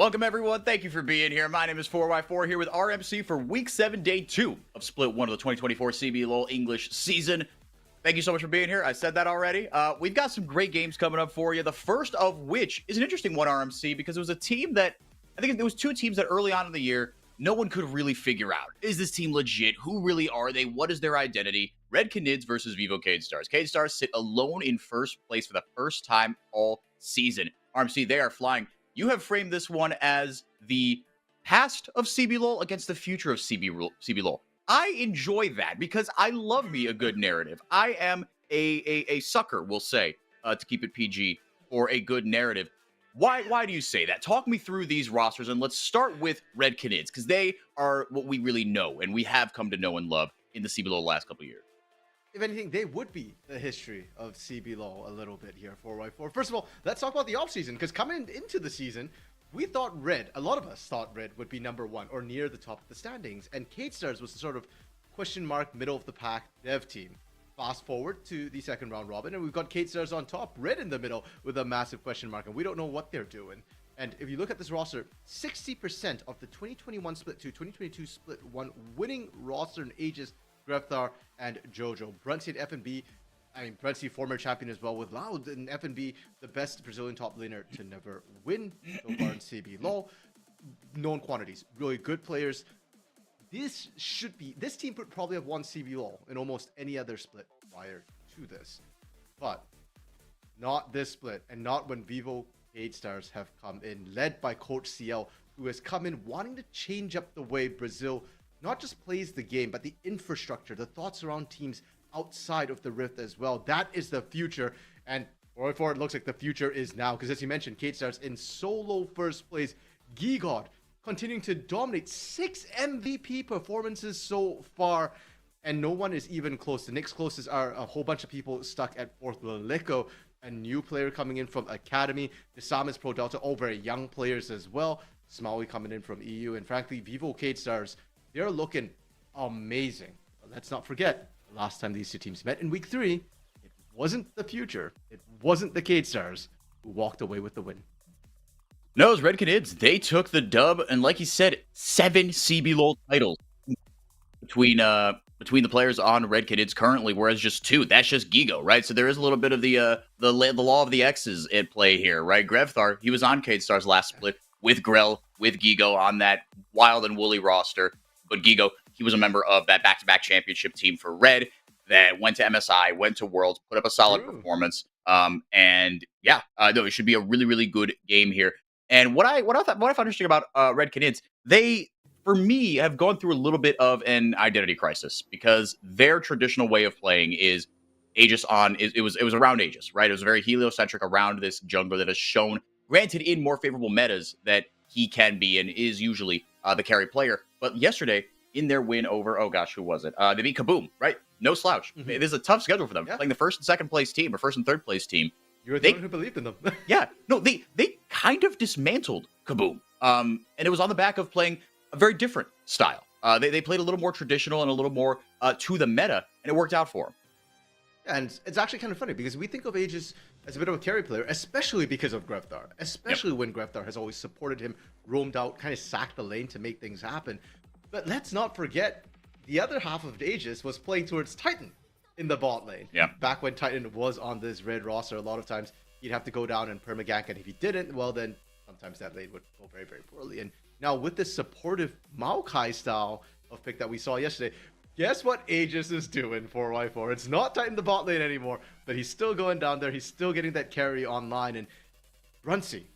Welcome, everyone. Thank you for being here. My name is 4x4 here with RMC for Week 7, Day 2 of Split 1 of the 2024 CBLOL English season. Thank you so much for being here. I said that already. We've got some great games coming up for you. The first of which is an interesting one, RMC, because it was a team that, I think there was two teams that early on in the year, no one could really figure out. Is this team legit? Who really are they? What is their identity? Red Canids versus Vivo Cade Stars. Cade Stars sit alone in first place for the first time all season. RMC, they are flying. You have framed this one as the past of CBLOL against the future of CBLOL. I enjoy that because I love me a good narrative. I am a sucker, we'll say, to keep it PG, for a good narrative. Why do you say that? Talk me through these rosters, and let's start with Red Canids, because they are what we really know, and we have come to know and love in the CBLOL the last couple of years. If anything, they would be the history of CBLOL a little bit here, 4x4. First of all, let's talk about the offseason, because coming into the season, we thought Red, a lot of us thought Red would be number one or near the top of the standings, and Cade Stars was the sort of question mark, middle of the pack dev team. Fast forward to the second round robin, and we've got Cade Stars on top, Red in the middle with a massive question mark, and we don't know what they're doing. And if you look at this roster, 60% of the 2021 split 2, 2022 split 1 winning roster in Aegis, Grefthar, and Jojo. Brunsey at FNB, Brunsey former champion as well with Loud, and FNB the best Brazilian top laner to never win so far in CBLOL. Known quantities, really good players. This team would probably have won CBLOL in almost any other split prior to this. But not this split, and not when Vivo Cade Stars have come in, led by Coach CL, who has come in wanting to change up the way Brazil not just plays the game, but the infrastructure, the thoughts around teams outside of the Rift as well. That is the future, and for it looks like the future is now, because as you mentioned, Cade Stars in solo first place. Gigod continuing to dominate, 6 MVP performances so far, and no one is even close. The next closest are a whole bunch of people stuck at 4th. Lilico, a new player coming in from Academy. The Samus Pro Delta, all very young players as well. Smaui coming in from EU, and frankly, Vivo Cade Stars, they're looking amazing. But let's not forget, the last time these two teams met in Week 3, it wasn't the future. It wasn't the Cade Stars who walked away with the win. No, it was Red Canids. They took the dub, and like you said, 7 CBLOL titles between the players on Red Canids currently, whereas just 2. That's just Gigo, right? So there is a little bit of the law of the X's at play here, right? Grefthar, he was on Cade Stars last split with Grell, with Gigo on that wild and woolly roster. But Gigo, he was a member of that back-to-back championship team for Red that went to MSI, went to Worlds, put up a solid performance. And yeah, no, it should be a really, really good game here. And what I found interesting about Red Canids, they, for me, have gone through a little bit of an identity crisis, because their traditional way of playing is Aegis on. It was around Aegis, right? It was very heliocentric around this jungler that has shown, granted, in more favorable metas, that he can be and is usually the carry player. But yesterday, in their win over, oh gosh, who was it? They beat Kaboom, right? No slouch. Mm-hmm. This is a tough schedule for them. Yeah. Playing the first and second place team, or first and third place team. You're the one who believed in them. Yeah. No, they kind of dismantled Kaboom. And it was on the back of playing a very different style. They played a little more traditional and a little more to the meta, and it worked out for them. And it's actually kind of funny, because we think of Aegis as a bit of a carry player, especially because of Grefthar. Especially when Grefthar has always supported him, roamed out, kind of sacked the lane to make things happen. But let's not forget, the other half of Aegis was playing towards Titan in the bot lane. Yeah. Back when Titan was on this Red roster, a lot of times he'd have to go down and permagank, and if he didn't, well then sometimes that lane would go very, very poorly. And now with this supportive Maokai style of pick that we saw yesterday, guess what Aegis is doing, 4x4? It's not Titan the bot lane anymore, but he's still going down there. He's still getting that carry online. And Brunsey,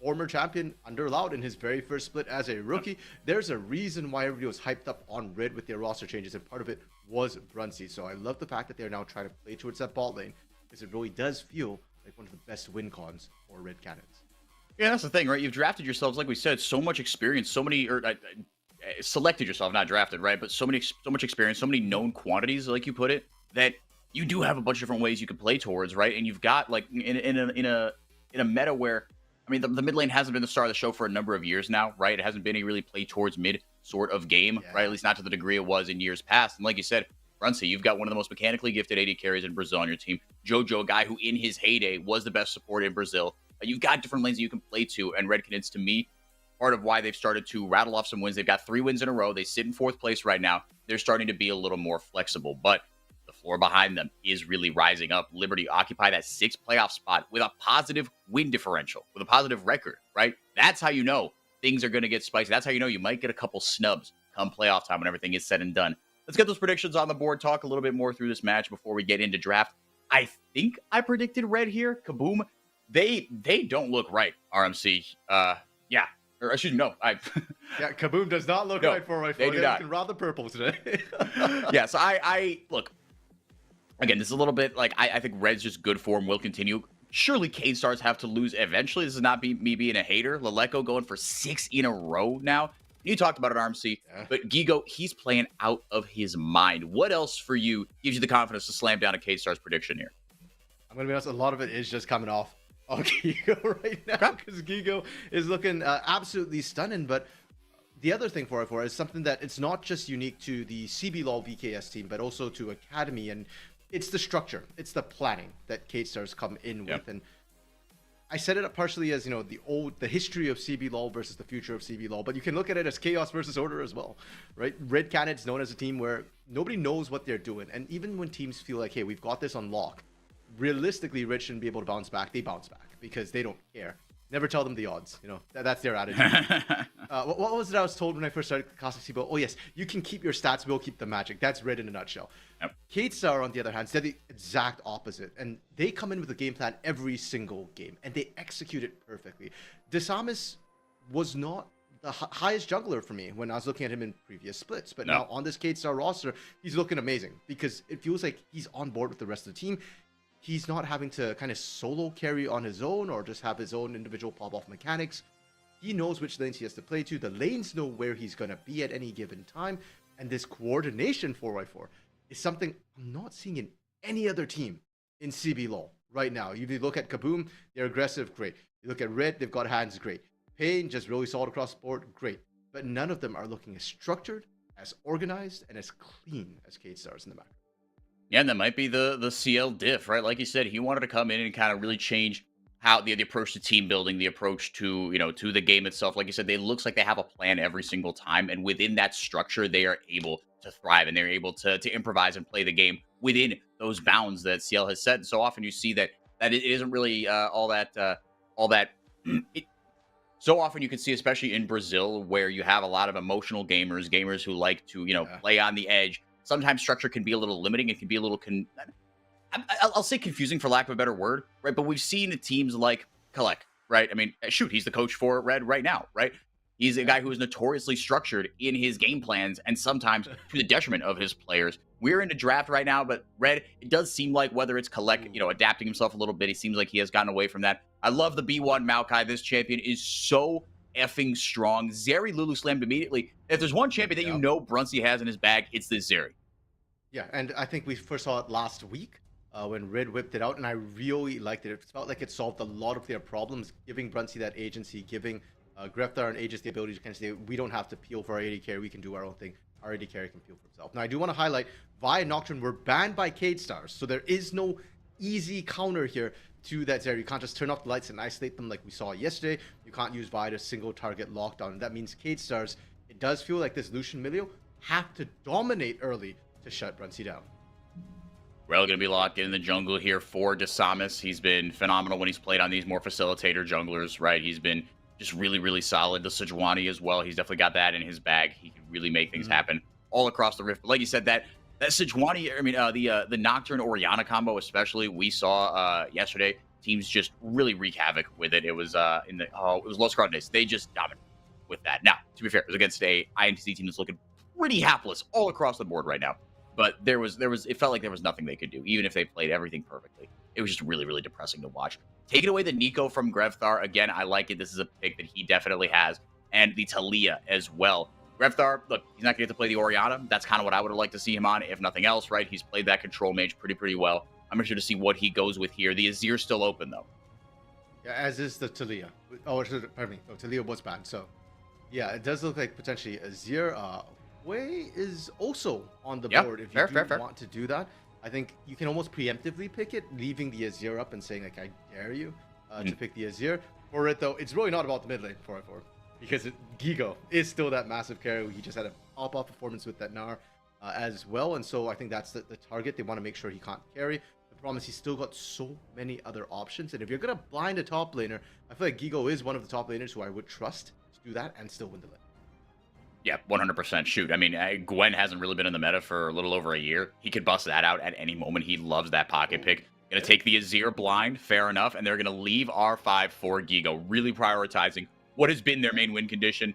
former champion under Loud in his very first split as a rookie. There's a reason why everybody was hyped up on Red with their roster changes, and part of it was Brunsey. So I love the fact that they're now trying to play towards that bot lane, because it really does feel like one of the best win cons for Red Canids. Yeah, that's the thing, right? You've drafted yourselves, like we said, so much experience, so many, or selected yourself, not drafted, right? But so much experience, so many known quantities, like you put it, that you do have a bunch of different ways you can play towards, right? And you've got, like, in a meta where, I mean, the mid lane hasn't been the star of the show for a number of years now, right? It hasn't been a really play towards mid sort of game, right? At least not to the degree it was in years past. And like you said, Brunsey, you've got one of the most mechanically gifted AD carries in Brazil on your team. Jojo, a guy who in his heyday was the best support in Brazil. You've got different lanes that you can play to, and Red Canids, to me, part of why they've started to rattle off some wins. They've got 3 wins in a row. They sit in 4th place right now. They're starting to be a little more flexible, but the floor behind them is really rising up. Liberty occupy that 6th playoff spot with a positive win differential, with a positive record, right? That's how you know things are going to get spicy. That's how you know you might get a couple snubs come playoff time when everything is said and done. Let's get those predictions on the board, talk a little bit more through this match before we get into draft. I think I predicted red here. Kaboom. They don't look right, RMC. Yeah. Or excuse me, no. Yeah, Kaboom does not look right for my phone. They do not. Looking rather purple today. Yeah, so I look, again, this is a little bit like I think red's just good form, will continue. Surely K-Stars have to lose eventually. This is not me being a hater. Laleko going for 6 in a row now. You talked about it, RMC, but Gigo, he's playing out of his mind. What else for you gives you the confidence to slam down a K-Stars prediction here? I'm going to be honest, a lot of it is just coming off Gigo right now because Gigo is looking absolutely stunning. But the other thing for is something that it's not just unique to the CBLOL VKS team, but also to Academy, and it's the structure. It's the planning that K-Stars come in with. And I set it up partially as, the history of CBLOL versus the future of CBLOL, but you can look at it as chaos versus order as well, right? Red Canids known as a team where nobody knows what they're doing. And even when teams feel like, hey, we've got this on lock, realistically, Red shouldn't be able to bounce back. They bounce back because they don't care. Never tell them the odds. That's their attitude. What was it I was told when I first started casting CBLOL? Oh, yes, you can keep your stats, we'll keep the magic. That's Red in a nutshell. Yep. K-Star, on the other hand, said the exact opposite. And they come in with a game plan every single game, and they execute it perfectly. Desamis was not the highest jungler for me when I was looking at him in previous splits. But now on this K-Star roster, he's looking amazing because it feels like he's on board with the rest of the team. He's not having to kind of solo carry on his own or just have his own individual pop-off mechanics. He knows which lanes he has to play to. The lanes know where he's going to be at any given time. And this coordination 4x4 is something I'm not seeing in any other team in CBLOL right now. You look at Kaboom, they're aggressive, great. You look at Red, they've got hands, great. Pain, just really solid across the board, great. But none of them are looking as structured, as organized, and as clean as K-Stars in the macro. Yeah, and that might be the CL diff, right? Like you said, he wanted to come in and kind of really change how the approach to team building, the approach to, to the game itself. Like you said, it looks like they have a plan every single time. And within that structure, they are able to thrive and they're able to improvise and play the game within those bounds that CL has set. And so often you see that it isn't really all that. So often you can see, especially in Brazil, where you have a lot of emotional gamers who like to, play on the edge. Sometimes structure can be a little limiting. It can be a little, I'll say confusing for lack of a better word, right? But we've seen teams like Kalec, right? I mean, shoot, he's the coach for Red right now, right? He's a guy who is notoriously structured in his game plans and sometimes to the detriment of his players. We're in a draft right now, but Red, it does seem like whether it's Kalec, adapting himself a little bit, it seems like he has gotten away from that. I love the B1 Maokai. This champion is so effing strong. Zeri Lulu slammed immediately. If there's one champion that Brunsey has in his bag, it's this Zeri. Yeah, and I think we first saw it last week when Red whipped it out, and I really liked it. It felt like it solved a lot of their problems, giving Brunsey that agency, giving Greftar and Aegis the ability to kind of say, we don't have to peel for our AD carry, we can do our own thing. Our AD carry can peel for himself. Now, I do want to highlight, Vi and Nocturne were banned by K-Stars, so there is no easy counter here to that Zeri. You can't just turn off the lights and isolate them like we saw yesterday. You can't use Vi to single target lockdown. And that means K-Stars, it does feel like this Lucian Milio have to dominate early to shut Brunsey down. Rel going to be locked in the jungle here for Desamis. He's been phenomenal when he's played on these more facilitator junglers, right? He's been just really, really solid. The Sejuani as well. He's definitely got that in his bag. He can really make things happen all across the rift. But like you said, that Sejuani, I mean, the Nocturne Orianna combo especially, we saw yesterday. Teams just really wreak havoc with it. It was it was Los Grandes. They just dominated with that. Now, to be fair, it was against a INTZ team that's looking pretty hapless all across the board right now. But it felt like there was nothing they could do, even if they played everything perfectly. It was just really, really depressing to watch. Taking away the Nico from Greftar, again, I like it. This is a pick that he definitely has. And the Talia as well. Greftar, look, he's not going to get to play the Orianna. That's kind of what I would have liked to see him on, if nothing else, right? He's played that control mage pretty well. I'm interested to see what he goes with here. The Azir's still open, though. Yeah, as is the Talia. Oh, pardon me. Oh, Talia was banned, so... Yeah, it does look like potentially Azir... Way is also on the board if you want to do that. I think you can almost preemptively pick it, leaving the Azir up and saying, like, I dare you to pick the Azir. For it, though, it's really not about the mid lane, 4x4. because Gigo is still that massive carry. He just had a pop-off performance with that Gnar as well, and so I think that's the target. They want to make sure he can't carry. The problem is he's still got so many other options, and if you're gonna blind a top laner, I feel like Gigo is one of the top laners who I would trust to do that and still win the lane. Yeah, 100% shoot. I mean, Gwen hasn't really been in the meta for a little over a year. He could bust that out at any moment. He loves that pocket pick. Going to take the Azir blind, fair enough, and they're going to leave R5 for Gigo, really prioritizing what has been their main win condition.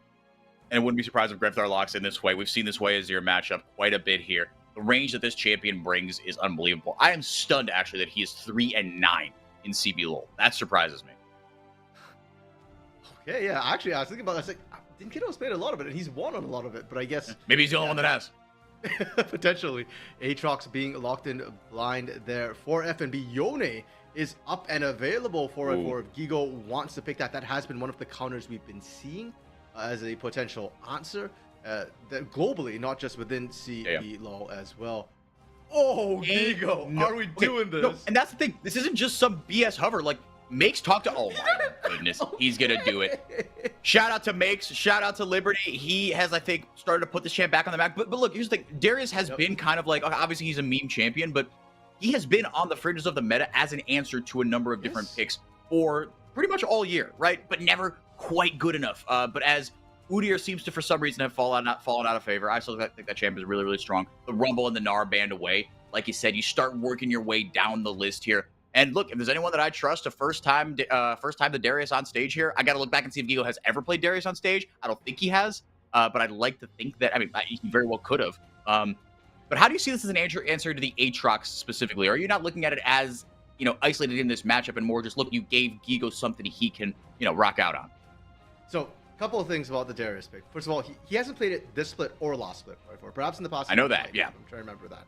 And I wouldn't be surprised if Grefthar locks in this way. We've seen this way Azir matchup quite a bit here. The range that this champion brings is unbelievable. I am stunned, actually, that he is 3-9 in CBLOL. That surprises me. Okay, yeah. Actually, I was thinking about that. I was like, Dinkido's played a lot of it, and he's won on a lot of it, but I guess... Maybe he's the only one that has. Potentially. Aatrox being locked in blind there for FNB. Yone is up and available for it. If Gigo wants to pick that, that has been one of the counters we've been seeing as a potential answer. Globally, not just within CBLOL as well. Oh, Gigo, are we doing this? No, and that's the thing. This isn't just some BS hover. Like, Makes talk to... Oh, my goodness. He's going to do it. Shout out to Makes. Shout out to Liberty. He has, I think, started to put this champ back on the map. But look, here's the thing. Darius has been kind of like... Obviously, he's a meme champion, but he has been on the fringes of the meta as an answer to a number of different picks for pretty much all year, right? But never quite good enough. But as Udyr seems to, for some reason, have fallen out of favor, I still think that champ is really, really strong. The Rumble and the Gnar band away. Like you said, you start working your way down the list here. And look, if there's anyone that I trust, first time the Darius on stage here, I got to look back and see if Gigo has ever played Darius on stage. I don't think he has, but I'd like to think that. I mean, he very well could have. But how do you see this as an answer to the Aatrox specifically? Are you not looking at it as, isolated in this matchup and more just, look, you gave Gigo something he can, rock out on? So, a couple of things about the Darius pick. First of all, he hasn't played it this split or last split, right? Or perhaps in the past. I know that, yeah. I'm trying to remember that.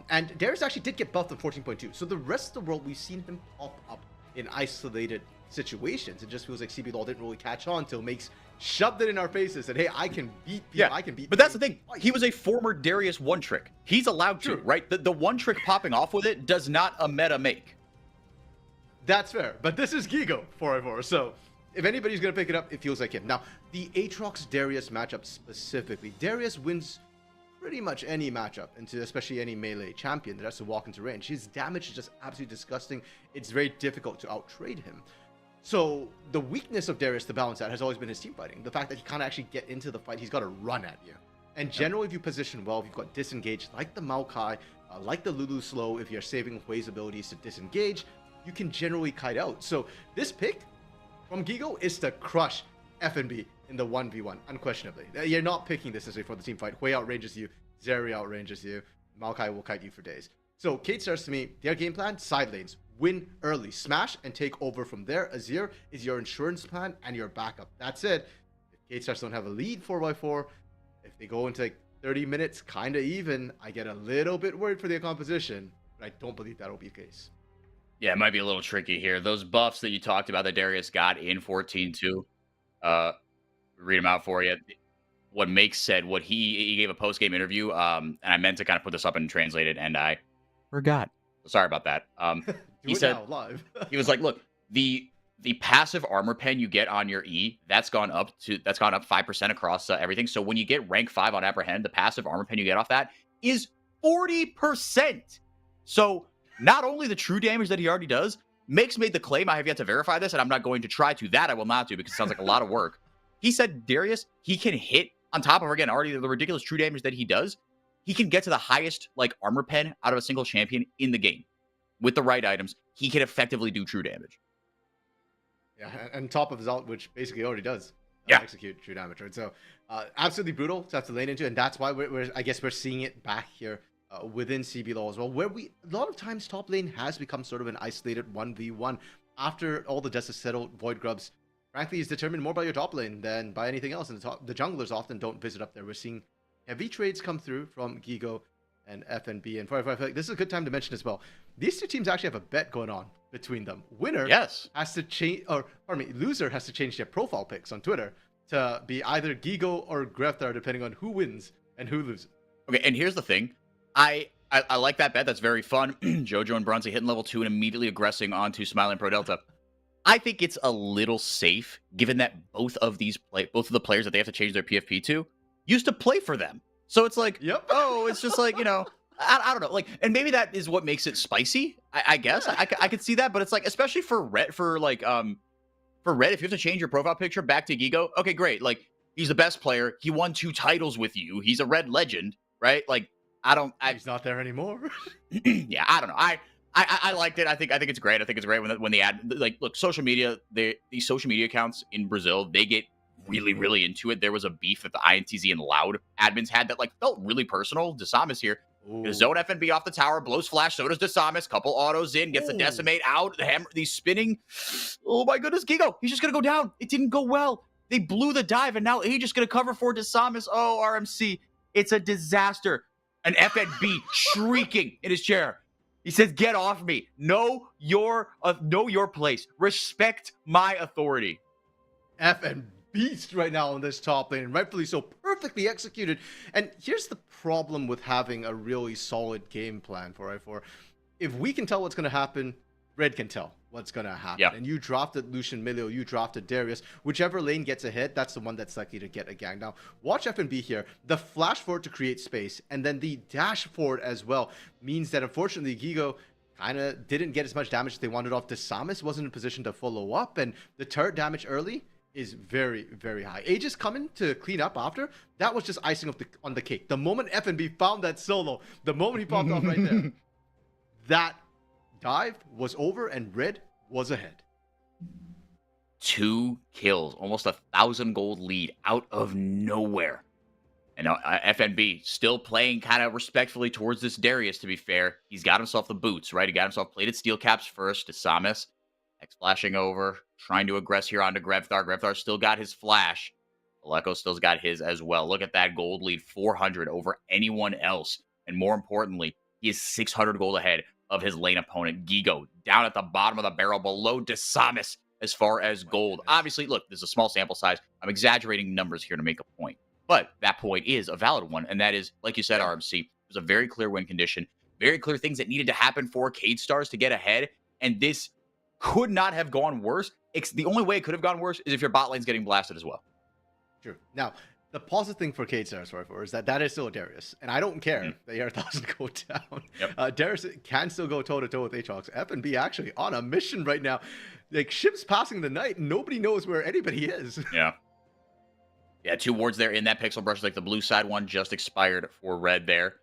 And Darius actually did get buffed in 14.2. So the rest of the world, we've seen him pop up in isolated situations. It just feels like CBLOL didn't really catch on until Makes shoved it in our faces and, hey, I can beat people. Yeah, I can beat But that's the thing. He was a former Darius one trick. He's allowed to, right? The one trick popping off with it does not a meta make. That's fair. But this is Gigo 4-4. So if anybody's going to pick it up, it feels like him. Now, the Aatrox Darius matchup specifically, Darius wins pretty much any matchup, especially any melee champion that has to walk into range. His damage is just absolutely disgusting. It's very difficult to outtrade him. So the weakness of Darius to balance that has always been his team fighting. The fact that he can't actually get into the fight, he's got to run at you. And generally, if you position well, if you've got disengaged, like the Maokai, like the Lulu Slow, if you're saving Hui's abilities to disengage, you can generally kite out. So this pick from Gigo is to crush FNB in the 1v1, unquestionably. You're not picking this necessarily for the team fight. Hui outranges you, Zeri outranges you, Maokai will kite you for days. So Kate starts to me, their game plan, side lanes, win early, smash and take over from there. Azir is your insurance plan and your backup. That's it. If Kate starts don't have a lead 4x4, if they go into like 30 minutes, kind of even, I get a little bit worried for their composition, but I don't believe that'll be the case. Yeah, it might be a little tricky here. Those buffs that you talked about that Darius got in 14-2, read them out for you. What Makes said, what he gave a post-game interview, and I meant to kind of put this up and translate it, and I forgot. Sorry about that. He said, live. He was like, look, the passive armor pen you get on your E, that's gone up 5% across everything. So when you get rank 5 on Apprehend, the passive armor pen you get off that is 40%. So not only the true damage that he already does, Makes made the claim, I have yet to verify this, and I'm not going to try to. That I will not do because it sounds like a lot of work. He said, Darius, he can hit, on top of, again, already the ridiculous true damage that he does, he can get to the highest, armor pen out of a single champion in the game. With the right items, he can effectively do true damage. Yeah, and top of his ult, which basically already does execute true damage, right? So, absolutely brutal to have to lane into, and that's why I guess we're seeing it back here within CBLOL as well, where a lot of times top lane has become sort of an isolated 1v1. After all the dust is settled, Void Grubs frankly is determined more by your top lane than by anything else, and the junglers often don't visit up there. We're seeing heavy trades come through from Gigo and FNB, and I feel like this is a good time to mention as well. These two teams actually have a bet going on between them. Winner has to change, or pardon me, loser has to change their profile pics on Twitter to be either Gigo or Grefthar, depending on who wins and who loses. Okay, and here's the thing. I like that bet. That's very fun. Jojo and Brunsey hitting level 2 and immediately aggressing onto Smiling Pro Delta. I think it's a little safe, given that both of the players that they have to change their PFP to used to play for them. So it's like, Yep. oh, it's just like, I don't know. Like, and maybe that is what makes it spicy. I guess Yeah. I could see that, but it's like, especially for Red, for Red, if you have to change your profile picture back to Gigo, okay, great. Like, he's the best player. He won 2 titles with you. He's a Red legend, right? Like, He's not there anymore. yeah, I don't know. I liked it. I think it's great. I think it's great when the ad, like, look, social media, these social media accounts in Brazil, they get really into it. There was a beef that the INTZ and Loud admins had that like felt really personal. Desamis here, Ooh. zone FNB off the tower, blows flash. So does Desamis. Couple autos in, gets the Ooh. decimate out. The hammer, he's spinning. Oh my goodness, Gigo, he's just gonna go down. It didn't go well. They blew the dive, and now he's just gonna cover for Desamis. Oh, RMC, it's a disaster. An FNB shrieking in his chair. He says, "Get off me! Know your place. Respect my authority." FN beast right now on this top lane, and rightfully so, perfectly executed. And here's the problem with having a really solid game plan for I4. If we can tell what's going to happen, Red can tell what's going to happen. Yeah. And you drafted Lucian Milio, you drafted Darius. Whichever lane gets a hit, that's the one that's likely to get a gang. Now, watch FNB here. The flash forward to create space, and then the dash forward as well, means that unfortunately Gigo kind of didn't get as much damage as they wanted off. Desamis wasn't in position to follow up, and the turret damage early is very, very high. Aegis coming to clean up after, that was just icing on the cake. The moment FNB found that solo, the moment he popped off right there, that dive was over and Red was ahead. 2 kills, almost 1,000 gold lead out of nowhere. And FNB still playing kind of respectfully towards this Darius, to be fair. He's got himself the boots, right? He got himself plated steel caps first to Samus. X flashing over, trying to aggress here onto Grevthar. Grevthar still got his flash. Aleko still's got his as well. Look at that gold lead, 400 over anyone else. And more importantly, he is 600 gold ahead of his lane opponent, Gigo, down at the bottom of the barrel below Desamis as far as gold. Obviously, look, this is a small sample size. I'm exaggerating numbers here to make a point. But that point is a valid one, and that is, like you said, RMC, it was a very clear win condition, very clear things that needed to happen for Cade Stars to get ahead, and this could not have gone worse. The only way it could have gone worse is if your bot lane's getting blasted as well. True. Now, the positive thing for Cade Stars is that is still a Darius, and I don't care that you're 1,000 go down. Yep. Darius can still go toe-to-toe with Aatrox. FNB actually on a mission right now. Like, ships passing the night, nobody knows where anybody is. Yeah. Yeah, 2 wards there in that pixel brush. Like the blue side one just expired for Red there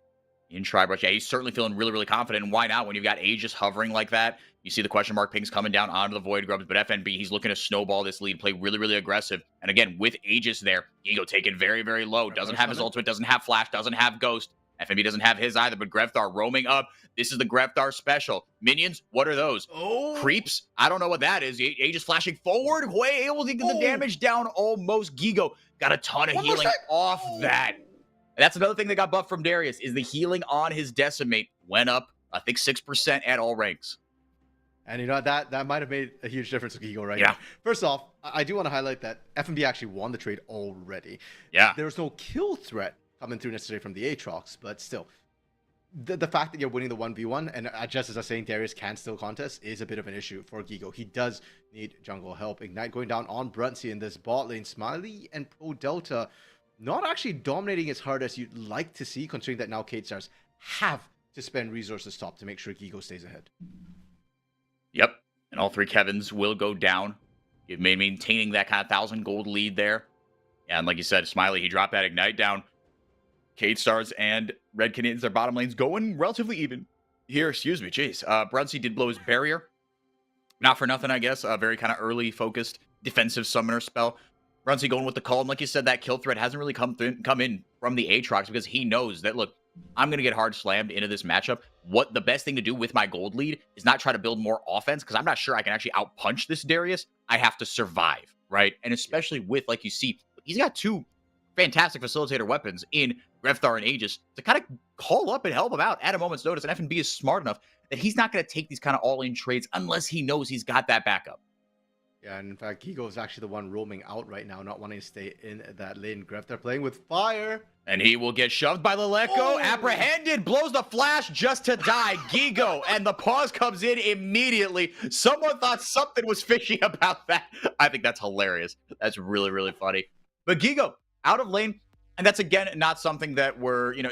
in Tri-Brush. Yeah, he's certainly feeling really confident. And why not? When you've got Aegis hovering like that, you see the question mark pings coming down onto the Void Grubs. But FNB, he's looking to snowball this lead, play really aggressive. And again, with Aegis there, Ego taken very low. Doesn't have his ultimate, doesn't have flash, doesn't have ghost. FNB doesn't have his either, but Grevthar roaming up. This is the Grevthar special. Minions, what are those? Oh, Creeps? I don't know what that is. Aegis flashing forward, way able to get the damage down almost. Gigo got a ton of healing off that. And that's another thing that got buffed from Darius, is the healing on his decimate went up, I think 6% at all ranks. And you know, that might have made a huge difference with Gigo right Yeah. now. First off, I do want to highlight that FNB actually won the trade already. Yeah. There was no kill threat coming through necessarily from the Aatrox, but still, the fact that you're winning the 1v1, and just as I was saying, Darius can still contest, is a bit of an issue for Gigo. He does need jungle help. Ignite going down on Brunsey in this bot lane. Smiley and Pro Delta not actually dominating as hard as you'd like to see, considering that now Cade Stars have to spend resources top to make sure Gigo stays ahead. Yep. And all 3 Kevins will go down. You've maintaining that kind of 1,000 gold lead there. Yeah, and like you said, Smiley, he dropped that Ignite down. Cade Stars and Red Canadians, their bottom lanes going relatively even. Here, excuse me, jeez. Brunsey did blow his barrier. Not for nothing, I guess. A very kind of early focused defensive summoner spell. Brunsey going with the call. And like you said, that kill threat hasn't really come in from the Aatrox, because he knows that, look, I'm going to get hard slammed into this matchup. What the best thing to do with my gold lead is not try to build more offense, because I'm not sure I can actually outpunch this Darius. I have to survive, right? And especially with, like you see, he's got 2 fantastic facilitator weapons in Grevthar and Aegis to kind of call up and help him out at a moment's notice. And FNB is smart enough that he's not going to take these kind of all-in trades unless he knows he's got that backup. Yeah, and in fact, Gigo is actually the one roaming out right now, not wanting to stay in that lane. Gref, they're playing with fire. And he will get shoved by Leleko. Oh! Apprehended. Blows the flash just to die. Gigo. And the pause comes in immediately. Someone thought something was fishy about that. I think that's hilarious. That's really, really funny. But Gigo, out of lane. And that's, again, not something that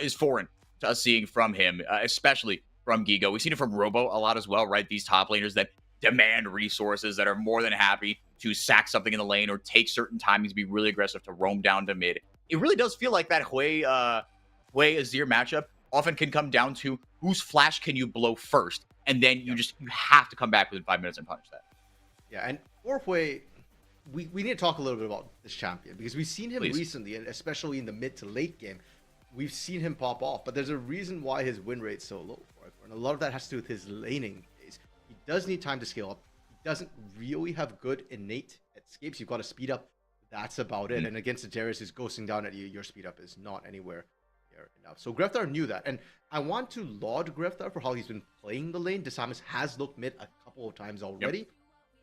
is foreign to us seeing from him, especially from Gigo. We've seen it from Robo a lot as well, right? These top laners that demand resources, that are more than happy to sack something in the lane or take certain timings to be really aggressive to roam down to mid. It really does feel like that Hui Azir matchup often can come down to whose flash can you blow first, and then you have to come back within 5 minutes and punish that. Yeah, and for Hui, we need to talk a little bit about this champion, because we've seen him recently, and especially in the mid to late game, we've seen him pop off, but there's a reason why his win rate's so low for it, and a lot of that has to do with his laning phase. He does need time to scale up. He doesn't really have good innate escapes. You've got to speed up. That's about it. And against the Darius who's ghosting down at you, your speed up is not anywhere near enough. So Greftar knew that. And I want to laud Greftar for how he's been playing the lane. Desamus has looked mid a couple of times already.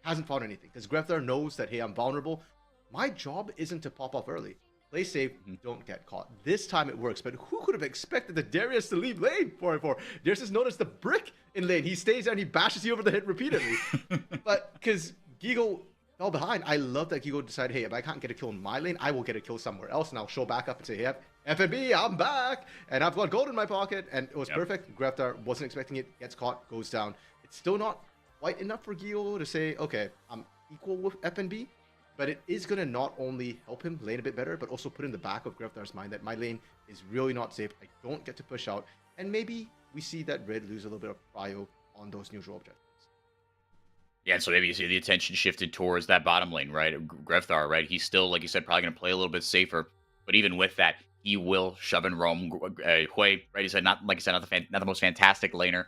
Hasn't found anything. Because Greftar knows that, hey, I'm vulnerable. My job isn't to pop off early. Play safe, don't get caught. This time it works. But who could have expected the Darius to leave lane 4-4? Darius has noticed the brick in lane. He stays there and he bashes you over the head repeatedly. But because Gigo fell behind, I love that Gigo decided, hey, if I can't get a kill in my lane, I will get a kill somewhere else, and I'll show back up and say, hey, FNB, I'm back, and I've got gold in my pocket, and it was perfect. Greftar wasn't expecting it, gets caught, goes down. It's still not quite enough for Gigo to say, okay, I'm equal with FNB, but it is going to not only help him lane a bit better, but also put in the back of Greftar's mind that my lane is really not safe. I don't get to push out, and maybe we see that Red lose a little bit of prio on those neutral objectives. Yeah, so maybe you see the attention shifted towards that bottom lane, right? Greftar, right? He's still, like you said, probably going to play a little bit safer. But even with that, he will shove and roam. Hui, right? He said, not the most fantastic laner,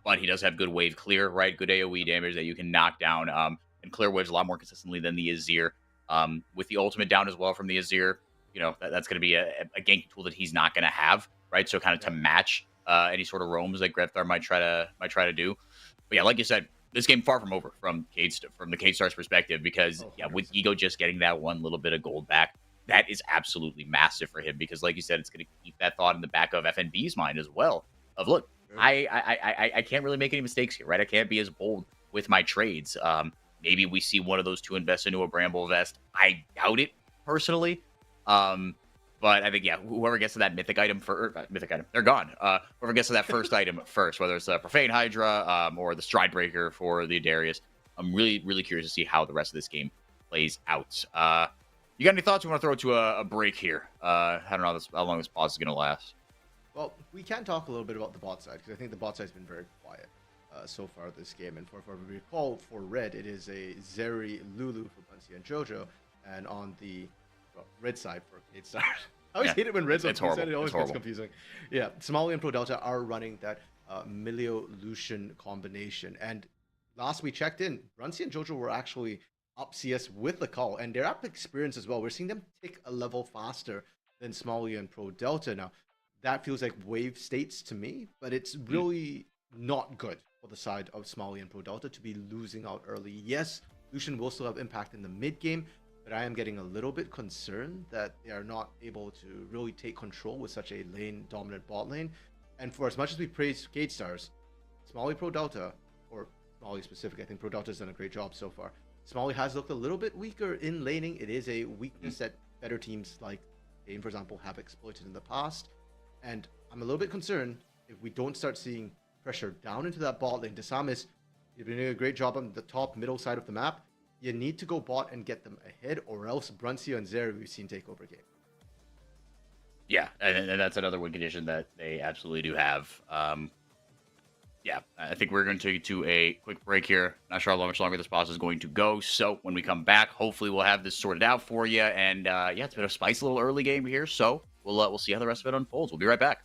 but he does have good wave clear, right? Good AoE damage that you can knock down and clear waves a lot more consistently than the Azir. With the ultimate down as well from the Azir, that's going to be a ganking tool that he's not going to have, right? So kind of to match any sort of roams that Greftar might try to do. But yeah, like you said, this game far from over from the K-Star's perspective, because with Gigo just getting that one little bit of gold back, that is absolutely massive for him, because like you said, it's going to keep that thought in the back of FNB's mind as well of, look, I can't really make any mistakes here, right? I can't be as bold with my trades. Maybe we see one of those two invest into a Bramble Vest. I doubt it personally. But I think, whoever gets to that mythic item they're gone. Whoever gets to that first item first, whether it's the Profane Hydra or the Stride Breaker for the Darius, I'm really, really curious to see how the rest of this game plays out. You got any thoughts? We want to throw to a break here. I don't know how long this pause is going to last. Well, we can talk a little bit about the bot side, because I think the bot side's been very quiet so far this game. And for we recall, for Red, it is a Zeri, Lulu for Bunsey and Jojo, and on the red side for K-Star. I always hate it when Red's on the side. It always gets confusing. Yeah, Somali and Pro Delta are running that Milio Lucian combination. And last we checked in, Bunsey and Jojo were actually up CS with the call, and they're up experience as well. We're seeing them tick a level faster than Somali and Pro Delta now. That feels like wave states to me, but it's really not good for the side of Somali and Pro Delta to be losing out early. Yes, Lucian will still have impact in the mid game, but I am getting a little bit concerned that they are not able to really take control with such a lane-dominant bot lane. And for as much as we praise K-Stars, Somali Pro Delta, or Somali specific, I think Pro Delta's done a great job so far. Somali has looked a little bit weaker in laning. It is a weakness that better teams like Dane, for example, have exploited in the past. And I'm a little bit concerned if we don't start seeing pressure down into that bot lane. Desamis, you've been doing a great job on the top middle side of the map. You need to go bot and get them ahead, or else Brunseo and Zeri we've seen take over game. Yeah, and that's another win condition that they absolutely do have. Yeah, I think we're going to take to a quick break here. Not sure how much longer this pause is going to go. So when we come back, hopefully we'll have this sorted out for you. And it's been a spicy little early game here. So we'll see how the rest of it unfolds. We'll be right back.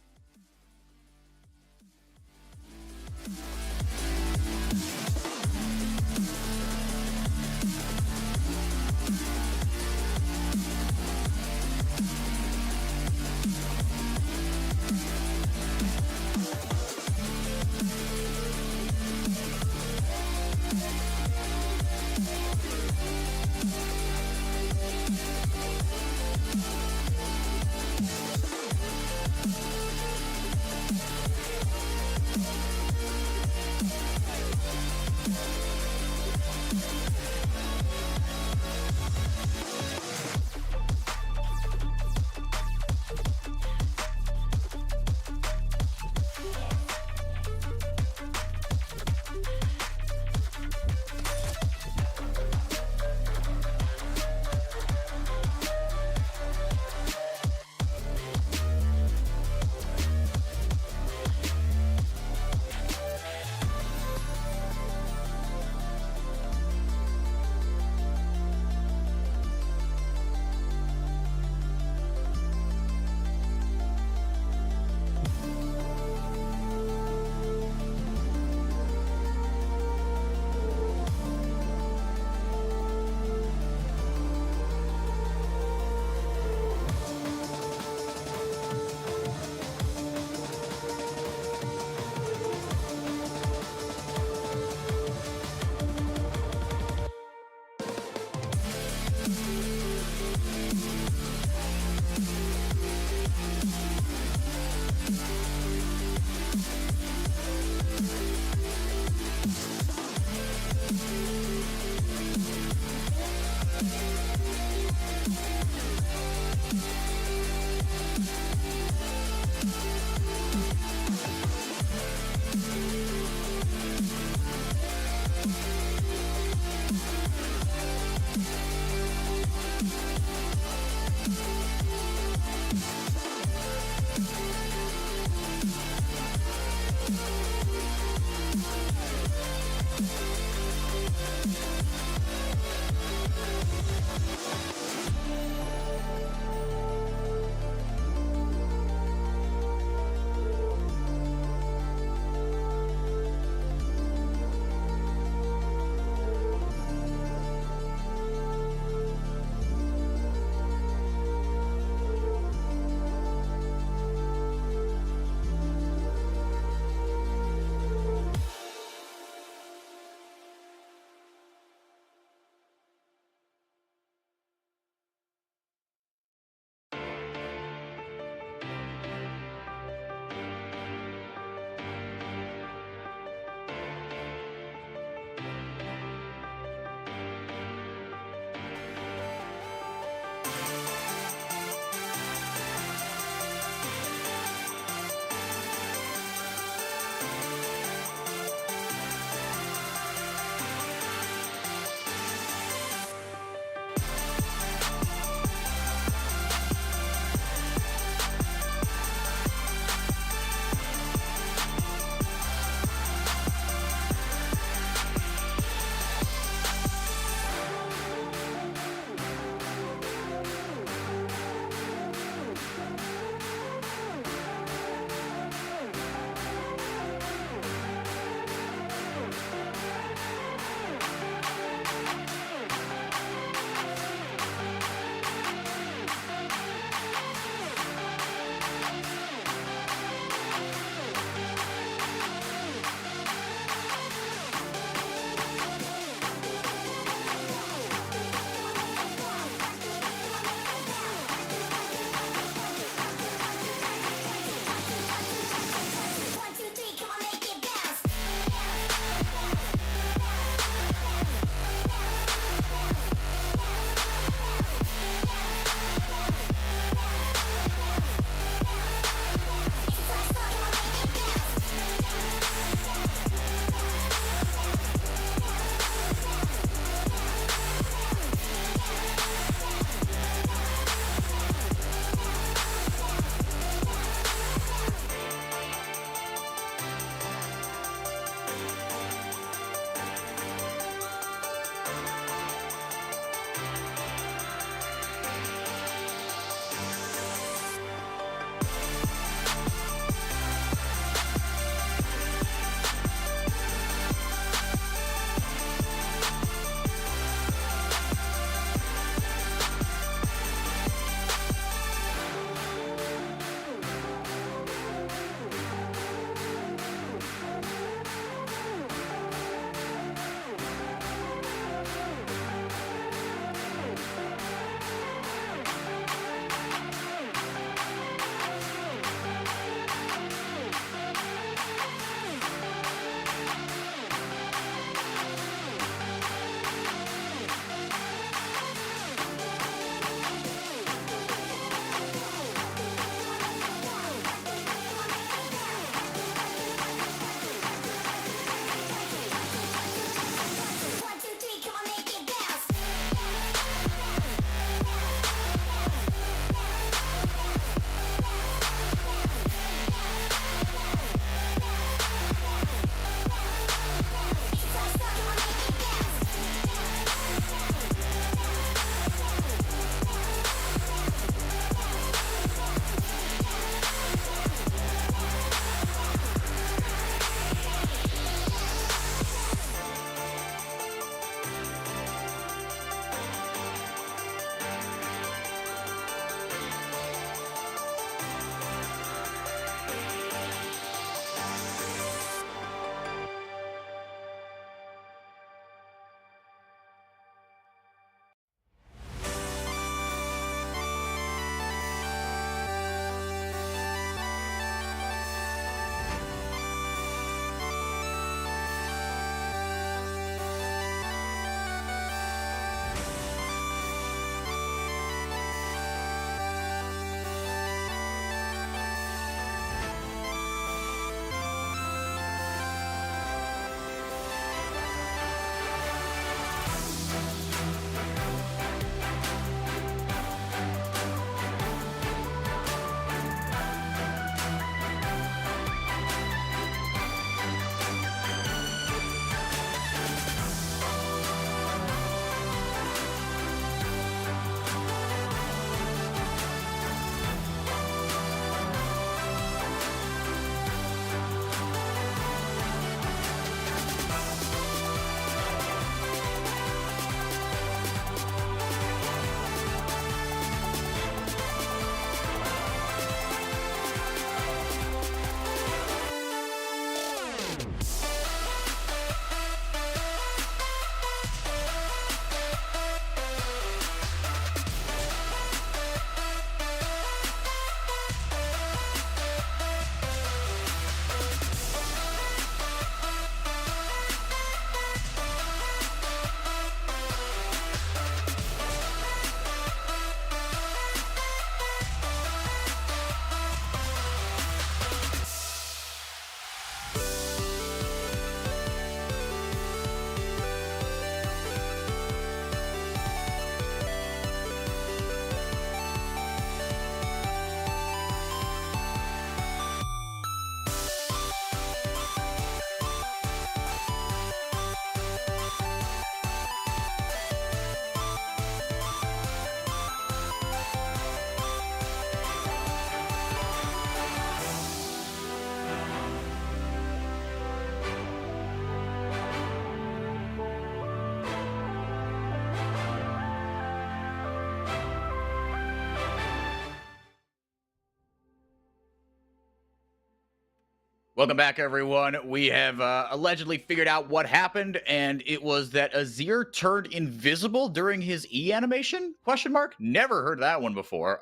Welcome back, everyone. We have allegedly figured out what happened, and it was that Azir turned invisible during his E animation? Question mark. Never heard that one before.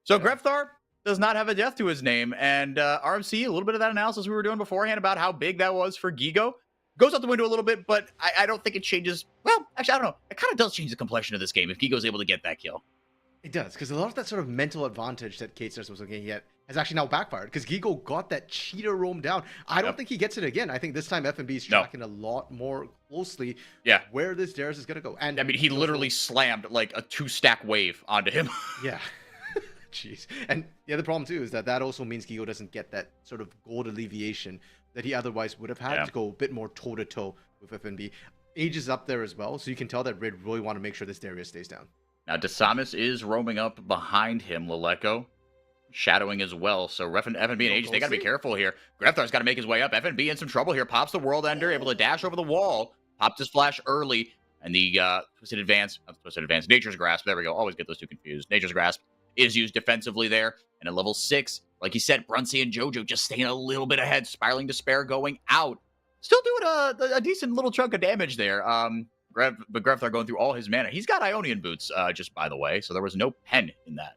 So Yeah. Grefthar does not have a death to his name, and RMC, a little bit of that analysis we were doing beforehand about how big that was for Gigo goes out the window a little bit, but I don't think it changes. Well, actually, I don't know. It kind of does change the complexion of this game if Gigo's able to get that kill. It does, because a lot of that sort of mental advantage that K-Stars was looking at has actually now backfired, because Gigo got that cheater roam down. I don't think he gets it again. I think this time FNB is tracking a lot more closely where this Darius is going to go. And I mean, he literally slammed like a 2-stack wave onto him. Yeah. Jeez. And the other problem, too, is that also means Gigo doesn't get that sort of gold alleviation that he otherwise would have had to go a bit more toe-to-toe with FNB. Age is up there as well, so you can tell that Red really want to make sure this Darius stays down. Now, Desamis is roaming up behind him, Leleko, shadowing as well. So FNB and Age, they got to be careful here. Grefthar's got to make his way up. FNB in some trouble here. Pops the World Ender, able to dash over the wall. Popped his flash early. And the Twisted Advance, Nature's Grasp. There we go. Always get those two confused. Nature's Grasp is used defensively there. And at level 6, like you said, Brunsey and Jojo just staying a little bit ahead. Spiraling Despair going out. Still doing a decent little chunk of damage there. But Grefthar going through all his mana. He's got Ionian Boots, just by the way, so there was no pen in that.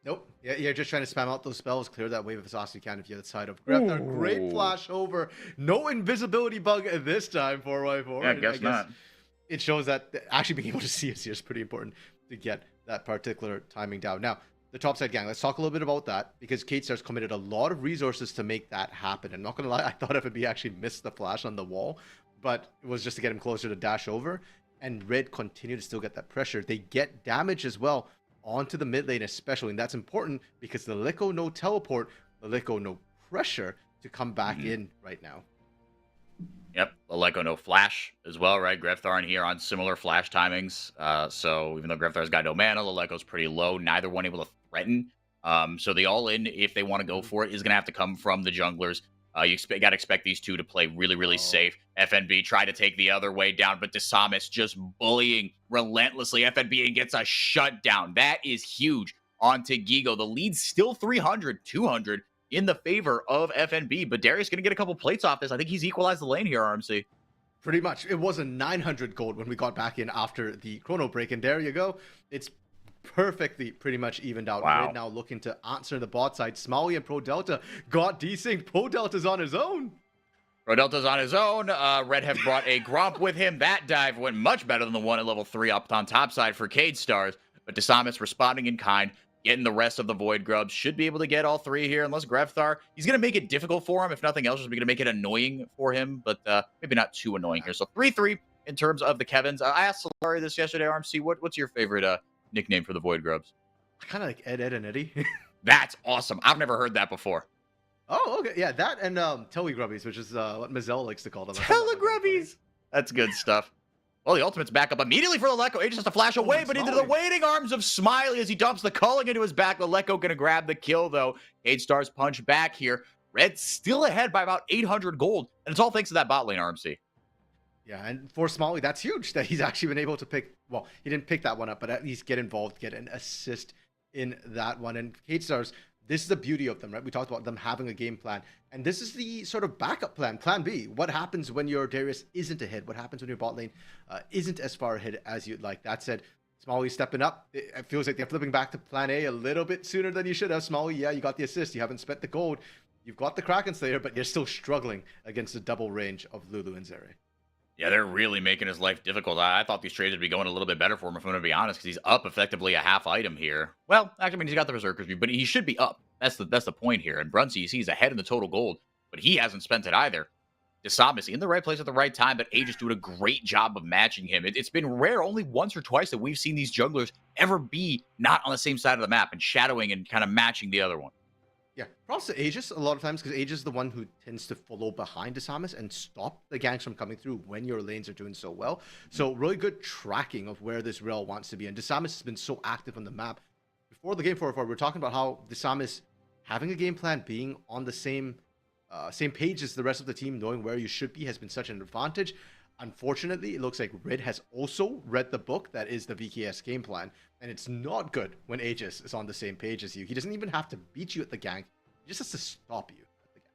Nope. Yeah, you're just trying to spam out those spells, clear that wave of exhaust you can if you're the side of Grefthar. Great flash over. No invisibility bug this time, 4x4. Yeah, I guess not. It shows that actually being able to see us here is pretty important to get that particular timing down. Now, the topside gang, let's talk a little bit about that, because K-Stars committed a lot of resources to make that happen. I'm not going to lie, I thought FNB actually missed the flash on the wall, but it was just to get him closer to dash over, and Red continued to still get that pressure. They get damage as well onto the mid lane especially, and that's important because the Liko no teleport, the Liko no pressure to come back in right now. Yep, Liko no flash as well, right? Grefthar in here on similar flash timings. So even though Grefthar's got no mana, Leleko's pretty low, neither one able to threaten. So the all-in, if they want to go for it, is going to have to come from the junglers. You got to expect these two to play really, really safe. FNB try to take the other way down, but Desamis just bullying relentlessly. FNB gets a shutdown. That is huge onto Gigo. The lead's still 300, 200 in the favor of FNB, but Darius going to get a couple plates off this. I think he's equalized the lane here, RMC. Pretty much. It was a 900 gold when we got back in after the chrono break, and there you go. It's perfectly pretty much evened out. Wow. Red now looking to answer the bot side. Smalley and Pro Delta got desync. Pro Delta's on his own. Pro Delta's on his own. Red have brought a Gromp with him. That dive went much better than the one at level 3 up on top side for K-Stars. But Desamis responding in kind, getting the rest of the Void Grubs. Should be able to get all 3 here, unless Grefthar, he's going to make it difficult for him. If nothing else, he's going to make it annoying for him, but maybe not too annoying here. So 3-3 in terms of the Kevins. I asked Solari this yesterday, RMC. What's your favorite nickname for the Void Grubs? I kind of like Ed, and Eddie. That's awesome. I've never heard that before. Oh, okay. Yeah, that and Telegrubbies, which is what Mazel likes to call them. Telegrubbies! That's good stuff. Well, the ultimate's back up immediately for Leleko. Aegis has to flash away, but into the waiting arms of Smiley as he dumps the culling into his back. Leleko going to grab the kill, though. K-Stars punch back here. Red still ahead by about 800 gold, and it's all thanks to that bot lane, RMC. Yeah, and for Smalley, that's huge that he's actually been able to pick, well, he didn't pick that one up, but at least get involved, get an assist in that one. And K-Stars, this is the beauty of them, right? We talked about them having a game plan, and this is the sort of backup plan, plan B. What happens when your Darius isn't ahead? What happens when your bot lane isn't as far ahead as you'd like? That said, Smalley stepping up. It feels like they're flipping back to plan A a little bit sooner than you should have. Smalley, yeah, you got the assist. You haven't spent the gold. You've got the Kraken Slayer, but you're still struggling against the double range of Lulu and Zeri. Yeah, they're really making his life difficult. I thought these trades would be going a little bit better for him, if I'm going to be honest, because he's up effectively a half item here. Well, actually, I mean, he's got the Berserker View, but he should be up. That's the point here. And Brunsey, you see, he's ahead in the total gold, but he hasn't spent it either. Desamis in the right place at the right time, but Aegis doing a great job of matching him. It's been rare, only once or twice, that we've seen these junglers ever be not on the same side of the map and shadowing and kind of matching the other one. Yeah, props to Aegis a lot of times, because Aegis is the one who tends to follow behind Desamis and stop the ganks from coming through when your lanes are doing so well. So really good tracking of where this rail wants to be. And Desamis has been so active on the map. Before the game 4-4, we were talking about how Desamis having a game plan, being on the same page as the rest of the team, knowing where you should be, has been such an advantage. Unfortunately, it looks like Red has also read the book that is the VKS game plan, and it's not good when Aegis is on the same page as you. He doesn't even have to beat you at the gank. He just has to stop you at the gank.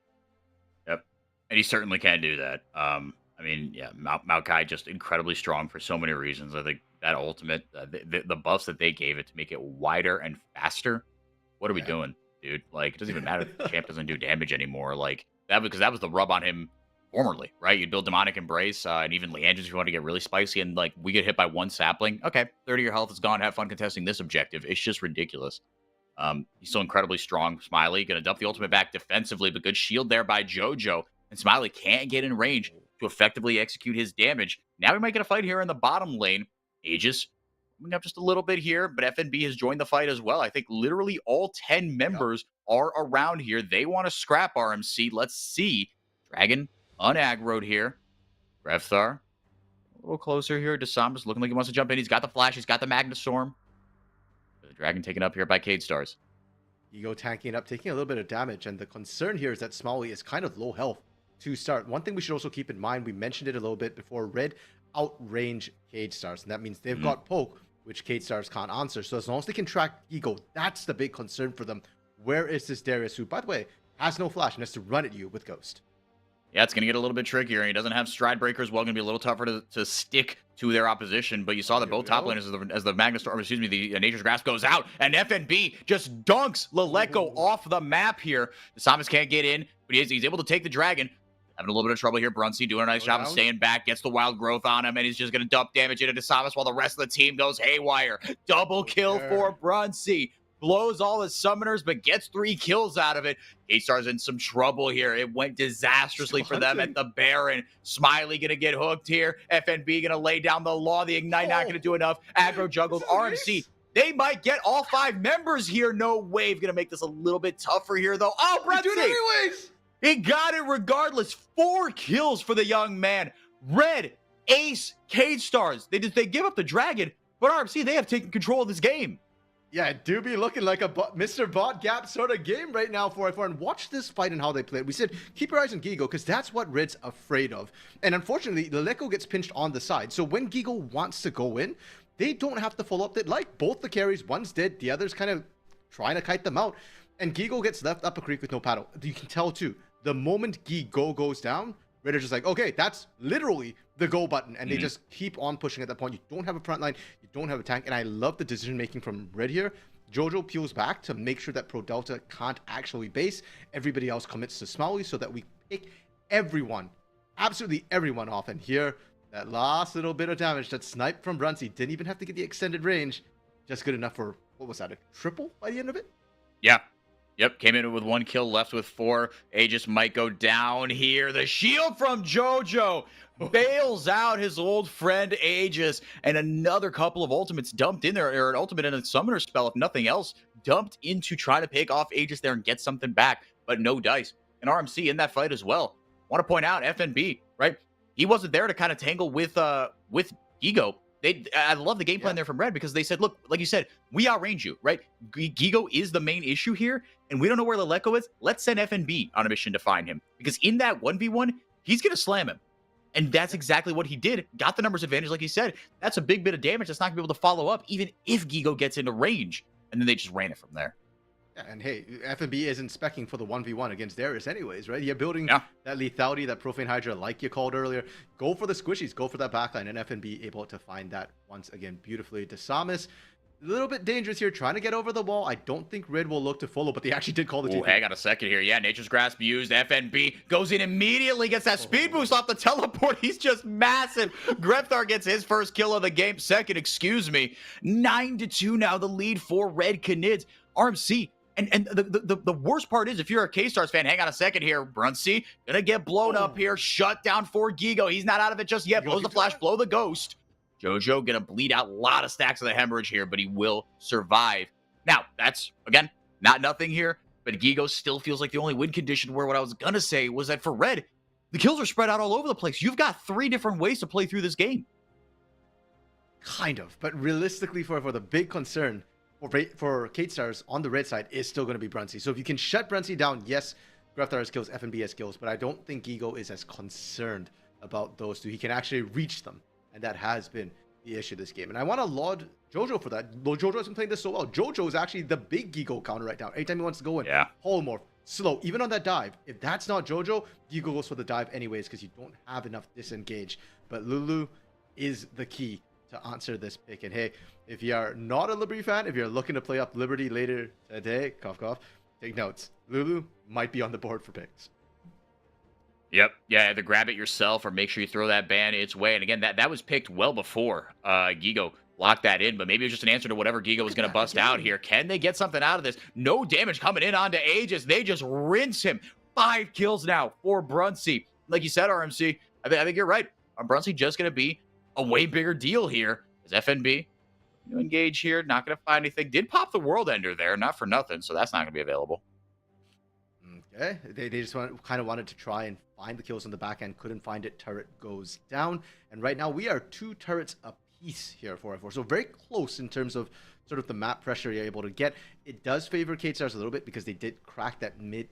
And he certainly can do that. I mean, yeah, Maokai just incredibly strong for so many reasons. I think that ultimate, the buffs that they gave it to make it wider and faster. What are we Yeah. doing, dude? Like, it doesn't even matter if the champ doesn't do damage anymore. Like that, because that was the rub on him formerly, right? You'd build demonic embrace and even Leandros if you want to get really spicy, and like we get hit by one sapling. Okay, 30 of your health is gone. Have fun contesting this objective. It's just ridiculous. He's still incredibly strong. Smiley gonna dump the ultimate back defensively, but good shield there by JoJo. And Smiley can't get in range to effectively execute his damage. Now we might get a fight here in the bottom lane. Aegis coming up just a little bit here, but FNB has joined the fight as well. I think literally all 10 members are around here. They want to scrap RMC. Let's see. Dragon unaggroed here. Grevthar a little closer here. Desam's looking like he wants to jump in. He's got the flash. He's got the Magnastorm. The Dragon taken up here by Cade Stars. Ego tanking up, taking a little bit of damage, and the concern here is that Smalley is kind of low health to start. One thing we should also keep in mind, we mentioned it a little bit before, Red outrange Cade Stars, and that means they've got poke, which Cade Stars can't answer. So as long as they can track Ego, that's the big concern for them. Where is this Darius, who, by the way, has no flash and has to run at you with Ghost? Yeah, it's going to get a little bit trickier. He doesn't have Stride Breakers. Well, going to be a little tougher to stick to their opposition. But you saw that both top laners as the Magnastorm, excuse me, the Nature's Grasp goes out, and FNB just dunks Leleko off the map here. The Samus can't get in, but he's able to take the Dragon. Having a little bit of trouble here. Brunsey doing a nice job of staying back, gets the wild growth on him, and he's just going to dump damage into Samus while the rest of the team goes haywire. Double kill for Brunsey. Blows all his summoners, but gets 3 kills out of it. K-Star's in some trouble here. It went disastrously for them at the Baron. Smiley going to get hooked here. FNB going to lay down the law. The Ignite not going to do enough. Aggro juggles. RMC. They might get all 5 members here. No Wave going to make this a little bit tougher here, though. Oh, Brunsey. Do it anyways. He got it regardless. 4 kills for the young man. Red, Ace, Cade Stars. They give up the Dragon, but RMC, they have taken control of this game. Yeah, it do be looking like a Mr. Bot Gap sort of game right now for F4. And watch this fight and how they play it. We said, keep your eyes on Gigo, because that's what Red's afraid of. And unfortunately, Leleko gets pinched on the side. So when Gigo wants to go in, they don't have to follow up. They like both the carries. One's dead, the other's kind of trying to kite them out. And Gigo gets left up a creek with no paddle. You can tell, too, the moment Gigo goes down, Red are just like, okay, that's literally the go button. And they just keep on pushing at that point. You don't have a front line. You don't have a tank. And I love the decision making from Red here. Jojo peels back to make sure that Pro Delta can't actually base. Everybody else commits to Smalley so that we pick everyone, absolutely everyone off. And here, that last little bit of damage, that snipe from Brunsey, didn't even have to get the extended range. Just good enough for, what was that, a triple by the end of it? Yeah. Yep, came in with 1 kill, left with 4. Aegis might go down here. The shield from JoJo bails out his old friend Aegis, and another couple of ultimates dumped in there, or an ultimate and a summoner spell, if nothing else, dumped in to try to pick off Aegis there and get something back, but no dice. And RMC in that fight as well. Want to point out FNB, right? He wasn't there to kind of tangle with Gigo. I love the game plan there from Red, because they said, look, like you said, we outrange you, right? Gigo is the main issue here, and we don't know where Leleko is. Let's send FNB on a mission to find him, because in that 1v1, he's going to slam him. And that's exactly what he did. Got the numbers advantage, like you said. That's a big bit of damage that's not going to be able to follow up, even if Gigo gets into range. And then they just ran it from there. And hey, FNB isn't specking for the 1v1 against Darius anyways, right? You're building that lethality, that Profane Hydra, like you called earlier. Go for the squishies, go for that backline, and FNB able to find that once again beautifully. Desamus, a little bit dangerous here, trying to get over the wall. I don't think Red will look to follow, but they actually did call the TP. Hang on a second here. Yeah, Nature's Grasp used. FNB goes in immediately, gets that speed boost off the teleport. He's just massive. Grevthar gets his first kill of the game. Second, excuse me. 9-2 now, the lead for Red Canids. RMC. And the worst part is, if you're a K-Stars fan, hang on a second here. Brunsey gonna get blown up here. Shut down for Gigo. He's not out of it just yet. Blows the flash, blow the ghost. JoJo gonna bleed out a lot of stacks of the hemorrhage here, but he will survive. Now, that's, again, not nothing here, but Gigo still feels like the only win condition, where what I was gonna say was that for Red, the kills are spread out all over the place. You've got 3 different ways to play through this game. Kind of, but realistically, for the big concern for Cade Stars on the Red side is still going to be Brunsey. So if you can shut Brunsey down, yes, Grevthar has kills, FNB has kills, but I don't think Gigo is as concerned about those two. He can actually reach them, and that has been the issue this game. And I want to laud JoJo for that. JoJo hasn't played this so well. JoJo is actually the big Gigo counter right now. Anytime he wants to go in, polymorph, slow, even on that dive. If that's not Jojo, Gigo goes for the dive anyways because you don't have enough disengage. But Lulu is the key to answer this pick. And hey, if you are not a Liberty fan, if you're looking to play up Liberty later today, cough cough, take notes. Lulu might be on the board for picks. Yep. Yeah, either grab it yourself or make sure you throw that ban its way. And again, that was picked well before Gigo locked that in, but maybe it was just an answer to whatever Gigo was going to bust out here. Can they get something out of this? No damage coming in onto Aegis. They just rinse him. 5 kills now for Brunsey. Like you said, RMC, I think you're right. Brunsey just going to be a way bigger deal here. As FNB, engage here, not going to find anything. Did pop the World Ender there, not for nothing, so that's not going to be available. Okay, they just kind of wanted to try and find the kills on the back end, couldn't find it. Turret goes down, and right now we are 2 turrets apiece here for 4-4, so very close in terms of sort of the map pressure you're able to get. It does favor K-Stars a little bit because they did crack that mid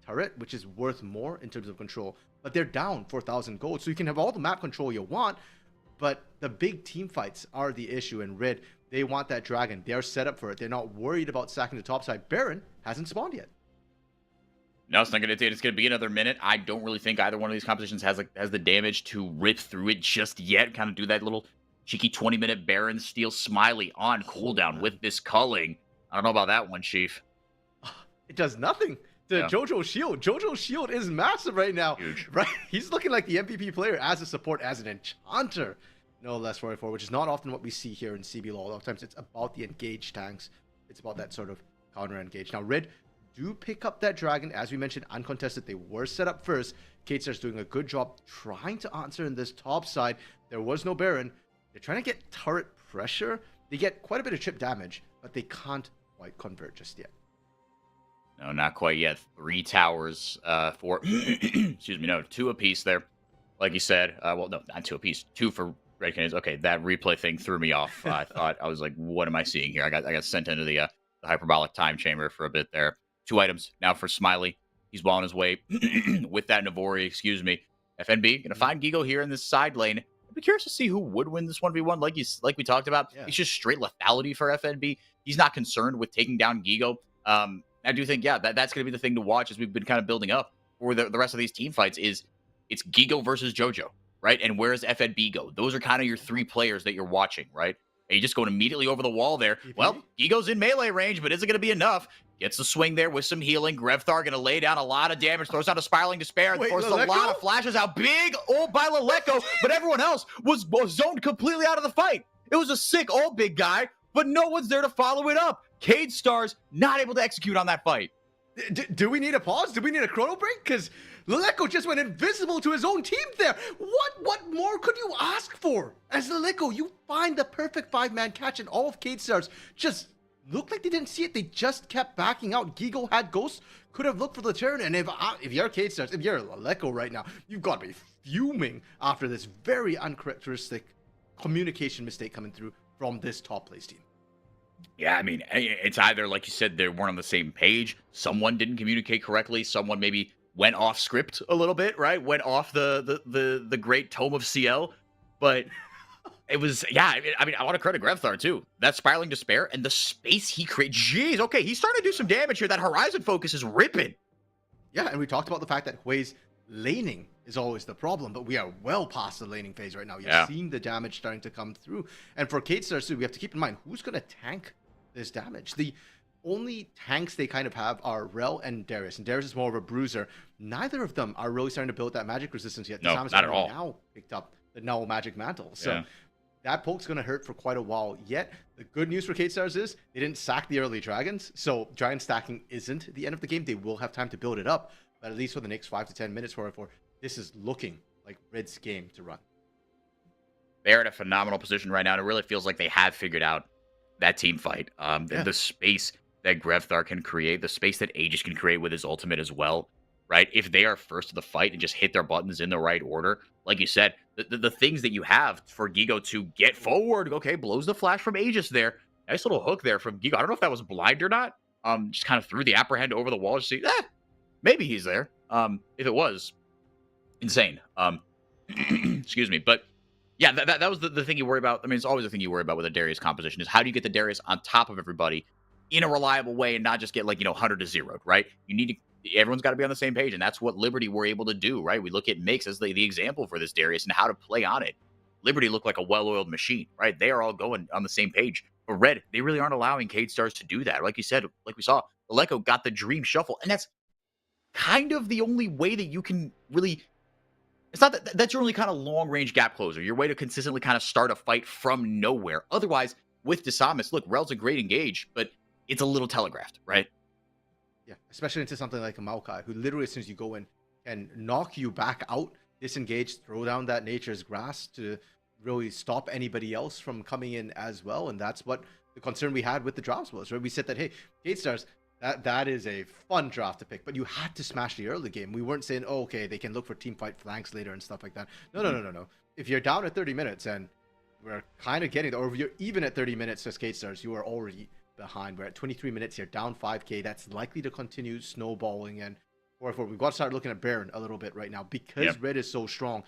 turret, which is worth more in terms of control, but they're down 4,000 gold, so you can have all the map control you want, but the big team fights are the issue. And Red, they want that dragon. They're set up for it. They're not worried about sacking the top side. Baron hasn't spawned yet. No, it's not going to. It's going to be another minute. I don't really think either one of these compositions has the damage to rip through it just yet. Kind of do that little cheeky 20-minute Baron steal Smiley on cooldown with this culling. I don't know about that one, Chief. It does nothing to Jojo's shield. Jojo's shield is massive right now. Huge. Right? He's looking like the MVP player as a support, as an enchanter. No less 44, which is not often what we see here in CBLOL. A lot of times it's about the engaged tanks. It's about that sort of counter engage. Now, Red do pick up that dragon. As we mentioned, uncontested. They were set up first. K-Star's doing a good job trying to answer in this top side. There was no Baron. They're trying to get turret pressure. They get quite a bit of chip damage, but they can't quite convert just yet. No, not quite yet. 3 towers for, excuse me, no, 2 apiece there. Like you said, well, no, not 2 apiece. 2 for Red Canids. Okay, that replay thing threw me off. I was like, what am I seeing here? I got sent into the hyperbolic time chamber for a bit there. 2 items now for Smiley. He's well on his way with that Navori, excuse me. FNB gonna find Gigo here in this side lane. I'd be curious to see who would win this 1v1. Like we talked about, it's just straight lethality for FNB. He's not concerned with taking down Gigo. I do think, that's gonna be the thing to watch as we've been kind of building up for the rest of these team fights. It's Gigo versus Jojo, right? And where's FNB go? Those are kind of your 3 players that you're watching, right? And you just going immediately over the wall there. Well, Gigo's in melee range, but is it going to be enough? Gets the swing there with some healing. Grevthar going to lay down a lot of damage. Throws out a Spiraling Despair. Forces a lot of flashes out. Big ult by Leleko, but everyone else was zoned completely out of the fight. It was a sick ult, big guy, but no one's there to follow it up. K-Stars not able to execute on that fight. Do we need a pause? Do we need a chrono break? Because Leleko just went invisible to his own team there. What more could you ask for? As Leleko, you find the perfect 5-man catch, and all of K-Stars just looked like they didn't see it. They just kept backing out. Gigo had Ghost, could have looked for the turn, and if you're K-Stars, if you're Leleko right now, you've got to be fuming after this very uncharacteristic communication mistake coming through from this top place team. Yeah, I mean, it's either, like you said, they weren't on the same page. Someone didn't communicate correctly. Someone maybe went off script a little bit, right? Went off the great tome of CL. But it was, I mean, I want to credit Grevthar, too. That Spiraling Despair and the space he created. Jeez, okay, he's starting to do some damage here. That Horizon focus is ripping. Yeah, and we talked about the fact that Hui's laning is always the problem, but we are well past the laning phase right now. You're seeing the damage starting to come through. And for K-Stars too, we have to keep in mind, who's going to tank this damage? The only tanks they kind of have are Rel and Darius is more of a bruiser. Neither of them are really starting to build that magic resistance yet. No, not at all. Now picked up the Null Magic Mantle. So that poke's going to hurt for quite a while yet. The good news for K-Stars is they didn't sack the early dragons, so dragon stacking isn't the end of the game. They will have time to build it up, but at least for the next 5 to 10 minutes, this is looking like Red's game to run. They're in a phenomenal position right now, and it really feels like they have figured out that team fight. The space that Grevthar can create, the space that Aegis can create with his ultimate as well, right? If they are first to the fight and just hit their buttons in the right order, like you said, the things that you have for Gigo to get forward, okay, blows the flash from Aegis there. Nice little hook there from Gigo. I don't know if that was blind or not. Just kind of threw the apprehend over the wall to see, maybe he's there. If it was, insane. Excuse me. But yeah, that was the thing you worry about. I mean, it's always the thing you worry about with a Darius composition is how do you get the Darius on top of everybody in a reliable way and not just get 100 to 0'd, right? You need to everyone's got to be on the same page, and that's what Liberty were able to do, right? We look at Mix as the example for this, Darius, and how to play on it. Liberty looked like a well-oiled machine, right? They are all going on the same page. But Red, they really aren't allowing Cade Stars to do that. Like you said, like we saw, Aleko got the dream shuffle, and that's kind of the only way that you can really. It's not that that's your only kind of long-range gap closer. Your way to consistently kind of start a fight from nowhere. Otherwise, with Desamis, look, Rel's a great engage, but it's a little telegraphed, right? Yeah, especially into something like a Maokai, who literally, as soon as you go in, can knock you back out, disengage, throw down that Nature's Grass to really stop anybody else from coming in as well. And that's what the concern we had with the drafts was, right? We said that, hey, Cade Stars, that is a fun draft to pick, but you had to smash the early game. We weren't saying, oh, okay, they can look for team fight flanks later and stuff like that. No. If you're down at 30 minutes and we're kind of getting there, or if you're even at 30 minutes as Cade Stars, you are already behind. We're at 23 minutes here, down 5k. That's likely to continue snowballing. And we've got to start looking at Baron a little bit right now because Red is so strong.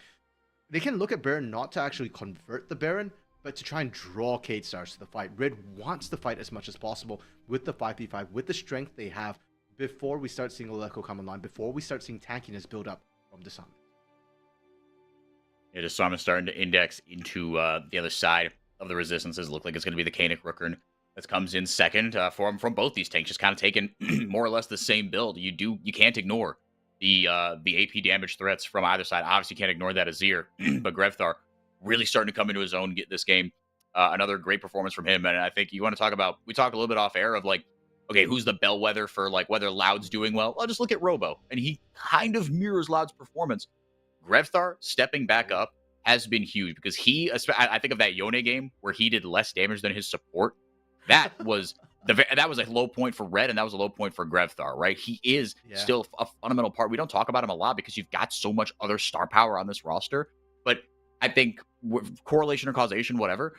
They can look at Baron not to actually convert the Baron, but to try and draw Cade Stars to the fight. Red wants to fight as much as possible with the 5v5, with the strength they have before we start seeing Aleko come online, before we start seeing tankiness build up from Desamis. Yeah, Desamis starting to index into the other side of the resistances. Look like it's going to be the Kanik Rookern that comes in second from both these tanks, just kind of taking more or less the same build. You can't ignore the AP damage threats from either side. Obviously, can't ignore that Azir, but Grevthar really starting to come into his own, get this game. Another great performance from him, and I think you want to talk about. We talked a little bit off air of like, okay, who's the bellwether for like whether Loud's doing well? I'll just look at Robo, and he kind of mirrors Loud's performance. Grevthar stepping back up has been huge because I think of that Yone game where he did less damage than his support. That was that was a low point for Red, and that was a low point for Grevthar, right? He is still a fundamental part. We don't talk about him a lot because you've got so much other star power on this roster. But I think correlation or causation, whatever,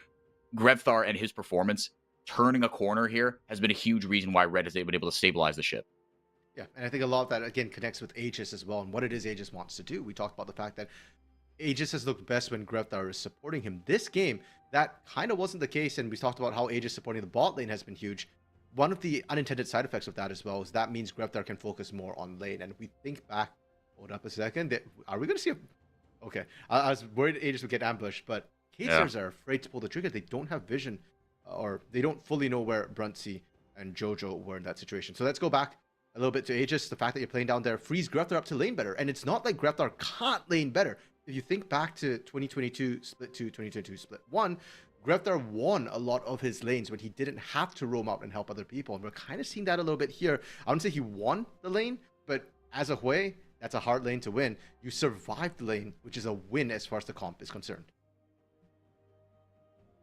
Grevthar and his performance turning a corner here has been a huge reason why Red has been able to stabilize the ship. Yeah, and I think a lot of that, again, connects with Aegis as well and what it is Aegis wants to do. We talked about the fact that Aegis has looked best when Grevthar is supporting him. This game, that kind of wasn't the case, and we talked about how Aegis supporting the bot lane has been huge. One of the unintended side effects of that as well is that means Grevthar can focus more on lane. And if we think back, hold up a second, are we going to see a... Okay, I was worried Aegis would get ambushed, but Cade Stars are afraid to pull the trigger. They don't have vision, or they don't fully know where Bruntsy and Jojo were in that situation. So let's go back a little bit to Aegis. The fact that you're playing down there frees Grevthar up to lane better. And it's not like Grevthar can't lane better. If you think back to 2022 Split 2, 2022 Split 1, Grevthar won a lot of his lanes when he didn't have to roam out and help other people. And we're kind of seeing that a little bit here. I wouldn't say he won the lane, but as a Hui, that's a hard lane to win. You survived the lane, which is a win as far as the comp is concerned.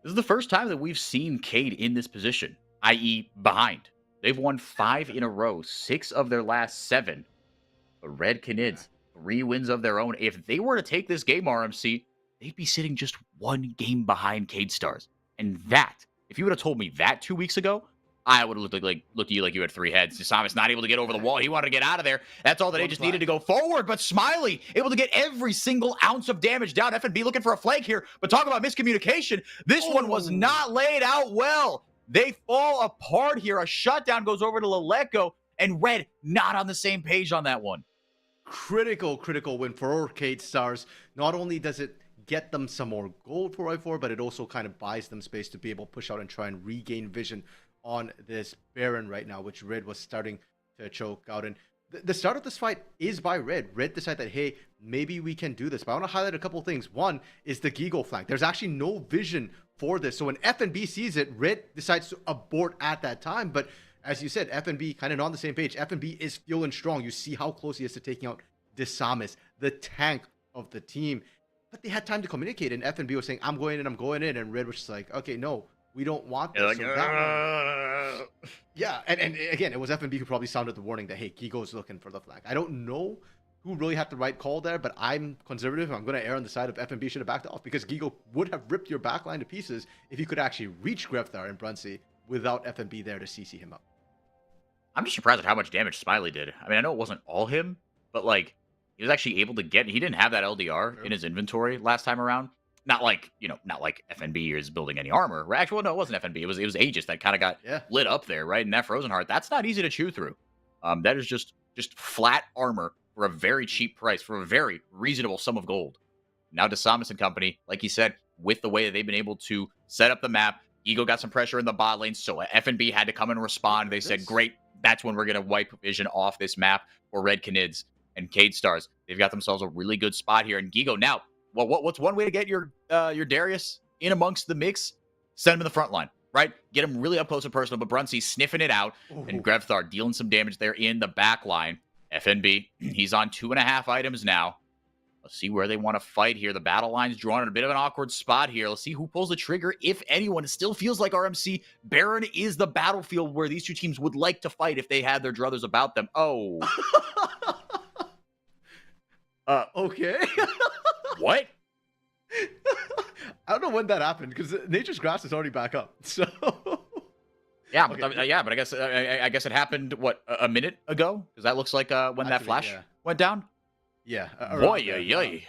This is the first time that we've seen Cade in this position, i.e. behind. They've won 5 in a row, 6 of their last 7. But Red Canids, 3 wins of their own. If they were to take this game, RMC, they'd be sitting just 1 game behind Cade Stars. And that, if you would have told me that 2 weeks ago, I would have looked at you like you had 3 heads. Desamis not able to get over the wall. He wanted to get out of there. That's all that they just needed to go forward. But Smiley able to get every single ounce of damage down. FNB looking for a flank here. But talk about miscommunication. This one was not laid out well. They fall apart here. A shutdown goes over to Aleko, and Red not on the same page on that one. Critical win for Cade Stars. Not only does it get them some more gold for I4, but it also kind of buys them space to be able to push out and try and regain vision on this Baron right now, which Red was starting to choke out. And the start of this fight is by Red. Red decided that, hey, maybe we can do this. But I want to highlight a couple things. One is the Gigo flank. There's actually no vision for this. So when FNB sees it, Red decides to abort at that time. But as you said, FNB kind of not on the same page. FNB is feeling strong. You see how close he is to taking out Desamis, the tank of the team. But they had time to communicate, and FNB was saying, I'm going in, and Red was just like, okay, no, we don't want this. Like, so yeah, and again, it was FNB who probably sounded the warning that, hey, Gigo's looking for the flank. I don't know who really had the right call there, but I'm conservative. I'm going to err on the side of FNB should have backed off, because Gigo would have ripped your backline to pieces if you could actually reach Grevthar and Bruntsy without FNB there to CC him up. I'm just surprised at how much damage Smiley did. I mean, I know it wasn't all him, but like, he was actually able to get, he didn't have that LDR in his inventory last time around. Not like, not like FNB is building any armor. Actually, well, no, it wasn't FNB. It was Aegis that kind of got lit up there, right? And that Frozen Heart, that's not easy to chew through. That is just just flat armor for a very cheap price, for a very reasonable sum of gold. Now DeSamus and company, like you said, with the way that they've been able to set up the map, Ego got some pressure in the bot lane, so FNB had to come and respond. They said, great, that's when we're going to wipe Vision off this map for Red Canids and Cade Stars. They've got themselves a really good spot here. And Gigo, now, well, what's one way to get your Darius in amongst the mix? Send him in the front line, right? Get him really up close and personal, but Brunsey's sniffing it out, and Grevthar dealing some damage there in the back line. FNB, he's on 2.5 items now. Let's see where they want to fight here. The battle line's drawn in a bit of an awkward spot here. Let's see who pulls the trigger, if anyone. It still feels like RMC. Baron is the battlefield where these two teams would like to fight if they had their druthers about them. Oh. Okay. What? I don't know when that happened because Nature's Grass is already back up. So yeah, but but I guess it happened a minute ago, because that looks like when that flash went down. Yeah. Boy,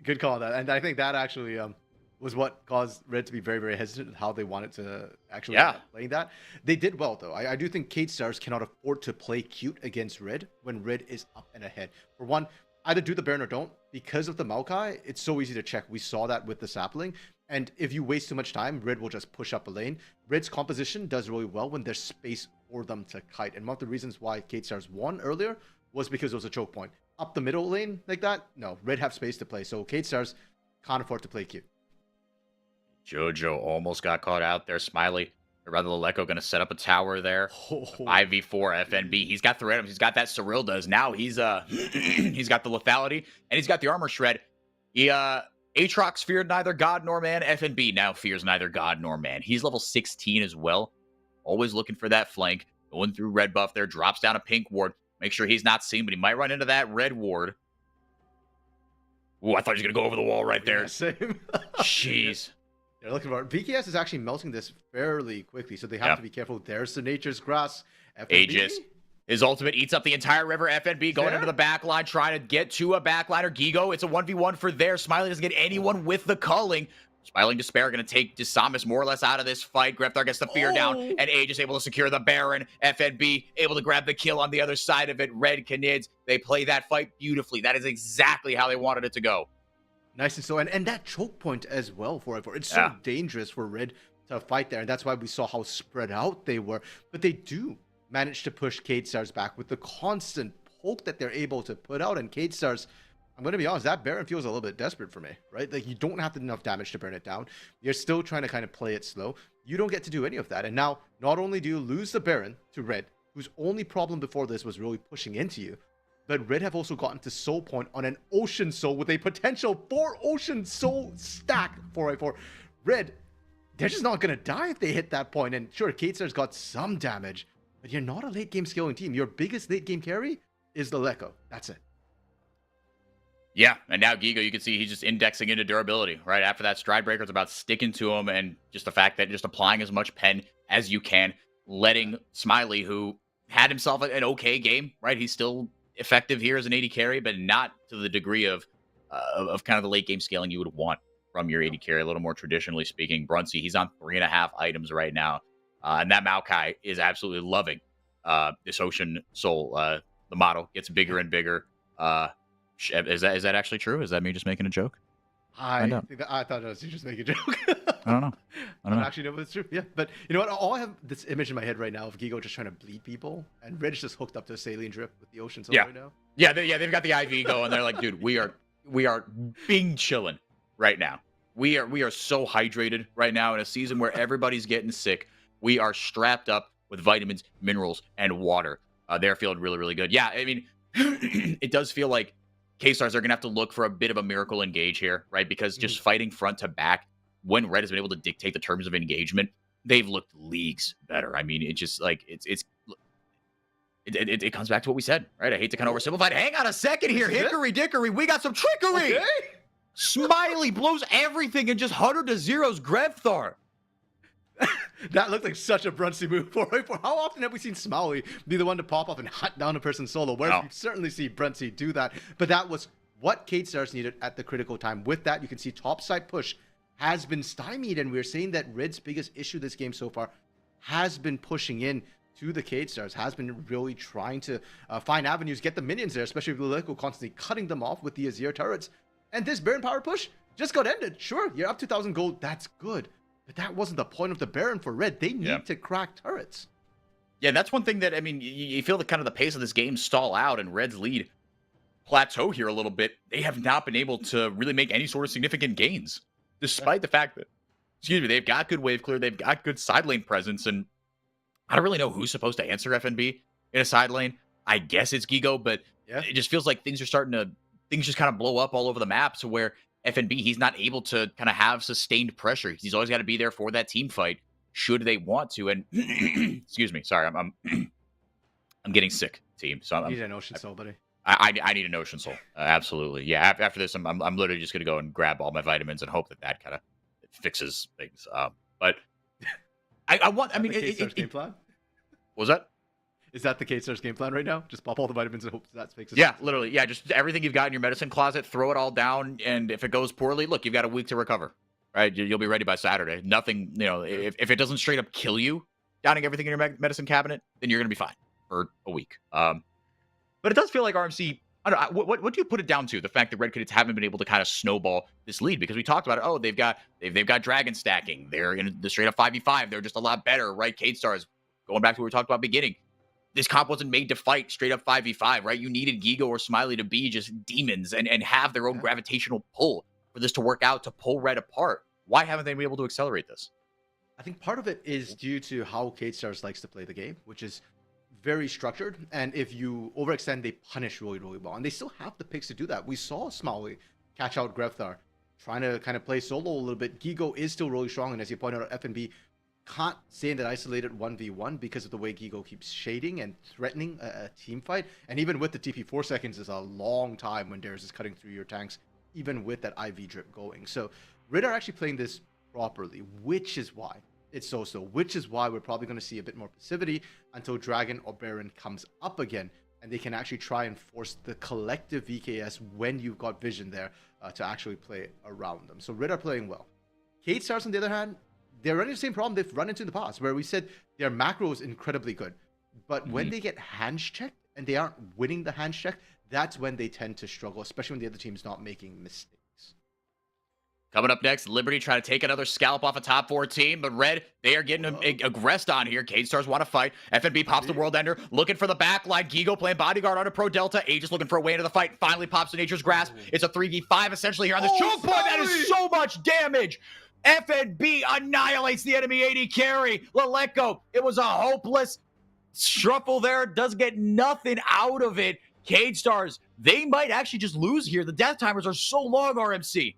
good call on that, and I think that actually was what caused Red to be very, very hesitant how they wanted to actually playing that. They did well though. I do think Cade Stars cannot afford to play cute against Red when Red is up and ahead. For one, either do the Baron or don't. Because of the Maokai, it's so easy to check. We saw that with the Sapling. And if you waste too much time, Red will just push up a lane. Red's composition does really well when there's space for them to kite. And one of the reasons why Cade Stars won earlier was because it was a choke point. Up the middle lane like that, no. Red have space to play. So Cade Stars can't afford to play cute. Jojo almost got caught out there. Smiley, or rather Leleko, going to set up a tower there. 5v4 FNB. He's got the items. He's got that Cyril does. Now he's he's got the lethality, and he's got the armor shred. Aatrox feared neither god nor man. FNB now fears neither god nor man. He's level 16 as well. Always looking for that flank. Going through red buff there. Drops down a pink ward. Make sure he's not seen, but he might run into that red ward. Ooh, I thought he was going to go over the wall right there. Yeah, same. Jeez. They're looking for it. BKS is actually melting this fairly quickly, so they have to be careful. There's the Nature's Grass. FNB. Aegis. His ultimate eats up the entire river. FNB going into the back line, trying to get to a backliner. Gigo, it's a 1v1 for there. Smiley doesn't get anyone with the culling. Smiling Despair going to take DeSamus more or less out of this fight. Grevthar gets the fear down, and Aegis able to secure the Baron. FNB able to grab the kill on the other side of it. Red Canids, they play that fight beautifully. That is exactly how they wanted it to go. Nice and so, and that choke point as well for it. It's so dangerous for Red to fight there, and that's why we saw how spread out they were. But they do manage to push Cade Stars back with the constant poke that they're able to put out. And Cade Stars, I'm going to be honest, that Baron feels a little bit desperate for me, right? Like, you don't have enough damage to burn it down. You're still trying to kind of play it slow. You don't get to do any of that. And now, not only do you lose the Baron to Red, whose only problem before this was really pushing into you, but Red have also gotten to Soul Point on an Ocean Soul with a potential 4 Ocean Soul stack 4x4. Red, they're just not going to die if they hit that point. And sure, Cade Stars got some damage, but you're not a late game scaling team. Your biggest late game carry is the Leleko. That's it. Yeah, and now Gigo, you can see he's just indexing into durability, right? After that Stride Breaker, it's about sticking to him, and just the fact that just applying as much pen as you can, letting Smiley, who had himself an okay game, right? He's still effective here as an AD carry, but not to the degree of kind of the late game scaling you would want from your AD carry, a little more traditionally speaking. Brunsey, he's on 3.5 items right now, and that Maokai is absolutely loving this Ocean Soul. The model gets bigger and bigger. Is that actually true? Is that me just making a joke? I thought it was you just making a joke. I don't know. I don't actually know if it's true. Yeah, but you know what? I have this image in my head right now of Gigo just trying to bleed people, and Red's just hooked up to a saline drip with the Ocean Soul right now. Yeah, they've got the IV going. They're like, dude, we are being chilling right now. We are so hydrated right now in a season where everybody's getting sick. We are strapped up with vitamins, minerals, and water. They're feeling really, really good. Yeah, I mean, it does feel like K-Stars are going to have to look for a bit of a miracle engage here, right? Because just fighting front to back, when Red has been able to dictate the terms of engagement, they've looked leagues better. I mean, it just like it comes back to what we said, right? I hate to kind of oversimplify it. Hang on a second here, Hickory Dickory, we got some trickery. Okay. Smiley blows everything and just 100 to zeros Grevthar. That looked like such a Brunsey move. For how often have we seen Smiley be the one to pop up and hunt down a person solo? Whereas you certainly see Brunsey do that. But that was what Cade Stars needed at the critical time. With that, you can see topside push has been stymied, and we're saying that Red's biggest issue this game so far has been pushing in to the Cade Stars has been really trying to find avenues, get the minions there, especially with Leleco constantly cutting them off with the Azir turrets. And this Baron power push just got ended. Sure, you're up 2,000 gold. That's good. But that wasn't the point of the Baron for Red. They need to crack turrets. Yeah, that's one thing that, I mean, you feel the kind of the pace of this game stall out and Red's lead plateau here a little bit. They have not been able to really make any sort of significant gains, despite the fact that, excuse me, they've got good wave clear, they've got good side lane presence, and I don't really know who's supposed to answer FNB in a side lane. I guess it's Gigo, but it just feels like things just kind of blow up all over the map to where FNB, he's not able to kind of have sustained pressure. He's always got to be there for that team fight should they want to. And excuse me, sorry, I'm getting sick, team. So you need an Ocean Soul, buddy. I need an Ocean Soul. Absolutely. Yeah. After this, I'm literally just going to go and grab all my vitamins and hope that kind of fixes things. But I mean, game plan? What was that? Is that the Cade Stars game plan right now? Just pop all the vitamins and hope that fixes it? Yeah, literally. Yeah, just everything you've got in your medicine closet, throw it all down. And if it goes poorly, look, you've got a week to recover, right? You'll be ready by Saturday. Nothing, if it doesn't straight up kill you, downing everything in your medicine cabinet, then you're going to be fine for a week. But it does feel like RMC, I don't know, what do you put it down to? The fact that Red Cadets haven't been able to kind of snowball this lead, because we talked about it. Oh, they've got dragon stacking. They're in the straight up 5v5. They're just a lot better, right? Cade Stars, going back to what we talked about beginning. This comp wasn't made to fight straight up 5v5, right? You needed Gigo or Smiley to be just demons and have their own gravitational pull for this to work out, to pull Red apart. Why haven't they been able to accelerate this? I think part of it is due to how Cade Stars likes to play the game, which is very structured. And if you overextend, they punish really, really well. And they still have the picks to do that. We saw Smiley catch out Grefthar, trying to kind of play solo a little bit. Gigo is still really strong. And as you pointed out, FNB can't stay in that isolated 1v1 because of the way Gigo keeps shading and threatening a team fight. And even with the TP, 4 seconds is a long time when Darius is cutting through your tanks, even with that IV drip going. So Rid are actually playing this properly, which is why it's so, which is why we're probably going to see a bit more passivity until Dragon or Baron comes up again, and they can actually try and force the collective VKS when you've got vision there to actually play around them. So Rid are playing well. Cade Stars, on the other hand, they're running the same problem they've run into in the past, where we said their macro is incredibly good. But when they get hands checked and they aren't winning the hands check, that's when they tend to struggle, especially when the other team's not making mistakes. Coming up next, Liberty trying to take another scalp off a top 4 team, but Red, they are getting aggressed on here. Cade Stars want to fight. FNB pops the World Ender, looking for the backline. Gigo playing bodyguard on a Pro Delta. Aegis looking for a way into the fight. Finally pops the Nature's Grasp. It's a 3v5 essentially here on this choke point. That is so much damage. FNB annihilates the enemy AD carry. Leleco, it was a hopeless shuffle there. Does get nothing out of it. Cade Stars, they might actually just lose here. The death timers are so long, RMC.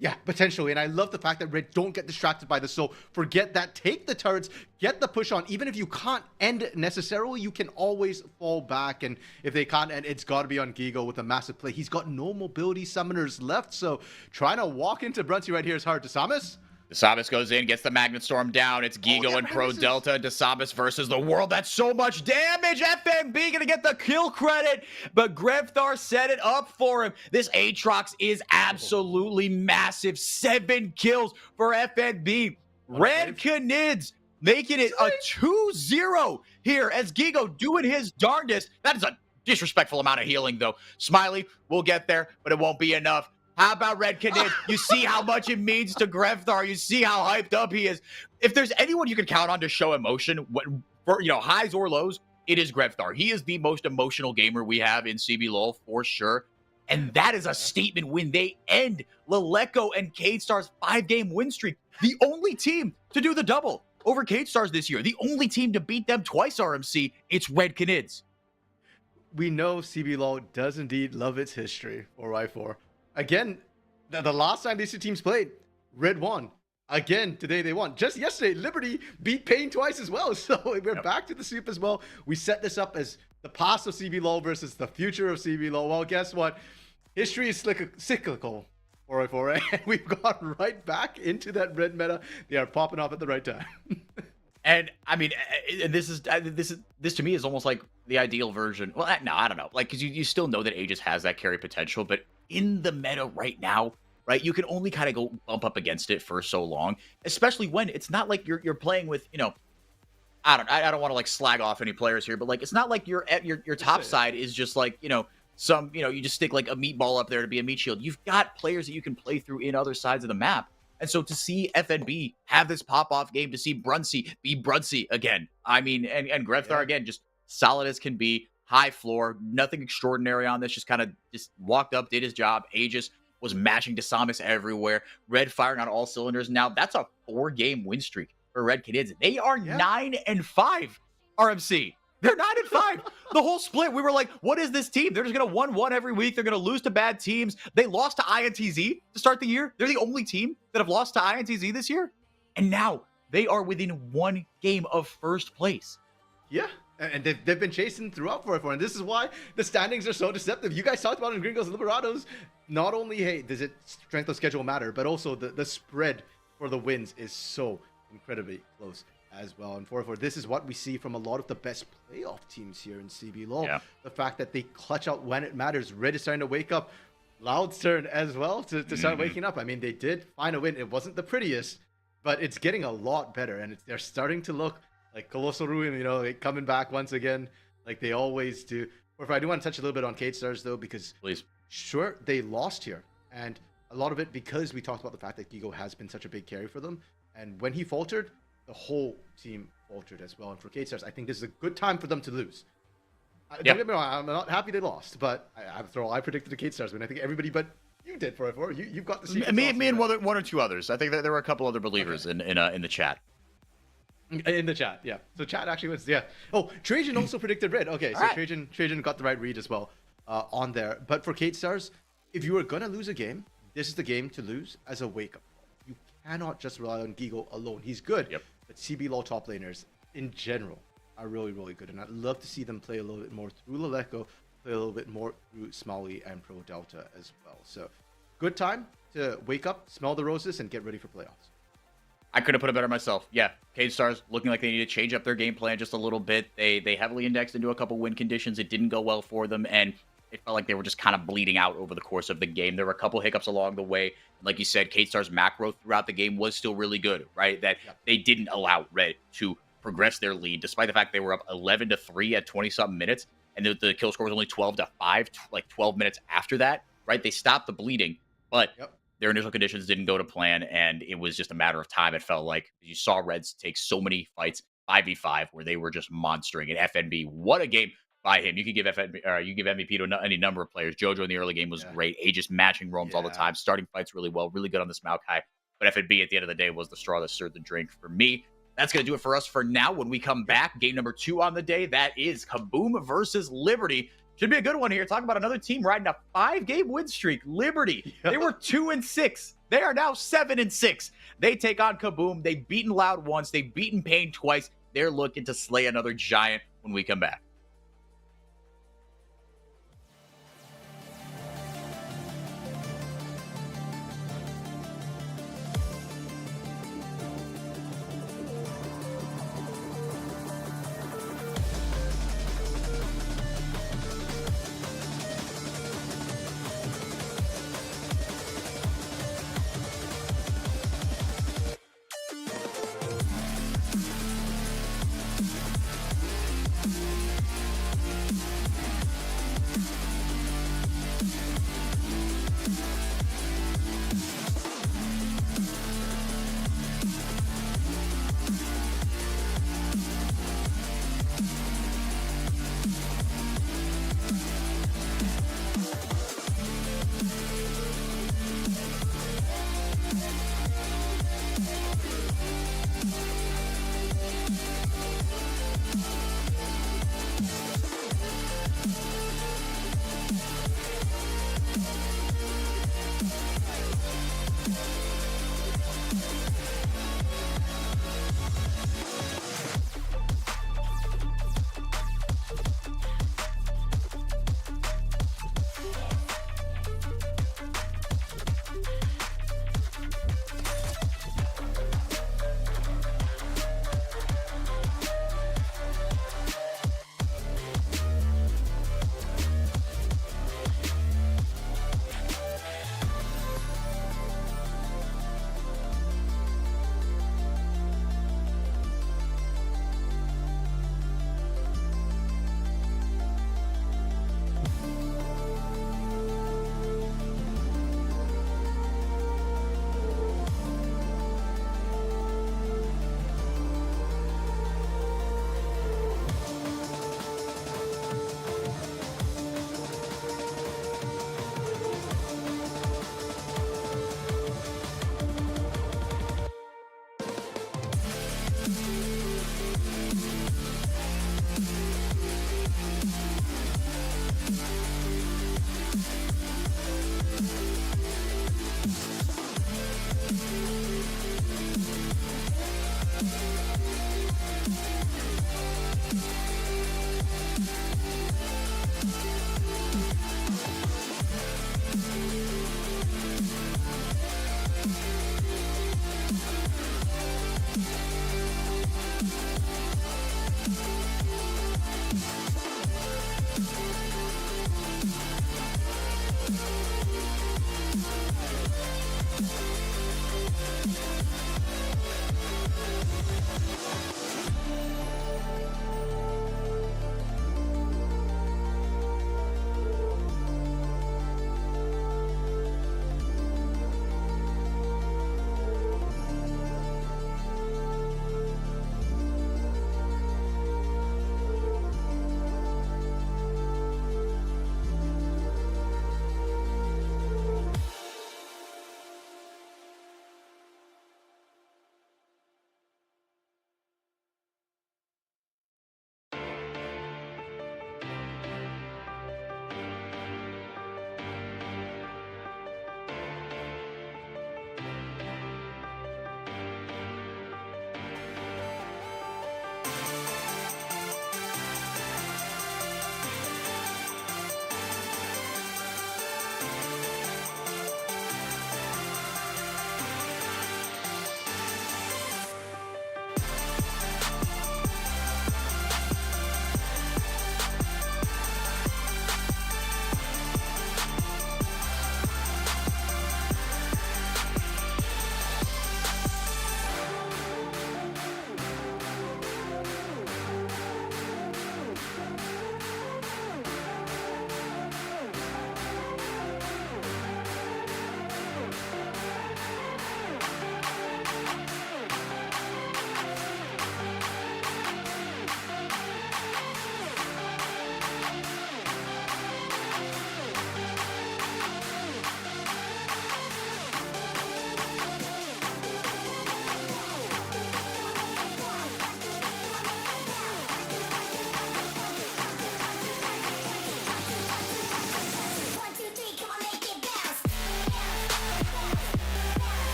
Yeah, potentially. And I love the fact that Red don't get distracted by the soul. Forget that. Take the turrets. Get the push on. Even if you can't end it necessarily, you can always fall back. And if they can't end, it's got to be on Gigo with a massive play. He's got no mobility summoners left. So trying to walk into Brunty right here is hard. Desamus? Desamus goes in, gets the Magnet Storm down. It's Gigo and Pro Delta. Desamus versus the world. That's so much damage. FNB going to get the kill credit, but Grefthar set it up for him. This Aatrox is absolutely massive. 7 kills for FNB. Red Canids making it a 2-0 here as Gigo doing his darndest. That is a disrespectful amount of healing, though. Smiley will get there, but it won't be enough. How about Red Canids? You see how much it means to Grefthar. You see how hyped up he is. If there's anyone you can count on to show emotion, for highs or lows, it is Grefthar. He is the most emotional gamer we have in CBLOL for sure. And that is a statement when they end Leleco and Cade Stars' 5-game win streak. The only team to do the double over Cade Stars this year. The only team to beat them twice, RMC. It's Red Canids. We know CBLOL does indeed love its history, 4x4. Again, the last time these two teams played, Red won. Again, today they won. Just yesterday, Liberty beat Pain twice as well. So we're back to the soup as well. We set this up as the past of CBLOL versus the future of CBLOL. Well, guess what? History is cyclical, 4x4, and we've gone right back into that Red meta. They are popping off at the right time. And I mean, this to me is almost like the ideal version. Well, no, I don't know. Like, because you still know that Aegis has that carry potential, but in the meta right now, right, you can only kind of go bump up against it for so long, especially when it's not like you're playing with, I don't want to like slag off any players here, but like it's not like your top side is just like, some, you just stick like a meatball up there to be a meat shield. You've got players that you can play through in other sides of the map. And so to see FNB have this pop-off game, to see Brunsey be Brunsey again, I mean, and Grevthar again, just solid as can be, high floor, nothing extraordinary on this, just kind of just walked up, did his job. Aegis was mashing Desamis everywhere. Red firing on all cylinders. Now that's a 4-game win streak for Red Canids. They are 9-5, RMC. They're 9-5. The whole split, we were like, what is this team? They're just going to 1-1 every week. They're going to lose to bad teams. They lost to INTZ to start the year. They're the only team that have lost to INTZ this year. And now they are within 1 game of first place. Yeah. And they've been chasing throughout 4-4. And this is why the standings are so deceptive. You guys talked about it in Gringos and Liberados. Not only, hey, does it strength of schedule matter, but also the spread for the wins is so incredibly close as well. And 4-4, this is what we see from a lot of the best playoff teams here in CBLOL. Yeah. The fact that they clutch out when it matters. Red is starting to wake up. Loud's turn as well to start waking up. I mean, they did find a win. It wasn't the prettiest, but it's getting a lot better. And they're starting to look like Colossal Ruin, like coming back once again, like they always do. Or I do want to touch a little bit on K-Stars, though, because sure, they lost here. And a lot of it because we talked about the fact that Gigo has been such a big carry for them. And when he faltered, the whole team faltered as well. And for K-Stars, I think this is a good time for them to lose. Don't get me wrong, I'm not happy they lost, but after all, I predicted the K-Stars win. I think everybody but you did 4-4. You've got the secret. Me and one or two others. I think that there were a couple other believers in the chat. In the chat, yeah. So chat actually was, yeah. Oh, Trajan also predicted red. Okay, so Trajan got the right read as well on there. But for K-Stars, if you are going to lose a game, this is the game to lose as a wake-up call. You cannot just rely on Gigo alone. He's good, but CBLOL top laners in general are really, really good. And I'd love to see them play a little bit more through Leleco, play a little bit more through Smalley and Pro Delta as well. So good time to wake up, smell the roses, and get ready for playoffs. I could have put it better myself. Yeah, K-Stars looking like they need to change up their game plan just a little bit. They heavily indexed into a couple win conditions. It didn't go well for them, and it felt like they were just kind of bleeding out over the course of the game. There were a couple hiccups along the way. Like you said, K-Stars macro throughout the game was still really good, right? That they didn't allow Red to progress their lead, despite the fact they were up 11-3 at 20-something minutes, and the kill score was only 12-5, like 12 minutes after that, right? They stopped the bleeding, but their initial conditions didn't go to plan, and it was just a matter of time. It felt like you saw Reds take so many fights 5v5 where they were just monstering. And FNB, what a game by him. You could give MVP to any number of players. Jojo in the early game was great. Aegis matching roams all the time, starting fights really well, really good on this Maokai. But FNB at the end of the day was the straw that stirred the drink for me. That's going to do it for us for now. When we come back, game number 2 on the day, that is Kaboom versus Liberty. Should be a good one here. Talk about another team riding a 5-game win streak. Liberty, they were 2-6. They are now 7-6. They take on Kaboom. They've beaten Loud once. They've beaten Pain twice. They're looking to slay another giant when we come back.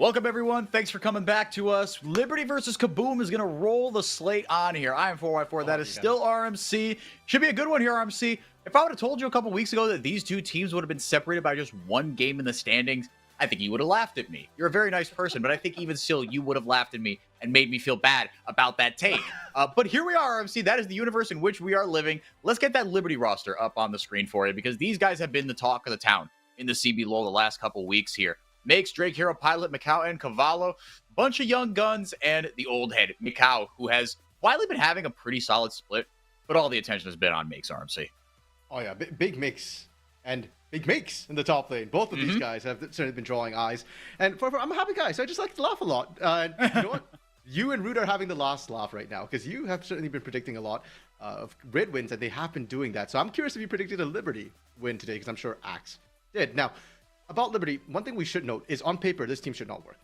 Welcome, everyone. Thanks for coming back to us. Liberty versus Kaboom is going to roll the slate on here. I am 4x4. That is still RMC. Should be a good one here, RMC. If I would have told you a couple weeks ago that these two teams would have been separated by just one game in the standings, I think you would have laughed at me. You're a very nice person, but I think even still, you would have laughed at me and made me feel bad about that take. But here we are, RMC. That is the universe in which we are living. Let's get that Liberty roster up on the screen for you, because these guys have been the talk of the town in the CBLOL the last couple weeks here. Makes, Drake, Hero, Pilot, Macau, and Cavallo. Bunch of young guns, and the old head, Macau, who has quietly been having a pretty solid split, but all the attention has been on Makes, RMC. Oh, yeah. Big Makes and Big Makes in the top lane. Both of these guys have certainly been drawing eyes. And I'm a happy guy, so I just like to laugh a lot. You know what? You and Root are having the last laugh right now, because you have certainly been predicting a lot of Red wins, and they have been doing that. So I'm curious if you predicted a Liberty win today, because I'm sure Axe did. Now, about Liberty, one thing we should note is on paper, this team should not work.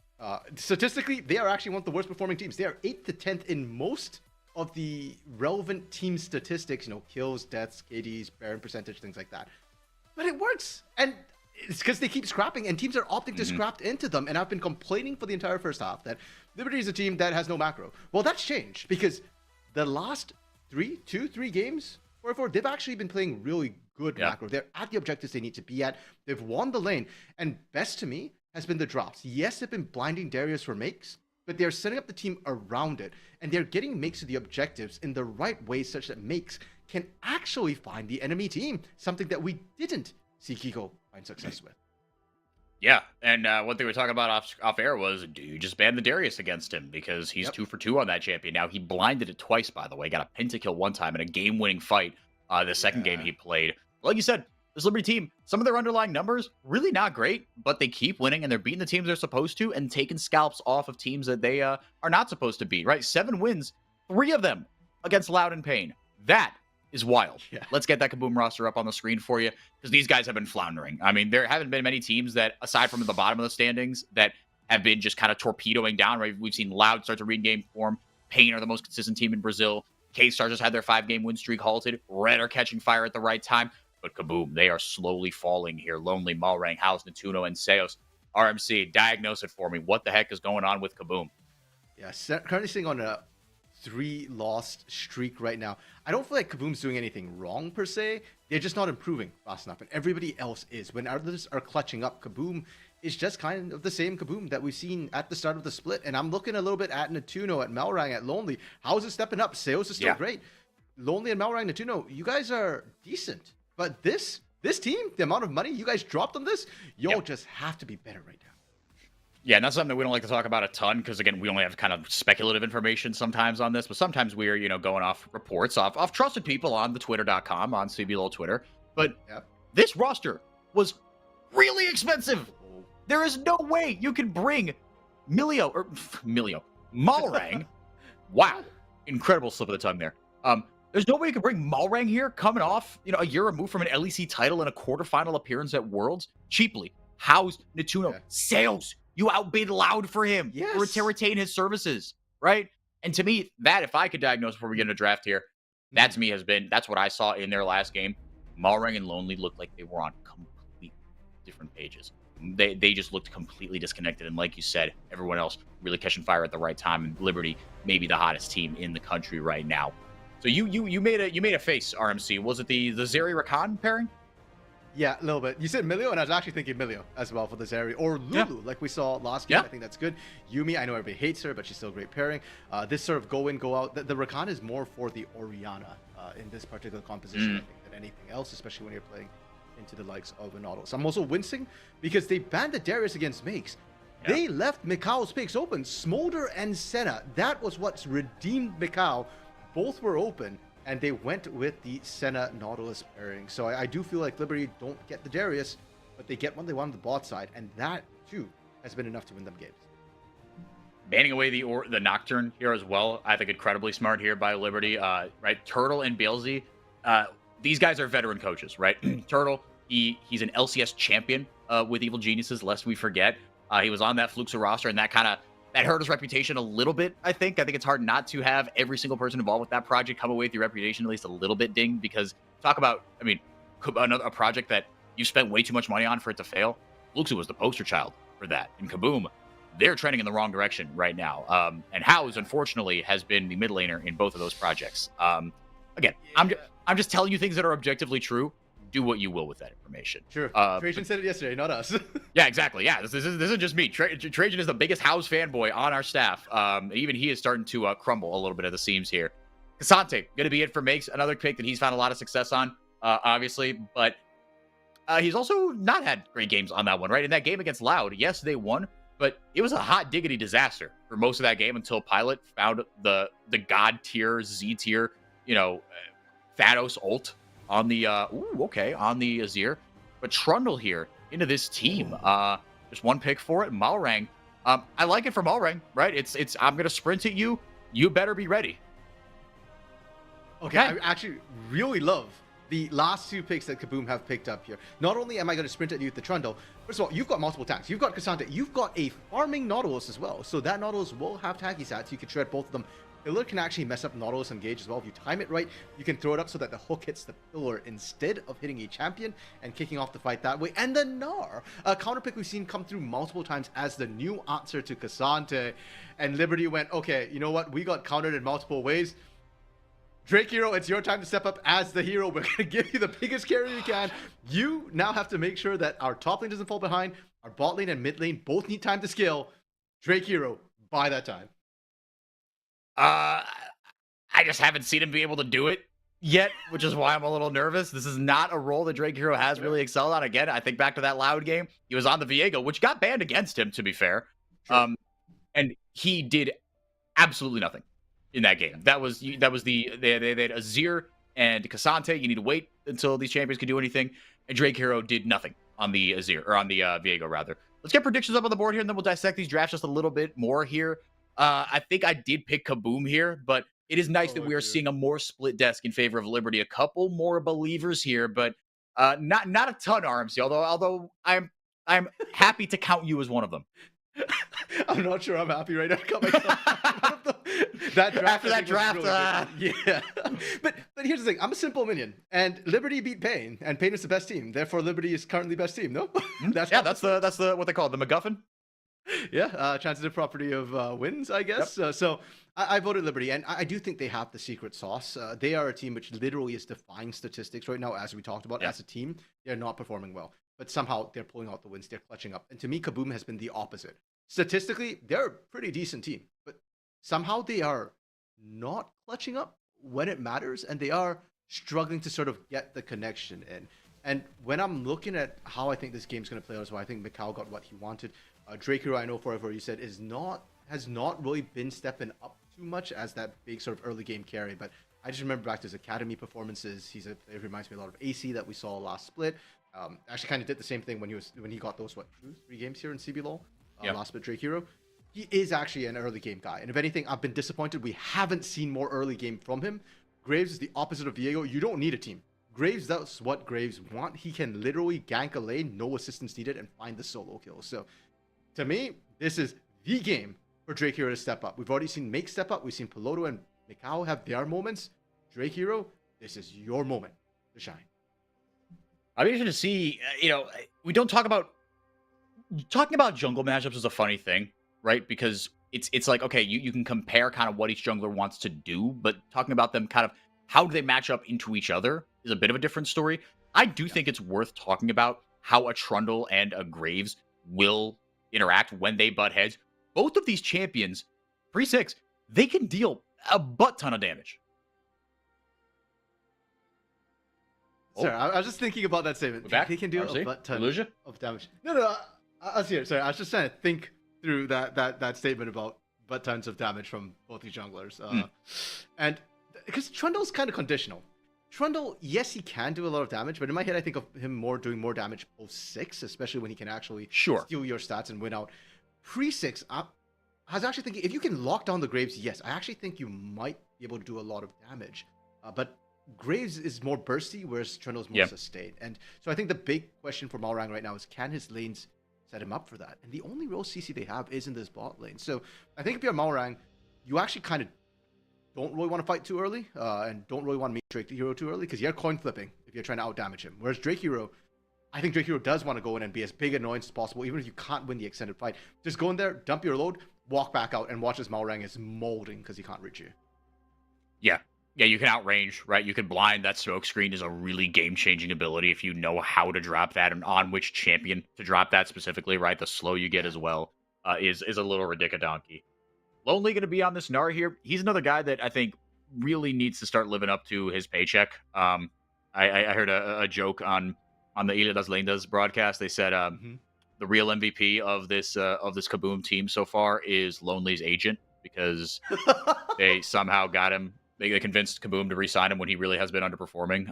Statistically, they are actually one of the worst performing teams. They are 8th to 10th in most of the relevant team statistics, kills, deaths, KDs, Baron percentage, things like that. But it works. And it's because they keep scrapping, and teams are opting to scrap into them. And I've been complaining for the entire first half that Liberty is a team that has no macro. Well, that's changed, because the last three games, 4-4, they've actually been playing really good macro. They're at the objectives they need to be at. They've won the lane. And best to me has been the drops. Yes, they've been blinding Darius for Makes, but they're setting up the team around it. And they're getting Makes to the objectives in the right way, such that Makes can actually find the enemy team, something that we didn't see Kiko find success with. Yeah, and one thing we were talking about off air was, do you just ban the Darius against him? Because he's 2 for 2 on that champion. Now, he blinded it twice, by the way. Got a pentakill one time in a game-winning fight the second game he played. Like you said, this Liberty team, some of their underlying numbers, really not great, but they keep winning, and they're beating the teams they're supposed to and taking scalps off of teams that they are not supposed to beat, right? 7 wins, 3 of them against Loud and Pain. That is wild. Yeah. Let's get that Kaboom roster up on the screen for you, because these guys have been floundering. I mean, there haven't been many teams that, aside from at the bottom of the standings, that have been just kind of torpedoing down, right? We've seen Loud start to regain form. Pain are the most consistent team in Brazil. K-Star just had their 5-game win streak halted. Red are catching fire at the right time. But Kaboom, they are slowly falling here. Lonely, Malrang, House, Natuno, and Seos. RMC, diagnose it for me. What the heck is going on with Kaboom? Yeah, currently sitting on a 3-loss streak right now. I don't feel like Kaboom's doing anything wrong, per se. They're just not improving fast enough, and everybody else is. When others are clutching up, Kaboom is just kind of the same Kaboom that we've seen at the start of the split. And I'm looking a little bit at Natuno, at Malrang, at Lonely. How is it stepping up? Seos is still great. Lonely and Malrang, Natuno, you guys are decent. But this team, the amount of money you guys dropped on this, y'all just have to be better right now. Yeah, not something that we don't like to talk about a ton, because, again, we only have kind of speculative information sometimes on this, but sometimes we're, going off reports, off trusted people on the twitter.com, on CBLOL Twitter. But this roster was really expensive. There is no way you can bring Malrang. Wow. Incredible slip of the tongue there. There's no way you can bring Malrang here, coming off, a year removed from an LEC title and a quarterfinal appearance at Worlds, cheaply. House, Natuno, Sales. You outbid Loud for him to retain his services, right? And to me, that, if I could diagnose before we get into draft here, that to me that's what I saw in their last game. Malrang and Lonely looked like they were on completely different pages. They just looked completely disconnected. And like you said, everyone else really catching fire at the right time. And Liberty, maybe the hottest team in the country right now. So you made a face, RMC. Was it the Zeri Rakan pairing? Yeah, a little bit. You said Milio, and I was actually thinking Milio as well for the Zeri. Or Lulu, like we saw last game. I think that's good. Yumi, I know everybody hates her, but she's still a great pairing. This sort of go in, go out. The Rakan is more for the Orianna in this particular composition, I think, than anything else, especially when you're playing into the likes of an auto. So I'm also wincing because they banned the Darius against Makes. They left Mikau's picks open. Smolder and Senna. That was what's redeemed Mikau. Both were open, and they went with the Senna Nautilus pairing. So I do feel like Liberty don't get the Darius, but they get one they want on the bot side, and that too has been enough to win them games. Banning away the Nocturne here as well, I think incredibly smart here by Liberty. Right, Turtle and Beelzy, these guys are veteran coaches, right? Turtle, he's an LCS champion with Evil Geniuses, lest we forget. He was on that Fluxa roster, and that hurt his reputation a little bit, I think. I think it's hard not to have every single person involved with that project come away with your reputation at least a little bit dinged, because talk about, a project that you spent way too much money on for it to fail. Fluxa was the poster child for that. And Kaboom, they're trending in the wrong direction right now. And House, unfortunately, has been the mid laner in both of those projects. Again, Yeah. I'm just telling you things that are objectively true. Do what you will with that information. Sure. Trajan said it yesterday, not us. Yeah, exactly. Yeah, this isn't just me. Trajan is the biggest House fanboy on our staff. Even he is starting to crumble a little bit at the seams here. Cassante, going to be it for Makes, another pick that he's found a lot of success on, obviously. But he's also not had great games on that one, right? In that game against Loud, yes, they won, but it was a hot diggity disaster for most of that game until Pilot found the God tier, Z tier, Thanos ult on the on the Azir. But Trundle here into this team. Just one pick for it. Malrang. I like it for Malrang, right? It's I'm gonna sprint at you. You better be ready. Okay, I actually really love the last 2 picks that Kaboom have picked up here. Not only am I going to sprint at you with the Trundle, first of all, you've got multiple tanks. You've got Cassandra. You've got a farming Nautilus as well. So that Nautilus will have taggy stats. You can shred both of them. Pillar can actually mess up Nautilus engage as well. If you time it right, you can throw it up so that the hook hits the pillar instead of hitting a champion and kicking off the fight that way. And the Gnar, a counter pick we've seen come through multiple times as the new answer to Cassandra. And Liberty went, okay, you know what? We got countered in multiple ways. Drake Hero, it's your time to step up as the hero. We're going to give you the biggest carry we can. You now have to make sure that our top lane doesn't fall behind. Our bot lane and mid lane both need time to scale. Drake Hero, by that time. I just haven't seen him be able to do it yet, which is why I'm a little nervous. This is not a role that Drake Hero has really excelled on. Again, I think back to that Loud game. He was on the Viego, which got banned against him, to be fair. Sure. And he did absolutely nothing in that game. They had Azir and Cassante. You need to wait until these champions can do anything. And Drake Hero did nothing on the Azir, or on the Viego, rather. Let's get predictions up on the board here, and then we'll dissect these drafts just a little bit more here. I think I did pick Kaboom here, but it is nice that we are seeing a more split desk in favor of Liberty. A couple more believers here, but not a ton, Armsy. Although I'm happy to count you as one of them. I'm not sure I'm happy right now. That draft, after that draft, really yeah. But here's the thing: I'm a simple minion, and Liberty beat Pain, and Pain is the best team. Therefore, Liberty is currently best team. No, that's the what they call it, the MacGuffin. Yeah, transitive property of wins, I guess. Yep. So I voted Liberty, and I do think they have the secret sauce. They are a team which literally is defying statistics right now, as we talked about. As a team, they're not performing well, but somehow they're pulling out the wins. They're clutching up. And to me, Kaboom has been the opposite. Statistically, they're a pretty decent team, but somehow they are not clutching up when it matters, and they are struggling to sort of get the connection in. And when I'm looking at how I think this game's going to play out as well, I think Mikhail got what he wanted. Drake Hero, I know forever you said, has not really been stepping up too much as that big sort of early game carry. But I just remember back to his academy performances. It reminds me a lot of AC that we saw last split. Actually, kind of did the same thing when he got those 3 games here in CBLOL last split. Drake Hero, he is actually an early game guy, and if anything, I've been disappointed we haven't seen more early game from him. Graves is the opposite of Viego. You don't need a team. Graves, that's what Graves want. He can literally gank a lane, no assistance needed, and find the solo kill. So to me, this is the game for Drake Hero to step up. We've already seen Make step up. We've seen Piloto and Mikhail have their moments. Drake Hero, this is your moment to shine. I'm interested to see, we don't talk about... Talking about jungle matchups is a funny thing, right? Because it's like, okay, you can compare kind of what each jungler wants to do, but talking about them kind of how do they match up into each other is a bit of a different story. I do think it's worth talking about how a Trundle and a Graves will interact when they butt heads. Both of these champions, 3-6, they can deal a butt ton of damage. Sorry, I was just thinking about that statement. They can deal a butt ton of damage. No, I was here. Sorry, I was just trying to think through that statement about butt tons of damage from both these junglers. And because Trundle's kind of conditional. Trundle, yes, he can do a lot of damage, but in my head, I think of him doing more damage post-6, especially when he can actually steal your stats and win out. Pre-6, I was actually thinking, if you can lock down the Graves, yes, I actually think you might be able to do a lot of damage. But Graves is more bursty, whereas Trundle's more sustained. And so I think the big question for Malrang right now is, can his lanes set him up for that? And the only real CC they have is in this bot lane. So I think if you're Malrang, you actually kind of don't really want to fight too early, and don't really want to make Drake Hero too early, because you're coin flipping if you're trying to out damage him. Whereas Drake Hero, I think Drake Hero does want to go in and be as big annoyance as possible, even if you can't win the extended fight. Just go in there, dump your load, walk back out, and watch as Malrang is molding because he can't reach you. Yeah. Yeah, you can outrange, right? You can blind. That smoke screen is a really game-changing ability if you know how to drop that and on which champion to drop that specifically, right? The slow you get as well is a little ridiculous. Lonely going to be on this Gnar here. He's another guy that I think really needs to start living up to his paycheck. I heard a joke on the Ilha das Lendas broadcast. They said the real MVP of this Kaboom team so far is Lonely's agent because they somehow got him. They convinced Kaboom to re-sign him when he really has been underperforming.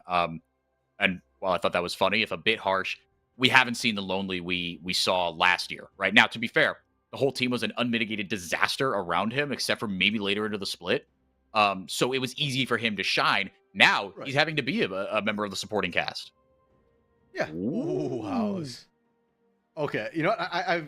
And while I thought that was funny, if a bit harsh, we haven't seen the Lonely we saw last year. Right now, to be fair, the whole team was an unmitigated disaster around him, except for maybe later into the split. So it was easy for him to shine. Now he's having to be a member of the supporting cast. Yeah. Ooh, house. Okay. You know what?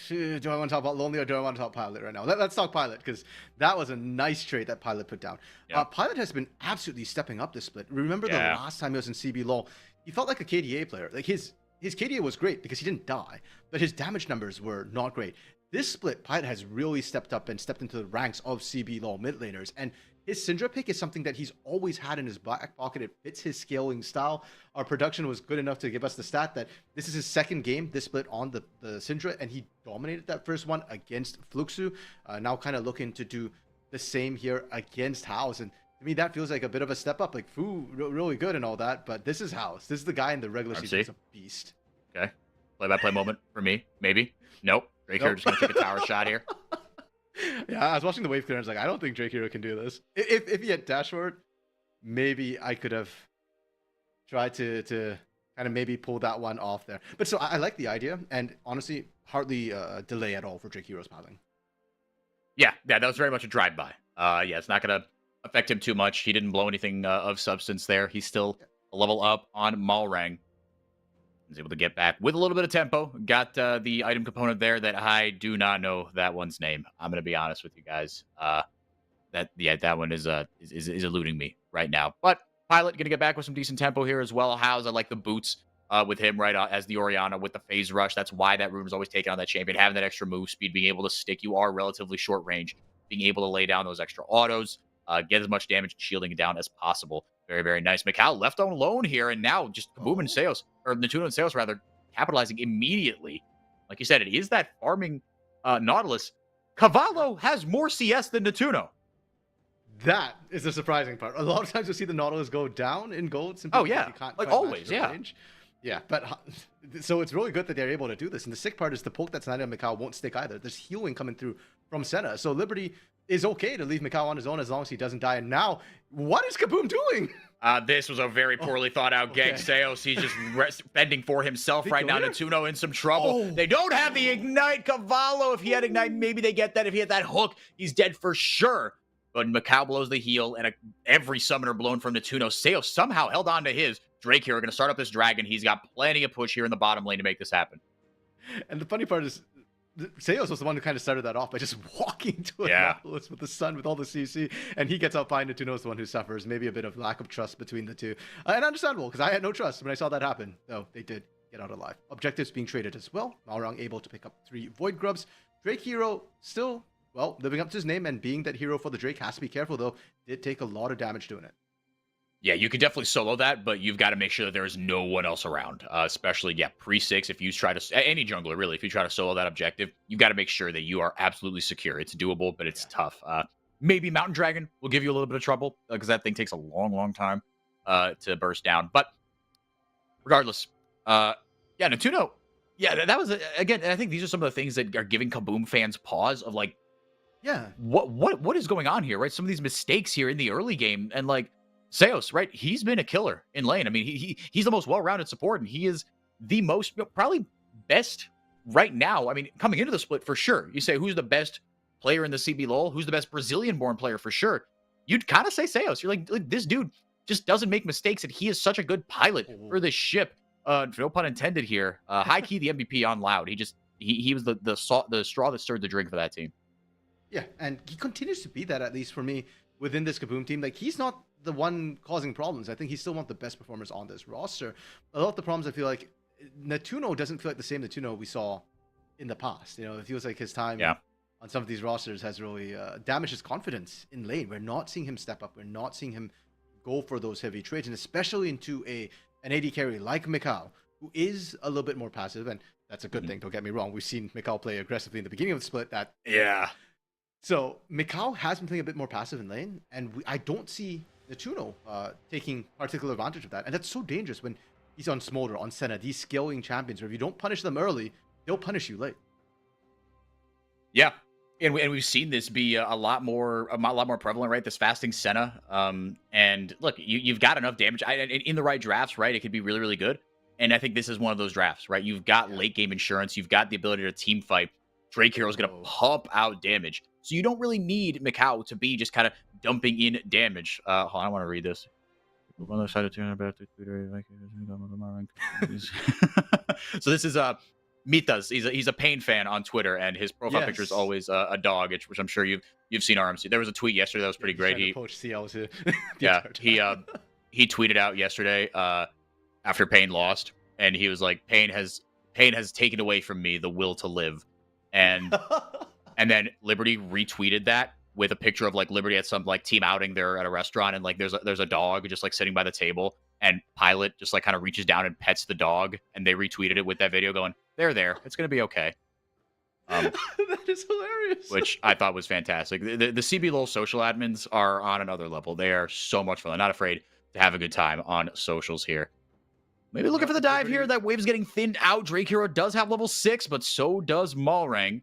Do I want to talk about Lonely or do I want to talk Pilot right now? Let's talk Pilot because that was a nice trade that Pilot put down. Yeah. Pilot has been absolutely stepping up this split. Remember the last time he was in CBLOL, he felt like a KDA player. Like his KDA was great because he didn't die, but his damage numbers were not great. This split, Pilot has really stepped up and stepped into the ranks of CBLOL mid laners, and his Syndra pick is something that he's always had in his back pocket. It fits his scaling style. Our production was good enough to give us the stat that this is his second game, this split on the Syndra, and he dominated that first one against Fluxu. Now kind of looking to do the same here against House. And to me, that feels like a bit of a step up. Like, Fu, really good and all that, but this is House. This is the guy in the regular season who's a beast. Okay. Play-by-play moment for me, maybe. Nope. Drake here just going to take a tower shot here. Yeah, I was watching the wave clear and I was like, I don't think Drake Hero can do this. If he had dash forward, maybe I could have tried to kind of maybe pull that one off there. But so I like the idea, and honestly, hardly delay at all for Drake Hero's piling. Yeah, that was very much a drive-by. Yeah, it's not going to affect him too much. He didn't blow anything of substance there. He's still a level up on Malrang. He's able to get back with a little bit of tempo. Got the item component there that I do not know that one's name. I'm going to be honest with you guys. That one is eluding me right now. But Pilot going to get back with some decent tempo here as well. How's I like the boots with him right as the Orianna with the phase rush. That's why that room is always taken on that champion. Having that extra move speed, being able to stick. You are relatively short range. Being able to lay down those extra autos, get as much damage and shielding down as possible. Very, very nice. Mikal left on alone here, and now just Kaboom and Seos, or Natuno and Seos rather, capitalizing immediately. Like you said, it is that farming Nautilus. Cavallo has more CS than Natuno. That is the surprising part. A lot of times you'll see the Nautilus go down in gold. Simply you can't like always, range. Yeah, but so it's really good that they're able to do this. And the sick part is the poke that's not in Mikal won't stick either. There's healing coming through from Senna. So Liberty is okay to leave Mikal on his own as long as he doesn't die. And now, what is Kaboom doing? This was a very poorly thought out gank. Seos, he's just fending for himself right now. Natuno in some trouble. They don't have the Ignite. Cavallo, if he had Ignite, maybe they get that. If he had that hook, he's dead for sure. But Mikal blows the heal, and every summoner blown from Natuno. Seos somehow held on to his. Drake here are going to start up this dragon. He's got plenty of push here in the bottom lane to make this happen. And the funny part is, Seos was the one who kind of started that off by just walking to a Nautilus with the sun, with all the CC, and he gets out by Natuno is the one who suffers. Maybe a bit of lack of trust between the two. And understandable, because I had no trust when I saw that happen. Though they did get out alive. Objectives being traded as well. Malrang able to pick up 3 Void Grubs. Drake Hero still, well, living up to his name and being that hero for the Drake. Has to be careful, though. Did take a lot of damage doing it. Yeah, you can definitely solo that, but you've got to make sure that there is no one else around. Especially, pre-6, if you try to... Any jungler, really, if you try to solo that objective, you've got to make sure that you are absolutely secure. It's doable, but it's tough. Maybe Mountain Dragon will give you a little bit of trouble, because that thing takes a long, long time to burst down. But regardless, Natuno, that was... Again, I think these are some of the things that are giving Kaboom fans pause of, like, what is going on here, right? Some of these mistakes here in the early game, and, like, Seos, right? He's been a killer in lane. I mean, he's the most well-rounded support, and he is the most, probably best right now. I mean, coming into the split for sure. You say, who's the best player in the CBLOL? Who's the best Brazilian-born player for sure? You'd kind of say Seos. You're like, this dude just doesn't make mistakes, and he is such a good pilot for this ship. No pun intended here. High key the MVP on Loud. He was the straw that stirred the drink for that team. Yeah, and he continues to be that, at least for me, within this Kaboom team. Like, he's not the one causing problems. I think he's still one of the best performers on this roster. A lot of the problems, I feel like, Natuno doesn't feel like the same Natuno we saw in the past. You know, it feels like his time Yeah. on some of these rosters has really damaged his confidence in lane. We're not seeing him step up. We're not seeing him go for those heavy trades, and especially into an AD carry like Mikau, who is a little bit more passive, and that's a good thing. Don't get me wrong. We've seen Mikau play aggressively in the beginning of the split. Yeah. So Mikau has been playing a bit more passive in lane, and I don't see Natuno taking particular advantage of that, and that's so dangerous when he's on Smolder, on Senna, these scaling champions, where if you don't punish them early, they'll punish you late. Yeah. And we've seen this be a lot more prevalent, right? This fasting Senna. And look, you've got enough damage in the right drafts, right? It could be really, really good. And I think this is one of those drafts, right? You've got late game insurance. You've got the ability to team fight. Drake Hero is going to pump out damage. So you don't really need Mikau to be just kind of dumping in damage. Hold on, I want to read this. So this is Mitas. He's a Pain fan on Twitter, and his profile picture is always a dog, which I'm sure you've seen RMC. There was a tweet yesterday that was pretty great. He he tweeted out yesterday after Pain lost, and he was like, Pain has taken away from me the will to live, and and then Liberty retweeted that with a picture of like Liberty at some like team outing there at a restaurant, and like there's a dog just like sitting by the table, and Pilot just like kind of reaches down and pets the dog, and they retweeted it with that video going, they're there, it's gonna be okay. That is hilarious. Which I thought was fantastic. The CBLOL social admins are on another level. They are so much fun. They're not afraid to have a good time on socials here. Maybe looking for the dive here. That wave's getting thinned out. Drake Hero does have level 6, but so does Malrang.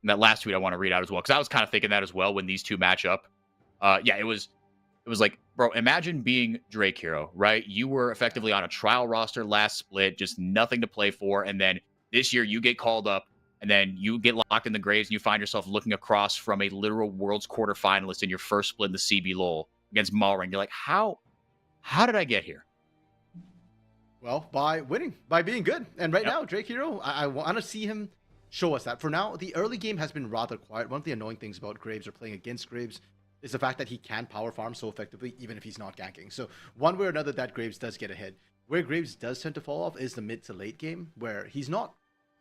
And that last tweet I want to read out as well, because I was kind of thinking that as well when these two match up. Yeah, it was like, bro, imagine being Drake Hero, right? You were effectively on a trial roster last split, just nothing to play for, and then this year you get called up, and then you get locked in the graves, and you find yourself looking across from a literal Worlds quarterfinalist in your first split in the CBLOL against Malrang. You're like, how did I get here? Well, by winning, by being good. And right now, Drake Hero, I want to see him show us that. For now, the early game has been rather quiet. One of the annoying things about Graves or playing against Graves is the fact that he can power farm so effectively, even if he's not ganking. So one way or another, that Graves does get ahead. Where Graves does tend to fall off is the mid to late game, where he's not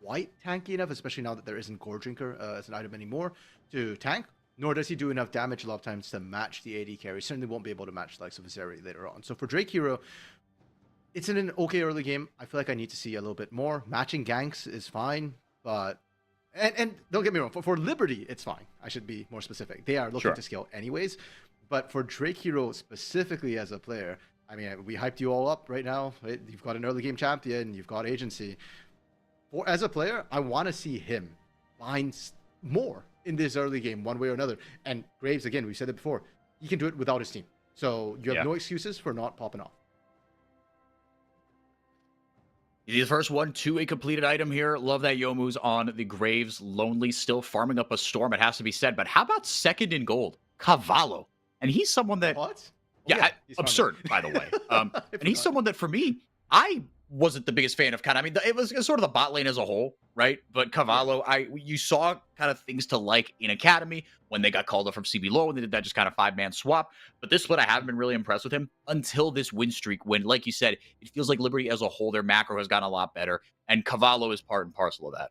quite tanky enough, especially now that there isn't Gore Drinker as an item anymore, to tank, nor does he do enough damage a lot of times to match the AD carry. Certainly won't be able to match the likes of Azeri later on. So for Drake Hero, it's in an okay early game. I feel like I need to see a little bit more. Matching ganks is fine, but... And don't get me wrong, for Liberty, it's fine. I should be more specific. They are looking to scale anyways. But for Drake Hero specifically as a player, I mean, we hyped you all up right now. Right? You've got an early game champion. You've got agency. As a player, I want to see him find more in this early game one way or another. And Graves, again, we said it before, he can do it without his team. So you have no excuses for not popping off. The first one to a completed item here. Love that Yomu's on the Graves. Lonely, still farming up a storm, it has to be said. But how about second in gold? Cavallo. And he's someone that... What? Absurd, by the way. And he's someone that, for me, I wasn't the biggest fan of kind of... I mean, it was sort of the bot lane as a whole, right? But Cavallo, you saw kind of things to like in Academy when they got called up from CBLOL, and they did that just kind of 5-man swap. But this split, I haven't been really impressed with him until this win streak when, like you said, it feels like Liberty as a whole, their macro has gotten a lot better, and Cavallo is part and parcel of that.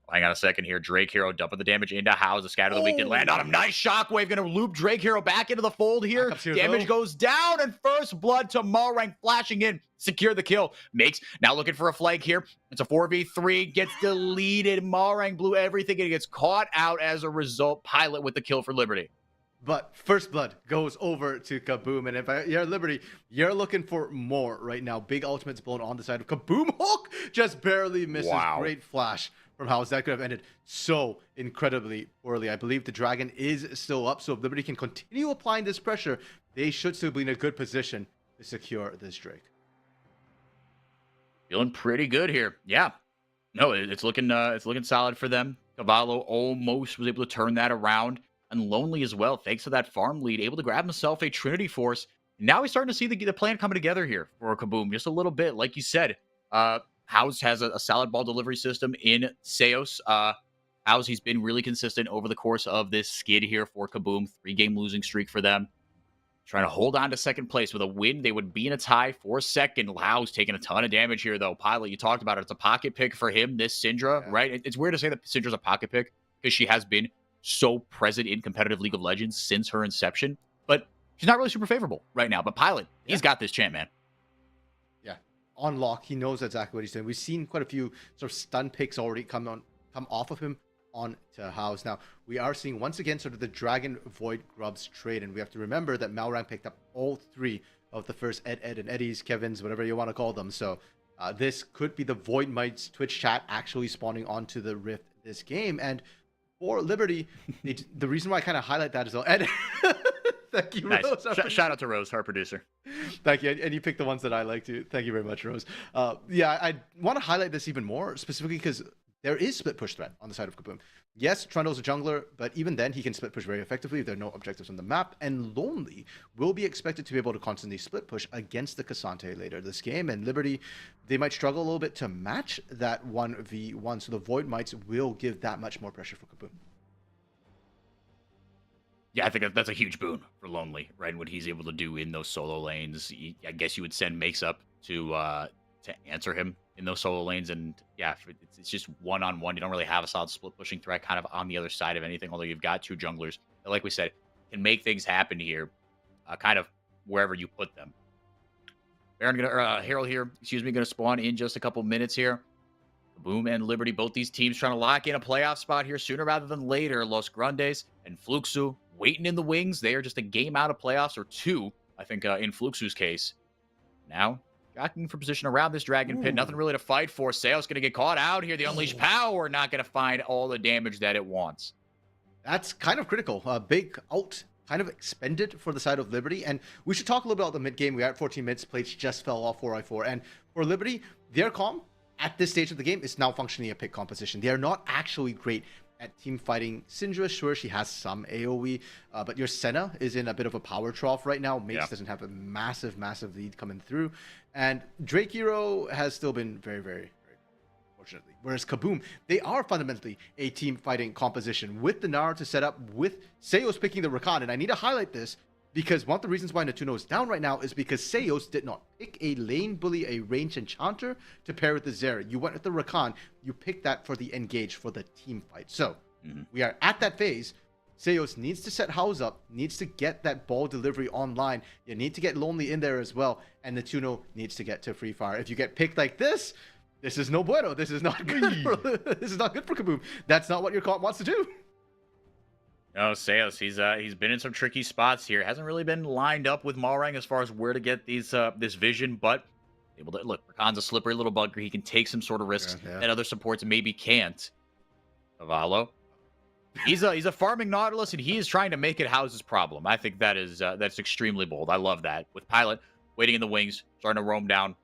Hang on a second here. Drake Hero dumping the damage into House. The scatter of the week did land on him. Nice shockwave. Going to loop Drake Hero back into the fold here. Damage goes down, and first blood to Malrang flashing in. Secure the kill. Makes now looking for a flank here. It's a 4v3. Gets deleted. Malrang blew everything, and he gets caught out as a result. Pilot with the kill for Liberty. But first blood goes over to Kaboom. And if you're Liberty, you're looking for more right now. Big ultimates blown on the side of Kaboom. Hook just barely misses. Wow. Great flash from House. That could have ended so incredibly poorly. I believe the Dragon is still up. So if Liberty can continue applying this pressure, they should still be in a good position to secure this Drake. Feeling pretty good here. Yeah. No, it's looking solid for them. Cavallo almost was able to turn that around. And Lonely as well, thanks to that farm lead, able to grab himself a Trinity Force. Now he's starting to see the plan coming together here for Kaboom just a little bit. Like you said, House has a solid ball delivery system in Seos. House, he's been really consistent over the course of this skid here for Kaboom. 3-game losing streak for them. trying to hold on to second place. With a win, they would be in a tie for second. Lau's taking a ton of damage here, though. Pilot, you talked about it. It's a pocket pick for him, this Syndra, Yeah. right? It's weird to say that Syndra's a pocket pick because she has been so present in competitive League of Legends since her inception. But she's not really super favorable right now. But Pilot, he's got this champ, man. Yeah. On lock, he knows exactly what he's doing. We've seen quite a few sort of stun picks already come off of him on to House. Now, we are seeing once again sort of the Dragon Void Grubs trade, and we have to remember that Malrang picked up all 3 of the first Ed, and Eddie's, Kevin's, whatever you want to call them. So this could be the Void Mites Twitch chat actually spawning onto the Rift this game. And for Liberty, the reason why I kind of highlight that is, Ed, thank you, Nice. Rose. Shout out to Rose, our producer. Thank you. And you picked the ones that I like too. Thank you very much, Rose. Yeah, I want to highlight this even more, specifically because there is split push threat on the side of Kaboom. Yes, Trundle's a jungler, but even then he can split push very effectively if there are no objectives on the map. And Lonely will be expected to be able to constantly split push against the Cassante later this game. And Liberty, they might struggle a little bit to match that 1v1. So the Void Mites will give that much more pressure for Kaboom. Yeah, I think that's a huge boon for Lonely, right? What he's able to do in those solo lanes. I guess you would send Makes Up to answer him in those solo lanes. And yeah, it's just one-on-one. You don't really have a solid split pushing threat kind of on the other side of anything, although you've got 2 junglers that, like we said, can make things happen here, kind of wherever you put them. Herald here, gonna spawn in just a couple minutes here. Boom and Liberty, both these teams trying to lock in a playoff spot here sooner rather than later. Los Grandes and Fluxu waiting in the wings. They are just a game out of playoffs, or 2, I think, in Fluxu's case. Now, jockeying for position around this Dragon Pit. Nothing really to fight for. Sail's going to get caught out here. The Unleashed Power not going to find all the damage that it wants. That's kind of critical. A big ult kind of expended for the side of Liberty. And we should talk a little bit about the mid game. We are at 14 minutes. Plates just fell off 4i4. And for Liberty, their comp at this stage of the game is now functionally a pick composition. They are not actually great at team fighting. Syndra, sure, she has some AoE, but your Senna is in a bit of a power trough right now. Mace doesn't have a massive lead coming through. And Drake Hero has still been very, very fortunately. Whereas Kaboom, they are fundamentally a team fighting composition with the Nara to set up, with Seos picking the Rakan. And I need to highlight this because one of the reasons why Natuno is down right now is because Seos did not pick a lane bully, a range enchanter to pair with the Zera. You went with the Rakan. You picked that for the engage, for the team fight. So we are at that phase. Seos needs to set House up, needs to get that ball delivery online. You need to get Lonely in there as well. And Natuno needs to get to Free Fire. If you get picked like this is no bueno. This is not good. This is not good for Kaboom. That's not what your comp wants to do. No, Seos, he's been in some tricky spots here. Hasn't really been lined up with Malrang as far as where to get these this vision, but able to look. Rakan's a slippery little bugger. He can take some sort of risks that other supports maybe can't. Cavallo, he's a farming Nautilus, and he is trying to make it House's problem. I think that is that's extremely bold. I love that. With Pilot waiting in the wings, starting to roam down.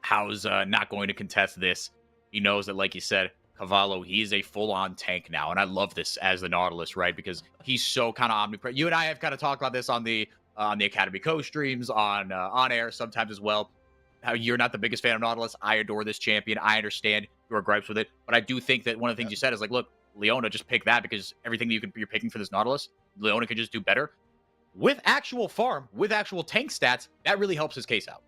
House not going to contest this. He knows that, like you said, Cavallo, he is a full-on tank now, and I love this as the Nautilus, right? Because he's so kind of omnipresent. You and I have kind of talked about this on the Academy co-streams, on air sometimes as well. How you're not the biggest fan of Nautilus. I adore this champion. I understand your gripes with it, but I do think that one of the things you said is like, look, Leona, just pick that because everything that you're picking for this Nautilus, Leona can just do better with actual farm, with actual tank stats. That really helps his case out.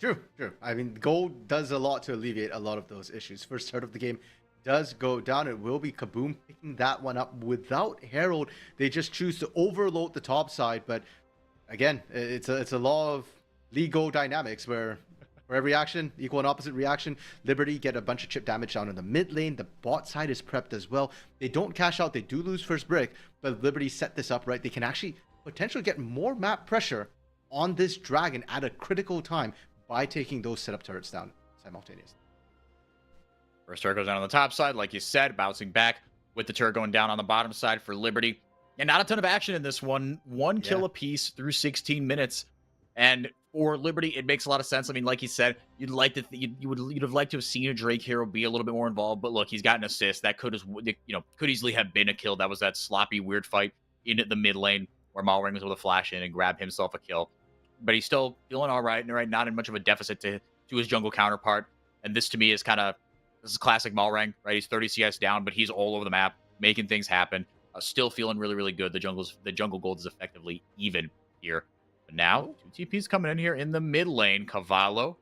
True. I mean, gold does a lot to alleviate a lot of those issues. First start of the game does go down. It will be Kaboom picking that one up without Herald. They just choose to overload the top side. But again, it's a law of legal dynamics where for every action, equal and opposite reaction. Liberty get a bunch of chip damage down in the mid lane. The bot side is prepped as well. They don't cash out. They do lose first brick, but Liberty set this up right. They can actually potentially get more map pressure on this dragon at a critical time by taking those setup turrets down simultaneously. First turret goes down on the top side, like you said, bouncing back with the turret going down on the bottom side for Liberty. And not a ton of action in this one. One kill apiece through 16 minutes. And for Liberty, it makes a lot of sense. I mean, like you said, you'd have liked to have seen a Drake hero be a little bit more involved. But look, he's got an assist that could easily have been a kill. That was that sloppy, weird fight in the mid lane where Malrang was able to flash in and grab himself a kill. But he's still feeling all right, not in much of a deficit to his jungle counterpart. And this to me is this is classic Malrang, right? He's 30 CS down, but he's all over the map, making things happen. Still feeling really, really good. The jungle gold is effectively even here. But now, two TPs coming in here in the mid lane. Cavallo,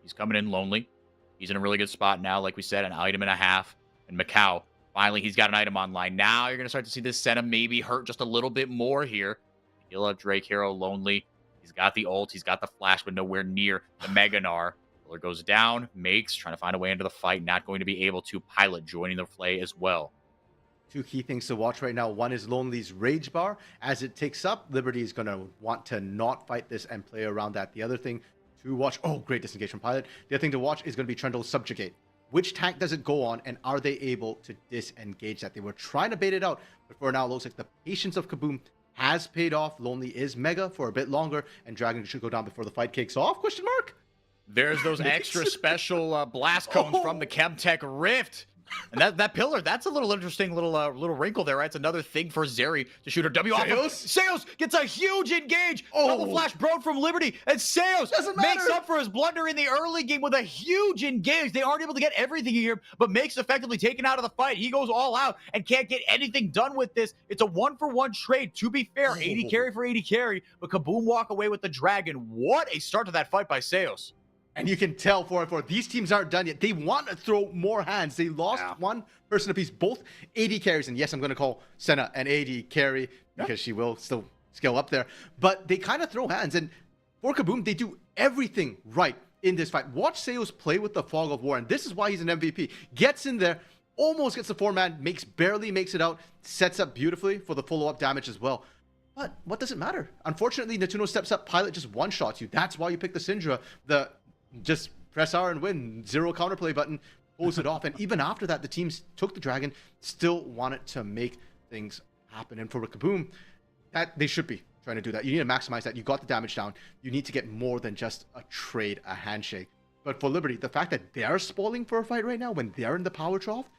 he's coming in lonely. He's in a really good spot now, like we said, an item and a half. And Macau, finally, he's got an item online. Now you're going to start to see this Senna maybe hurt just a little bit more here. He'll have Drake Hero lonely. He's got the ult. He's got the flash, but nowhere near the Meganar. Killer goes down. Makes, trying to find a way into the fight. Not going to be able to. Pilot joining the play as well. Two key things to watch right now. One is Lonely's Rage Bar. As it ticks up, Liberty is going to want to not fight this and play around that. The other thing to watch, oh, great disengage from Pilot. The other thing to watch is going to be Trundle's Subjugate. Which tank does it go on, and are they able to disengage that? They were trying to bait it out, but for now, it looks like the patience of Kaboom has paid off. Lonely is Mega for a bit longer, and Dragon should go down before the fight kicks off, question mark? There's those extra special blast cones from the Chemtech Rift. And that pillar, that's a little interesting little wrinkle there, right? It's another thing for Zeri to shoot her W off. Seos gets a huge engage. Double flash broke from Liberty. And Seos makes up for his blunder in the early game with a huge engage. They aren't able to get everything here, but makes effectively taken out of the fight. He goes all out and can't get anything done with this. It's a 1-for-1 trade. To be fair, 80 carry for 80 carry, but Kaboom walk away with the Dragon. What a start to that fight by Seos. And you can tell 4-4, these teams aren't done yet. They want to throw more hands. They lost one person apiece, both AD carries. And yes, I'm going to call Senna an AD carry because she will still scale up there. But they kind of throw hands. And for Kaboom, they do everything right in this fight. Watch Seos play with the Fog of War. And this is why he's an MVP. Gets in there, almost gets the 4-man, barely makes it out, sets up beautifully for the follow-up damage as well. But what does it matter? Unfortunately, Natuno steps up, Pilot just one-shots you. That's why you pick the Syndra. Just press R and win, 0 counterplay button, pulls it off. And even after that, the teams took the Dragon, still wanted to make things happen. And for Kaboom, that they should be trying to do that. You need to maximize that. You got the damage down. You need to get more than just a trade, a handshake. But for Liberty, the fact that they're spoiling for a fight right now when they're in the power trough,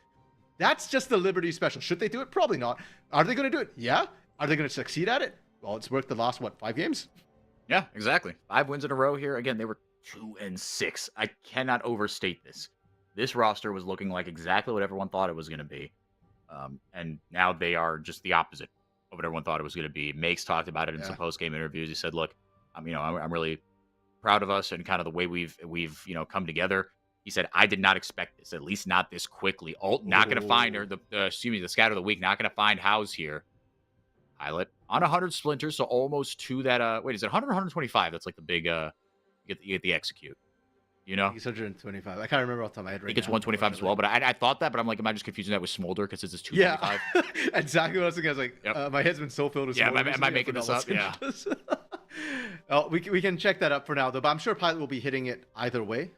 that's just the Liberty special. Should they do it? Probably not. Are they going to do it? Yeah. Are they going to succeed at it? Well, it's worked the last, 5 games? Yeah, exactly. 5 wins in a row here. Again, they were 2-6. I cannot overstate this. This roster was looking like exactly what everyone thought it was going to be. And now they are just the opposite of what everyone thought it was going to be. Makes talked about it in some post-game interviews. He said, look, I'm really proud of us and kind of the way we've come together. He said, I did not expect this, at least not this quickly. Ult not going to find her. The scatter of the week, not going to find House here. Pilot on 100 splinters, so almost to that. Wait, is it 100 or 125? That's like the big you get the execute. You know? He's 125. I can't remember off the top of my head right now. I think it's 125 as well, but I thought that, but I'm like, am I just confusing that with Smolder because it's 225? Yeah, exactly what I was thinking. I was like, my head's been so filled with Smolder. Yeah, am I making this up? Yeah. We can check that up for now, though, but I'm sure Pilot will be hitting it either way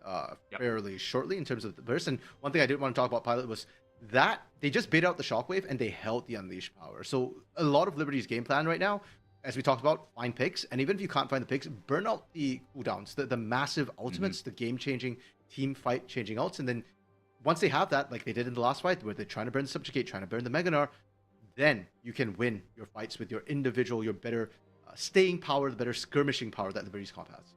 fairly shortly in terms of the burst. And one thing I did want to talk about Pilot was that they just bait out the Shockwave and they held the Unleash power. So a lot of Liberty's game plan right now, as we talked about, find picks. And even if you can't find the picks, burn out the cooldowns, the massive ultimates, the game-changing, team fight-changing ults. And then once they have that, like they did in the last fight, where they're trying to burn the Subjugate, trying to burn the Meganar, then you can win your fights with your individual, your better staying power, the better skirmishing power that Liberty's comp has.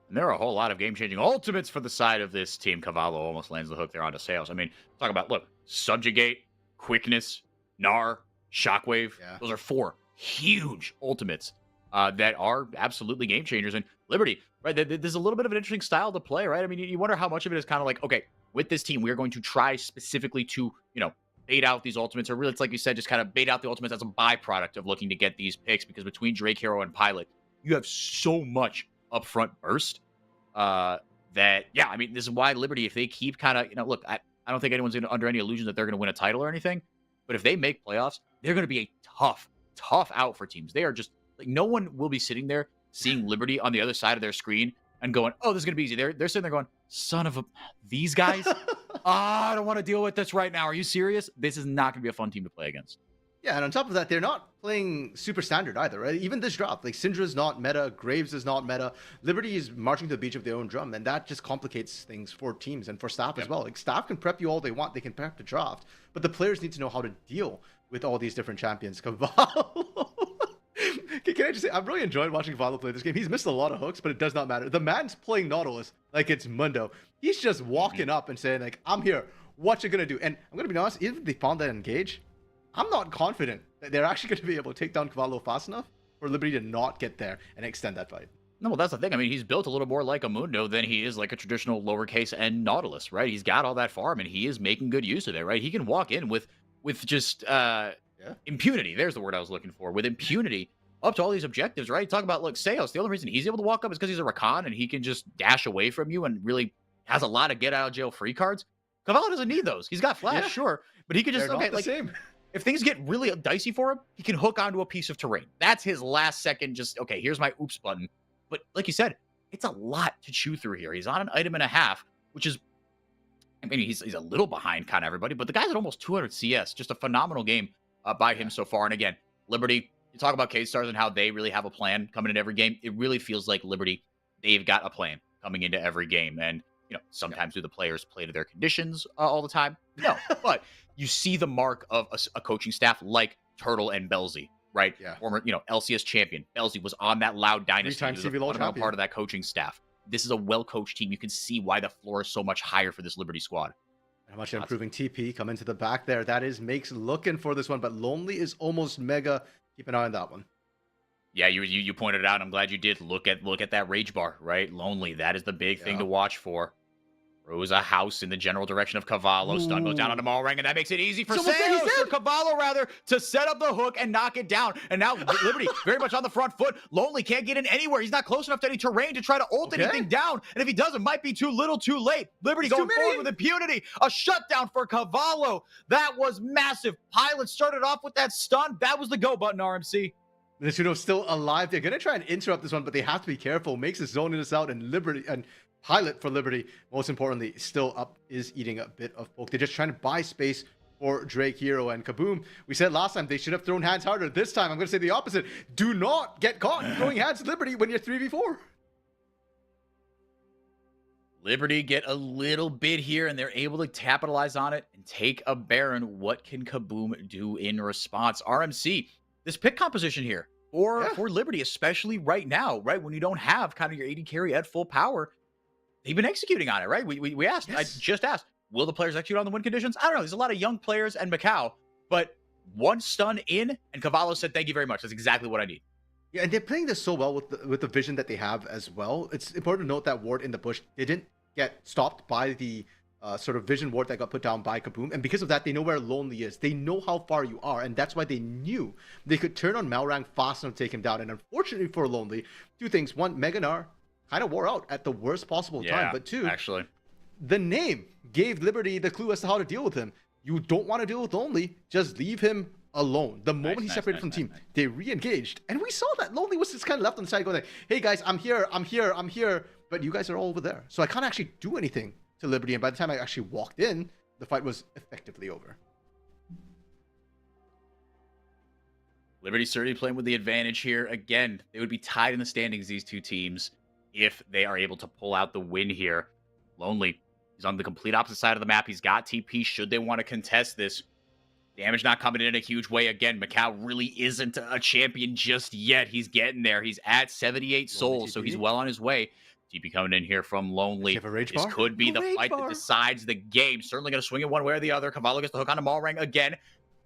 And there are a whole lot of game-changing ultimates for the side of this team. Cavallo almost lands the hook there onto Sales. I mean, talk about, look, Subjugate, Quickness, Gnar, Shockwave. Those are 4 huge ultimates that are absolutely game changers. And Liberty, right, there's a little bit of an interesting style to play, right? I mean, you wonder how much of it is kind of like, okay, with this team, we are going to try specifically to, bait out these ultimates, or really, it's like you said, just kind of bait out the ultimates as a byproduct of looking to get these picks, because between Drake Hero and Pilot, you have so much upfront burst that, I mean, this is why Liberty, if they keep kind of, look, I don't think anyone's under any illusion that they're going to win a title or anything, but if they make playoffs, they're going to be a tough out for teams. They are just like, no one will be sitting there seeing Liberty on the other side of their screen and going, oh, this is going to be easy. They're sitting there going, son of a, these guys, I don't want to deal with this right now. Are you serious? This is not going to be a fun team to play against. Yeah, and on top of that, they're not playing super standard either, right? Even this draft, like Syndra's not meta, Graves is not meta, Liberty is marching to the beach of their own drum, and that just complicates things for teams and for staff as well. Like, staff can prep you all they want, they can prep the draft, but the players need to know how to deal with all these different champions. Cavallo. Can I just say, I'm really enjoying watching Cavallo play this game. He's missed a lot of hooks, but it does not matter. The man's playing Nautilus like it's Mundo. He's just walking up and saying, like, I'm here. What you gonna do? And I'm gonna be honest, even if they found that engage, I'm not confident that they're actually going to be able to take down Cavallo fast enough. for Liberty to not get there and extend that fight. No, well, that's the thing. I mean, he's built a little more like a Mundo than he is like a traditional lowercase n Nautilus, right? He's got all that farm, and he is making good use of it, right? He can walk in with just impunity. There's the word I was looking for. With impunity up to all these objectives, right? Talk about, look, Seos. The only reason he's able to walk up is because he's a Rakan, and he can just dash away from you and really has a lot of get out of jail free cards. Cavallo doesn't need those. He's got flash, sure, but he can just Same. If things get really dicey for him, he can hook onto a piece of terrain. That's his last second. Just okay. Here's my oops button. But like you said, it's a lot to chew through here. He's on an item and a half, which is, I mean, he's a little behind kind of everybody, but the guy's at almost 200 CS. Just a phenomenal game by him so far. And again, Liberty, you talk about K-Stars and how they really have a plan coming into every game. It really feels like Liberty, they've got a plan coming into every game. And, you know, sometimes do the players play to their conditions all the time? No, but you see the mark of a coaching staff like Turtle and Belzy. Right? Yeah. Former, LCS champion. Belzy was on that Loud Dynasty. Three-time He was a CBLOL fundamental champion. part of that coaching staff. This is a well-coached team. You can see why the floor is so much higher for this Liberty squad. How much improving TP come into the back there. That is makes looking for this one, but Lonely is almost mega. Keep an eye on that one. Yeah, you pointed it out. I'm glad you did. Look at that rage bar, right? Lonely. That is the big thing to watch for. Throws a house in the general direction of Cavallo. Stun goes down on the Malrang, and that makes it easy for Cavallo, to set up the hook and knock it down. And now Liberty very much on the front foot. Lonely can't get in anywhere. He's not close enough to any terrain to try to ult anything down. And if he does, it might be too little, too late. Liberty going forward with impunity. A shutdown for Cavallo. That was massive. Pilot started off with that stun. That was the go button, RMC. Nessuno's still alive. They're going to try and interrupt this one, but they have to be careful. Makes his zone in this out, and Liberty and Pilot for Liberty, most importantly, still up, is eating a bit of poke. They're just trying to buy space for Drake Hero and Kaboom. We said last time they should have thrown hands harder. This time, I'm going to say the opposite. Do not get caught throwing hands at Liberty when you're 3v4. Liberty get a little bit here, and they're able to capitalize on it and take a Baron. What can Kaboom do in response? RMC, this pick composition here for Liberty, especially right now, right? When you don't have kind of your AD carry at full power, they've been executing on it, right? We asked, I just asked, will the players execute on the win conditions? I don't know. There's a lot of young players and Macau, but one stun in, and Cavallo said, thank you very much. That's exactly what I need. Yeah, and they're playing this so well with the vision that they have as well. It's important to note that ward in the bush didn't get stopped by the sort of vision ward that got put down by Kaboom. And because of that, they know where Lonely is. They know how far you are, and that's why they knew they could turn on Malrang fast enough to take him down. And unfortunately for Lonely, two things. One, Mega Gnar kind of wore out at the worst possible time. But two, actually, the name gave Liberty the clue as to how to deal with him. You don't want to deal with Lonely, just leave him alone. The moment he separated from the team, they re-engaged. And we saw that Lonely was just kind of left on the side going like, hey guys, I'm here, but you guys are all over there. So I can't actually do anything to Liberty. And by the time I actually walked in, the fight was effectively over. Liberty certainly playing with the advantage here. Again, they would be tied in the standings, these two teams, if they are able to pull out the win here. Lonely, he's on the complete opposite side of the map. He's got TP should they want to contest this. Damage not coming in a huge way. Again, Macau really isn't a champion just yet. He's getting there. He's at 78 souls, so he's well on his way. TP coming in here from Lonely. This could be the fight that decides the game. Certainly going to swing it one way or the other. Cavallo gets the hook on the Malrang again.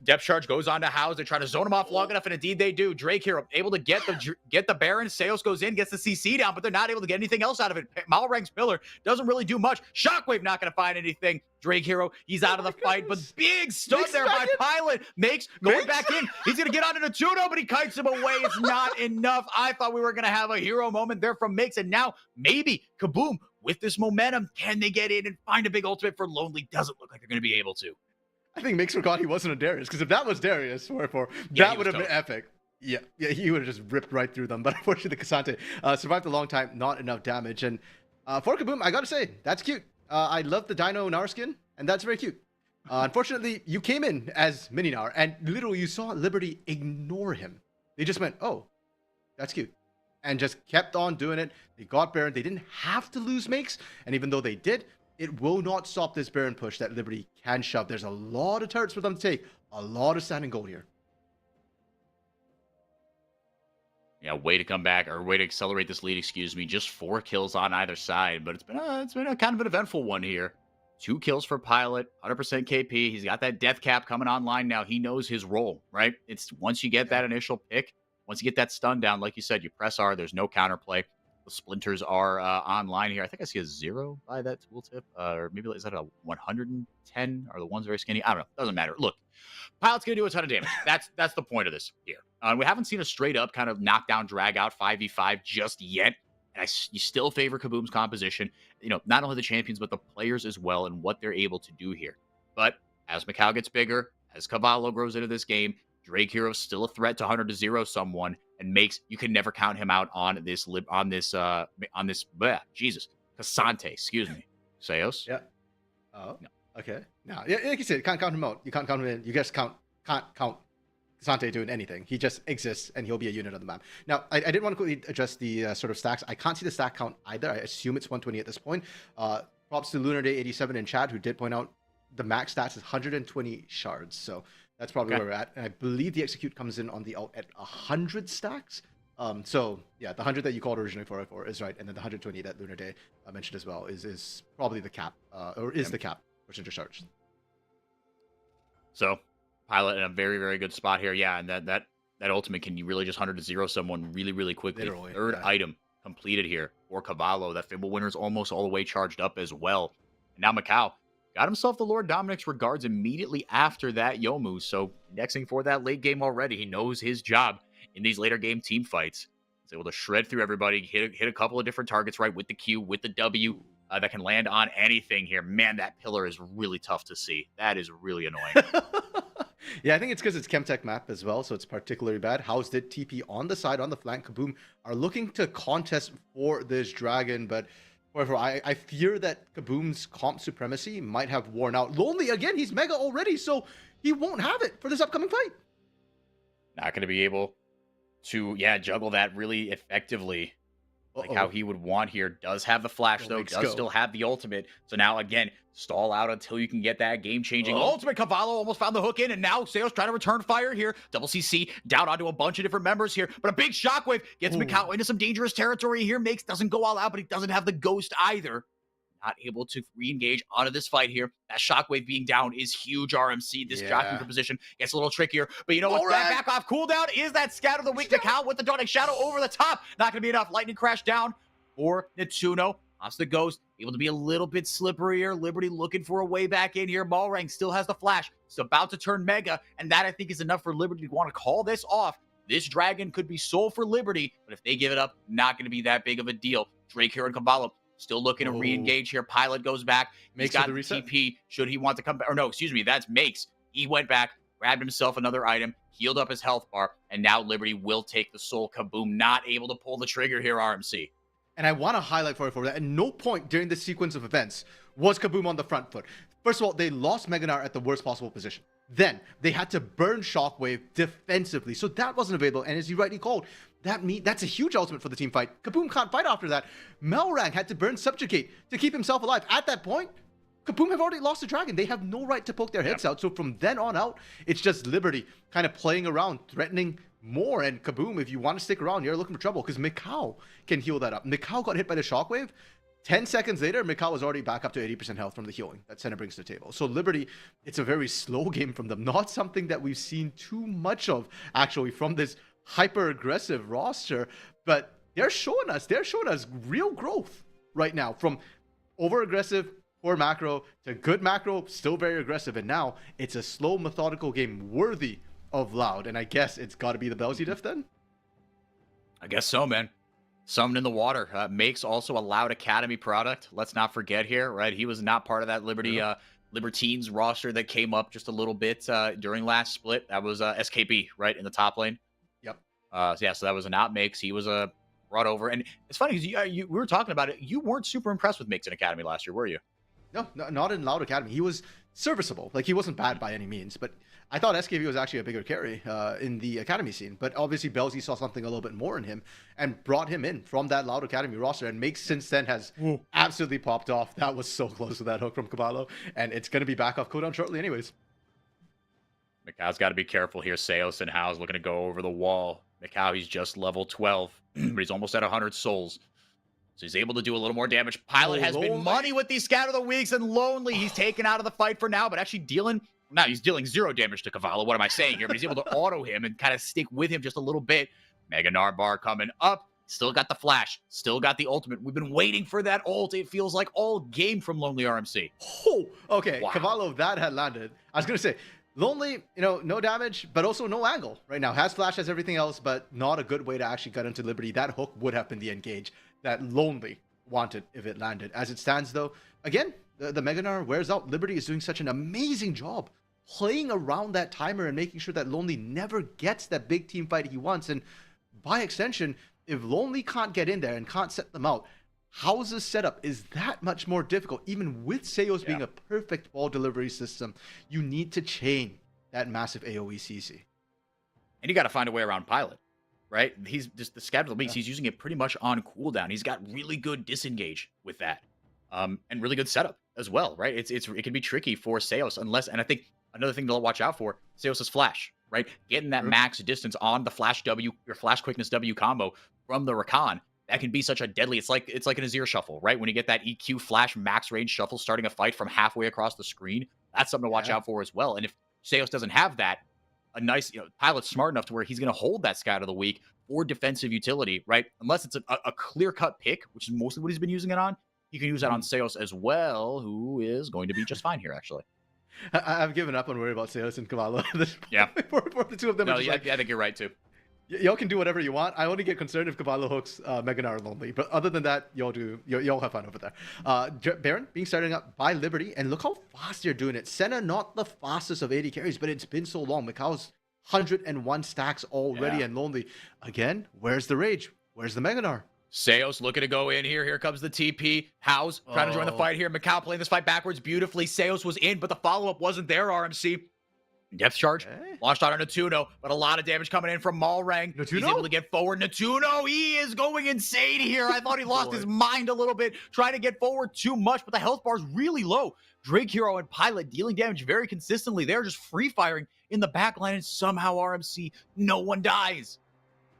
Depth charge goes on to House. They try to zone him off long enough, and indeed they do. Drake here able to get the Baron. Seos goes in, gets the CC down, but they're not able to get anything else out of it. Malrang's pillar doesn't really do much. Shockwave not going to find anything. Drake Hero, he's out of the fight, but big stun there by Pilot. Makes going back in. He's going to get onto the Tuno, but he kites him away. It's not enough. I thought we were going to have a hero moment there from Makes, and now maybe Kaboom with this momentum. Can they get in and find a big ultimate for Lonely? Doesn't look like they're going to be able to. I think Mix forgot he wasn't a Darius, because if that was Darius, that would have been epic. Yeah, he would have just ripped right through them. But unfortunately, the Cassante survived a long time, not enough damage. And for Kaboom, I gotta say, that's cute. I love the Dino Gnar skin, and that's very cute. Unfortunately, you came in as Mini Gnar, and literally you saw Liberty ignore him. They just went, oh, that's cute. And just kept on doing it. They got Baron. They didn't have to lose Makes, and even though they did, it will not stop this Baron push that Liberty can shove. There's a lot of turrets for them to take. A lot of standing gold here. Yeah, way to come back, or way to accelerate this lead, excuse me. Just 4 kills on either side, but it's been a kind of an eventful one here. 2 kills for Pilot, 100% KP. He's got that death cap coming online now. He knows his role, right? It's once you get that initial pick, Once you get that stun down, like you said, you press R. There's no counterplay. The splinters are online here. I think I see a 0 by that tooltip. Or maybe is that a 110? Are the ones very skinny? I don't know. Doesn't matter. Look, Pilot's going to do a ton of damage. That's the point of this here. We haven't seen a straight up kind of knockdown, drag out 5v5 just yet. And you still favor Kaboom's composition. Not only the champions, but the players as well and what they're able to do here. But as Macau gets bigger, as Cavallo grows into this game, Drake Hero's still a threat to 100-0 someone, and you can never count him out on this Jesus. Cassante, excuse me. Seos? Yeah. Oh. No. Okay. No. Yeah, like you said, you can't count him out. You can't count him in. You just can't count Cassante doing anything. He just exists, and he'll be a unit on the map. Now, I did want to quickly address the sort of stacks. I can't see the stack count either. I assume it's 120 at this point. Props to LunarDay87 in chat, who did point out the max stats is 120 shards. So that's probably where we're at. And I believe the execute comes in on the out at 100 stacks. So yeah, the 100 that you called originally 404 is right, and then the 120 that LunarDay mentioned as well is probably the cap, the cap percentage charge. So Pilot in a very, very good spot here. Yeah, and that ultimate can you really just 100-0 someone really, really quickly. Literally, Third item completed here for Cavallo. That Fimble winner's almost all the way charged up as well. And now Macau got himself the Lord Dominic's regards immediately after that Yomu. So indexing for that late game already. He knows his job in these later game team fights. He's able to shred through everybody, hit a couple of different targets right with the Q, with the W that can land on anything here. Man, that pillar is really tough to see. That is really annoying. Yeah, I think it's because it's Chemtech map as well, so it's particularly bad. House did TP on the side, on the flank. Kaboom are looking to contest for this dragon, but however, I fear that Kaboom's comp supremacy might have worn out. Lonely, again, he's mega already, so he won't have it for this upcoming fight. Not going to be able to, juggle that really effectively. Like how he would want here. Does have the flash, though. Does still have the ultimate. So now, again, stall out until you can get that game-changing ultimate. Cavallo almost found the hook in, and now Sales trying to return fire here. Double CC down onto a bunch of different members here. But a big shockwave gets Macau into some dangerous territory here. Makes doesn't go all out, but he doesn't have the ghost either. Not able to re-engage onto this fight here. That shockwave being down is huge. RMC, this jockey for position gets a little trickier. But you know what? That back off cooldown is that scatter the weak Macau with the Daunting Shadow over the top. Not going to be enough. Lightning crash down for Netsuno. Off the ghost. Able to be a little bit slipperier. Liberty looking for a way back in here. Malrang still has the flash. It's about to turn Mega. And that, I think, is enough for Liberty to want to call this off. This dragon could be sold for Liberty. But if they give it up, not going to be that big of a deal. Drake here and Cavallo still looking to re-engage here. Pilot goes back. He's got the TP. Should he want to come back? Or no, excuse me. That's Makes. He went back, grabbed himself another item, healed up his health bar, and now Liberty will take the soul. Kaboom not able to pull the trigger here, RMC. And I want to highlight for that at no point during this sequence of events was Kaboom on the front foot. First of all, they lost Meganar at the worst possible position. Then they had to burn Shockwave defensively. So that wasn't available. And as you rightly called, that's a huge ultimate for the team fight. Kaboom can't fight after that. Melrang had to burn Subjugate to keep himself alive. At that point, Kaboom have already lost the dragon. They have no right to poke their heads out. So from then on out, it's just Liberty kind of playing around, threatening more. And Kaboom, if you want to stick around, you're looking for trouble because Mikau can heal that up. Mikau got hit by the Shockwave. 10 seconds later, Mikau was already back up to 80% health from the healing that Senna brings to the table. So Liberty, it's a very slow game from them. Not something that we've seen too much of, actually, from this hyper-aggressive roster. But they're showing us real growth right now. From over-aggressive, poor macro, to good macro, still very aggressive. And now it's a slow, methodical game worthy of Loud. And I guess it's got to be the Belzy diff then? I guess so, man. Summoned in the water. Makes also a Loud Academy product. Let's not forget here, right? He was not part of that Libertines roster that came up just a little bit during last split. That was SKB, right, in the top lane. Yep. So that was a not Makes. He was brought over. And it's funny because we were talking about it. You weren't super impressed with Makes in Academy last year, were you? No, not in Loud Academy. He was serviceable. Like, he wasn't bad by any means, but I thought SKB was actually a bigger carry in the Academy scene. But obviously, Belzy saw something a little bit more in him and brought him in from that Loud Academy roster. And Makes since then has absolutely popped off. That was so close to that hook from Cavallo. And it's going to be back off cooldown shortly anyways. Macau's got to be careful here. Seos and Hao's looking to go over the wall. Macau, he's just level 12, but he's almost at 100 souls. So he's able to do a little more damage. Pilot has been money with these Scatter the Weeks, and Lonely, he's taken out of the fight for now, but actually he's dealing 0 damage to Cavallo. What am I saying here? But he's able to auto him and kind of stick with him just a little bit. Mega Gnar bar coming up. Still got the flash. Still got the ultimate. We've been waiting for that ult. It feels like all game from Lonely RMC. Oh, okay. Wow. Cavallo, that had landed. I was going to say, Lonely, no damage, but also no angle right now. Has flash, has everything else, but not a good way to actually get into Liberty. That hook would have been the engage that Lonely wanted if it landed. As it stands, though, again, the Mega Gnar wears out. Liberty is doing such an amazing job playing around that timer and making sure that Lonely never gets that big team fight he wants. And by extension, if Lonely can't get in there and can't set them out, House's setup is that much more difficult. Even with Seos being a perfect ball delivery system, you need to chain that massive AoE CC. And you got to find a way around Pilot, right? He's just the schedule beats. He's using it pretty much on cooldown. He's got really good disengage with that, and really good setup as well, right? It can be tricky for Seos unless, and I think another thing to watch out for, Seos' flash, right? Getting that max distance on the flash W or flash quickness W combo from the Rakan. That can be such a deadly. It's like an Azir shuffle, right? When you get that EQ flash max range shuffle starting a fight from halfway across the screen, that's something to watch out for as well. And if Seos doesn't have that, a nice Pilot's smart enough to where he's going to hold that Scout of the Week for defensive utility, right? Unless it's a clear-cut pick, which is mostly what he's been using it on. You can use that on Seos as well, who is going to be just fine here, actually. I've given up on worrying about Seos and Cavallo. Yeah. for the two of them. No, I think you're right, too. Y'all can do whatever you want. I only get concerned if Cavallo hooks Mega Gnar Lonely. But other than that, y'all have fun over there. Baron being starting up by Liberty, and look how fast you're doing it. Senna, not the fastest of 80 carries, but it's been so long. Mikau's 101 stacks already, and Lonely. Again, where's the rage? Where's the Mega Gnar? Seos looking to go in here. Here comes the TP. House trying to join the fight here. Mikau playing this fight backwards beautifully. Seos was in, but the follow-up wasn't there, RMC. Depth charge, launched out on Natuno, but a lot of damage coming in from Malrang. He's able to get forward. Natuno, he is going insane here. I thought he lost his mind a little bit, trying to get forward too much, but the health bar is really low. Drake Hero and Pilot dealing damage very consistently. They're just free firing in the back line, and somehow RMC, no one dies.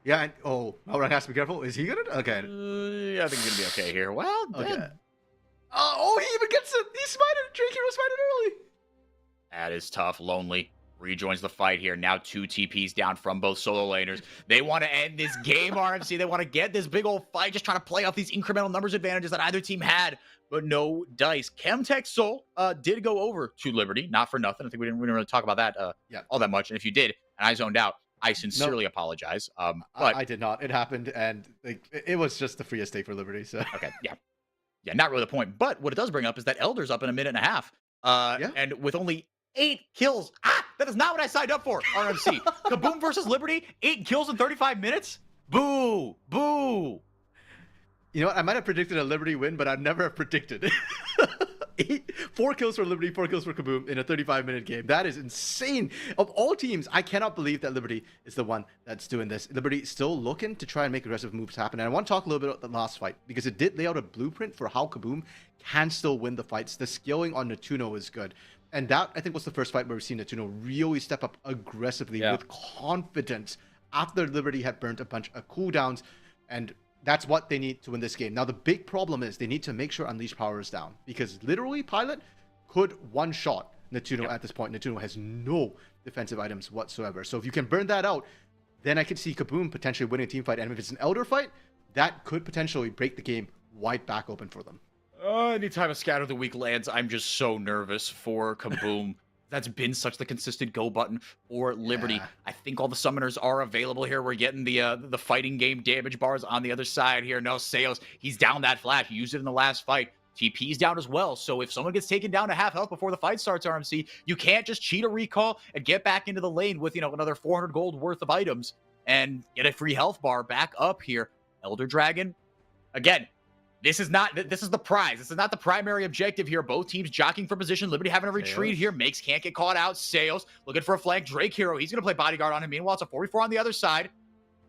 Yeah, and Malrang has to be careful. Is he gonna? Okay. I think he's gonna be okay here. Well, okay. He even gets it. He smited. Drake Hero smited early. That is tough. Lonely rejoins the fight here. Now 2 TPs down from both solo laners. They want to end this game, RMC. They want to get this big old fight, just trying to play off these incremental numbers advantages that either team had, but no dice. Chemtech Soul did go over to Liberty, not for nothing. I think we didn't really talk about that all that much. And if you did, and I zoned out, I sincerely apologize. But I did not. It happened, and it was just the freest day for Liberty. So okay, yeah, not really the point. But what it does bring up is that Elder's up in a minute and a half, and with only 8 kills. That is not what I signed up for, RMC. Kaboom versus Liberty, 8 kills in 35 minutes? Boo! Boo! You know what? I might have predicted a Liberty win, but I'd never have predicted 4 kills for Liberty, 4 kills for Kaboom in a 35-minute game. That is insane. Of all teams, I cannot believe that Liberty is the one that's doing this. Liberty still looking to try and make aggressive moves happen. And I want to talk a little bit about the last fight, because it did lay out a blueprint for how Kaboom can still win the fights. The scaling on Natuno is good. And that, I think, was the first fight where we've seen Natuno really step up aggressively with confidence after Liberty had burnt a bunch of cooldowns. And that's what they need to win this game. Now, the big problem is they need to make sure Unleash Power is down, because literally Pilot could one-shot Natuno at this point. Natuno has no defensive items whatsoever. So if you can burn that out, then I could see Kaboom potentially winning a team fight. And if it's an Elder fight, that could potentially break the game wide back open for them. Anytime a Scout of the Week lands, I'm just so nervous for Kaboom. That's been such the consistent go button for Liberty. I think all the summoners are available here. We're getting the fighting game damage bars on the other side here. No, Seos, he's down that flash. He used it in the last fight. TP's down as well. So if someone gets taken down to half health before the fight starts, RMC, you can't just cheat a recall and get back into the lane with, another 400 gold worth of items and get a free health bar back up here. Elder Dragon, again, this is the prize. This is not the primary objective here. Both teams jockeying for position. Liberty having a retreat here. Makes can't get caught out. Seos looking for a flank. Drake Hero, he's going to play bodyguard on him. Meanwhile, it's a 44 on the other side.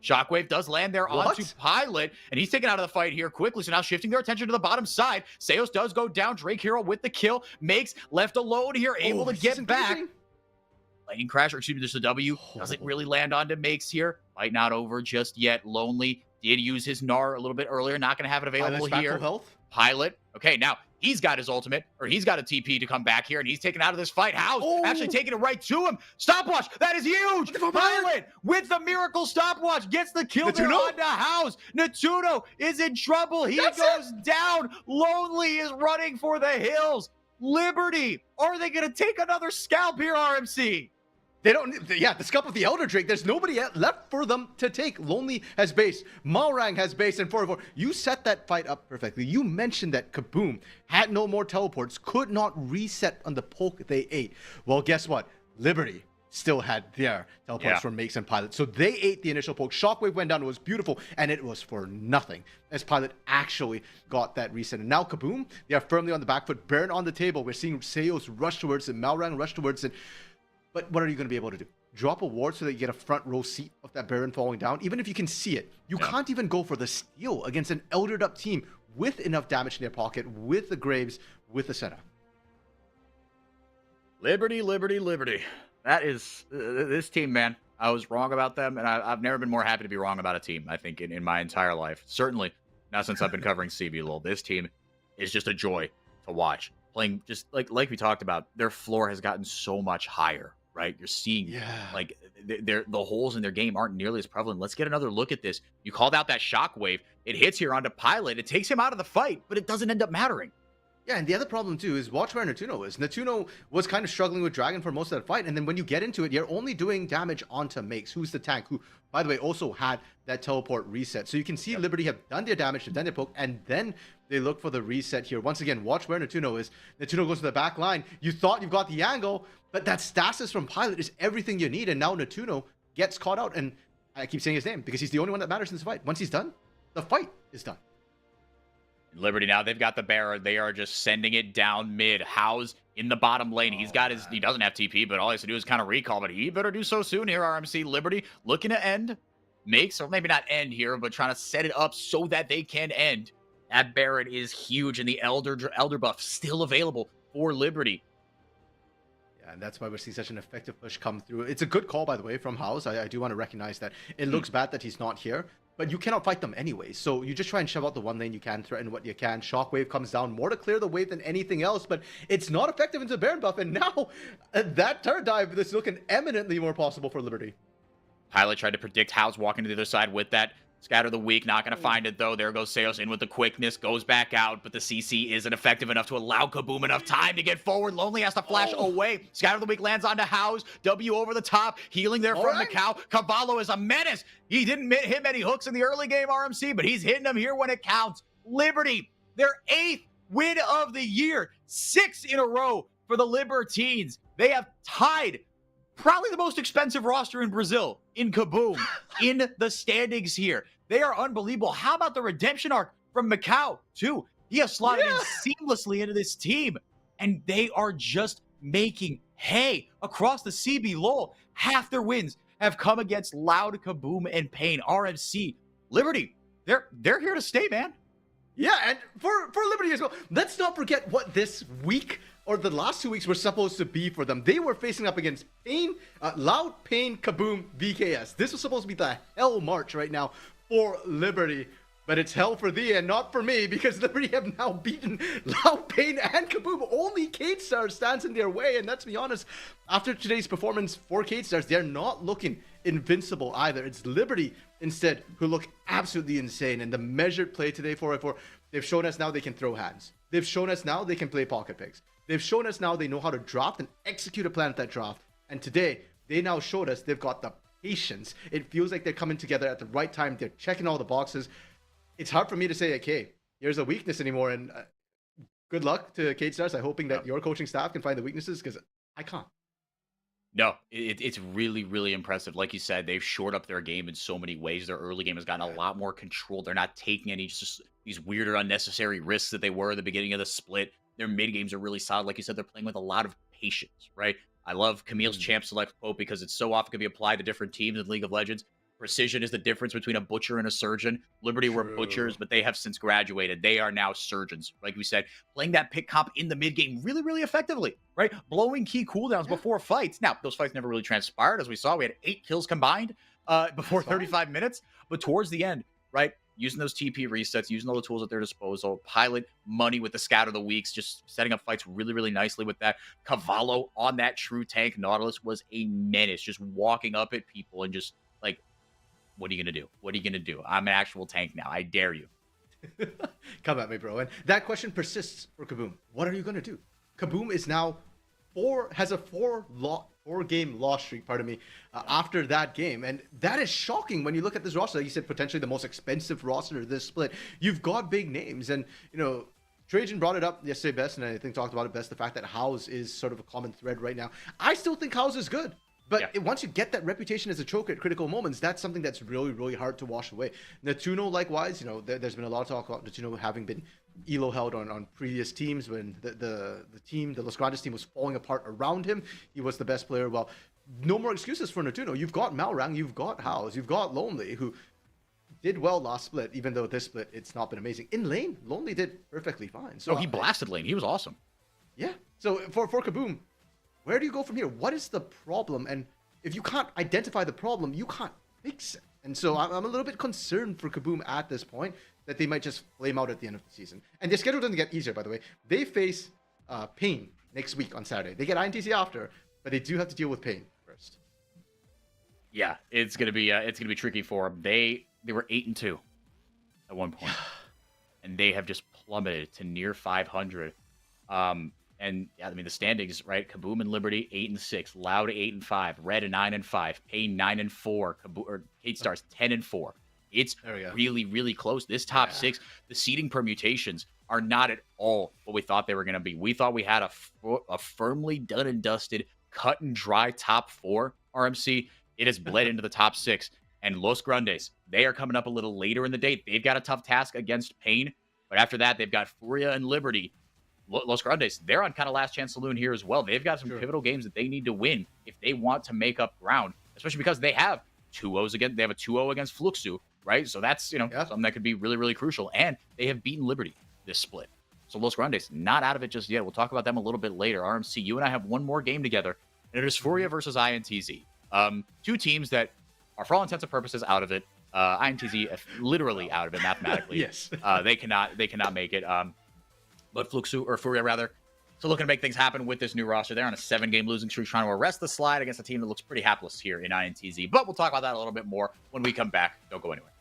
Shockwave does land there onto Pilot, and he's taken out of the fight here quickly. So now shifting their attention to the bottom side. Seos does go down. Drake Hero with the kill. Makes left alone here, able to get back. Lightning Crash, or excuse me, there's a W. Doesn't really land onto Makes here. Fight not over just yet. Lonely did use his Gnar a little bit earlier. Not going to have it available here. Health. Pilot. Okay, now He's got his ultimate, or he's got a TP to come back here, and he's taken out of this fight. House actually taking it right to him. Stopwatch, that is huge. Pilot with the miracle stopwatch gets the kill there on the House. Natuno is in trouble. He goes down. Lonely is running for the hills. Liberty, are they going to take another scalp here, RMC? They don't, yeah, the scalp of the Elder Drake. There's nobody left for them to take. Lonely has base, Malrang has base, and 4-4. You set that fight up perfectly. You mentioned that Kaboom had no more teleports, could not reset on the poke they ate. Well, guess what? Liberty still had their teleports from Makes and Pilot. So they ate the initial poke. Shockwave went down. It was beautiful, and it was for nothing as Pilot actually got that reset. And now Kaboom, they are firmly on the back foot. Baron on the table. We're seeing Seos rush towards it, Malrang rush towards it. But what are you going to be able to do? Drop a ward so that you get a front row seat of that Baron falling down? Even if you can see it, you can't even go for the steal against an eldered up team with enough damage in their pocket, with the Graves, with the Senna. Liberty, Liberty, Liberty. That is this team, man. I was wrong about them, and I've never been more happy to be wrong about a team, I think, in my entire life. Certainly not since I've been covering CBLOL. This team is just a joy to watch. Playing just like we talked about, their floor has gotten so much higher, right? You're seeing like the holes in their game aren't nearly as prevalent. Let's get another look at this. You called out that shockwave. It hits here onto Pilot. It takes him out of the fight, but it doesn't end up mattering. Yeah, and the other problem too is watch where Natuno is. Natuno was kind of struggling with Dragon for most of that fight, and then when you get into it, you're only doing damage onto Makes, who's the tank, who, by the way, also had that teleport reset. So you can see Liberty have done their damage, they've done their poke, and then they look for the reset here. Once again, watch where Natuno is. Natuno goes to the back line. You thought you've got the angle, but that stasis from Pilot is everything you need, and now Natuno gets caught out, and I keep saying his name because he's the only one that matters in this fight. Once he's done, the fight is done. Liberty now, they've got the Bearer. They are just sending it down mid. House in the bottom lane. He doesn't have TP, but all he has to do is kind of recall, but he better do so soon here, RMC. Liberty looking to end. Makes, or maybe not end here, but trying to set it up so that they can end. That Baron is huge, and the Elder buff still available for Liberty. Yeah, and that's why we're seeing such an effective push come through. It's a good call, by the way, from House. I do want to recognize that. It looks bad that he's not here, but you cannot fight them anyway. So you just try and shove out the one lane you can, threaten what you can. Shockwave comes down more to clear the wave than anything else, but it's not effective into Baron buff. And now that turret dive is looking eminently more possible for Liberty. Pilot tried to predict House walking to the other side with that. Scatter the weak, not going to find it though. There goes Seos in with the quickness, goes back out, but the CC isn't effective enough to allow Kaboom enough time to get forward. Lonely has to flash away. Scatter the weak lands onto House. W over the top, healing there from Macau. Cavallo is a menace. He didn't hit many hooks in the early game, RMC, but he's hitting them here when it counts. Liberty, their 8th win of the year, 6 in a row for the Libertines. They have tied probably the most expensive roster in Brazil in Kaboom in the standings here. They are unbelievable. How about the redemption arc from Macau, too? He has slotted in seamlessly into this team, and they are just making hay across the CBLOL. Half their wins have come against Loud, Kaboom, and Pain. RMC, Liberty, they're here to stay, man. Yeah, and for Liberty as well. Let's not forget what this week or the last 2 weeks were supposed to be for them. They were facing up against Pain, Loud, Pain, Kaboom, VKS. This was supposed to be the hell march right now for Liberty, but it's hell for thee and not for me, because Liberty have now beaten Loud, Pain, and Kaboom. Only K-Star stands in their way, and let's be honest, after today's performance for K-Stars, they're not looking invincible either. It's Liberty instead who look absolutely insane, and the measured play today 4-4, they've shown us now they can throw hands. They've shown us now they can play pocket picks. They've shown us now they know how to draft and execute a plan at that draft, and today they now showed us they've got the patience. It feels like they're coming together at the right time. They're checking all the boxes. It's hard for me to say, okay, here's a weakness anymore, and good luck to K-Stars. I'm hoping that your coaching staff can find the weaknesses, because I can't. No, it's really, really impressive. Like you said, they've shored up their game in so many ways. Their early game has gotten a lot more controlled. They're not taking any just these weird or unnecessary risks that they were at the beginning of the split. Their mid games are really solid. Like you said, they're playing with a lot of patience, right? I love Camille's champ select quote because it's so often can be applied to different teams in League of Legends. Precision is the difference between a butcher and a surgeon. Liberty were butchers, but they have since graduated. They are now surgeons. Like we said, playing that pick comp in the mid game really, really effectively, right? Blowing key cooldowns before fights. Now, those fights never really transpired. As we saw, we had 8 kills combined before 35 minutes. But towards the end, right? using those TP resets, using all the tools at their disposal, pilot money with the scout of the weeks, just setting up fights really, really nicely with that. Cavallo on that true tank Nautilus was a menace, just walking up at people and just like, what are you going to do? What are you going to do? I'm an actual tank now. I dare you. Come at me, bro. And that question persists for Kaboom. What are you going to do? Kaboom is now has a four-game loss streak, pardon me, after that game. And that is shocking when you look at this roster. Like you said, potentially the most expensive roster this split. You've got big names. And, you know, Trajan brought it up yesterday best, and I think talked about it best, the fact that House is sort of a common thread right now. I still think House is good. But once you get that reputation as a choke at critical moments, that's something that's really, really hard to wash away. Natuno, likewise, you know, there's been a lot of talk about Natuno having been elo held on previous teams when the Los Grandes team was falling apart around him. He was the best player. Well, no more excuses for Natuno. You've got Malrang, you've got House, you've got Lonely, who did well last split, even though this split, it's not been amazing. In lane, Lonely did perfectly fine. So he blasted lane. He was awesome. Yeah. So for Kaboom, where do you go from here? What is the problem? And if you can't identify the problem, you can't fix it. And so I'm a little bit concerned for Kaboom at this point that they might just flame out at the end of the season. And their schedule doesn't get easier, by the way. They face Pain next week on Saturday. They get INTZ after, but they do have to deal with Pain first. Yeah, it's gonna be tricky for them. They were 8-2 at one point, and they have just plummeted to near 500. And yeah, I mean the standings, right? Kaboom and Liberty 8-6, Loud 8-5, Red 9-5, Pain 9-4, Kate Stars 10-4. It's really, really close. This top six, the seeding permutations are not at all what we thought they were going to be. We thought we had a firmly done and dusted, cut and dry top four RMC. It has bled into the top six. And Los Grandes, they are coming up a little later in the date. They've got a tough task against Pain, but after that, they've got Furia and Liberty. Los Grandes, they're on kind of last chance saloon here as well. They've got some pivotal games that they need to win if they want to make up ground, especially because they have 2-0s against. They have a 2-0 against Fluxu, right? So that's something that could be really, really crucial. And they have beaten Liberty this split. So Los Grandes not out of it just yet. We'll talk about them a little bit later. RMC, you and I have one more game together, and it is Furia versus INTZ. Two teams that are, for all intents and purposes, out of it. INTZ literally out of it mathematically. Yes. They cannot make it. But Fluxu, or Furia rather, so looking to make things happen with this new roster. They're on a 7-game losing streak, trying to arrest the slide against a team that looks pretty hapless here in INTZ. But we'll talk about that a little bit more when we come back. Don't go anywhere.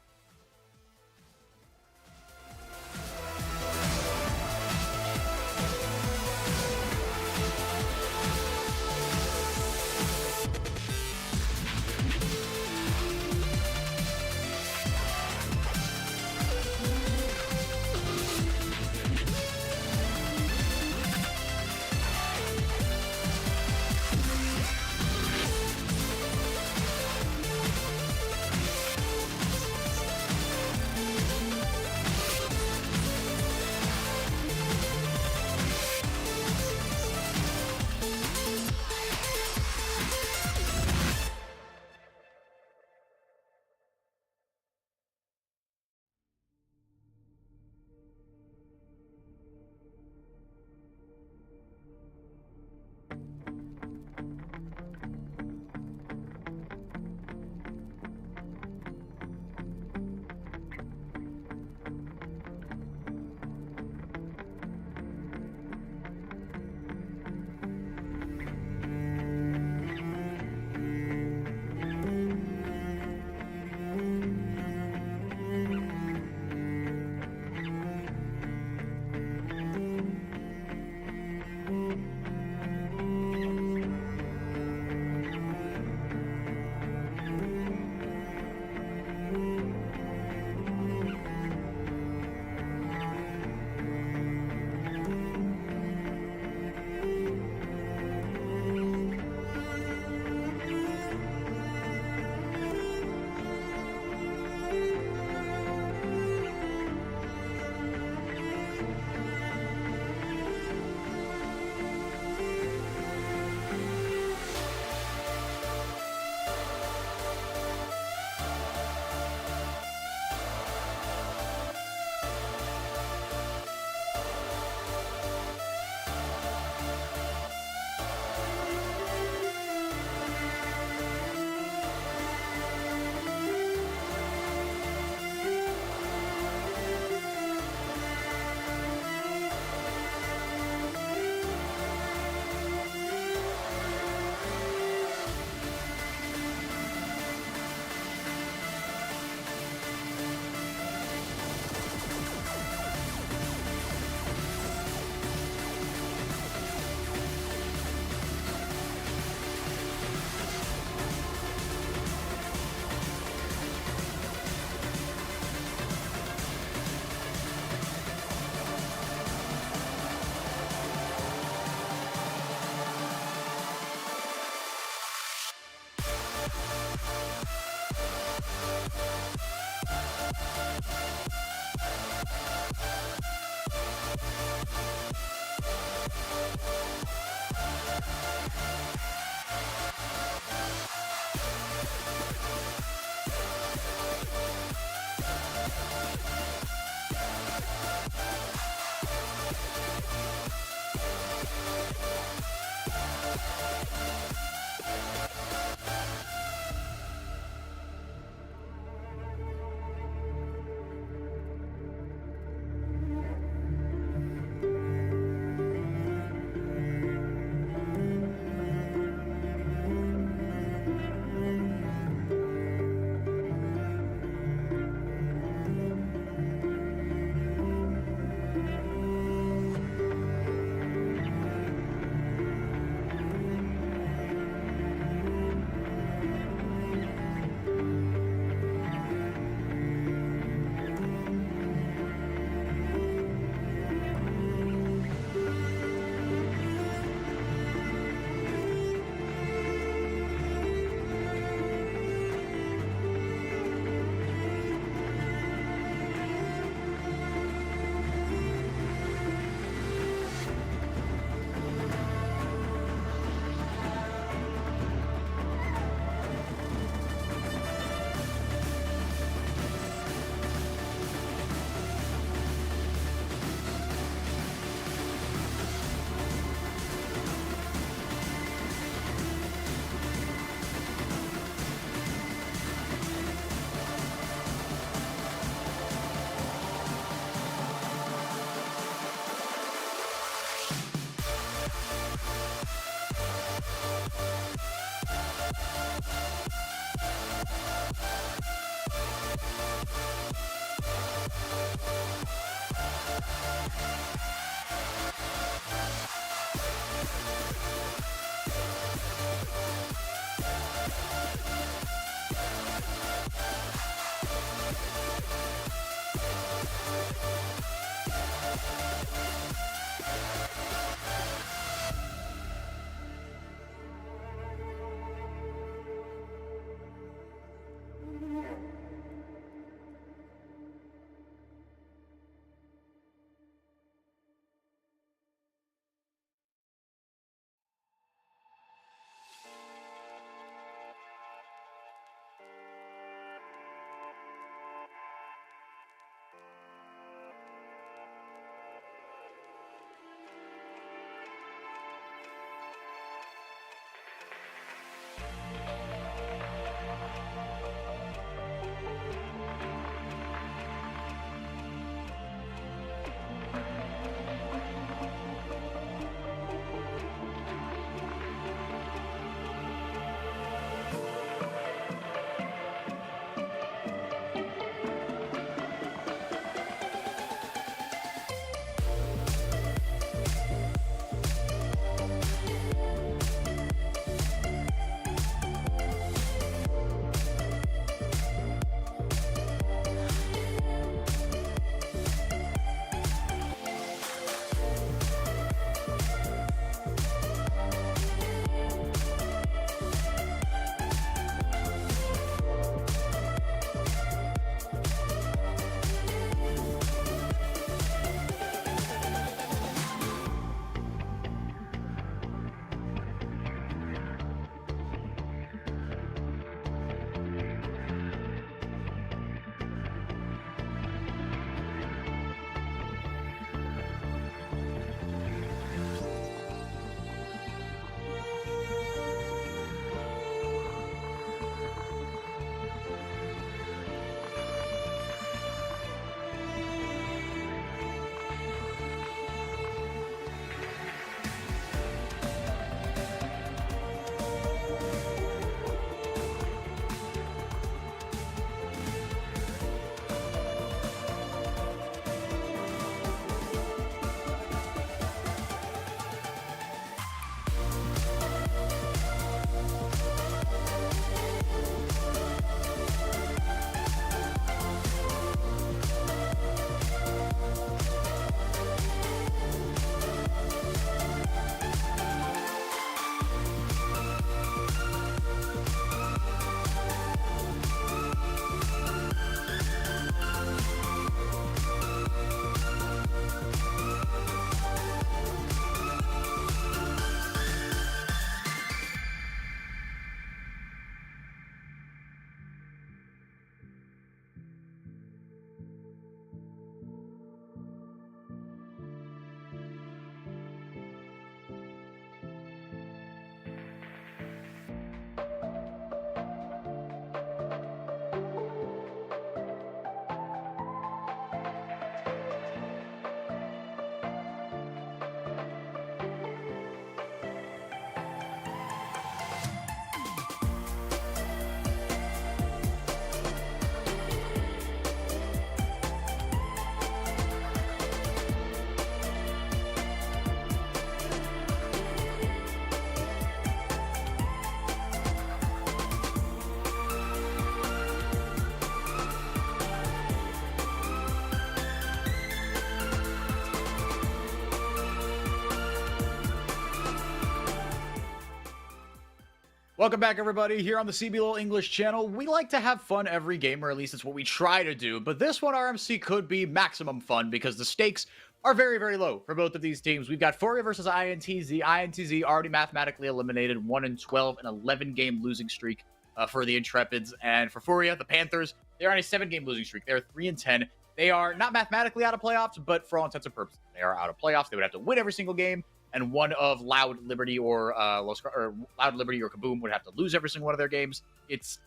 Welcome back, everybody, here on the CBLOL English channel. We like to have fun every game, or at least it's what we try to do, but this one, RMC, could be maximum fun because the stakes are very, very low for both of these teams. We've got Furia versus INTZ. INTZ already mathematically eliminated, 1-12, an 11-game losing streak for the Intrepids. And for Furia, the Panthers, they're on a 7-game losing streak. They're 3-10. They are not mathematically out of playoffs, but for all intents and purposes, they are out of playoffs. They would have to win every single game, and one of Loud, Liberty, or Loud, Liberty, or Kaboom would have to lose every single one of their games. It's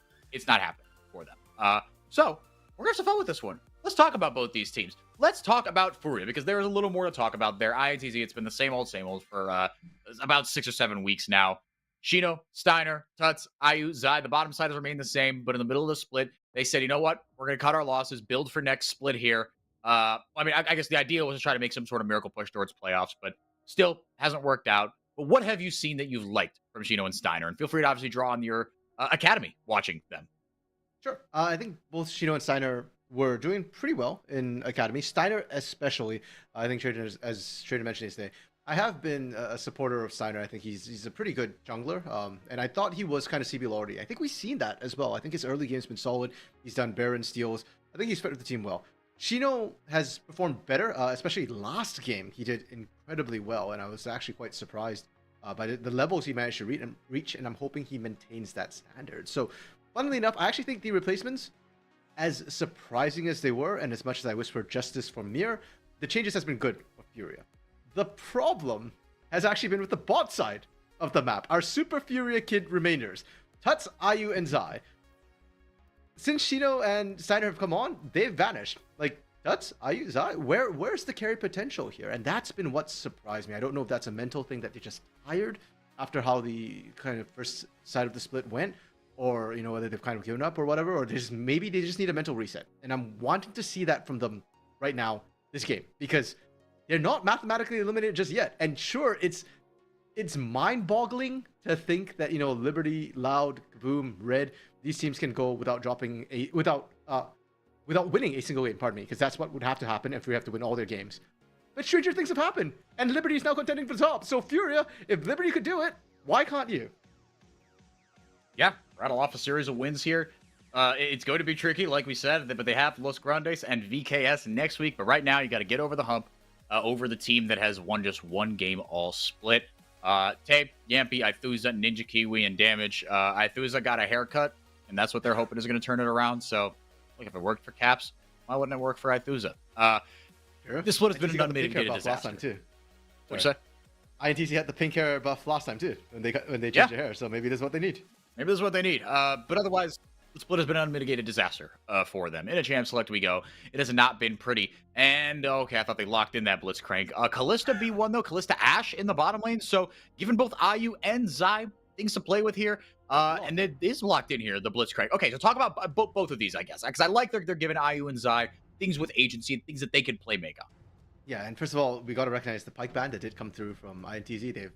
not happening for them. So we're gonna have some fun with this one. Let's talk about both these teams. Let's talk about Furia because there is a little more to talk about there. INTZ, it's been the same old for about 6 or 7 weeks now. Shino, Steiner, Tuts, IU, Zai, the bottom side has remained the same, but in the middle of the split, they said, you know what? We're going to cut our losses, build for next split here. I guess the idea was to try to make some sort of miracle push towards playoffs, but still hasn't worked out. But what have you seen that you've liked from Shino and Steiner? And feel free to obviously draw on your academy watching them. Sure. I think both Shino and Steiner were doing pretty well in academy. Steiner especially. I think as Trader mentioned yesterday, I have been a supporter of Steiner. I think he's a pretty good jungler, and I thought he was kind of CBLOL already. I think we've seen that as well. I think his early game's been solid. He's done Baron steals. I think he's fit with the team well. Shino has performed better, especially last game. He did incredibly well, and I was actually quite surprised by the levels he managed to reach, and I'm hoping he maintains that standard. So, funnily enough, I actually think the replacements, as surprising as they were, and as much as I wish for justice for Mir, the changes has been good for Furia. The problem has actually been with the bot side of the map. Our Super Furia Kid remainers, Tuts, IU, and Zai. Since Shino and Steiner have come on, they've vanished. Like, Tuts, IU, Zai, where's the carry potential here? And that's been what surprised me. I don't know if that's a mental thing that they're just tired after how the kind of first side of the split went, or, you know, whether they've kind of given up or whatever, or maybe they just need a mental reset. And I'm wanting to see that from them right now, this game, because they're not mathematically eliminated just yet. And sure, it's mind-boggling to think that, you know, Liberty, Loud, Kaboom, Red, these teams can go without winning a single game, pardon me, because that's what would have to happen if we have to win all their games. But stranger things have happened, and Liberty is now contending for the top. So Furia, if Liberty could do it, why can't you? Yeah, rattle off a series of wins here. It's going to be tricky, like we said, but they have Los Grandes and VKS next week. But right now, you got to get over the hump. Over the team that has won just one game all split. Tape, Yampy, Ithuza, Ninja Kiwi, and Damage. Ithuza got a haircut, and that's what they're hoping is going to turn it around. So, look, if it worked for Caps, why wouldn't it work for Ithuza? Sure. This one has been an unmitigated disaster. Last time too. What'd you say? INTZ had the pink hair buff last time too, when they changed their hair. So maybe this is what they need. Maybe this is what they need. But otherwise, the split has been an unmitigated disaster for them. In a champ select we go. It has not been pretty. And, okay, I thought they locked in that Blitzcrank. Kalista B1, though. Kalista Ashe in the bottom lane. So, given both IU and Zai things to play with here. And it is locked in here, the Blitzcrank. Okay, so talk about both of these, I guess. Because I like they're giving IU and Zai things with agency and things that they can play make up. Yeah, and first of all, we got to recognize the Pike ban that did come through from INTZ. They've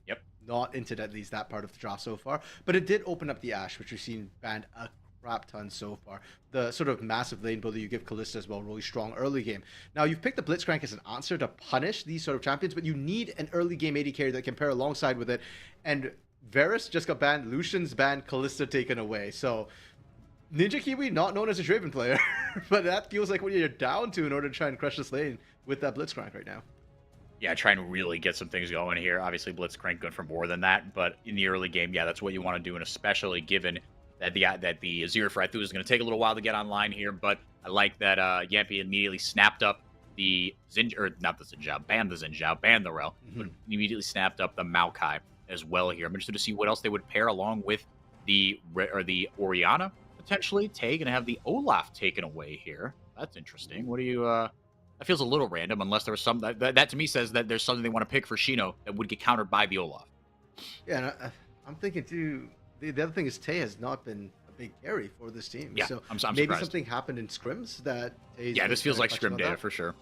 not entered at least that part of the draft so far. But it did open up the Ashe, which we've seen banned a crap ton so far. The sort of massive lane builder you give Kalista as well, really strong early game. Now, you've picked the Blitzcrank as an answer to punish these sort of champions, but you need an early game AD carry that can pair alongside with it. And Varus just got banned, Lucian's banned, Kalista taken away. So, Ninja Kiwi, not known as a Draven player, but that feels like what you're down to in order to try and crush this lane with that Blitzcrank right now. Yeah, try and really get some things going here. Obviously, Blitzcrank good for more than that, but in the early game, yeah, that's what you want to do, and especially given that the Azir for Ithu is going to take a little while to get online here, but I like that Yampy immediately snapped up the banned the Xinjiao, banned the Rel, but immediately snapped up the Maokai as well here. I'm interested to see what else they would pair along with the Orianna, potentially. Going to have the Olaf taken away here. That's interesting. What do you... That feels a little random, unless there was some... That to me says that there's something they want to pick for Shino that would get countered by the Olaf. Yeah, and I'm thinking, too... The other thing is Tay has not been a big carry for this team. Yeah, so I'm maybe surprised. Something happened in scrims that... Yeah, this feels like scrim data for sure.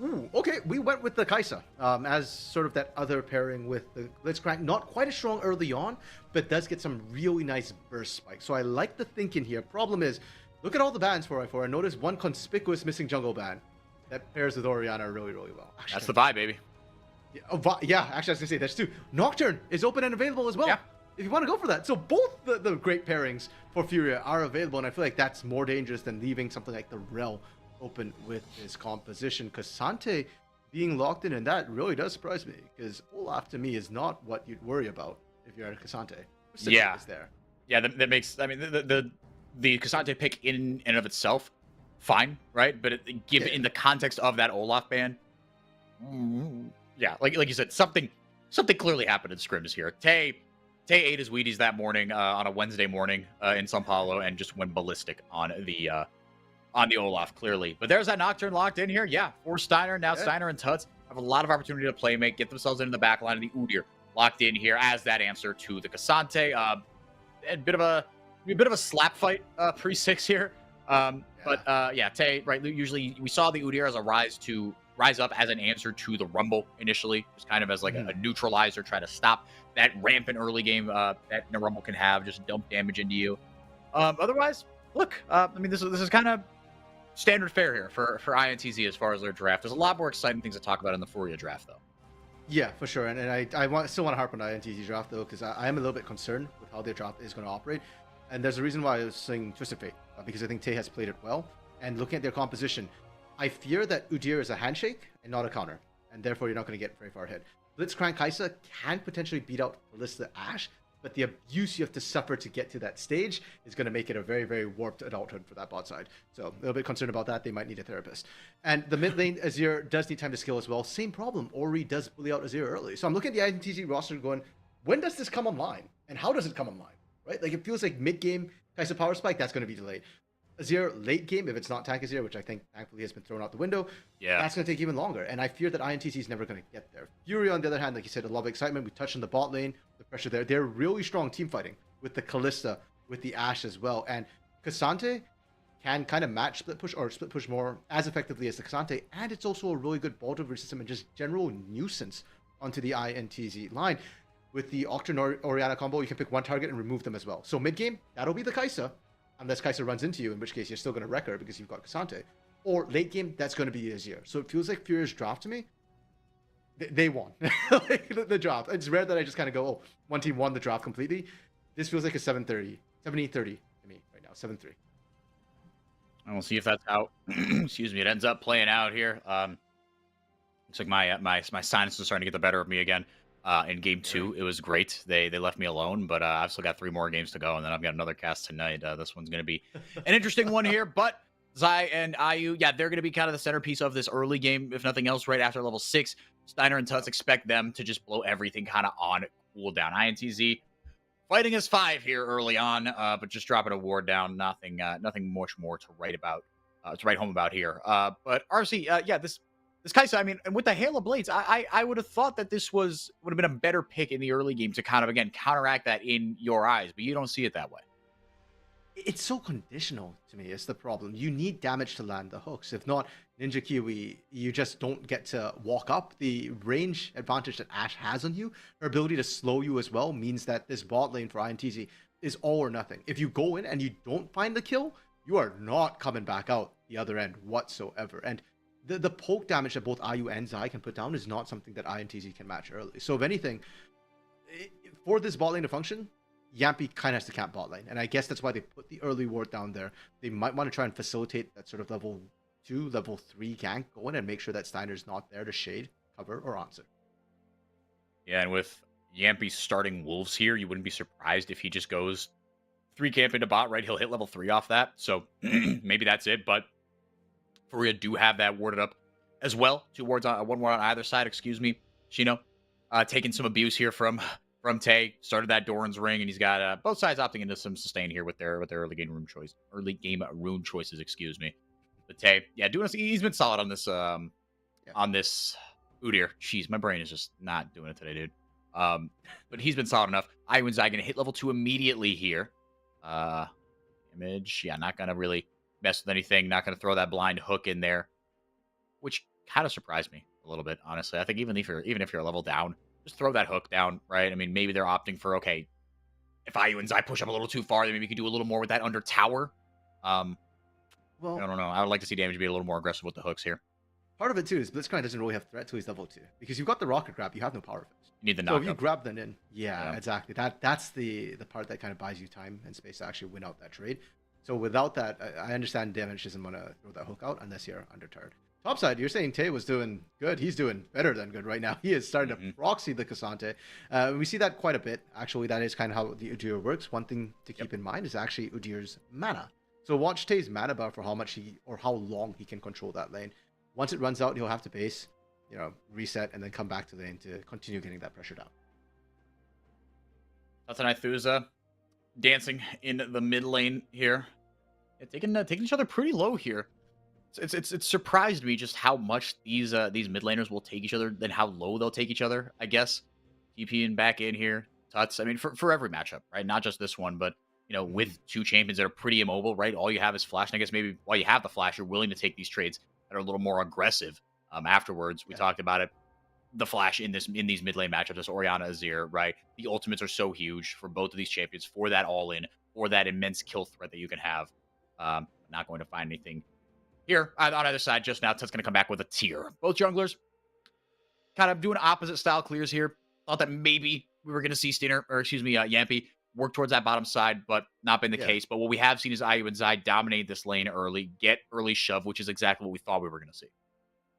Ooh, okay, we went with the Kai'Sa as sort of that other pairing with the Blitzcrank. Not quite as strong early on, but does get some really nice burst spikes. So I like the thinking here. Problem is, look at all the bans 4x4 and notice one conspicuous missing jungle ban that pairs with Orianna really, really well. Actually, that's the vibe, baby. Yeah, actually, I was going to say, that's two. Nocturne is open and available as well. Yeah. if you want to go for that. So both the great pairings for Furia are available, and I feel like that's more dangerous than leaving something like the Rel open with his composition. Cassante being locked in, and that really does surprise me, because Olaf to me is not what you'd worry about if you're at Cassante. Yeah. Is there. Yeah, that makes. I mean, the Cassante pick in and of itself, fine, right? But given in the context of that Olaf ban, yeah, like you said, something clearly happened in scrims here. Tay ate his Wheaties that morning on a Wednesday morning in Sao Paulo and just went ballistic on the Olaf, clearly. But there's that Nocturne locked in here. Yeah, for Steiner. Now Steiner and Tuts have a lot of opportunity to play make, get themselves into the back line of the Udyr locked in here as that answer to the Cassante. A bit of a slap fight pre-6 here. But Tay, right, usually we saw the Udyr as a rise up as an answer to the Rumble initially, just kind of as like a neutralizer, try to stop that rampant early game that the Rumble can have, just dump damage into you. Otherwise, look, I mean, this is kind of standard fare here for INTZ as far as their draft. There's a lot more exciting things to talk about in the Furia draft, though. Yeah, for sure. And I still want to harp on INTZ draft, though, because I am a little bit concerned with how their draft is going to operate. And there's a reason why I was saying Twisted Fate, because I think Tay has played it well. And looking at their composition, I fear that Udyr is a handshake and not a counter. And therefore, you're not going to get very far ahead. Blitzcrank Kaisa can potentially beat out Ballista Ashe, but the abuse you have to suffer to get to that stage is going to make it a very, very warped adulthood for that bot side. So a little bit concerned about that. They might need a therapist. And the mid lane, Azir does need time to skill as well. Same problem. Ori does bully out Azir early. So I'm looking at the INTZ roster going, when does this come online? And how does it come online? Right? Like, it feels like mid-game Kaisa power spike, that's going to be delayed. Azir late game, if it's not tank Azir, which I think thankfully has been thrown out the window, that's going to take even longer. And I fear that INTZ is never going to get there. Fury, on the other hand, like you said, a lot of excitement. We touched on the bot lane, the pressure there. They're really strong team fighting with the Kalista, with the Ashe as well. And Cassante can kind of match split push or split push more as effectively as the Cassante. And it's also a really good ball delivery system and just general nuisance onto the INTZ line. With the Octurne Orianna combo, you can pick one target and remove them as well. So mid game, that'll be the Kaisa. Unless Kaisa runs into you, in which case you're still going to wreck her because you've got Cassante. Or late game, that's going to be Azir. So it feels like Furious draft to me, they won like the draft. It's rare that I just kind of go, oh, one team won the draft completely. This feels like a 7-30, 70-30 to me right now, 7-3. And we'll see if that's how, excuse me, it ends up playing out here. Looks like my sinus is starting to get the better of me again. In game 2, it was great. They left me alone, but I've still got 3 more games to go, and then I've got another cast tonight. This one's going to be an interesting one here, but Zai and IU, yeah, they're going to be kind of the centerpiece of this early game, if nothing else, right after level 6. Steiner and Tuts expect them to just blow everything kind of on cooldown. INTZ fighting as 5 here early on, but just dropping a ward down. Nothing much more to write home about here. But RC, yeah, this Kaisa, I mean, and with the Hail of Blades, I would have thought that this would have been a better pick in the early game to kind of, again, counteract that in your eyes, but you don't see it that way. It's so conditional to me, is the problem. You need damage to land the hooks. If not, Ninja Kiwi, you just don't get to walk up. The range advantage that Ashe has on you, her ability to slow you as well, means that this bot lane for INTZ is all or nothing. If you go in and you don't find the kill, you are not coming back out the other end whatsoever. And the poke damage that both IU and Zai can put down is not something that INTZ can match early. So if anything, for this bot lane to function, Yampy kind of has to camp bot lane. And I guess that's why they put the early ward down there. They might want to try and facilitate that sort of level 2, level 3 gank going and make sure that Steiner's not there to shade, cover, or answer. Yeah, and with Yampy starting Wolves here, you wouldn't be surprised if he just goes 3 camp into bot, right? He'll hit level 3 off that. So maybe that's it, but Furia do have that warded up as well. 2 wards on one ward on either side, excuse me. Shino taking some abuse here from Tay. Started that Doran's ring, and he's got both sides opting into some sustain here with their early game rune choices, excuse me. But Tay, yeah, he's been solid on this on this Udyr. Jeez, my brain is just not doing it today, dude. But he's been solid enough. Iwan's gonna hit level 2 immediately here. Image, yeah, not gonna really mess with anything, not going to throw that blind hook in there, which kind of surprised me a little bit, honestly. I think even if you're a level down, just throw that hook down, right? I mean, maybe they're opting for, okay, if IU and Zai push up a little too far, then maybe we could do a little more with that under tower. Well, I don't know. I would like to see damage be a little more aggressive with the hooks here. Part of it too is Blitzcrank doesn't really have threat to his level 2 because you've got the rocket grab, you have no power phase. You need the So if you knockup. grab them in, yeah, exactly. That's the part that kind of buys you time and space to actually win out that trade. So without that, I understand damage doesn't want to throw that hook out unless you're undertired. Topside, you're saying Tay was doing good. He's doing better than good right now. He is starting to proxy the Cassante. We see that quite a bit. Actually, that is kind of how the Udyr works. One thing to keep in mind is actually Udyr's mana. So watch Tay's mana bar for how much or how long he can control that lane. Once it runs out, he'll have to base, reset, and then come back to lane to continue getting that pressure down. That's an Ithuza dancing in the mid lane here. Yeah, taking each other pretty low here. It's surprised me just how much these mid laners will take each other, then how low they'll take each other, I guess. TPing back in here. Tuts, I mean, for every matchup, right? Not just this one, but, with two champions that are pretty immobile, right? All you have is flash. And I guess maybe while you have the flash, you're willing to take these trades that are a little more aggressive afterwards. We talked about it. The flash in these mid lane matchups, as Orianna Azir, right? The ultimates are so huge for both of these champions, for that all-in, for that immense kill threat that you can have. Not going to find anything here on either side just now. Tut's going to come back with a tier. Both junglers kind of doing opposite style clears here. Thought that maybe we were going to see Yampy work towards that bottom side, but not been the case. But what we have seen is IU and Zai dominate this lane early, get early shove, which is exactly what we thought we were going to see.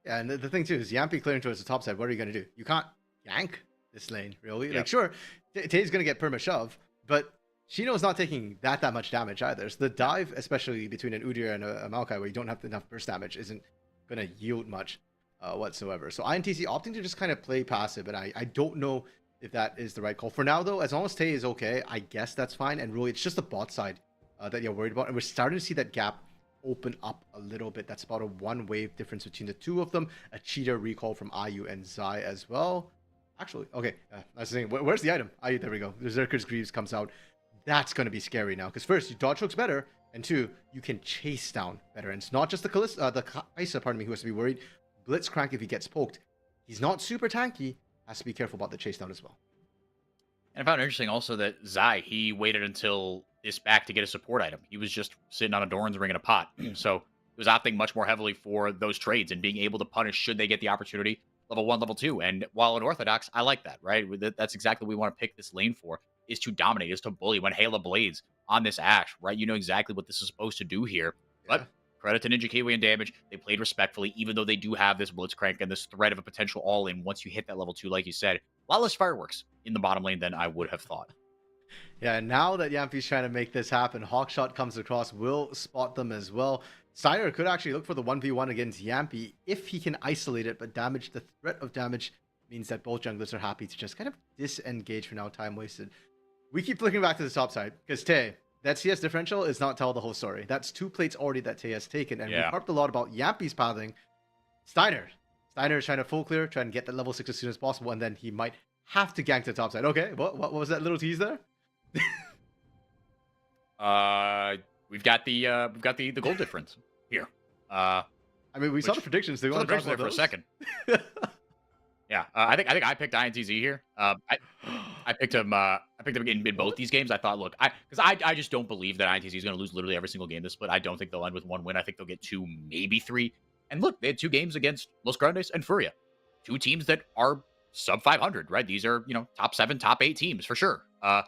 Yeah, and the thing too is Yampy clearing towards the top side. What are you going to do? You can't yank this lane, really. Like, sure, Tay's going to get perma shove, but Shino's not taking that much damage either. So the dive, especially between an Udyr and a Maokai, where you don't have enough burst damage, isn't going to yield much whatsoever. So INTZ opting to just kind of play passive, and I don't know if that is the right call. For now, though, as long as Tay is okay, I guess that's fine. And really, it's just the bot side that you're worried about. And we're starting to see that gap open up a little bit. That's about a one-wave difference between the two of them. A cheater recall from IU and Zai as well. Actually, okay, I was saying, where's the item? IU, there we go. Berserker's Greaves comes out. That's going to be scary now, because first, you dodge hooks better, and two, you can chase down better. And it's not just the Kai'Sa, who has to be worried. Blitzcrank, if he gets poked, he's not super tanky. Has to be careful about the chase down as well. And I found it interesting also that Zai, he waited until this back to get a support item. He was just sitting on a Doran's ring in a pot. So he was opting much more heavily for those trades and being able to punish should they get the opportunity. Level 1, level 2. And while unorthodox, I like that, right? That's exactly what we want to pick this lane for, is to dominate, is to bully. When Hela blades on this Ashe, right? You know exactly what this is supposed to do here. But credit to Ninja Kiwi and Damage. They played respectfully, even though they do have this Blitzcrank and this threat of a potential all-in once you hit that level 2, like you said. A lot less fireworks in the bottom lane than I would have thought. Yeah, and now that Yampy's trying to make this happen, Hawkshot comes across, will spot them as well. Steiner could actually look for the 1v1 against Yampy if he can isolate it, but damage, the threat of damage means that both junglers are happy to just kind of disengage for now, time wasted. We keep looking back to the top side, because Tay, that CS differential is not tell the whole story. That's 2 plates already that Tay has taken, and we've harped a lot about Yampy's pathing. Steiner is trying to full clear, trying to get that level 6 as soon as possible, and then he might have to gank to the top side. Okay, what was that little tease there? We've got the goal difference here. I mean, we saw the predictions. Do you want to talk about those? For a second? Yeah, I think I picked INTZ here. I picked him. I picked him in both these games. I thought, look, I just don't believe that INTZ is going to lose literally every single game this split. I don't think they'll end with 1 win. I think they'll get 2, maybe 3. And look, they had 2 games against Los Grandes and Furia, 2 teams that are sub 500, right? These are top 7, top 8 teams for sure.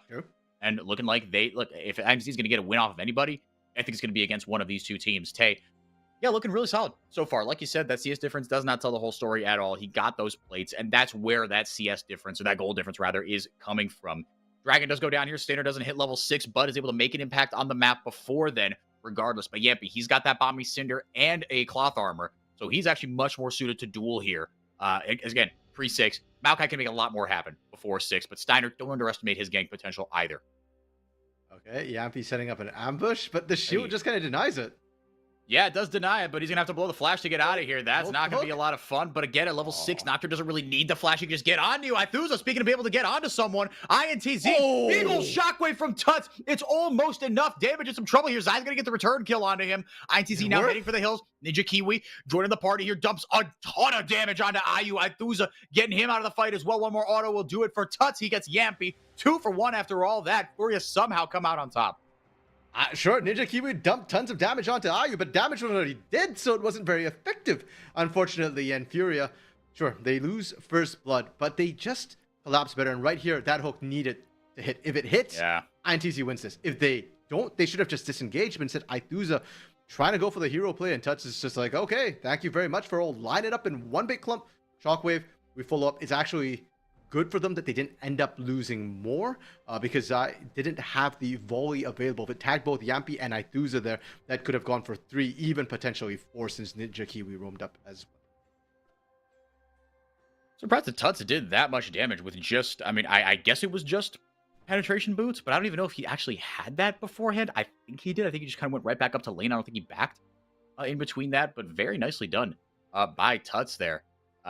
Sure. And looking like if INTZ is going to get a win off of anybody, I think it's going to be against one of these 2 teams. Tay, yeah, looking really solid so far. Like you said, that CS difference does not tell the whole story at all. He got those plates, and that's where that CS difference, or that goal difference rather, is coming from. Dragon does go down here. Standard doesn't hit level 6, but is able to make an impact on the map before then, regardless. But Yampy, he's got that Bomby Cinder and a Cloth Armor, so he's actually much more suited to duel here. Again, pre-6. Maokai can make a lot more happen before 6, but Steiner, don't underestimate his gank potential either. Okay, Yampy setting up an ambush, but the shield just kind of denies it. Yeah, it does deny it, but he's going to have to blow the flash to get out of here. That's not going to be a lot of fun. But again, at level 6, Nocturne doesn't really need the flash. He can just get onto you. Ithuza, speaking of being able to get onto someone, INTZ, Eagle Shockwave from Tuts. It's almost enough damage and some trouble here. Zai's going to get the return kill onto him. INTZ now heading for the hills. Ninja Kiwi joining the party here, dumps a ton of damage onto IU. Ithuza getting him out of the fight as well. One more auto will do it for Tuts. He gets Yampy. 2 for 1 after all that. Furia somehow come out on top. Sure, Ninja Kiwi dumped tons of damage onto Ayu, but damage was already dead, so it wasn't very effective, unfortunately. And Furia, sure, they lose first blood, but they just collapse better. And right here, that hook needed to hit. If it hits, Yeah. INTZ wins this. If they don't, they should have just disengaged, but instead, Aithuza trying to go for the hero play, and Touch is just like, okay, thank you very much for all. Line it up in one big clump. Shockwave, we follow up. It's actually good for them that they didn't end up losing more because I didn't have the volley available. If it tagged both Yampi and Aithuza there, that could have gone for 3, even potentially 4, since Ninja Kiwi roamed up as well. Surprised that Tutsi did that much damage with just, I mean, I guess it was just penetration boots, but I don't even know if he actually had that beforehand. I think he did. I think he just kind of went right back up to lane. I don't think he backed in between that, but very nicely done by Tuts there.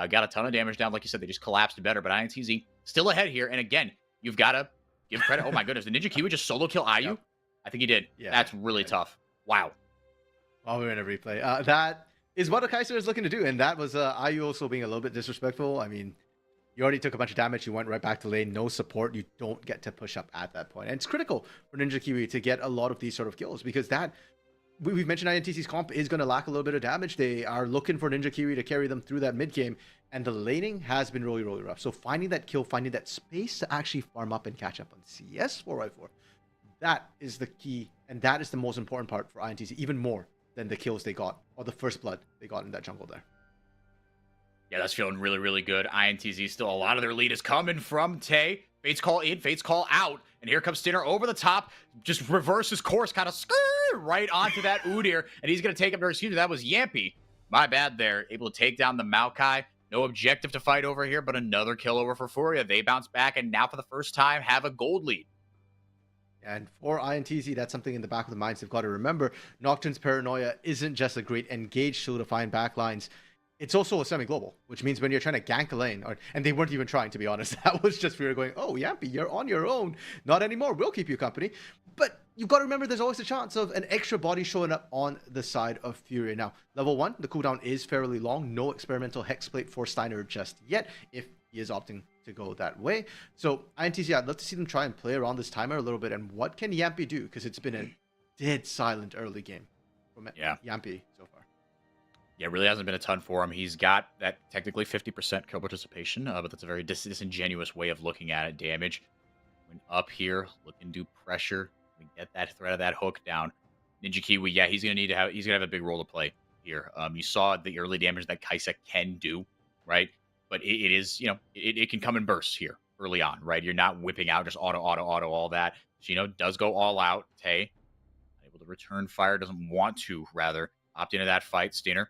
Got a ton of damage down. Like you said, they just collapsed better, but INTZ still ahead here. And again, you've got to give credit. Oh my goodness, did Ninja Kiwi just solo kill Ayu? Yep. I think he did. Yeah, that's really tough. Wow. While we're in a replay, that is what a Kaiser is looking to do, and that was Ayu also being a little bit disrespectful. I mean, you already took a bunch of damage. You went right back to lane. No support. You don't get to push up at that point. And it's critical for Ninja Kiwi to get a lot of these sort of kills because that, we've mentioned INTC's comp is going to lack a little bit of damage. They are looking for Ninja Kiwi to carry them through that mid game. And the laning has been really, really rough. So finding that kill, finding that space to actually farm up and catch up on CS 4x4, that is the key. And that is the most important part for INTC, even more than the kills they got or the first blood they got in that jungle there. Yeah, that's feeling really, really good. INTZ still, a lot of their lead is coming from Tay. Fates call in, Fates call out. And here comes Stinner over the top. Just reverses course, kind of right onto that Udyr. And he's going to take up, excuse me, that was Yampi. My bad there. Able to take down the Maokai. No objective to fight over here, but another kill over for Furia. They bounce back and now for the first time have a gold lead. And for INTZ, that's something in the back of the minds they've got to remember. Nocturne's Paranoia isn't just a great engage tool to find backlines. It's also a semi-global, which means when you're trying to gank a lane, and they weren't even trying, to be honest. That was just Furia going, oh, Yampi, you're on your own. Not anymore. We'll keep you company. But you've got to remember there's always a chance of an extra body showing up on the side of Furia. Now, level 1, the cooldown is fairly long. No experimental Hexplate for Steiner just yet, if he is opting to go that way. So, INTZ, I'd love to see them try and play around this timer a little bit. And what can Yampi do? Because it's been a dead silent early game from Yampi so far. Yeah, really hasn't been a ton for him. He's got that technically 50% kill participation, but that's a very disingenuous way of looking at it. Damage. Going up here, looking to do pressure. We get that threat of that hook down. Ninja Kiwi, yeah, he's gonna have a big role to play here. You saw the early damage that Kaisa can do, right? But it is, you know, it can come in bursts here early on, right? You're not whipping out just auto, all that. Chino does go all out. Tay, able to return fire, doesn't want to, rather, opt into that fight. Steiner.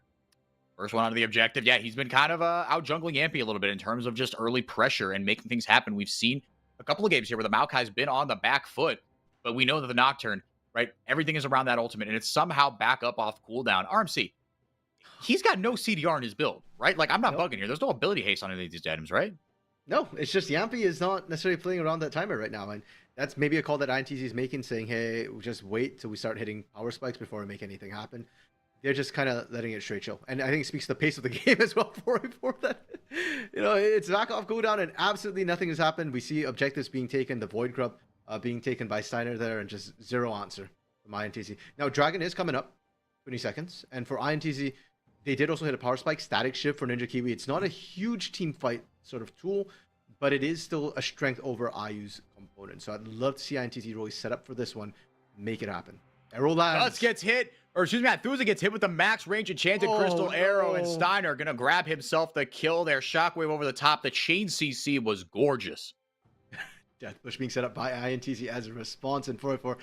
First one onto the objective. Yeah, he's been kind of out jungling Yampi a little bit in terms of just early pressure and making things happen. We've seen a couple of games here where the Maokai's been on the back foot, but we know that the Nocturne, right, everything is around that ultimate, and it's somehow back up off cooldown. RMC, he's got no CDR in his build, right? Like, I'm not bugging here. There's no ability haste on any of these items, right? No, it's just Yampi is not necessarily playing around that timer right now, and that's maybe a call that INTZ is making, saying, hey, just wait till we start hitting power spikes before we make anything happen. They're just kind of letting it straight chill. And I think it speaks to the pace of the game as well for that. You know, it's back off cooldown and absolutely nothing has happened. We see objectives being taken, the Void Grub being taken by Steiner there, and just zero answer from INTZ. Now, Dragon is coming up, 20 seconds. And for INTZ, they did also hit a power spike, static shift for Ninja Kiwi. It's not a huge team fight sort of tool, but it is still a strength over Ayu's component. So I'd love to see INTZ really set up for this one, make it happen. Arrow lands. Guts gets hit. Or excuse me, Aithuza gets hit with the max range enchanted crystal arrow, and Steiner gonna grab himself the kill there. Shockwave over the top. The chain CC was gorgeous. Death Bush being set up by INTZ as a response in 4-4.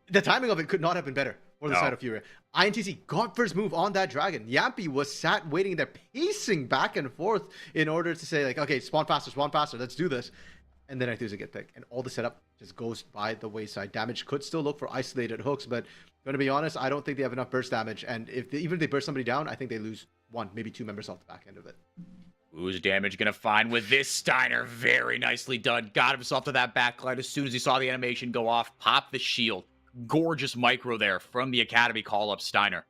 The timing of it could not have been better for the side of Furia. INTZ got first move on that dragon. Yampi was sat waiting there, pacing back and forth in order to say, like, okay, spawn faster, let's do this. And then Aithuza get picked. And all the setup just goes by the wayside. Damage could still look for isolated hooks, but going to be honest, I don't think they have enough burst damage. And even if they burst somebody down, I think they lose 1, maybe 2 members off the back end of it. Who's damage going to find with this Steiner? Very nicely done. Got himself to that backline as soon as he saw the animation go off. Pop the shield. Gorgeous micro there from the Academy call-up Steiner.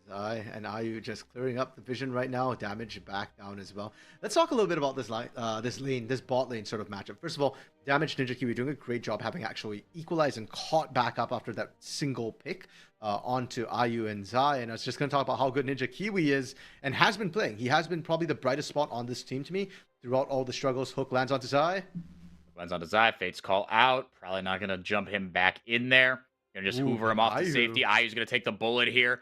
Zai and Ayu just clearing up the vision right now. Damage back down as well. Let's talk a little bit about this line, this bot lane sort of matchup. First of all, Damage Ninja Kiwi doing a great job having actually equalized and caught back up after that single pick onto Ayu and Zai. And I was just going to talk about how good Ninja Kiwi is and has been playing. He has been probably the brightest spot on this team to me throughout all the struggles. Hook lands onto Zai. Lands onto Zai. Fate's call out. Probably not going to jump him back in there. Gonna just hoover him off to safety. Ayu's going to take the bullet here.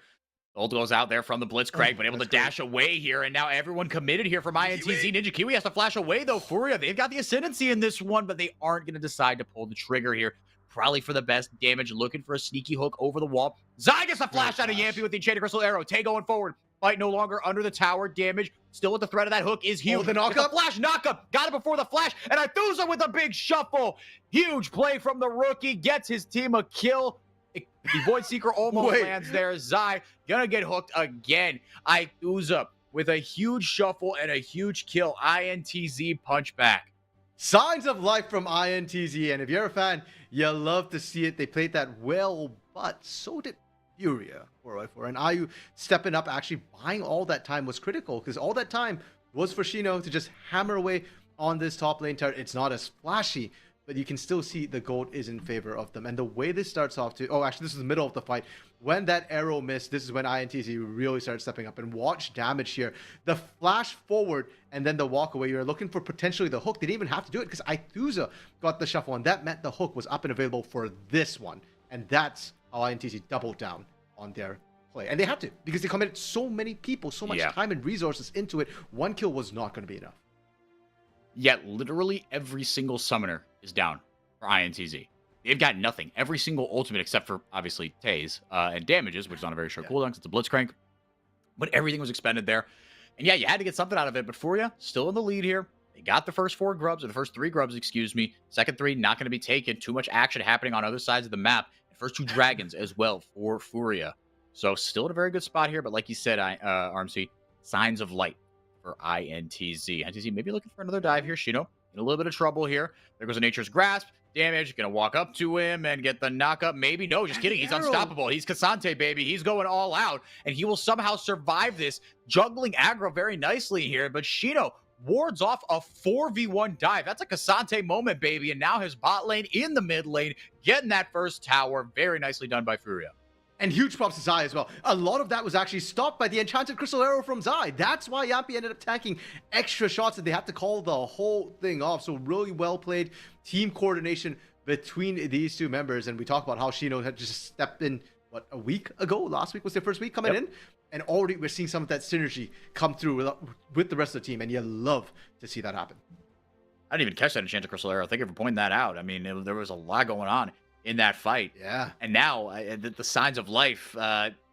Ult goes out there from the Blitzcrank, but able to dash away here, and now everyone committed here from INTZ. Ninja Kiwi has to flash away, though. Furia, they've got the ascendancy in this one, but they aren't going to decide to pull the trigger here. Probably for the best damage, looking for a sneaky hook over the wall. Zai gets a flash out of Yampy with the Enchanted Crystal Arrow. Tay going forward. Fight no longer under the tower. Damage still with the threat of that hook is huge. The knockup. Flash knockup. Got it before the flash, and Ithuza with a big shuffle. Huge play from the rookie. Gets his team a kill. The Void Seeker almost lands there. Zai gonna get hooked again. Ithuza with a huge shuffle and a huge kill. INTZ punch back. Signs of life from INTZ. And if you're a fan, you love to see it. They played that well, but so did Furia 4x4. And Ayu stepping up, actually buying all that time was critical because all that time was for Shino to just hammer away on this top lane turret. It's not as flashy, but you can still see the gold is in favor of them. And the way this starts off to... Oh, actually, this is the middle of the fight. When that arrow missed, this is when INTZ really started stepping up. And watch damage here. The flash forward and then the walk away. You're looking for potentially the hook. They didn't even have to do it because Ithuza got the shuffle. And that meant the hook was up and available for this one. And that's how INTZ doubled down on their play. And they had to because they committed so many people, so much time and resources into it. One kill was not going to be enough. Yet literally every single summoner is down for INTZ. They've got nothing. Every single ultimate except for, obviously, Tay's and damages, which is on a very short cooldown because it's a Blitzcrank. But everything was expended there. And yeah, you had to get something out of it. But Furia, still in the lead here. They got the first four grubs, or the first three grubs, excuse me. Second three, not going to be taken. Too much action happening on other sides of the map. And first two dragons as well for Furia. So still in a very good spot here. But like you said, RMC, signs of light for INTZ. INTZ maybe looking for another dive here. Shino in a little bit of trouble here. There goes a Nature's Grasp. Damage. Gonna walk up to him and get the knockup. Maybe. No, just kidding. He's unstoppable. He's Cassante, baby. He's going all out. And he will somehow survive this. Juggling aggro very nicely here. But Shino wards off a 4v1 dive. That's a Cassante moment, baby. And now his bot lane in the mid lane. Getting that first tower. Very nicely done by Furia. And huge props to Zai as well. A lot of that was actually stopped by the Enchanted Crystal Arrow from Zai. That's why Yampy ended up tanking extra shots and they had to call the whole thing off. So really well played team coordination between these two members. And we talk about how Shino had just stepped in, what, a week ago? Last week was their first week coming in. And already we're seeing some of that synergy come through with the rest of the team. And you love to see that happen. I didn't even catch that Enchanted Crystal Arrow. Thank you for pointing that out. I mean, there was a lot going on in that fight. Yeah. And now the signs of life,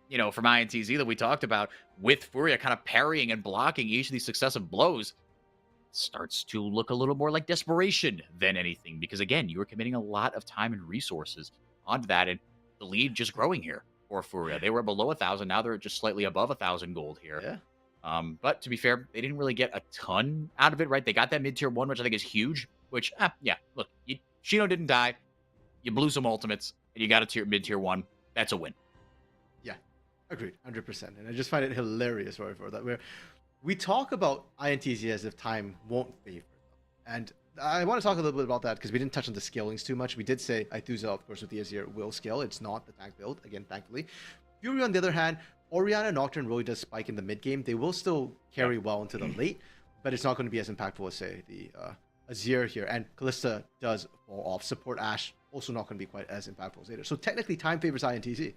you know, from INTZ that we talked about with Furia kind of parrying and blocking each of these successive blows starts to look a little more like desperation than anything. Because again, you were committing a lot of time and resources onto that. And the lead just growing here for Furia. They were below 1,000. Now they're just slightly above 1,000 gold here. Yeah. But to be fair, they didn't really get a ton out of it, right? They got that mid-tier 1, which I think is huge. Which, yeah, look, Shino didn't die. You blew some ultimates, and you got a mid-tier 1. That's a win. Yeah, agreed, 100%. And I just find it hilarious, right, for that. Where we talk about INTZ as if time won't favor them. And I want to talk a little bit about that because we didn't touch on the scalings too much. We did say Ithuza, of course, with the Azir will scale. It's not the tank build, again, thankfully. Fury, on the other hand, Orianna Nocturne really does spike in the mid-game. They will still carry well into the late, but it's not going to be as impactful as, say, the Azir here. And Kalista does fall off. Support Ashe also not going to be quite as impactful as later. So technically, time favors INTZ.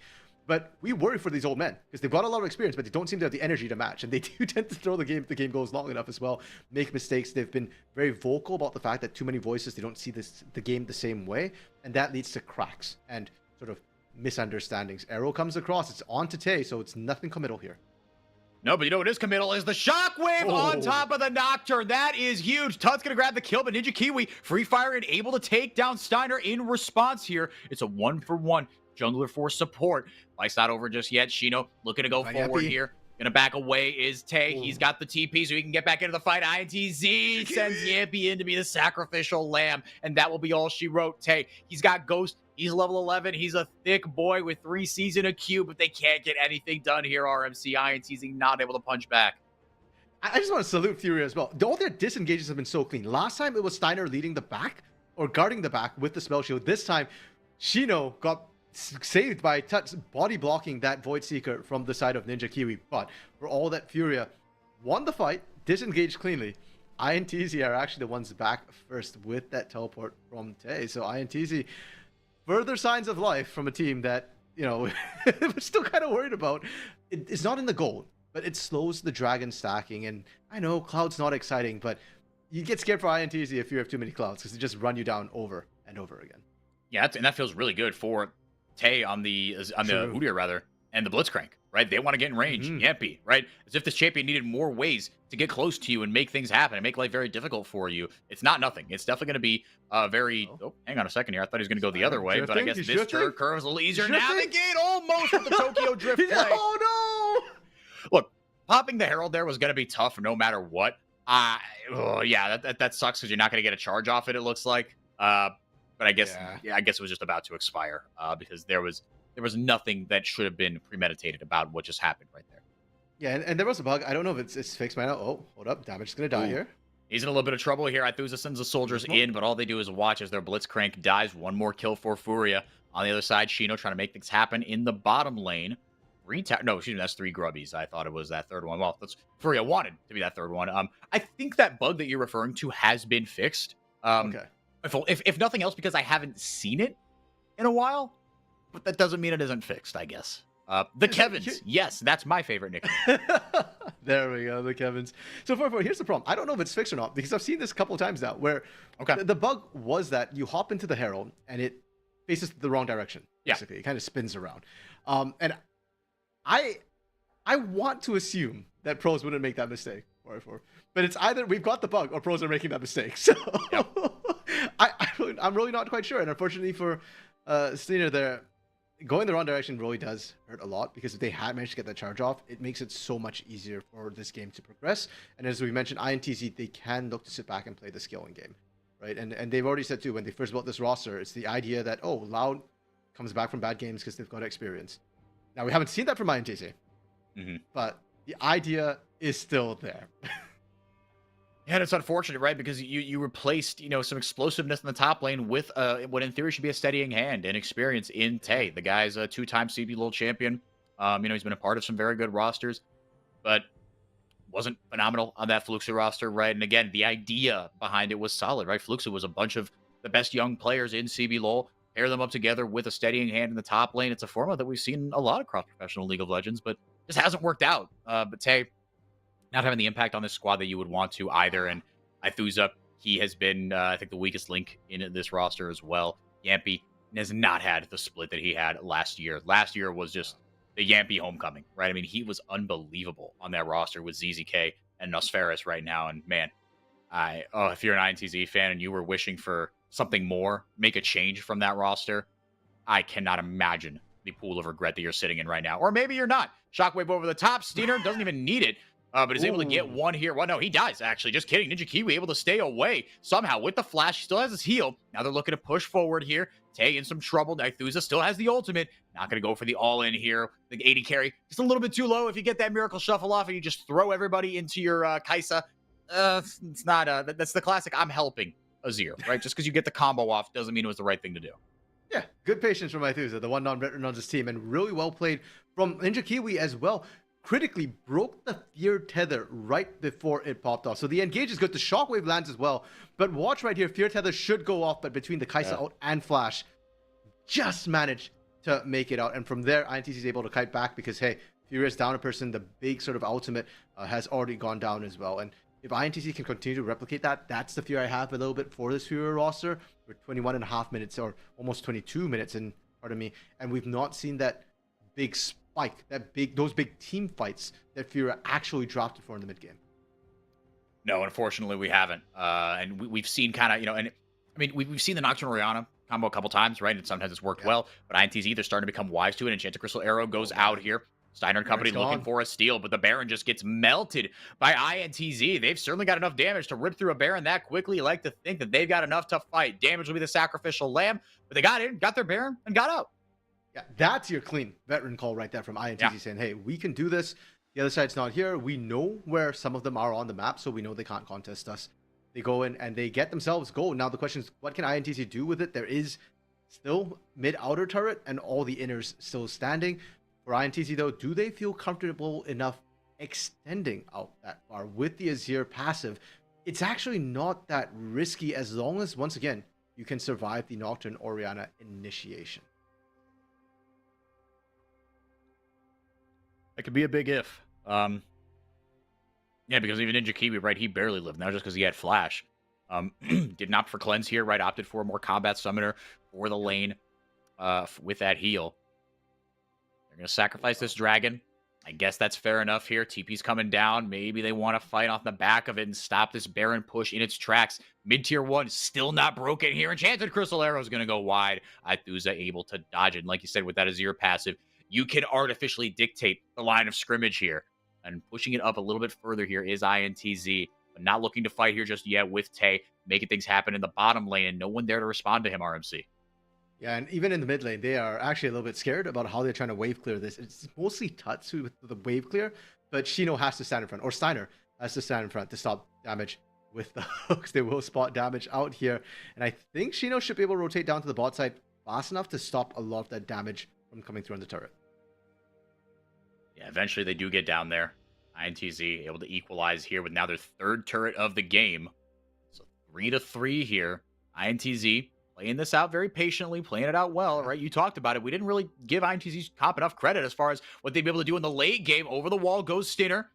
But we worry for these old men because they've got a lot of experience, but they don't seem to have the energy to match. And they do tend to throw the game if the game goes long enough as well. Make mistakes. They've been very vocal about the fact that too many voices, they don't see the game the same way. And that leads to cracks and sort of misunderstandings. Arrow comes across. It's on to Tay, so it's nothing committal here. No, but you know what is committal is the shockwave on top of the Nocturne. That is huge. Tut's going to grab the kill, but Ninja Kiwi, Free Fire, and able to take down Steiner in response here. It's a 1-for-1 jungler for support. Vice not over just yet. Shino looking to go forward here. Gonna back away is Tay. He's got the TP so he can get back into the fight. INTZ sends Yampy in to be the sacrificial lamb, and that will be all she wrote. Tay, he's got Ghost He's level 11. He's a thick boy with 3 C's in a queue, but they can't get anything done here, RMC. INTZ not able to punch back. I just want to salute Fury as well. All their disengages have been so clean. Last time it was Steiner leading the back or guarding the back with the spell shield. This time, Shino got saved by touch body blocking that Void Seeker from the side of Ninja Kiwi. But for all that, Furia won the fight, disengaged cleanly. INTZ are actually the ones back first with that teleport from Tay. So INTZ, further signs of life from a team that, you know, we're still kind of worried about. It's not in the gold, but it slows the dragon stacking. And I know Cloud's not exciting, but you get scared for INTZ if you have too many Clouds because they just run you down over and over again. Yeah, and that feels really good for Tay on the Udyr rather, and the Blitzcrank, right? They want to get in range. Yampy, right? As if this champion needed more ways to get close to you and make things happen and make life very difficult for you. It's not nothing. It's definitely going to be very... Oh, hang on a second here. I thought he was going to go the other way, but I guess this curve is a little easier. Navigate almost with the Tokyo Drift play. Oh, no! Look, popping the Herald there was going to be tough no matter what. Yeah, that sucks because you're not going to get a charge off it looks like. But I guess I guess it was just about to expire because there was nothing that should have been premeditated about what just happened right there. Yeah, and there was a bug. I don't know if it's fixed by now. Oh, hold up. Damage is going to die here. He's in a little bit of trouble here. Ithusa sends the soldiers in, but all they do is watch as their Blitzcrank dies. One more kill for Furia. On the other side, Shino trying to make things happen in the bottom lane. No, excuse me, that's 3 grubbies. I thought it was that third one. Well, that's Furia wanted to be that third one. I think that bug that you're referring to has been fixed. Okay. If nothing else, because I haven't seen it in a while, but that doesn't mean it isn't fixed, I guess. The Kevins. Yes, that's my favorite nickname. There we go, the Kevins. So, here's the problem. I don't know if it's fixed or not, because I've seen this a couple of times now, where the bug was that you hop into the Herald, and it faces the wrong direction, basically. Yeah. It kind of spins around. And I want to assume that pros wouldn't make that mistake, but it's either we've got the bug or pros are making that mistake. So, yep. I'm really not quite sure. And unfortunately for Steiner there, going the wrong direction really does hurt a lot, because if they had managed to get that charge off, it makes it so much easier for this game to progress. And as we mentioned, INTZ, they can look to sit back and play the skilling game, right? And they've already said too, when they first built this roster, it's the idea that, oh, Loud comes back from bad games because they've got experience. Now, we haven't seen that from INTZ, but the idea is still there. Yeah, and it's unfortunate, right? Because you replaced, some explosiveness in the top lane with what in theory should be a steadying hand and experience in Tay. The guy's a 2-time CBLOL champion. He's been a part of some very good rosters, but wasn't phenomenal on that Fluxu roster, right? And again, the idea behind it was solid, right? Fluxu was a bunch of the best young players in CBLOL. Pair them up together with a steadying hand in the top lane. It's a format that we've seen a lot across professional League of Legends, but just hasn't worked out. But Tay, not having the impact on this squad that you would want to either. And Ithusa, he has been, I think, the weakest link in this roster as well. Yampy has not had the split that he had last year. Last year was just the Yampy homecoming, right? I mean, he was unbelievable on that roster with ZZK and Nosferis right now. And man, if you're an INTZ fan and you were wishing for something more, make a change from that roster, I cannot imagine the pool of regret that you're sitting in right now. Or maybe you're not. Shockwave over the top. Steiner doesn't even need it. But is able to get one here. Well, no, he dies, actually. Just kidding. Ninja Kiwi able to stay away somehow with the flash. He still has his heal. Now they're looking to push forward here. Tay in some trouble. Ithusa still has the ultimate. Not going to go for the all-in here. The 80 carry. Just a little bit too low. If you get that Miracle Shuffle off and you just throw everybody into your Kaisa, it's not... that's the classic I'm helping Azir, right? Just because you get the combo off doesn't mean it was the right thing to do. Yeah, good patience from Ithusa, the one non-veteran on this team, and really well played from Ninja Kiwi as well. Critically broke the Fear Tether right before it popped off. So the engage is good. The Shockwave lands as well. But watch right here. Fear Tether should go off, but between the Kaisa out and Flash, just managed to make it out. And from there, INTZ is able to kite back because, hey, Fury is down a person. The big sort of ultimate has already gone down as well. And if INTZ can continue to replicate that, that's the fear I have a little bit for this Fury roster. We're 21.5 minutes or almost 22 minutes in, pardon me. And we've not seen that big spike, those big team fights that Fury actually dropped it for in the mid game. No, unfortunately, we haven't. And we've seen kind of, and I mean, we've seen the Nocturne Orianna combo a couple times, right? And sometimes it's worked well, but INTZ, they're starting to become wise to it. Enchanted Crystal Arrow goes out here. Steiner and company Baron's looking gone. for a steal, but the Baron just gets melted by INTZ. They've certainly got enough damage to rip through a Baron that quickly. You like to think that they've got enough to fight. Damage will be the sacrificial lamb, but they got in, got their Baron, and got out. Yeah, that's your clean veteran call right there from INTZ saying, hey, we can do this. The other side's not here. We know where some of them are on the map, so we know they can't contest us. They go in and they get themselves gold. Now the question is, what can INTZ do with it? There is still mid-outer turret and all the inners still standing. For INTZ though, do they feel comfortable enough extending out that far with the Azir passive? It's actually not that risky as long as, once again, you can survive the Nocturne Orianna initiation. It could be a big if. Yeah, because even Ninja Kiwi, right, he barely lived now just because he had Flash. Didn't opt for Cleanse here, right? Opted for a more combat summoner for the lane with that heal. They're going to sacrifice this dragon. I guess that's fair enough here. TP's coming down. Maybe they want to fight off the back of it and stop this Baron push in its tracks. Mid-tier 1 still not broken here. Enchanted Crystal Arrow is going to go wide. Ithuza able to dodge it. And like you said, with that Azir passive, you can artificially dictate the line of scrimmage here. And pushing it up a little bit further here is INTZ. But not looking to fight here just yet with Tay. Making things happen in the bottom lane. And no one there to respond to him, RMC. Yeah, and even in the mid lane, they are actually a little bit scared about how they're trying to wave clear this. It's mostly Tatsu with the wave clear, but Shino has to stand in front, or Steiner has to stand in front to stop damage with the hooks. They will spot damage out here, and I think Shino should be able to rotate down to the bot side fast enough to stop a lot of that damage from coming through on the turret. Yeah, eventually they do get down there. INTZ able to equalize here with now their third turret of the game. So 3-3 here. INTZ playing this out very patiently, playing it out well, right? You talked about it. We didn't really give INTZ's comp enough credit as far as what they'd be able to do in the late game. Over the wall goes Stinner.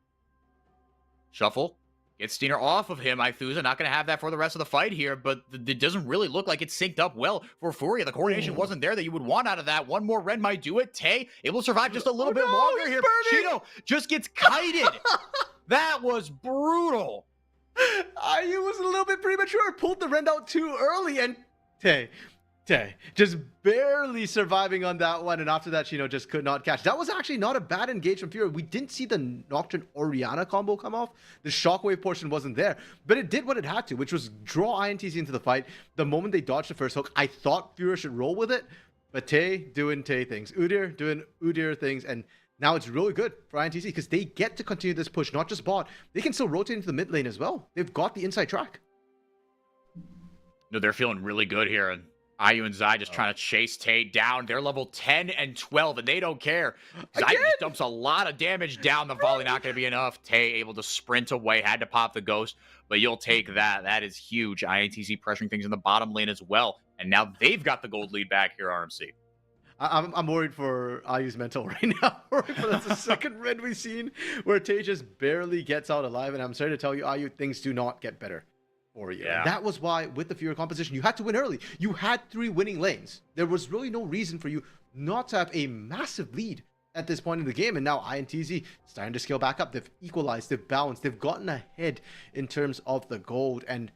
Shuffle. Gets Stinner off of him. Ithuza not going to have that for the rest of the fight here, but it doesn't really look like it's synced up well for Furia. The coordination wasn't there that you would want out of that. One more red might do it. Tay able to survive just a little bit longer here. Shino just gets kited. That was brutal. IU was a little bit premature. Pulled the rend out too early, and Tay just barely surviving on that one, and after that, Shino just could not catch. That was actually not a bad engage from Fury. We didn't see the Nocturne Orianna combo come off. The shockwave portion wasn't there, but it did what it had to, which was draw INTZ into the fight. The moment they dodged the first hook, I thought Fury should roll with it, but Tay doing Tay things. Udyr doing Udyr things, and now it's really good for INTZ because they get to continue this push, not just bot. They can still rotate into the mid lane as well. They've got the inside track. No, they're feeling really good here, and IU and Zai just trying to chase Tay down. They're level 10 and 12, and they don't care. Zai just dumps a lot of damage down. The volley not going to be enough. Tay able to sprint away, had to pop the ghost, but you'll take that. That is huge. INTZ pressuring things in the bottom lane as well, and now they've got the gold lead back here, RMC. I'm worried for IU's mental right now. That's the second red we've seen where Tay just barely gets out alive, and I'm sorry to tell you, IU, things do not get better for you. Yeah. That was why with the Fury composition, you had to win early. You had 3 winning lanes. There was really no reason for you not to have a massive lead at this point in the game. And now INTZ starting to scale back up. They've equalized, they've balanced, they've gotten ahead in terms of the gold. And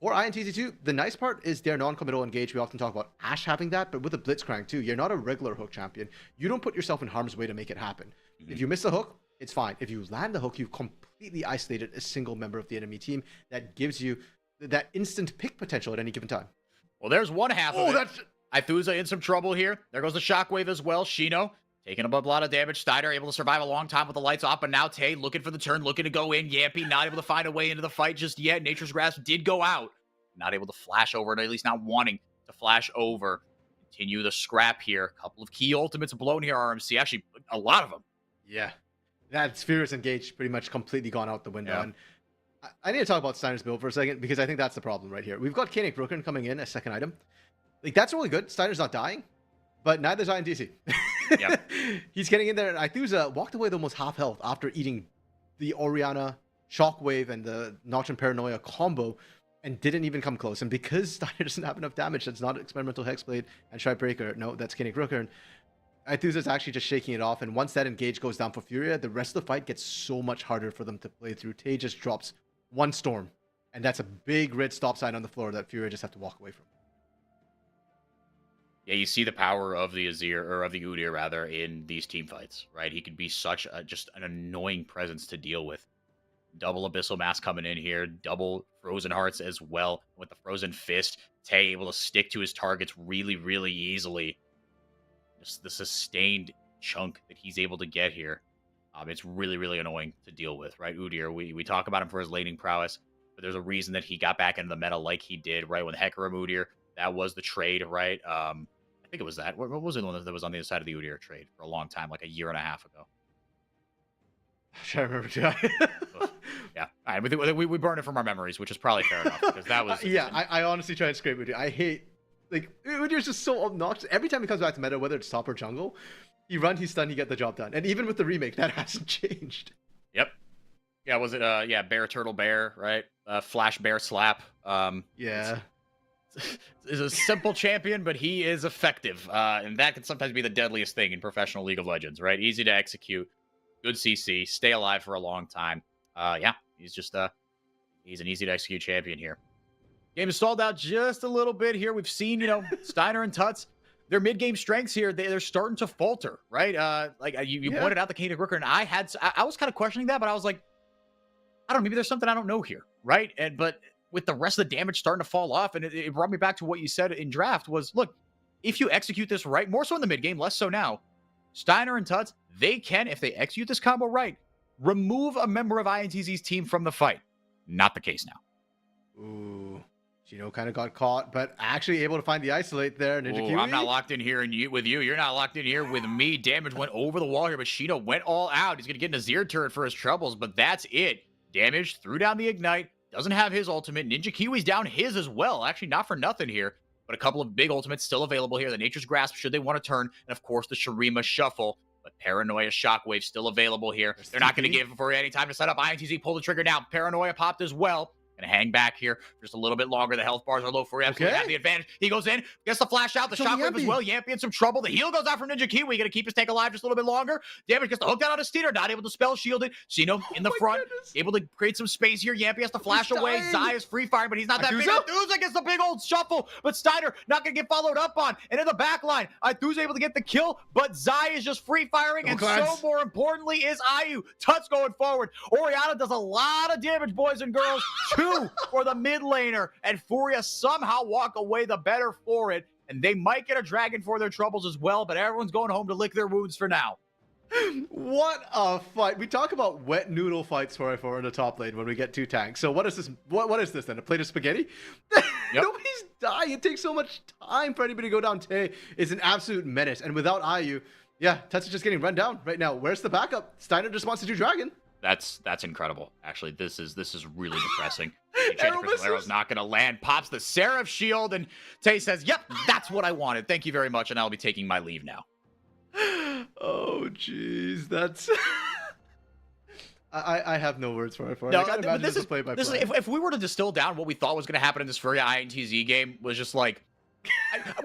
for INTZ too, the nice part is their non-committal engage. We often talk about Ashe having that, but with a Blitzcrank too, you're not a regular hook champion. You don't put yourself in harm's way to make it happen. If you miss the hook, it's fine. If you land the hook, you've completely isolated a single member of the enemy team. That gives you that instant pick potential at any given time. Well, there's one half of it. Ithuza in some trouble here. There goes the shockwave as well. Shino taking a lot of damage. Steiner able to survive a long time with the lights off, but now Tay looking for the turn, looking to go in. Yampy not able to find a way into the fight just yet. Nature's Grasp did go out. Not able to flash over, at least not wanting to flash over. Continue the scrap here. A couple of key ultimates blown here, RMC. Actually, a lot of them. Yeah. That Sphere's engaged pretty much completely gone out the window. Yeah. And I need to talk about Steiner's build for a second because I think that's the problem right here. We've got Koenig Brooklyn coming in as second item. Like, that's really good. Steiner's not dying, but neither's INTZ. Yep. He's getting in there, and Ithuza walked away with almost half health after eating the Orianna Shockwave and the Nocturne Paranoia combo and didn't even come close. And because Steiner doesn't have enough damage, that's not Experimental Hexblade and Shipebreaker. No, that's Koenig Brooklyn. Ithuza's actually just shaking it off, and once that engage goes down for Furia, the rest of the fight gets so much harder for them to play through. Tay just drops one storm, and that's a big red stop sign on the floor that Furia just have to walk away from. Yeah, you see the power of the Azir or of the Udyr rather in these team fights, right? He could be such a just an annoying presence to deal with. Double Abyssal Mass coming in here, double Frozen Hearts as well with the Frozen Fist. Tay able to stick to his targets really, really easily. Just the sustained chunk that he's able to get here. It's really, really annoying to deal with, right? Udyr, we talk about him for his laning prowess, but there's a reason that he got back into the meta like he did, right? When Hecarim Udyr, that was the trade, right? I think it was that. What was it that was on the other side of the Udyr trade for a long time, like a year and a half ago? I'm trying to remember. Yeah. All right. We burn it from our memories, which is probably fair enough because that was. Yeah, I honestly try to scrape Udyr. I hate, like, Udyr's just so obnoxious. Every time he comes back to meta, whether it's top or jungle, he run, he stun, he get the job done. And even with the remake, that hasn't changed. Yep. Yeah, was it bear turtle bear, right? Flash bear slap. Yeah. Is a simple champion, but he is effective. And that can sometimes be the deadliest thing in professional League of Legends, right? Easy to execute, good CC, stay alive for a long time. Yeah, he's just he's an easy to execute champion here. Game is stalled out just a little bit here. We've seen, Steiner and Tuts, their mid-game strengths here, they're starting to falter, right? You pointed out the Canadian Rooker, and I was kind of questioning that, but I was like, I don't know, maybe there's something I don't know here, right? But with the rest of the damage starting to fall off, and it brought me back to what you said in draft was, look, if you execute this right, more so in the mid-game, less so now, Steiner and Tuts, they can, if they execute this combo right, remove a member of INTZ's team from the fight. Not the case now. Ooh. Gino kind of got caught, but actually able to find the isolate there. Ninja Kiwi. I'm not locked in here with you. You're not locked in here with me. Damage went over the wall here, but Shino went all out. He's going to get an Azir turret for his troubles, but that's it. Damage, threw down the Ignite. Doesn't have his ultimate. Ninja Kiwi's down his as well. Actually, not for nothing here, but a couple of big ultimates still available here. The Nature's Grasp, should they want to turn, and of course the Shurima Shuffle. But Paranoia Shockwave still available here. They're not going to give for any time to set up. INTZ pull the trigger now. Paranoia popped as well. Gonna hang back here just a little bit longer. The health bars are low for you. Absolutely have the advantage. He goes in, gets the flash out, the shockwave as well. Yampy in some trouble. The heal goes out from Ninja Kiwi. Gonna keep his tank alive just a little bit longer. Damage gets the hook down on his Steeder. Not able to spell shield it. Shino in the front, able to create some space here. Yampy has to flash away. Zai is free firing, but he's not that big. Ithuza gets the big old shuffle, but Steiner not gonna get followed up on. And in the back line, Ithuza able to get the kill, but Zai is just free firing. And so more importantly is Ayu. Tuts going forward. Oriana does a lot of damage, boys and girls. 2 for the mid laner, and Furia somehow walk away the better for it, and they might get a dragon for their troubles as well, but everyone's going home to lick their wounds for now. What a fight. We talk about wet noodle fights for in the top lane when we get 2 tanks. So what is this? What is this then? A plate of spaghetti? Yep. Nobody's dying. It takes so much time for anybody to go down. Tay is an absolute menace, and without Ayu, yeah, Tuts is just getting run down right now. Where's the backup? Steiner just wants to do dragon. That's incredible. Actually, this is really depressing. Arrow's not going to land. Pops the Seraph shield, and Tay says, "Yep, that's what I wanted. Thank you very much, and I'll be taking my leave now." Oh, jeez, that's. I have no words for it. No, but this is if we were to distill down what we thought was going to happen in this Furia INTZ game was just like.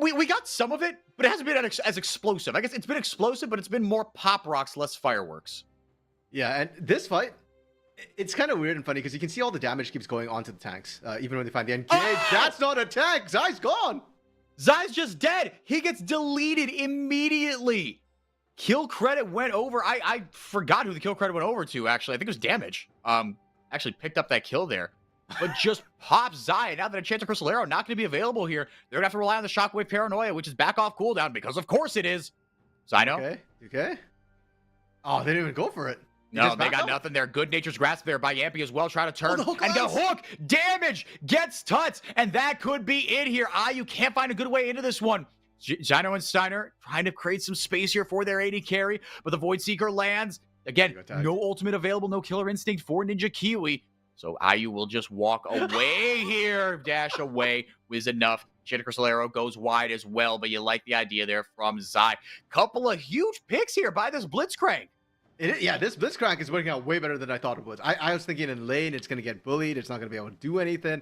We got some of it, but it hasn't been as explosive. I guess it's been explosive, but it's been more pop rocks, less fireworks. Yeah, and this fight, it's kind of weird and funny because you can see all the damage keeps going onto the tanks, even when they find the engage. Oh! That's not a tank. Zai's gone. Zai's just dead. He gets deleted immediately. Kill credit went over. I forgot who the kill credit went over to, actually. I think it was Damage. Actually picked up that kill there. But just pops Zai. Now that Enchanted Crystal Arrow not going to be available here, they're going to have to rely on the Shockwave Paranoia, which is back off cooldown, because of course it is. Zino. Okay. Oh, they didn't even go for it. No, they got nothing there. Good Nature's Grasp there by Yampy as well. Trying to turn and the hook. Damage gets Tuts. And that could be it here. You can't find a good way into this one. Zino and Steiner trying to create some space here for their AD carry. But the Void Seeker lands. Again, no ultimate available. No Killer Instinct for Ninja Kiwi. So Ayu will just walk away here. Dash away was enough. Enchanted Crystal Arrow goes wide as well. But you like the idea there from Zai. Couple of huge picks here by this Blitzcrank. Yeah, this Blitzcrank is working out way better than I thought it was. I was thinking in lane, it's going to get bullied. It's not going to be able to do anything.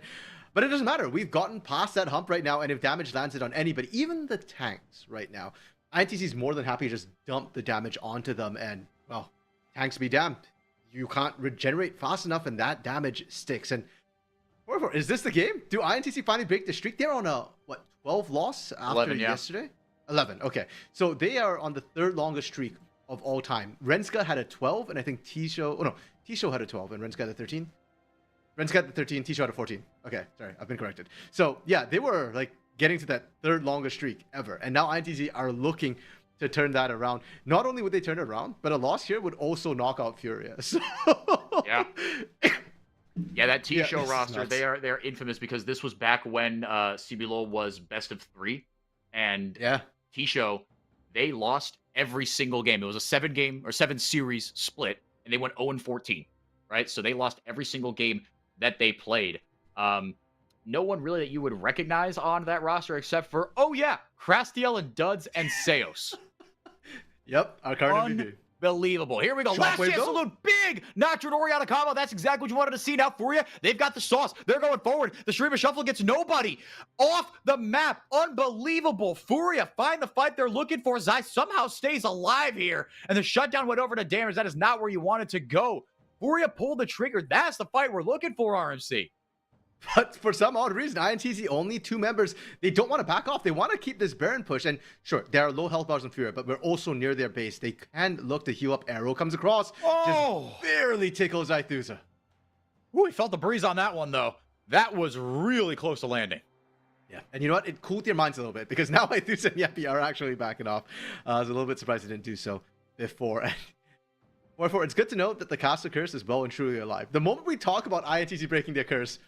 But it doesn't matter. We've gotten past that hump right now. And if damage lands it on anybody, even the tanks right now, INTZ is more than happy to just dump the damage onto them. And, well, tanks be damned. You can't regenerate fast enough and that damage sticks. And is this the game? Do INTZ finally break the streak? They're on a, 12 loss after 11, yeah. yesterday? 11. Okay. So they are on the third longest streak of all time. Renska had a 12, and I think Tisho. Oh no, Tisho had a 12, and Renska had a 13. Renska had the 13. Tisho had a 14. Okay, sorry, I've been corrected. So yeah, they were like getting to that third longest streak ever, and now INTZ are looking to turn that around. Not only would they turn it around, but a loss here would also knock out Furia. So yeah. Yeah, that T-Show this is roster, nuts. they're infamous because this was back when CBLOL was best of 3. And Yeah. T-Show, they lost every single game. It was a 7 series split, and they went 0-14, right? So they lost every single game that they played. No one really that you would recognize on that roster except for, oh yeah, Crastiel and Duds and Seos. Yep, our current MVP. Unbelievable. Here we go. Last chance salute. Big Nocturne Oriana combo. That's exactly what you wanted to see. Now Furia, they've got the sauce. They're going forward. The stream of shuffle gets nobody off the map. Unbelievable. Furia find the fight they're looking for. Zai somehow stays alive here. And the shutdown went over to damage. That is not where you wanted to go. Furia pulled the trigger. That's the fight we're looking for, RMC. But for some odd reason, INTZ only 2 members. They don't want to back off. They want to keep this Baron push. And sure, there are low health bars on Furia, but we're also near their base. They can look to heal up. Arrow comes across. Oh! Just barely tickles Zythusa. Ooh, he felt the breeze on that one, though. That was really close to landing. Yeah, and you know what? It cooled your minds a little bit because now Zythusa and Yeppy are actually backing off. I was a little bit surprised they didn't do so before. Therefore, it's good to know that the caster curse is well and truly alive. The moment we talk about INTZ breaking their curse,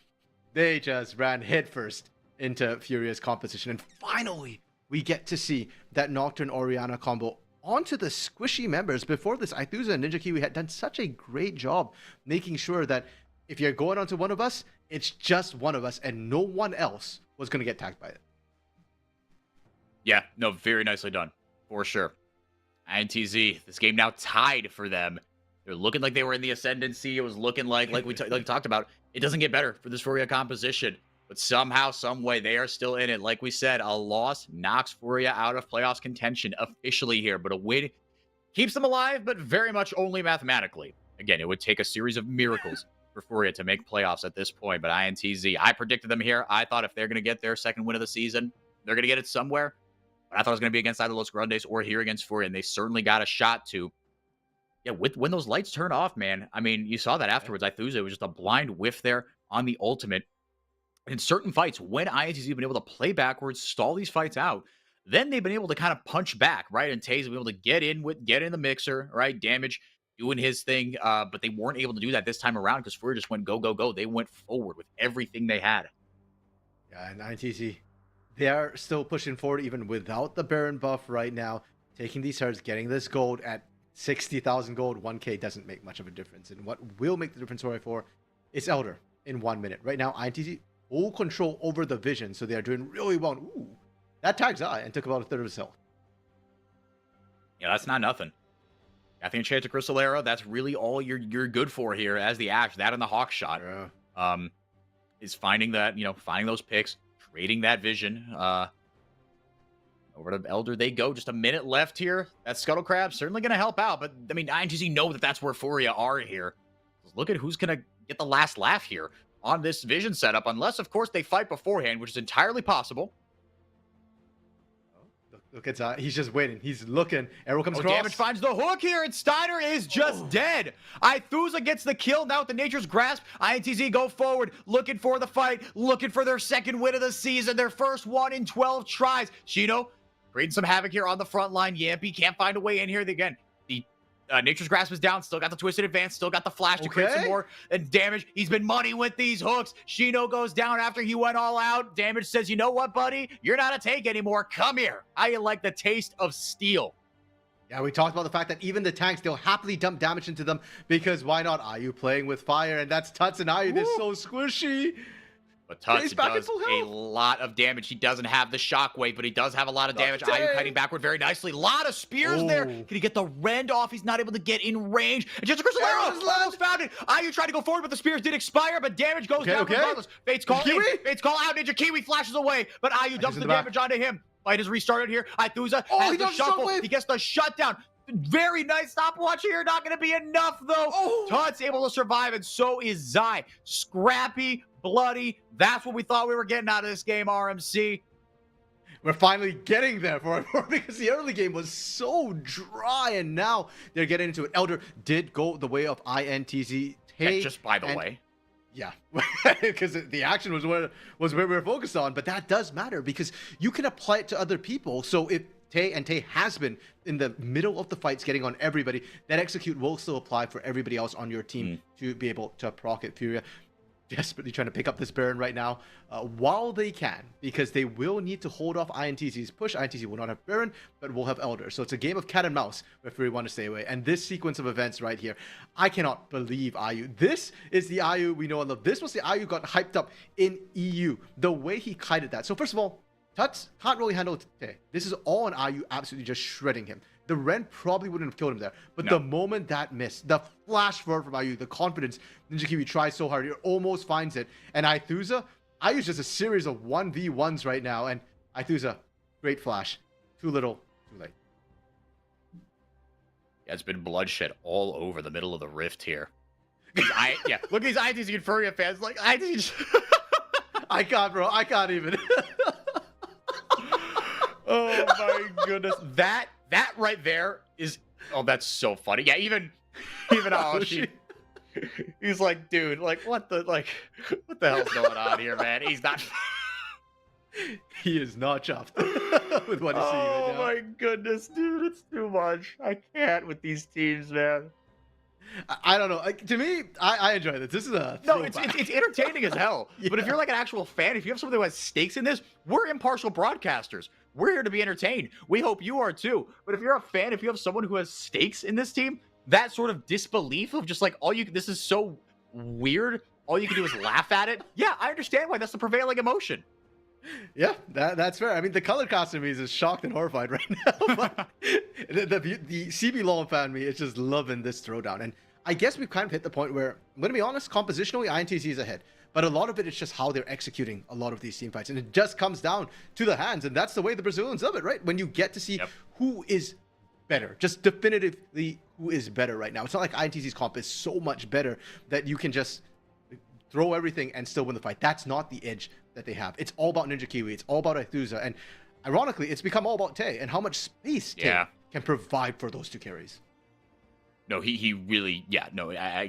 they just ran headfirst into Furia's composition. And finally, we get to see that Nocturne Oriana combo onto the squishy members. Before this, Zythusa and Ninja Kiwi had done such a great job making sure that if you're going onto one of us, it's just one of us and no one else was going to get tagged by it. Yeah, no, very nicely done. For sure. INTZ, this game now tied for them. They're looking like they were in the ascendancy. It was looking like we talked about. It doesn't get better for this Furia composition. But somehow, some way, they are still in it. Like we said, a loss knocks Furia out of playoffs contention officially here. But a win keeps them alive, but very much only mathematically. Again, it would take a series of miracles for Furia to make playoffs at this point. But INTZ, I predicted them here. I thought if they're going to get their second win of the season, they're going to get it somewhere. But I thought it was going to be against either Los Grandes or here against Furia. And they certainly got a shot to. Yeah, when those lights turn off, man. I mean, you saw that afterwards. Zythusa was just a blind whiff there on the ultimate. In certain fights, when INTZ have been able to play backwards, stall these fights out, then they've been able to kind of punch back, right? And Taze been able to get in the mixer, right? Damage doing his thing, but they weren't able to do that this time around because Furia just went go, go, go. They went forward with everything they had. Yeah, and INTZ, they are still pushing forward even without the Baron buff right now. Taking these turns, getting this gold at 60,000 gold, 1k doesn't make much of a difference. And what will make the difference for is Elder in 1 minute. Right now, INTZ full control over the vision, so they are doing really well. Ooh, that tags Eye and took about a third of his health. Yeah, that's not nothing. I think Chance of Crystal Arrow, that's really all you're good for here as the Ash. That and the Hawk shot. Yeah. Is finding that, finding those picks, creating that vision. Over to Elder they go. Just a minute left here. That Scuttle Crab certainly going to help out. But, I mean, INTZ know that that's where Furia are here. Look at who's going to get the last laugh here on this vision setup. Unless, of course, they fight beforehand, which is entirely possible. Look at that. He's just waiting. He's looking. Arrow comes across. Damage finds the hook here, and Steiner is just dead. Zythusa gets the kill now with the Nature's Grasp. INTZ go forward, looking for the fight, looking for their second win of the season, their first one in 12 tries. Shino creating some havoc here on the front line. Yampy can't find a way in here. Again, the Nature's Grasp is down. Still got the Twisted Advance. Still got the Flash to create some more damage. He's been money with these hooks. Shino goes down after he went all out. Damage says, you know what, buddy? You're not a tank anymore. Come here. I like the taste of steel. Yeah, we talked about the fact that even the tanks, they'll happily dump damage into them because why not? Ayu playing with fire, and that's Tuts and Ayu. They're so squishy. But Tuts does a lot of damage. He doesn't have the shockwave, but he does have a lot of damage. Ayu kiting backward very nicely. A lot of spears there. Can he get the rend off? He's not able to get in range. And just a Crystal Arrow almost found it. Ayu tried to go forward, but the spears did expire, but damage goes down regardless. Fates call in. Fates call out. Ninja Kiwi flashes away, but Ayu dumps the damage onto him. Fight is restarted here. Zythusa has the shuffle. He gets the shutdown. Very nice stopwatch here. Not going to be enough, though. Tuts able to survive, and so is Zai. Scrappy, bloody. That's what we thought we were getting out of this game, RMC. We're finally getting there for because the early game was so dry, and now they're getting into it. Elder did go the way of INTZ. Yeah, just by the way. Yeah, because the action was where we were focused on, but that does matter because you can apply it to other people. So if Tay has been in the middle of the fights getting on everybody, that execute will still apply for everybody else on your team to be able to proc it. Furia desperately trying to pick up this Baron right now while they can, because they will need to hold off INTZ's push. INTZ will not have Baron, but will have Elder. So it's a game of cat and mouse if we want to stay away. And this sequence of events right here, I cannot believe IU. This is the IU we know and love. This was the IU got hyped up in EU. The way he kited that. So first of all, Tuts can't really handle it today. This is all on IU absolutely just shredding him. The Ren probably wouldn't have killed him there. But the moment that missed, the flash forward from IU, the confidence, Ninja Kiwi tries so hard, he almost finds it. And Ithuza, IU's just a series of 1v1s right now. And Ithuza, great flash. Too little, too late. Yeah, it's been bloodshed all over the middle of the rift here. Look at these ITC and Furia fans. Like, ITC. I can't, bro. I can't even. Oh, my goodness. That right there is, oh, that's so funny. Yeah, even he's like, dude, like, what the hell's going on here, man? He's not. He is not chuffed with what he's seeing right now. Oh my goodness, dude, it's too much. I can't with these teams, man. I don't know. Like, to me, I enjoy this. This is a it's entertaining as hell. Yeah. But if you're like an actual fan, if you have somebody who has stakes in this, we're impartial broadcasters. We're here to be entertained. We hope you are too. But if you're a fan, if you have someone who has stakes in this team, that sort of disbelief of just like this is so weird. All you can do is laugh at it. Yeah, I understand why that's the prevailing emotion. Yeah, that's fair. I mean, the color costume is shocked and horrified right now. But the CBLOL fan me is just loving this throwdown. And I guess we've kind of hit the point where, I'm going to be honest, compositionally, INTZ is ahead. But a lot of it is just how they're executing a lot of these team fights. And it just comes down to the hands. And that's the way the Brazilians love it, right? When you get to see who is better, just definitively who is better right now. It's not like INTZ's comp is so much better that you can just throw everything and still win the fight. That's not the edge that they have. It's all about Ninja Kiwi. It's all about Ithuza. And ironically, it's become all about Tay and how much space Tay can provide for those two carries. No, he really, I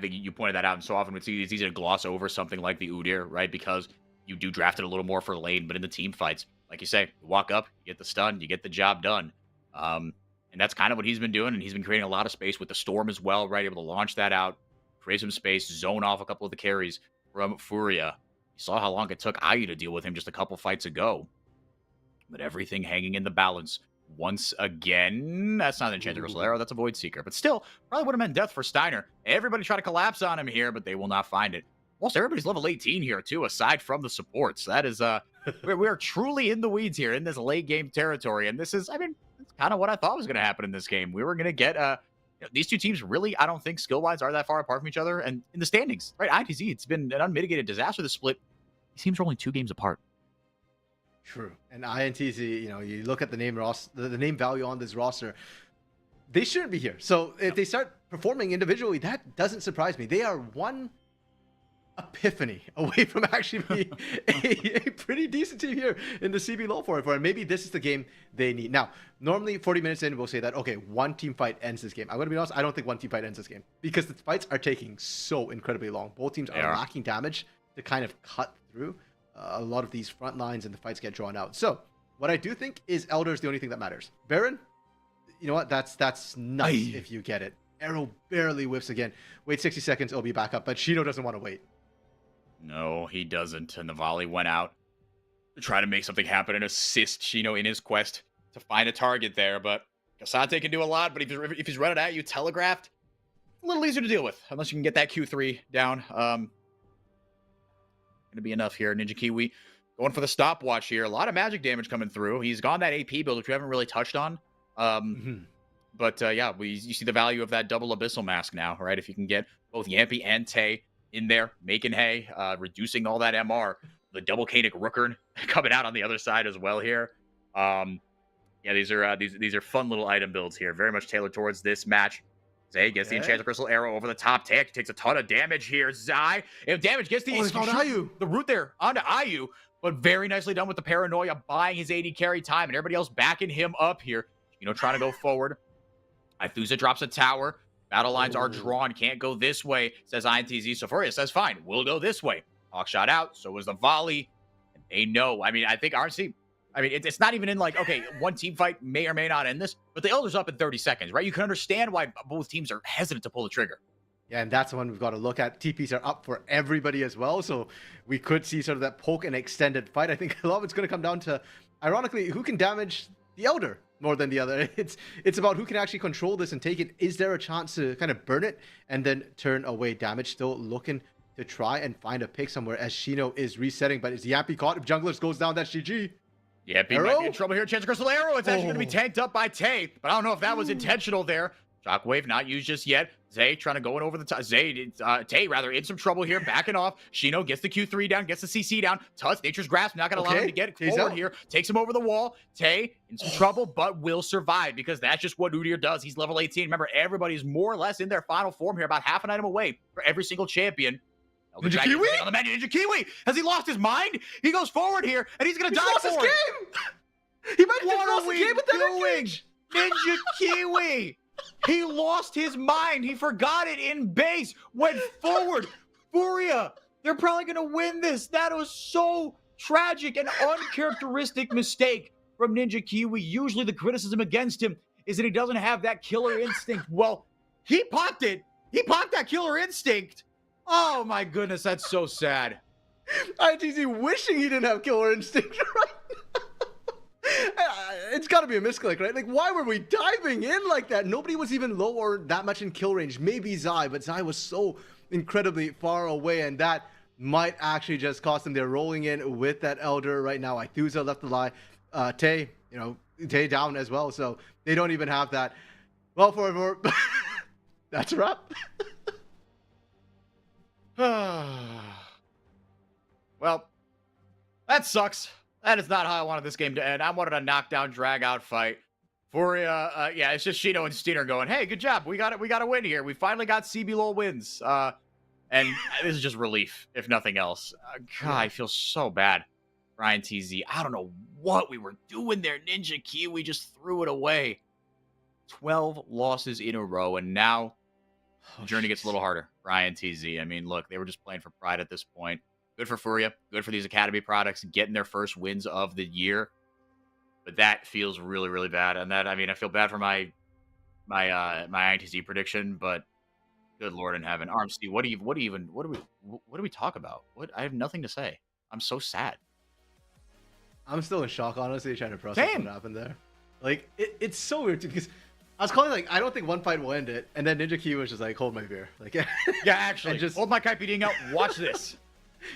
think you pointed that out, and so often it's easy to gloss over something like the Udyr, right? Because you do draft it a little more for lane, but in the team fights, like you say, you walk up, you get the stun, you get the job done. And that's kind of what he's been doing, and he's been creating a lot of space with the Storm as well, right? Able to launch that out, create some space, zone off a couple of the carries from Furia. You saw how long it took IU to deal with him just a couple fights ago. But everything hanging in the balance once again. That's not an Enchanted Crystal Arrow, that's a Void Seeker. But still, probably would have meant death for Steiner. Everybody tried to collapse on him here, but they will not find it. Almost everybody's level 18 here, too, aside from the supports. That is, we're truly in the weeds here in this late game territory. And this is, I mean, it's kind of what I thought was going to happen in this game. We were going to get, these two teams really, I don't think skill-wise are that far apart from each other. And in the standings, right, ITZ, it's been an unmitigated disaster, the split. These teams are only 2 games apart. True. And INTZ, you look at the name the name value on this roster, they shouldn't be here. So if they start performing individually, that doesn't surprise me. They are one epiphany away from actually being a pretty decent team here in the CBLOL for it. And maybe this is the game they need. Now, normally 40 minutes in, we'll say that, okay, one team fight ends this game. I'm going to be honest, I don't think one team fight ends this game because the fights are taking so incredibly long. Both teams are lacking damage to kind of cut through a lot of these front lines, and the fights get drawn out. So what I do think is Elder is the only thing that matters. Baron, you know what? That's nice if you get it. Arrow barely whiffs again. Wait 60 seconds, it'll be back up. But Shino doesn't want to wait. No, he doesn't. And the volley went out to try to make something happen and assist Shino in his quest to find a target there. But Kasante can do a lot, but if he's running at you telegraphed, a little easier to deal with, unless you can get that Q3 down. Going to be enough here. Ninja Kiwi going for the stopwatch here. A lot of magic damage coming through. He's gone that AP build, which we haven't really touched on. But you see the value of that double abyssal mask now, right? If you can get both Yampy and Tay in there, making hay, reducing all that MR. The double Canic Rookern coming out on the other side as well here. These are fun little item builds here. Very much tailored towards this match. Zay gets the Enchanted Crystal Arrow over the top. Takes a ton of damage here. Zai, if damage gets the root there onto IU, but very nicely done with the paranoia, buying his AD carry time, and everybody else backing him up here. Trying to go forward. Ithusa drops a tower. Battle lines are drawn. Can't go this way, says INTZ. So Furia says, fine, we'll go this way. Hawk shot out. So was the volley. And they know. I mean, I think RNC, it's not even in like, okay, one team fight may or may not end this, but the Elder's up in 30 seconds, right? You can understand why both teams are hesitant to pull the trigger. Yeah, and that's the one we've got to look at. TPs are up for everybody as well, so we could see sort of that poke and extended fight. I think a lot of it's going to come down to, ironically, who can damage the Elder more than the other. It's about who can actually control this and take it. Is there a chance to kind of burn it and then turn away damage? Still looking to try and find a pick somewhere as Shino is resetting, but is Yappy caught? If Junglers goes down, that's GG. Yeah, Yappy might be in trouble here. Chance of Crystal Arrow. It's actually going to be tanked up by Tay, but I don't know if that was intentional there. Shockwave not used just yet. Zay trying to go in over the top. Tay rather in some trouble here, backing off. Shino gets the Q3 down, gets the CC down. Tuts, Nature's Grasp, not going to allow him to get forward here. Takes him over the wall. Tay in some trouble, but will survive because that's just what Udyr does. He's level 18. Remember, everybody's more or less in their final form here, about half an item away for every single champion. Ninja Kiwi? On the menu. Ninja Kiwi! Has he lost his mind? He goes forward here, and he's going to die lost for his it. Game! He might have just lost the game with that engage! Ninja Kiwi! He lost his mind. He forgot it in base. Went forward. Furia. They're probably going to win this. That was so tragic. An uncharacteristic mistake from Ninja Kiwi. Usually the criticism against him is that he doesn't have that killer instinct. Well, he popped it. He popped that killer instinct. Oh, my goodness. That's so sad. ITZ wishing he didn't have killer instinct right now. It's got to be a misclick, right? Like, why were we diving in like that? Nobody was even low or that much in kill range. Maybe Zai, but Zai was so incredibly far away, and that might actually just cost them. They're rolling in with that Elder right now. Ithusa left the lie. Tay, Tay down as well, so they don't even have that. Well, for that's a wrap. Well, that sucks. That is not how I wanted this game to end. I wanted a knockdown, drag-out fight. Furia, yeah, it's just Shino and Steiner going, hey, good job. We got a win here. We finally got CBLOL wins. And this is just relief, if nothing else. God, I feel so bad. Ryan TZ, I don't know what we were doing there. Ninja Kiwi just threw it away. 12 losses in a row, and now the journey gets a little harder. Ryan TZ, I mean, look, they were just playing for pride at this point. Good for Furia. Good for these Academy products getting their first wins of the year. But that feels really, really bad. And that, I mean, I feel bad for my INTZ prediction, but good Lord in heaven. RMC, what do we talk about? I have nothing to say. I'm so sad. I'm still in shock, honestly, trying to process what happened there. Like, it's so weird, too, because I was calling, like, I don't think one fight will end it. And then Ninja Kiwi was just like, hold my beer. Like, yeah, actually, just hold my kite beating out. Watch this.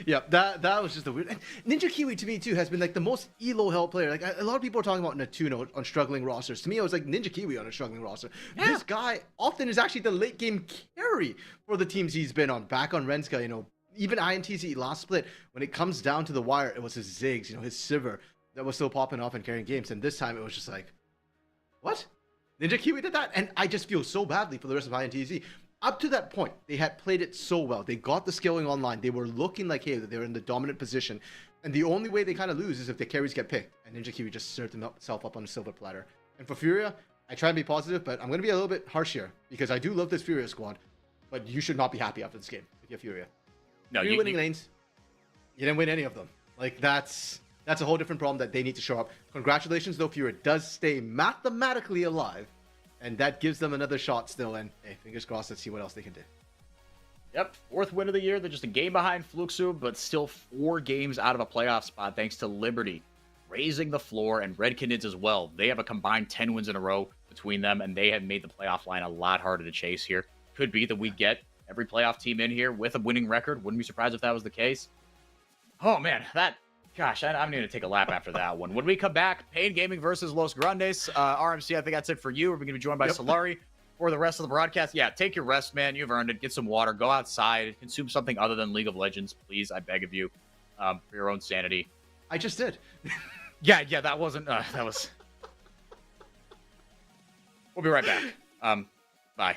Yeah, that was just a weird. And Ninja Kiwi to me too has been like the most elo hell player. Like a lot of people are talking about Natuno on struggling rosters. To me, I was like Ninja Kiwi on a struggling roster. Yeah. This guy often is actually the late game carry for the teams he's been on. Back on Renska, even INTZ last split, when it comes down to the wire, it was his Ziggs, his Sivir that was still popping off and carrying games. And this time it was just like, what? Ninja Kiwi did that? And I just feel so badly for the rest of INTZ. Up to that point, they had played it so well. They got the scaling online. They were looking like, hey, they were in the dominant position. And the only way they kind of lose is if the carries get picked. And Ninja Kiwi just served himself up on a silver platter. And for Furia, I try and be positive, but I'm going to be a little bit harsh here. Because I do love this Furia squad. But you should not be happy after this game if you have Furia. No, you're winning lanes. You didn't win any of them. Like, that's a whole different problem that they need to show up. Congratulations, though, Furia does stay mathematically alive. And that gives them another shot still. And hey, fingers crossed, let's see what else they can do. Yep, 4th win of the year. They're just a game behind Fluxu, but still 4 games out of a playoff spot thanks to Liberty raising the floor and Red Canids as well. They have a combined 10 wins in a row between them, and they have made the playoff line a lot harder to chase here. Could be that we get every playoff team in here with a winning record. Wouldn't be surprised if that was the case. Oh, man, gosh, I'm going to take a lap after that one. When we come back, Pain Gaming versus Los Grandes. RMC, I think that's it for you. We're going to be joined by Solari for the rest of the broadcast. Yeah, take your rest, man. You've earned it. Get some water. Go outside. Consume something other than League of Legends, please. I beg of you, for your own sanity. I just did. yeah, that wasn't... that was... We'll be right back. Bye.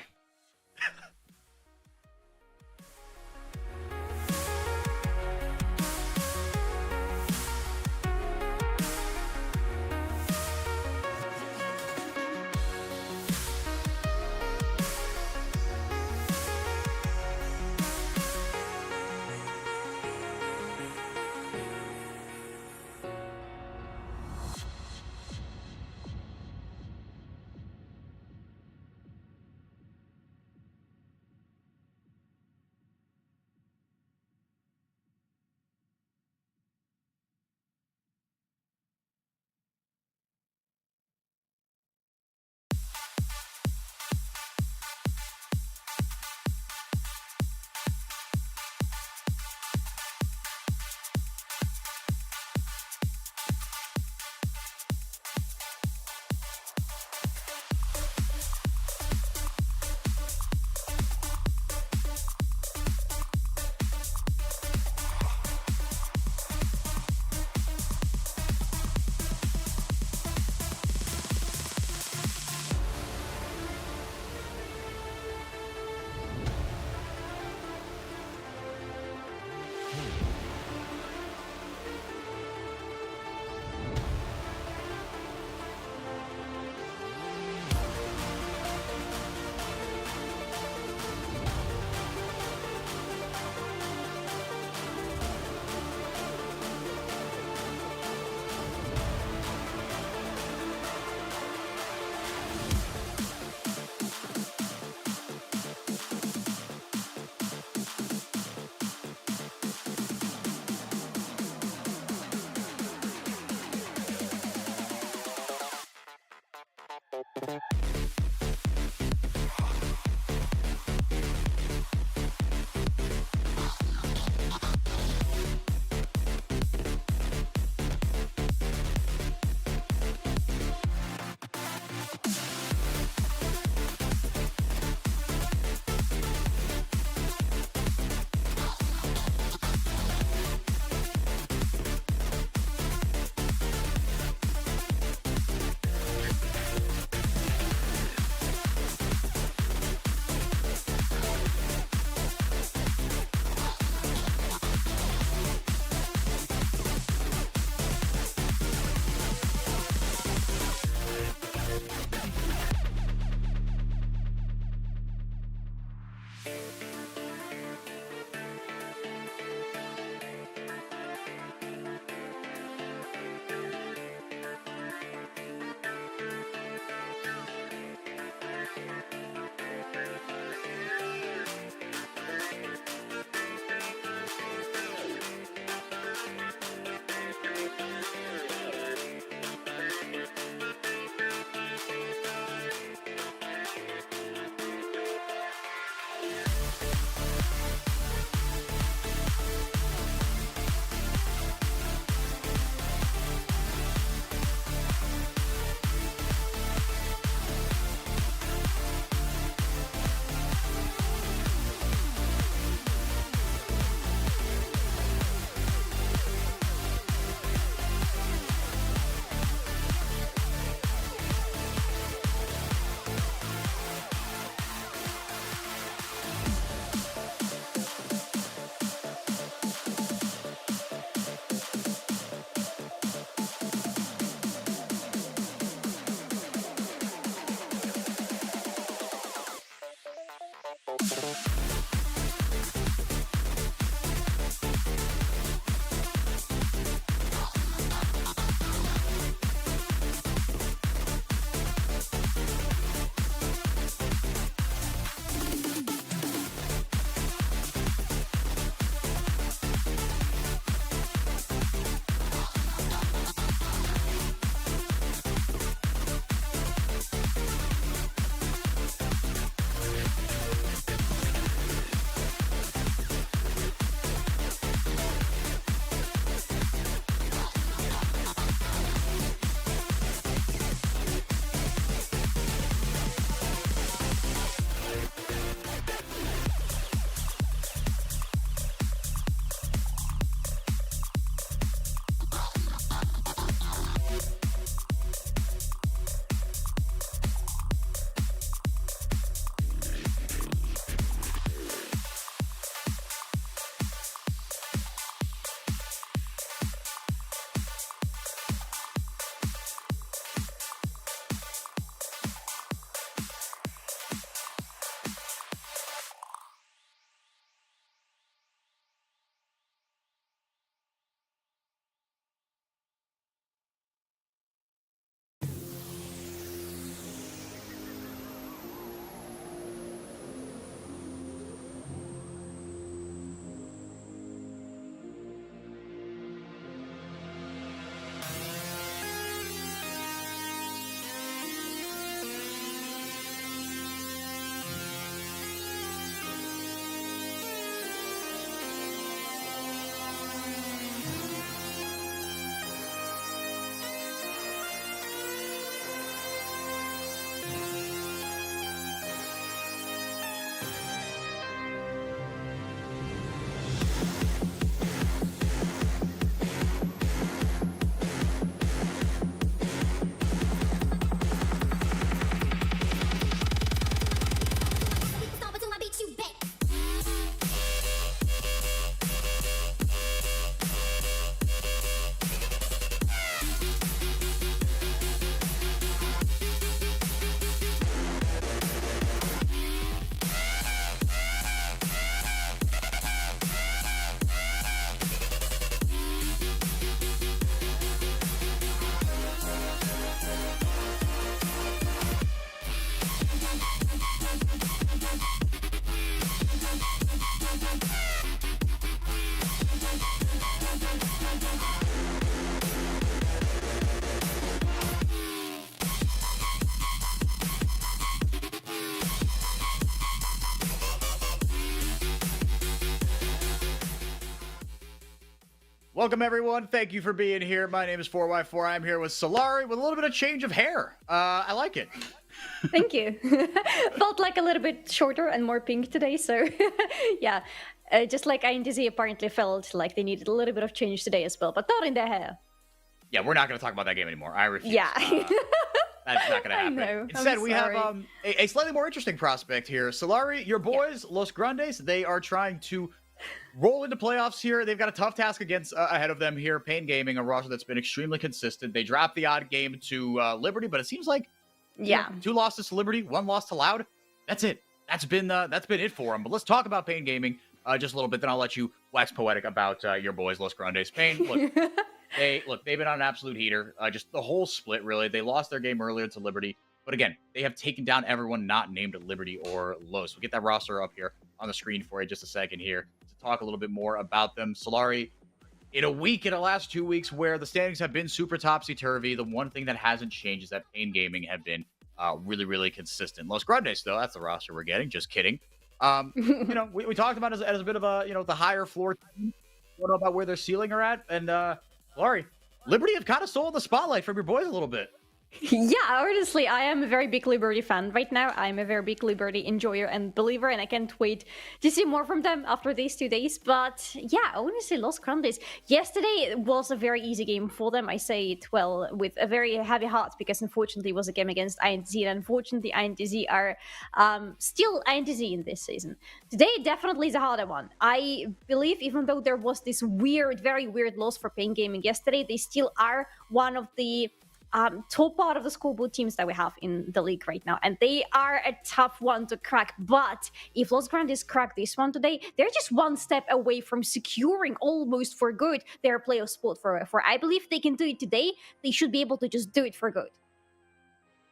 Welcome, everyone. Thank you for being here. My name is 4Y4. I'm here with Solari with a little bit of change of hair. I like it. Thank you. Felt like a little bit shorter and more pink today, so yeah. Just like INTZ apparently felt like they needed a little bit of change today as well, but not in their hair. Yeah, we're not going to talk about that game anymore. I refuse. Yeah. That's not going to happen. know. Instead, I'm we have a slightly more interesting prospect here. Solari, your boys, Los Grandes, they are trying to roll into playoffs here. They've got a tough task against ahead of them here. Pain Gaming, a roster that's been extremely consistent. They dropped the odd game to Liberty, but it seems like yeah, 2 losses to Liberty, 1 loss to Loud. That's it. That's been it for them. But let's talk about Pain Gaming just a little bit. Then I'll let you wax poetic about your boys, Los Grandes. Pain, look, they've been on an absolute heater. Just the whole split, really. They lost their game earlier to Liberty. But again, they have taken down everyone not named Liberty or Los. We'll get that roster up here on the screen for you just a second here to talk a little bit more about them. Solari, in the last 2 weeks where the standings have been super topsy-turvy, the one thing that hasn't changed is that Pain Gaming have been really, really consistent. Los Grandes, though, that's the roster we're getting. Just kidding. We talked about it as a bit of a, the higher floor team. What about where their ceiling are at? And, Solari, Liberty have kind of stolen the spotlight from your boys a little bit. Yeah, honestly, I am a very big Liberty fan right now. I'm a very big Liberty enjoyer and believer, and I can't wait to see more from them after these 2 days. But yeah, honestly, Los Grandes, yesterday was a very easy game for them. I say it, well, with a very heavy heart, because unfortunately it was a game against INTZ, and unfortunately INTZ are still INTZ in this season. Today definitely is a harder one. I believe even though there was this very weird loss for Pain Gaming yesterday, they still are one of the top part of the scoreboard teams that we have in the league right now, and they are a tough one to crack. But if Los Grandes crack this one today, they're just one step away from securing almost for good their playoff spot for. I believe they can do it today. They should be able to just do it for good.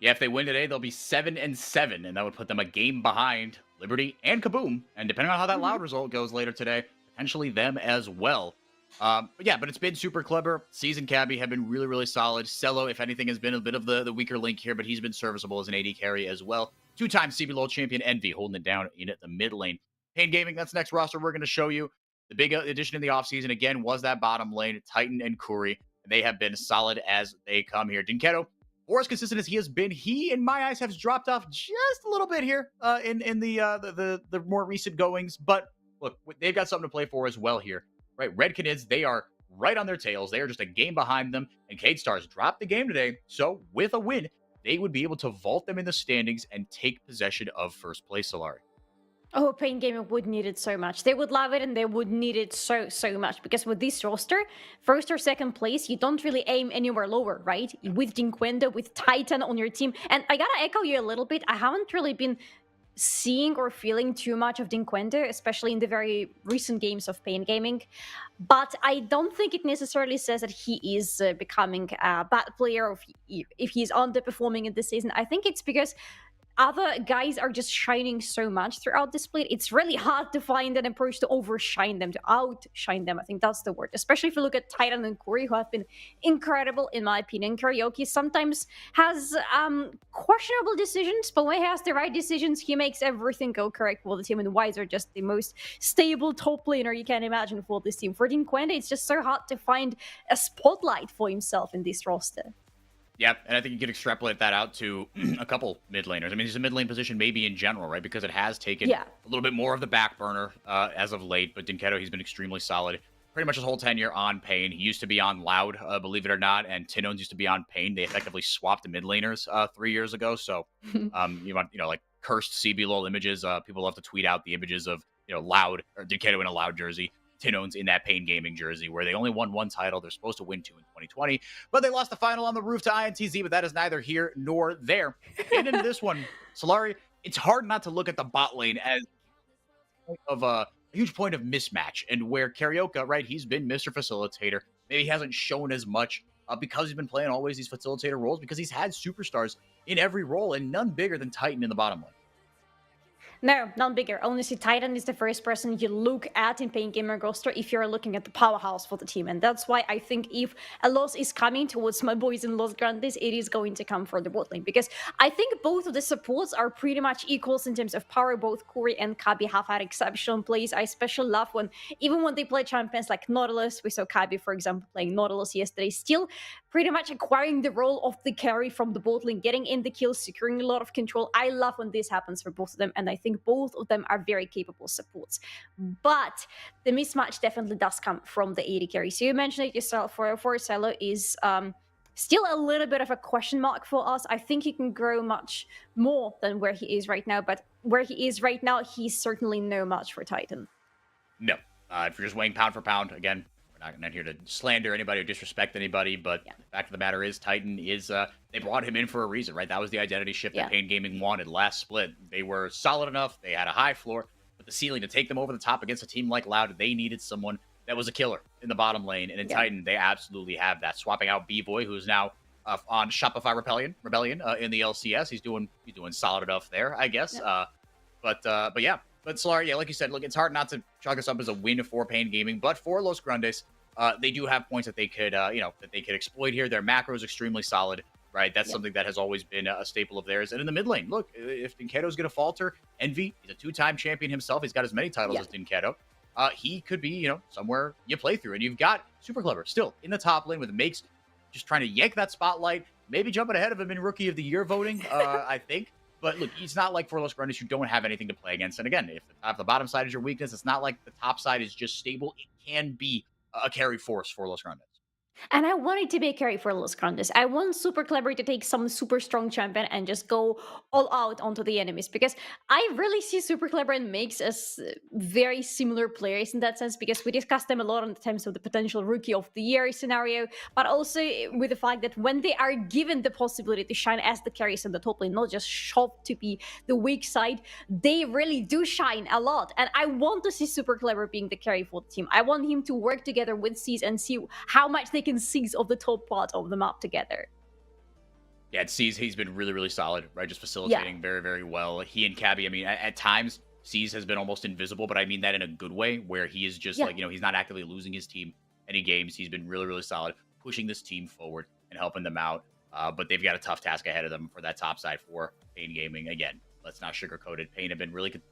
Yeah, if they win today, they'll be 7-7, and that would put them a game behind Liberty and Kaboom. And depending on how that Loud result goes later today, potentially them as well. But it's been super clever. Season Cabby have been really, really solid. Cello, if anything, has been a bit of the weaker link here, but he's been serviceable as an AD carry as well. Two-time CBLOL champion Envy holding it down in the mid lane. Pain Gaming, that's the next roster we're going to show you. The big addition in the offseason, again, was that bottom lane, Titan and Kuri. And they have been solid as they come here. Dinketo, or as consistent as he has been, he, in my eyes, has dropped off just a little bit here in the more recent goings. But look, they've got something to play for as well here, right? Red Canids, they are right on their tails. They are just a game behind them, and Cade Stars dropped the game today. So with a win, they would be able to vault them in the standings and take possession of first place, Solari. Oh, Pain Gaming would need it so much. They would love it, and they would need it so much. Because with this roster, first or second place, you don't really aim anywhere lower, right? With Dinquendo, with Titan on your team. And I gotta echo you a little bit. I haven't really been seeing or feeling too much of Dinquendo, especially in the very recent games of Pain Gaming. But I don't think it necessarily says that he is becoming a bad player, or if he's underperforming in this season. I think it's because other guys are just shining so much throughout the split. It's really hard to find an approach to overshine them, to outshine them. I think that's the word. Especially if you look at Titan and Kuri, who have been incredible, in my opinion. Karaoke sometimes has questionable decisions, but when he has the right decisions, he makes everything go correct for the team. And Wise are just the most stable top laner you can imagine for this team. For Dinquende, it's just so hard to find a spotlight for himself in this roster. Yeah, and I think you could extrapolate that out to a couple mid laners. I mean, he's a mid lane position maybe in general, right? Because it has taken a little bit more of the back burner as of late. But Dinketo, he's been extremely solid. Pretty much his whole tenure on Pain. He used to be on Loud, believe it or not, and Tinones used to be on Pain. They effectively swapped the mid laners 3 years ago. So, you want, like cursed CBLOL images. People love to tweet out the images of, Loud or Dinketo in a Loud jersey. Tinones in that Pain Gaming jersey, where they only won one title. They're supposed to win 2 in 2020, but they lost the final on the roof to INTZ, but that is neither here nor there. Getting into this one, Solari, it's hard not to look at the bot lane as of a huge point of mismatch, and where Karaoke, right, he's been Mr. Facilitator. Maybe he hasn't shown as much because he's been playing always these facilitator roles, because he's had superstars in every role and none bigger than Titan in the bottom lane. No, none bigger. Honestly, Titan is the first person you look at in Pain Gamer roster if you're looking at the powerhouse for the team. And that's why I think if a loss is coming towards my boys in Los Grandes, it is going to come for the bot lane. Because I think both of the supports are pretty much equals in terms of power. Both Kuri and Kabi have had exceptional plays. I especially love even when they play champions like Nautilus. We saw Kabi, for example, playing Nautilus yesterday, still pretty much acquiring the role of the carry from the bot lane, getting in the kills, securing a lot of control. I love when this happens for both of them, and I think both of them are very capable supports. But the mismatch definitely does come from the AD carry. So you mentioned it yourself, for Cello is still a little bit of a question mark for us. I think he can grow much more than where he is right now, but where he is right now, he's certainly no match for Titan. No. If you're just weighing pound for pound, again, we're not here to slander anybody or disrespect anybody, but the fact of the matter is Titan is, they brought him in for a reason, right? That was the identity shift that Pain Gaming wanted last split. They were solid enough, they had a high floor, but the ceiling to take them over the top against a team like Loud, they needed someone that was a killer in the bottom lane, and in Titan, they absolutely have that. Swapping out B-Boy, who's now on Shopify Rebellion in the LCS. He's doing solid enough there, I guess. But yeah. But Solari, like you said, look, it's hard not to chalk this up as a win for Pain Gaming, but for Los Grandes, they do have points that they could, that they could exploit here. Their macro is extremely solid, right? That's something that has always been a staple of theirs. And in the mid lane, look, if Dinketo's going to falter, Envy, he's a 2-time champion himself. He's got as many titles as Dinketo. He could be, somewhere you play through. And you've got Super Clever still in the top lane with Makes just trying to yank that spotlight, maybe jumping ahead of him in Rookie of the Year voting, I think. But look, it's not like for Los Grandes, you don't have anything to play against. And again, if the bottom side is your weakness, it's not like the top side is just stable. It can be a carry force for Los Grandes. And I want it to be a carry for Los Grandes. I want Super Clever to take some super strong champion and just go all out onto the enemies, because I really see Super Clever and Mix as very similar players in that sense, because we discussed them a lot in terms of the potential Rookie of the Year scenario, but also with the fact that when they are given the possibility to shine as the carries in the top lane, not just shoved to be the weak side, they really do shine a lot. And I want to see Super Clever being the carry for the team. I want him to work together with C's and see how much they can seize of the top part of the map together. Yeah, C's, he's been really, really solid, right? Just facilitating very, very well. He and Cabby, I mean, at times, C's has been almost invisible, but I mean that in a good way, where he is just like, he's not actively losing his team any games. He's been really, really solid, pushing this team forward and helping them out. But they've got a tough task ahead of them for that top side for Pain Gaming. Again, let's not sugarcoat it. Pain have been really good.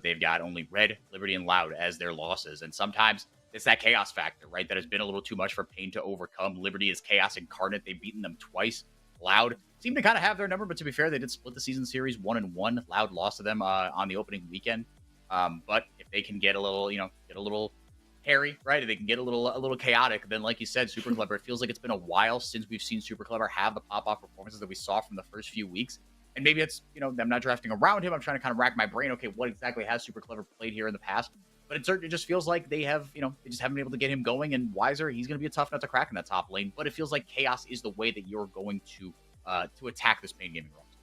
They've got only Red, Liberty, and Loud as their losses. And sometimes it's that chaos factor, right? That has been a little too much for Pain to overcome. Liberty is chaos incarnate. They've beaten them twice. Loud seem to kind of have their number, but to be fair, they did split the season series 1-1. Loud lost to them on the opening weekend. But if they can get a little, get a little hairy, right? If they can get a little chaotic, then like you said, Super Clever, it feels like it's been a while since we've seen Super Clever have the pop-off performances that we saw from the first few weeks. And maybe it's, them not drafting around him. I'm trying to kind of rack my brain. Okay, what exactly has Super Clever played here in the past? But it certainly just feels like they have, they just haven't been able to get him going. And Wiser, he's going to be a tough nut to crack in that top lane. But it feels like chaos is the way that you're going to attack this Pain Gaming roster.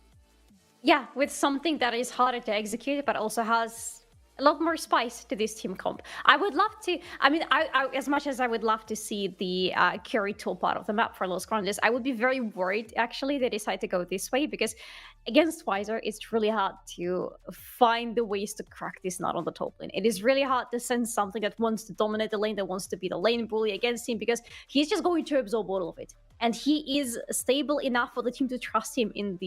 Yeah, with something that is harder to execute, but also has a lot more spice to this team comp. I would love to, I as much as I would love to see the carry top part of the map for Los Grandes, I would be very worried, actually, they decide to go this way, because against Wiser, it's really hard to find the ways to crack this nut on the top lane. It is really hard to send something that wants to dominate the lane, that wants to be the lane bully against him, because he's just going to absorb all of it. And he is stable enough for the team to trust him in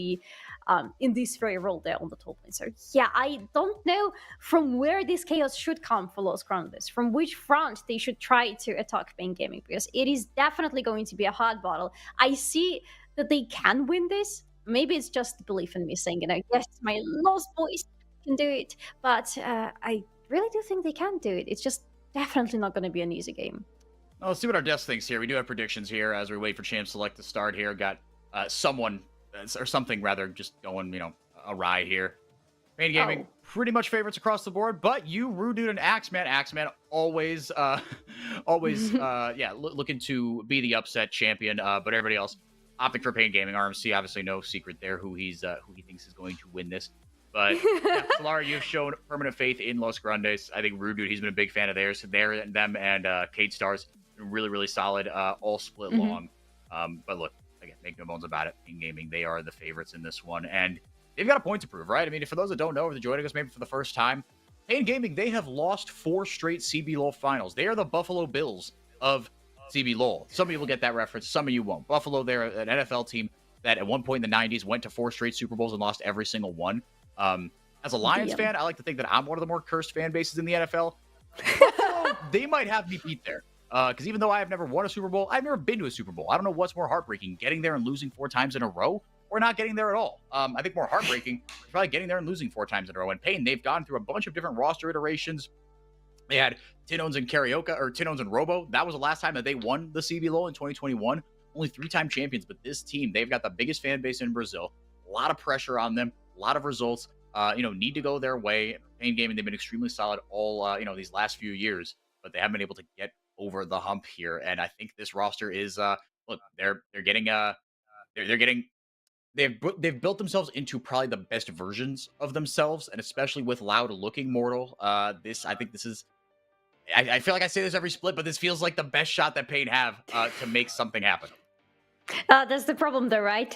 this very role there on the top lane. So yeah, I don't know from where this chaos should come for Los Grandes, from which front they should try to attack Pain Gaming, because it is definitely going to be a hard battle. I see that they can win this. Maybe it's just belief in me saying, yes, my lost boys can do it, but I really do think they can do it. It's just definitely not going to be an easy game. Well, let's see what our desk thinks here. We do have predictions here as we wait for Champ Select to start here. Got someone, or something rather, just going, awry here. Pain Gaming, pretty much favorites across the board, but you, Rudude, and Axeman always, looking to be the upset champion, but everybody else opting for Pain Gaming. RMC, obviously no secret there who he thinks is going to win this. But yeah, Solara, you've shown permanent faith in Los Grandes. I think Rudude, he's been a big fan of theirs. Them and Kate Stars, been really, really solid, all split long. But look, again, make no bones about it. Pain Gaming, they are the favorites in this one. And they've got a point to prove, right? I mean, for those that don't know, or they're joining us maybe for the first time, Pain Gaming, they have lost 4 straight CBLOL finals. They are the Buffalo Bills of CBLOL. Some people get that reference, some of you won't. Buffalo, they're an NFL team that at one point in the 90s went to 4 straight Super Bowls and lost every single one. As a Lions fan, I like to think that I'm one of the more cursed fan bases in the NFL. Buffalo, they might have me beat there. Because even though I have never won a Super Bowl, I've never been to a Super Bowl. I don't know what's more heartbreaking, getting there and losing 4 times in a row, or not getting there at all. I think more heartbreaking is probably getting there and losing 4 times in a row. And Pain, they've gone through a bunch of different roster iterations. They had Tinones and Carioca, or Tinones and Robo. That was the last time that they won the CBLOL in 2021. Only 3-time champions, but this team, they've got the biggest fan base in Brazil. A lot of pressure on them, a lot of results, need to go their way. Pain Gaming, they've been extremely solid all, these last few years, but they haven't been able to get over the hump here. And I think this roster is, look, they've built themselves into probably the best versions of themselves, and especially with Loud looking mortal. I think this is, I feel like I say this every split, but this feels like the best shot that Pain have to make something happen. That's the problem though, right?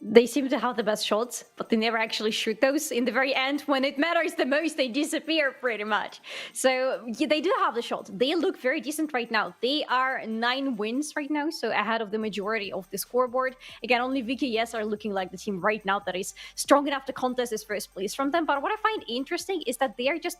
They seem to have the best shots, but they never actually shoot those. In the very end, when it matters the most, they disappear pretty much. So yeah, they do have the shot. They look very decent right now. They are 9 wins right now, so ahead of the majority of the scoreboard. Again, only VKS are looking like the team right now that is strong enough to contest this first place from them. But what I find interesting is that they are just,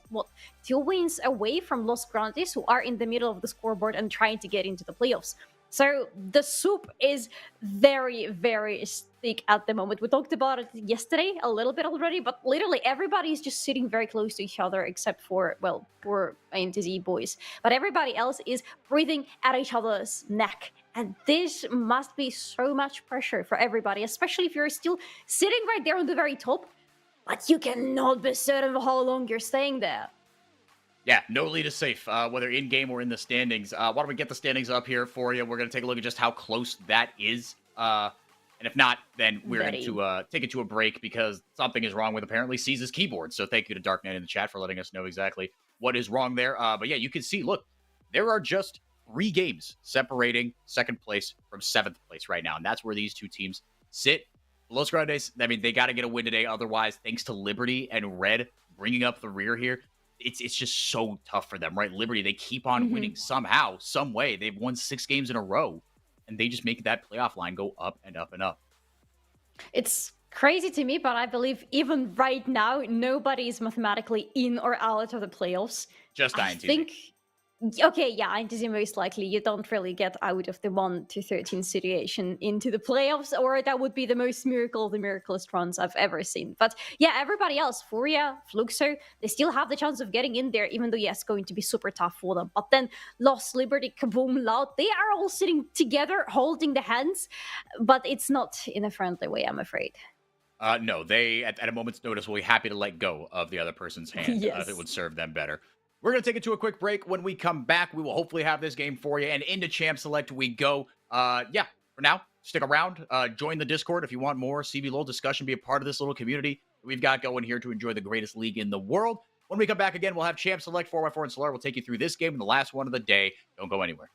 2 wins away from Los Grandes, who are in the middle of the scoreboard and trying to get into the playoffs. So the soup is very, very thick at the moment. We talked about it yesterday a little bit already, but literally everybody is just sitting very close to each other except for, well, poor INTZ boys. But everybody else is breathing at each other's neck. And this must be so much pressure for everybody, especially if you're still sitting right there on the very top, but you cannot be certain of how long you're staying there. Yeah, no lead is safe, whether in-game or in the standings. Why don't we get the standings up here for you? We're going to take a look at just how close that is. And if not, then we're going to take it to a break because something is wrong with apparently C's keyboard. So thank you to Dark Knight in the chat for letting us know exactly what is wrong there. But yeah, you can see, look, there are just 3 games separating second place from 7th place right now. And that's where these two teams sit. Los Grandes, I mean, they got to get a win today. Otherwise, thanks to Liberty and Red bringing up the rear here, it's just so tough for them, right? Liberty, they keep on winning somehow, some way. They've won 6 games in a row, and they just make that playoff line go up and up and up. It's crazy to me, but I believe even right now, nobody is mathematically in or out of the playoffs. Just INTZ. I think, okay, yeah, INTZ most likely. You don't really get out of the 1-13 situation into the playoffs, or that would be the most miracle of the miraculous runs I've ever seen. But yeah, everybody else, Furia, Fluxo, they still have the chance of getting in there, even though, yes, it's going to be super tough for them. But then Lost, Liberty, Kaboom, Loud, they are all sitting together, holding the hands, but it's not in a friendly way, I'm afraid. No, they, at a moment's notice, will be happy to let go of the other person's hand Yes. if it would serve them better. We're going to take it to a quick break. When we come back, we will hopefully have this game for you. And into Champ Select we go. Yeah, for now, stick around. Join the Discord if you want more CBLOL discussion. Be a part of this little community we've got going here to enjoy the greatest league in the world. When we come back again, we'll have Champ Select 4x4 and Solar. We'll take you through this game and the last one of the day. Don't go anywhere.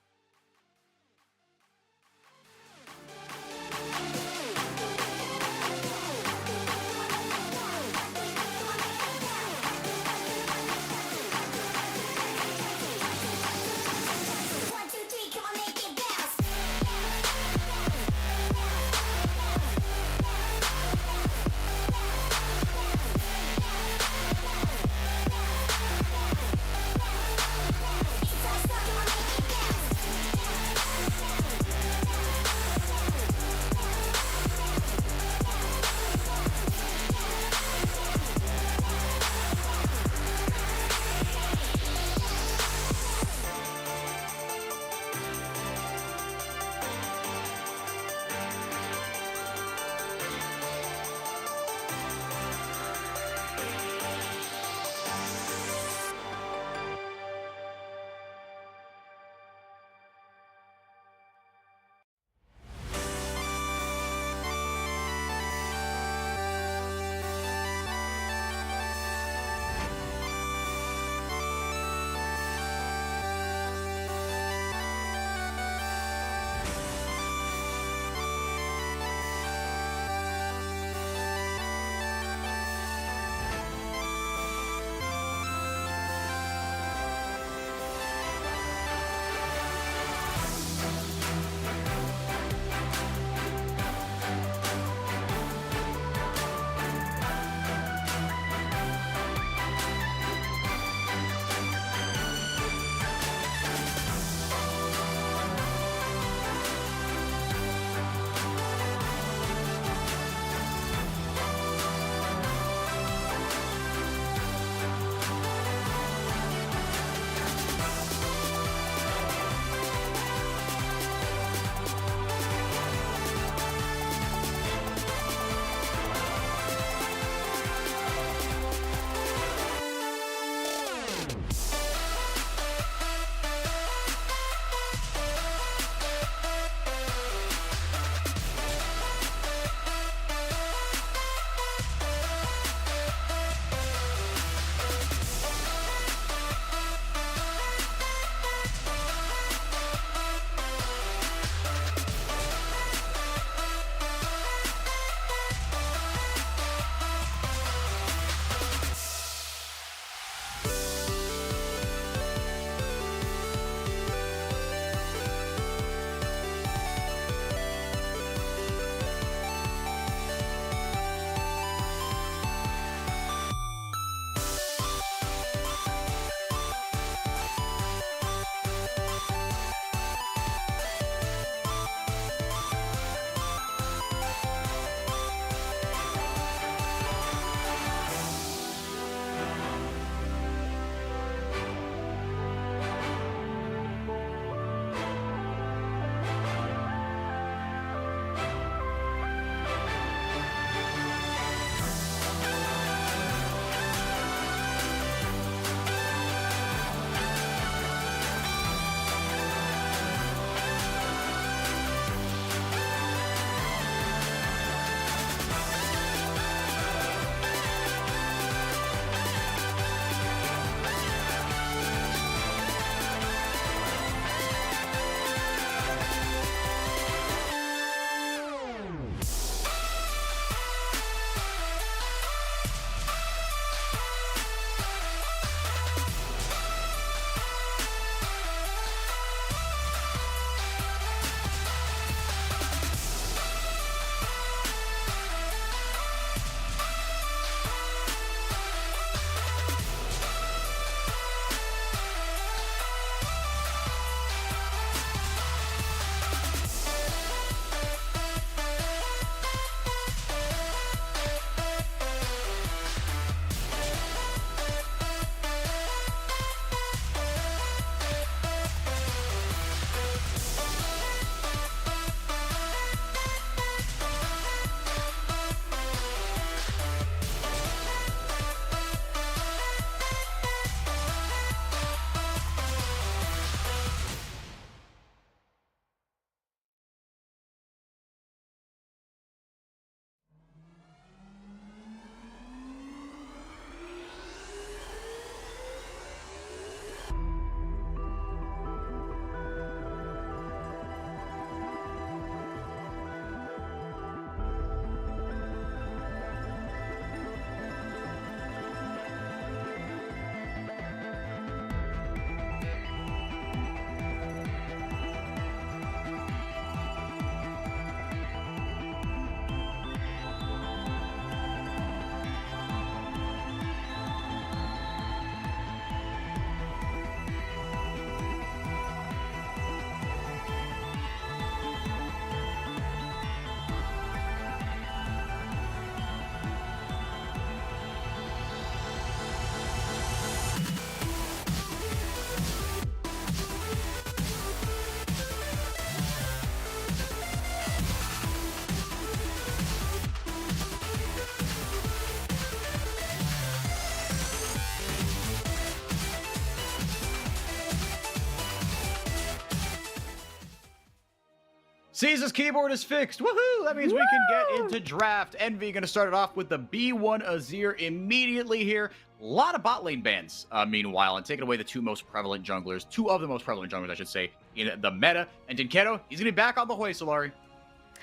Sees his keyboard is fixed. Woohoo! That means we can get into draft. Envy going to start it off with the B1 Azir immediately here. A lot of bot lane bans, meanwhile, and taking away the two of the most prevalent junglers, I should say, in the meta. And Dinkero, he's going to be back on the way, Solari.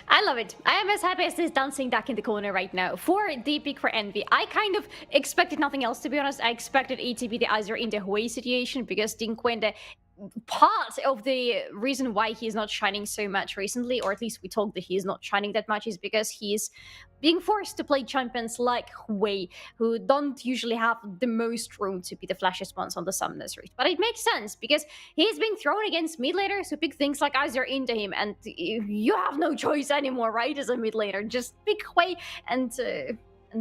I love it. I am as happy as this dancing duck in the corner right now. For the pick for Envy, I kind of expected nothing else, to be honest. I expected it to be the Azir in the Hui situation, because Dinkwende, part of the reason why he's not shining so much recently, or at least we talk that he's not shining that much, is because he's being forced to play champions like Hui, who don't usually have the most room to be the flashiest ones on the summoners route. But it makes sense, because he's being thrown against mid laners who pick things like Azir into him, and you have no choice anymore, right, as a mid laner. Just pick Hui and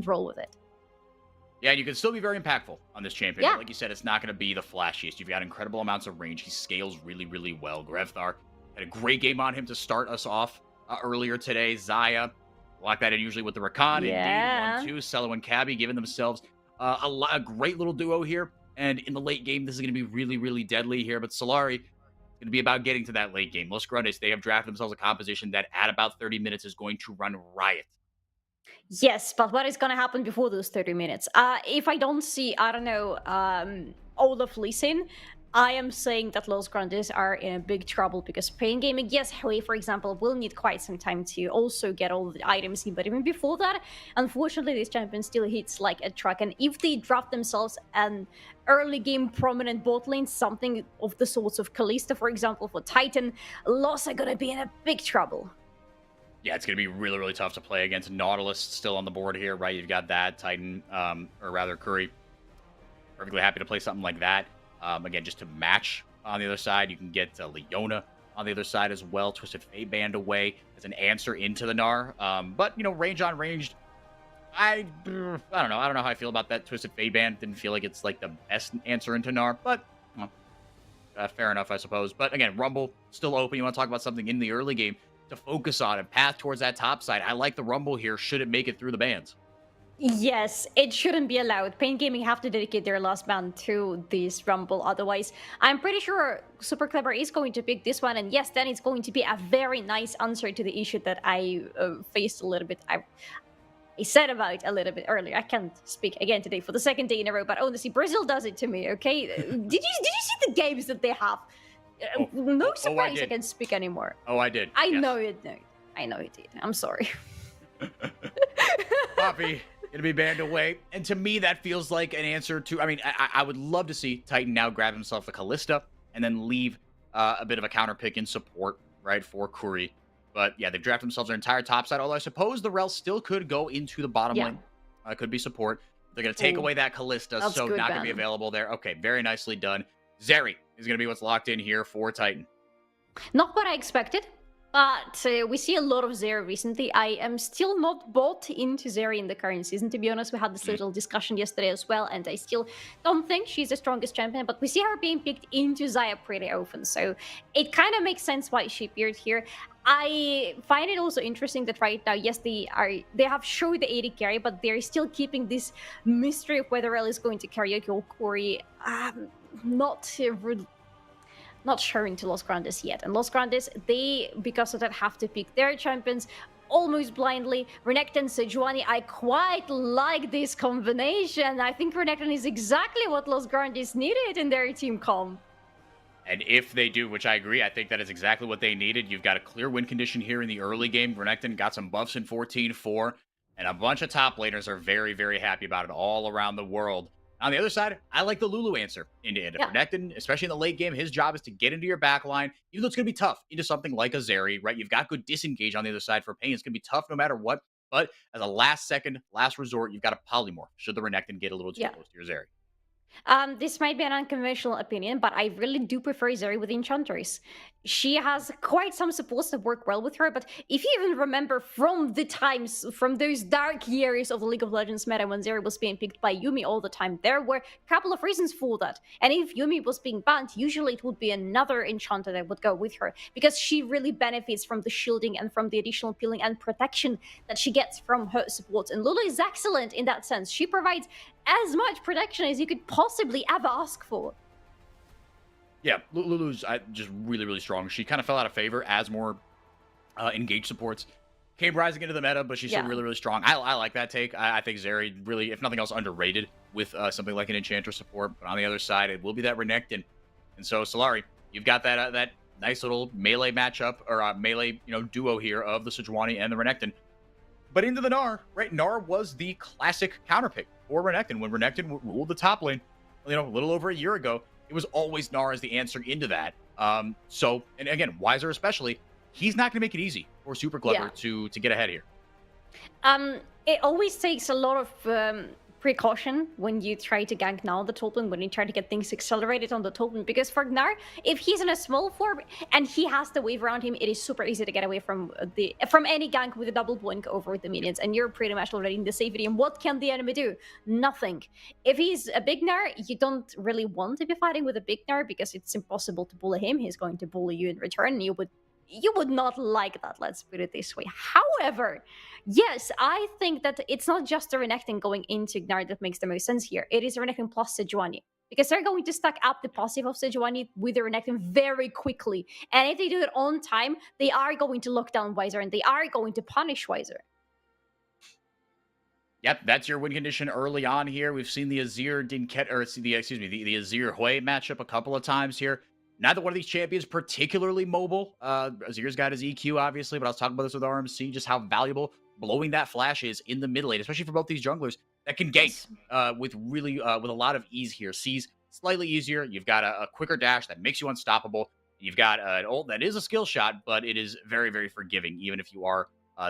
roll with it. Yeah, and you can still be very impactful on this champion. Yeah. But like you said, it's not going to be the flashiest. You've got incredible amounts of range. He scales really, really well. Grevthar had a great game on him to start us off earlier today. Zaya lock that in usually with the Rakan. Yeah. Indeed, 1-2. Cello and Cabby giving themselves a great little duo here. And in the late game, this is going to be really, really deadly here. But Solari, it's going to be about getting to that late game. Los Grandes, they have drafted themselves a composition that at about 30 minutes is going to run riot. Yes, but what is going to happen before those 30 minutes? If I don't see, I don't know, Olaf Lee Sin, I am saying that Los Grandes are in a big trouble, because Pain Gaming, yes, Hui, for example, will need quite some time to also get all the items in, but even before that, unfortunately, this champion still hits like a truck, and if they draft themselves an early game prominent bot lane, something of the sorts of Kalista, for example, for Titan, Los are going to be in a big trouble. Yeah, it's going to be really, really tough to play against. Nautilus still on the board here, right? You've got that. Titan, or rather Curry, perfectly happy to play something like that. Again, just to match on the other side. You can get Leona on the other side as well. Twisted Fate banned away as an answer into the Gnar. But, you know, range on ranged, I don't know. I don't know how I feel about that Twisted Fate ban. Didn't feel like it's like the best answer into Gnar, but well, fair enough, I suppose. But again, Rumble still open. You want to talk about something in the early game to focus on and path towards that top side. I like the Rumble here, should it make it through the bans. Yes, it shouldn't be allowed. Pain Gaming have to dedicate their last ban to this Rumble. Otherwise, I'm pretty sure Super Clever is going to pick this one. And yes, then it's going to be a very nice answer to the issue that I faced a little bit. I said about a little bit earlier. I can't speak again today for the second day in a row. But honestly, Brazil does it to me, okay? Did you see the games that they have? No surprise I can't speak anymore. Oh, I did. I know it did. I know it did. I'm sorry. Poppy gonna be banned away, and to me that feels like an answer to. I mean, I would love to see Titan now grab himself a Kalista and then leave a bit of a counter pick in support, right, for Curry. But yeah, they've drafted themselves their entire top side. Although I suppose the Rel still could go into the bottom lane. Could be support. They're gonna take away that Kalista, so not gonna be available there. Okay, very nicely done. Zeri is gonna be what's locked in here for Titan. Not what I expected. But we see a lot of Zeri recently. I am still not bought into Zeri in the current season, to be honest. We had this little discussion yesterday as well, and I still don't think she's the strongest champion, but we see her being picked into Zaya pretty often, so it kind of makes sense why she appeared here. I find it also interesting that right now, yes, they have showed the AD carry, but they're still keeping this mystery of whether Elle is going to karaoke or Corey not showing to Los Grandes yet. And Los Grandes, they, because of that, have to pick their champions almost blindly. Renekton and Sejuani, I quite like this combination. I think Renekton is exactly what Los Grandes needed in their team comp. And if they do, which I agree, I think that is exactly what they needed. You've got a clear win condition here in the early game. Renekton got some buffs in 14-4, and a bunch of top laners are very, very happy about it all around the world. On the other side, I like the Lulu answer into Renekton, especially in the late game. His job is to get into your back line, even though it's going to be tough, into something like a Zeri, right? You've got good disengage on the other side for Pain. It's going to be tough no matter what. But as a last resort, you've got a Polymorph, should the Renekton get a little too close to your Zeri. This might be an unconventional opinion, but I really do prefer Zeri with Enchantress. She has quite some supports that work well with her, but if you even remember from those dark years of the League of Legends meta when Zeri was being picked by Yuumi all the time, there were a couple of reasons for that. And if Yuumi was being banned, usually it would be another enchanter that would go with her, because she really benefits from the shielding and from the additional peeling and protection that she gets from her supports. And Lulu is excellent in that sense. She provides as much protection as you could possibly ever ask for. Yeah, Lulu's just really, really strong. She kind of fell out of favor as more engage supports. Came rising into the meta, but she's still Yeah. really, really strong. I like that take. I think Zeri really, if nothing else, underrated with something like an Enchanter support. But on the other side, it will be that Renekton. And so, Solari, you've got that nice little melee matchup, or melee duo here of the Sejuani and the Renekton. But into the Gnar, right? Gnar was the classic counterpick for Renekton. When Renekton ruled the top lane, a little over a year ago, it was always Gnar as the answer into that. So, and again, Weiser especially, he's not going to make it easy for Super Clever to get ahead here. It always takes a lot of precaution when you try to gank now the top lane, when you try to get things accelerated on the top lane, because for Gnar, if he's in a small form and he has the wave around him, it is super easy to get away from any gank with a double blink over the minions, and you're pretty much already in the safety. And what can the enemy do? Nothing. If he's a big Gnar, you don't really want to be fighting with a big Gnar because it's impossible to bully him. He's going to bully you in return, and you would not like that, let's put it this way. However, yes, I think that it's not just the Renekton going into Gnar that makes the most sense here. It is Renekton plus Sejuani. Because they're going to stack up the passive of Sejuani with the Renekton very quickly. And if they do it on time, they are going to lock down Weiser and they are going to punish Weiser. Yep, that's your win condition early on here. We've seen the Azir the Azir Hui matchup a couple of times here. Neither one of these champions particularly mobile. Azir's got his EQ, obviously, but I was talking about this with RMC, just how valuable blowing that flash is in the mid lane, especially for both these junglers that can gank with a lot of ease here. C's slightly easier. You've got a quicker dash that makes you unstoppable. You've got an ult that is a skill shot, but it is very, very forgiving, even if you are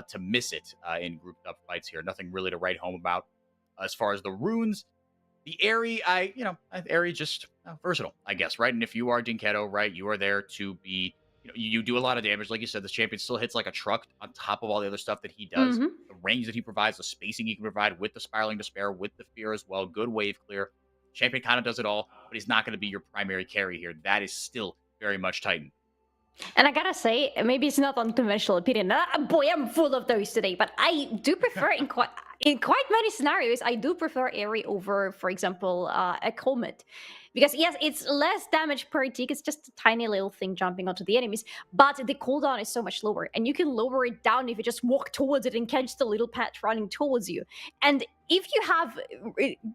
to miss it in grouped up fights here. Nothing really to write home about. As far as the runes, the Aerie, Aerie just versatile, I guess, right? And if you are Dinketo, right, you are there to be, you do a lot of damage. Like you said, this champion still hits like a truck on top of all the other stuff that he does. Mm-hmm. The range that he provides, the spacing he can provide with the Spiraling Despair, with the Fear as well. Good wave clear. Champion kind of does it all, but he's not going to be your primary carry here. That is still very much Titan. And I gotta say, maybe it's not unconventional opinion. Boy, I'm full of those today. But I do prefer in quite many scenarios, I do prefer Aerie over, for example, a Comet. Because yes, it's less damage per tick. It's just a tiny little thing jumping onto the enemies. But the cooldown is so much lower. And you can lower it down if you just walk towards it and catch the little patch running towards you. And if you have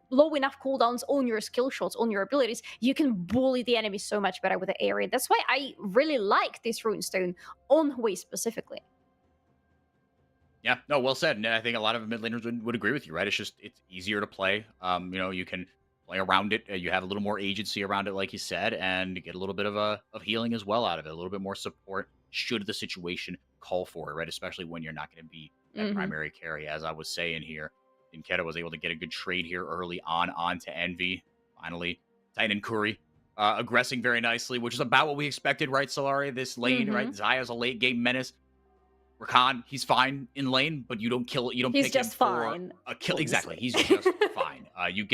low enough cooldowns on your skill shots, on your abilities, you can bully the enemy so much better with the Aerie. That's why I really like this runestone on Hui specifically. Yeah, no, well said. And I think a lot of mid laners would agree with you, right? It's easier to play. You can play around it. You have a little more agency around it, like you said, and get a little bit of healing as well out of it. A little bit more support should the situation call for it, right? Especially when you're not going to be that primary carry, as I was saying here. Dinketo was able to get a good trade here early onto Envy. Finally, Titan and Curry aggressing very nicely, which is about what we expected, right, Solari? This lane, right? Zaya's a late game menace. Rakan, he's fine in lane, but you don't kill. You don't He's pick him just for fine. a kill. Exactly, he's just fine. You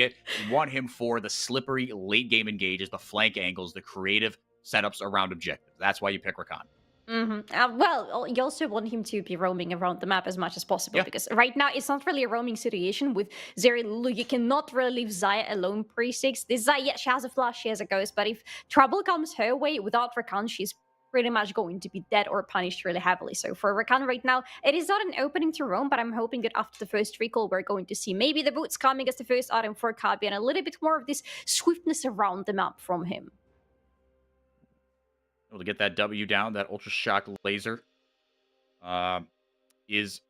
want him for the slippery late game engages, the flank angles, the creative setups around objectives. That's why you pick Rakan. Well, you also want him to be roaming around the map as much as possible, because right now it's not really a roaming situation with Zeri Lulu. You cannot really leave Zaya alone pre-6. This Zaya, yeah, she has a flash, she has a ghost, but if trouble comes her way without Rakan, she's pretty much going to be dead or punished really heavily. So for Rakan right now, it is not an opening to roam, but I'm hoping that after the first recall, we're going to see maybe the boots coming as the first item for Kabi and a little bit more of this swiftness around the map from him. Able to get that W down. That Ultra Shock laser is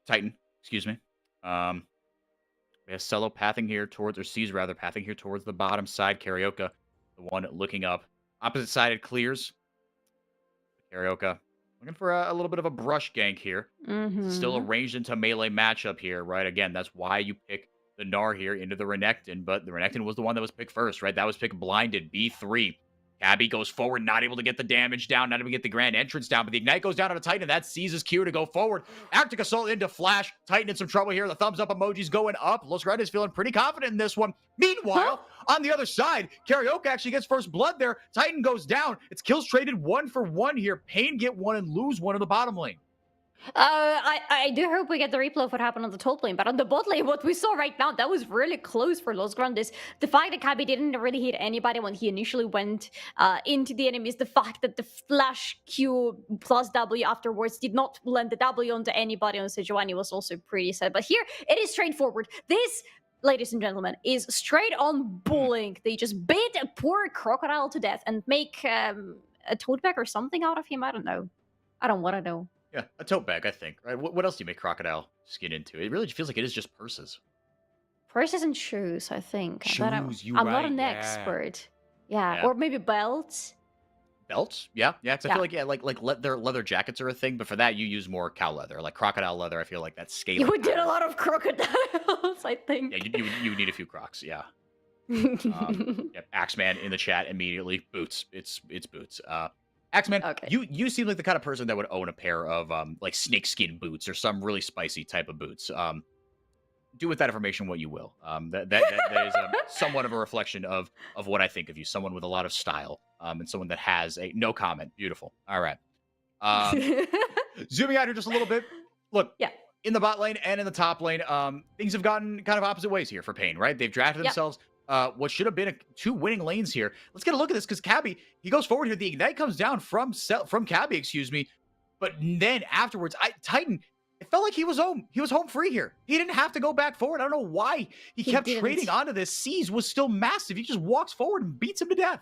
Titan. Excuse me. We have Cello pathing here towards, or C's rather, pathing here towards the bottom side. Carioca, the one looking up. Opposite sided clears. Carioca looking for a little bit of a brush gank here. Still arranged into melee matchup here, right? Again, that's why you pick the Gnar here into the Renekton, but the Renekton was the one that was picked first, right? That was picked blinded, B3. Cabby goes forward, not able to get the damage down, not able to get the grand entrance down, but the Ignite goes down on a Titan, and that sees his Q to go forward. Arctic Assault into Flash. Titan in some trouble here. The thumbs up emoji's going up. Los Red is feeling pretty confident in this one. Meanwhile, on the other side, Carioca actually gets first blood there. Titan goes down. It's kills traded 1 for 1 here. Pain get 1 and lose 1 in the bottom lane. I do hope we get the replay of what happened on the top lane, but on the bot lane, what we saw right now, that was really close for Los Grandes. The fact that Kabi didn't really hit anybody when he initially went into the enemies, the fact that the flash Q plus W afterwards did not land the W onto anybody on Sejuani was also pretty sad. But here, it is straightforward. This, ladies and gentlemen, is straight on bullying. They just beat a poor crocodile to death and make a toad bag or something out of him. I don't know. I don't want to know. Yeah, a tote bag, I think. Right? What else do you make crocodile skin into? It really feels like it is just purses. Purses and shoes, I think. But Shoes, you I'm not right, an yeah. expert. Yeah, Yeah. or maybe belts. Belts? Yeah, yeah. Because I Yeah. feel like like leather jackets are a thing, but for that you use more cow leather, like crocodile leather. I feel like that's scaly. You did a lot of crocodiles, I think. Yeah, you need a few Crocs. Yeah. Yep, Axeman in the chat immediately. Boots. It's boots. Axeman, Okay. you seem like the kind of person that would own a pair of like snakeskin boots or some really spicy type of boots. Do with that information what you will. That is somewhat of a reflection of what I think of you. Someone with a lot of style. And someone that has a no comment. Beautiful. All right. Zooming out here just a little bit. Look, Yeah. in the bot lane and in the top lane, things have gotten kind of opposite ways here for Pain, right? They've drafted Yep. themselves what should have been two winning lanes here. Let's get a look at this because Cabby, he goes forward here. The Ignite comes down from Cabby, excuse me. But then afterwards, Titan, it felt like he was home. He was home free here. He didn't have to go back forward. I don't know why he kept didn't. trading onto this. Seize was still massive. He just walks forward and beats him to death.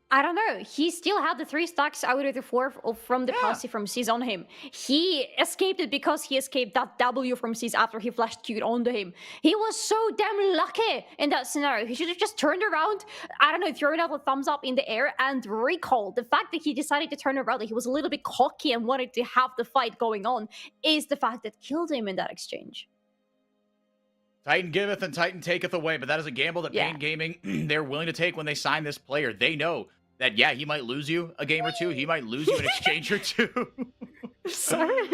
I don't know. He still had the 3 stacks out of the 4 from the Yeah. posse from C's on him. He escaped it because he escaped that W from C's after he flashed Q onto him. He was so damn lucky in that scenario. He should have just turned around, I don't know, thrown out a thumbs up in the air and recalled. The fact that he decided to turn around, that he was a little bit cocky and wanted to have the fight going on, is the fact that killed him in that exchange. Titan giveth and Titan taketh away, but that is a gamble that Yeah. Pain Gaming, they're willing to take when they sign this player. They know that, yeah, he might lose you a game or two. He might lose you an exchange or two. Sorry.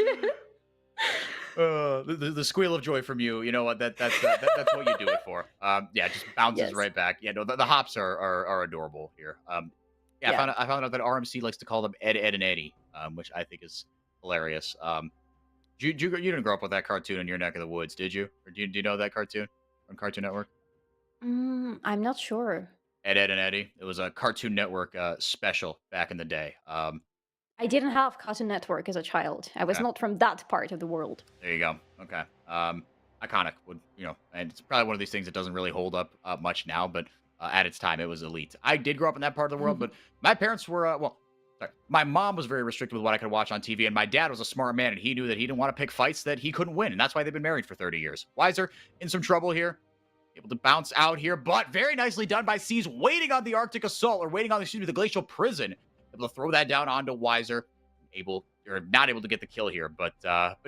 The squeal of joy from you, you know what? That's what you do it for. Yeah, just bounces Yes. right back. Yeah, no, the hops are adorable here. Yeah. I found out that RMC likes to call them Ed, Ed, and Eddie, which I think is hilarious. You didn't grow up with that cartoon in your neck of the woods, did you? Or do you know that cartoon from Cartoon Network? I'm not sure. Ed, Ed, and Eddie. It was a Cartoon Network special back in the day. I didn't have Cartoon Network as a child. I was Okay. not from that part of the world. There you go. Okay. Iconic would, and it's probably one of these things that doesn't really hold up much now, but at its time it was elite. I did grow up in that part of the world, but my parents were my mom was very restricted with what I could watch on TV, and my dad was a smart man, and he knew that he didn't want to pick fights that he couldn't win, and that's why they've been married for 30 years. Wiser in some trouble here. Able to bounce out here, but very nicely done by C's, waiting on the Arctic Assault, or waiting on, the Glacial Prison. Able to throw that down onto Wiser. Not able to get the kill here, but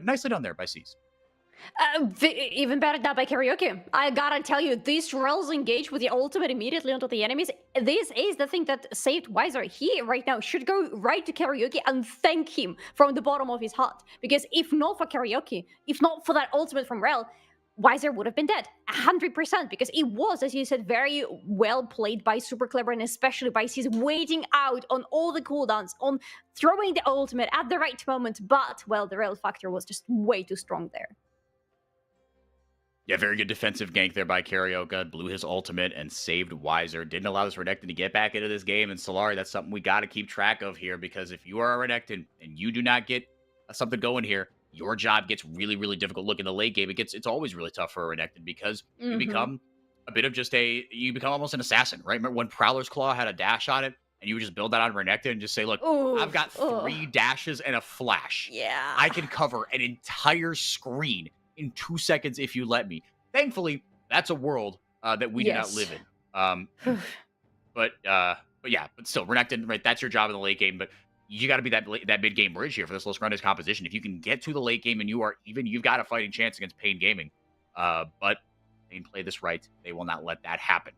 nicely done there by C's. Even better than by Karaoke. I gotta tell you, these Rel's engage with the ultimate immediately onto the enemies. This is the thing that saved Wiser. He right now should go right to Karaoke and thank him from the bottom of his heart. Because if not for Karaoke, if not for that ultimate from Rel, Wiser would have been dead 100%, because it was, as you said, very well played by Super Clever, and especially by C's waiting out on all the cooldowns, on throwing the ultimate at the right moment. But, well, the Rel factor was just way too strong there. Yeah, very good defensive gank there by Karaoke. Blew his ultimate and saved Wiser. Didn't allow this Renekton to get back into this game. And Solari, that's something we got to keep track of here, because if you are a Renekton and you do not get something going here, your job gets really, really difficult. Look, in the late game, it's always really tough for a Renekton, because you become a bit of you become almost an assassin, right? Remember when Prowler's Claw had a dash on it, and you would just build that on Renekton and just say, look, I've got 3 dashes and a flash. Yeah. I can cover an entire screen in 2 seconds if you let me. Thankfully, that's a world that we do not live in. But still, Renekton, right? That's your job in the late game. But you got to be that mid game bridge here for this Los Grandes composition. If you can get to the late game and you've got a fighting chance against Pain Gaming. But Pain play this right. They will not let that happen.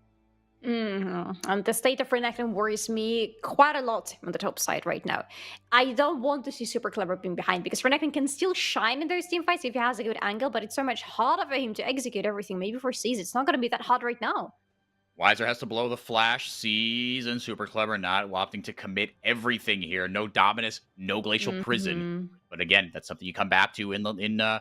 And the state of Renekton worries me quite a lot on the top side right now. I don't want to see Super Clever being behind, because Renekton can still shine in those team fights if he has a good angle, but it's so much harder for him to execute everything. Maybe for C's, it's not going to be that hard right now. Weiser has to blow the flash. Seas and Super Clever not opting to commit everything here. No Dominus, no Glacial Prison. Mhm. But again, that's something you come back to in the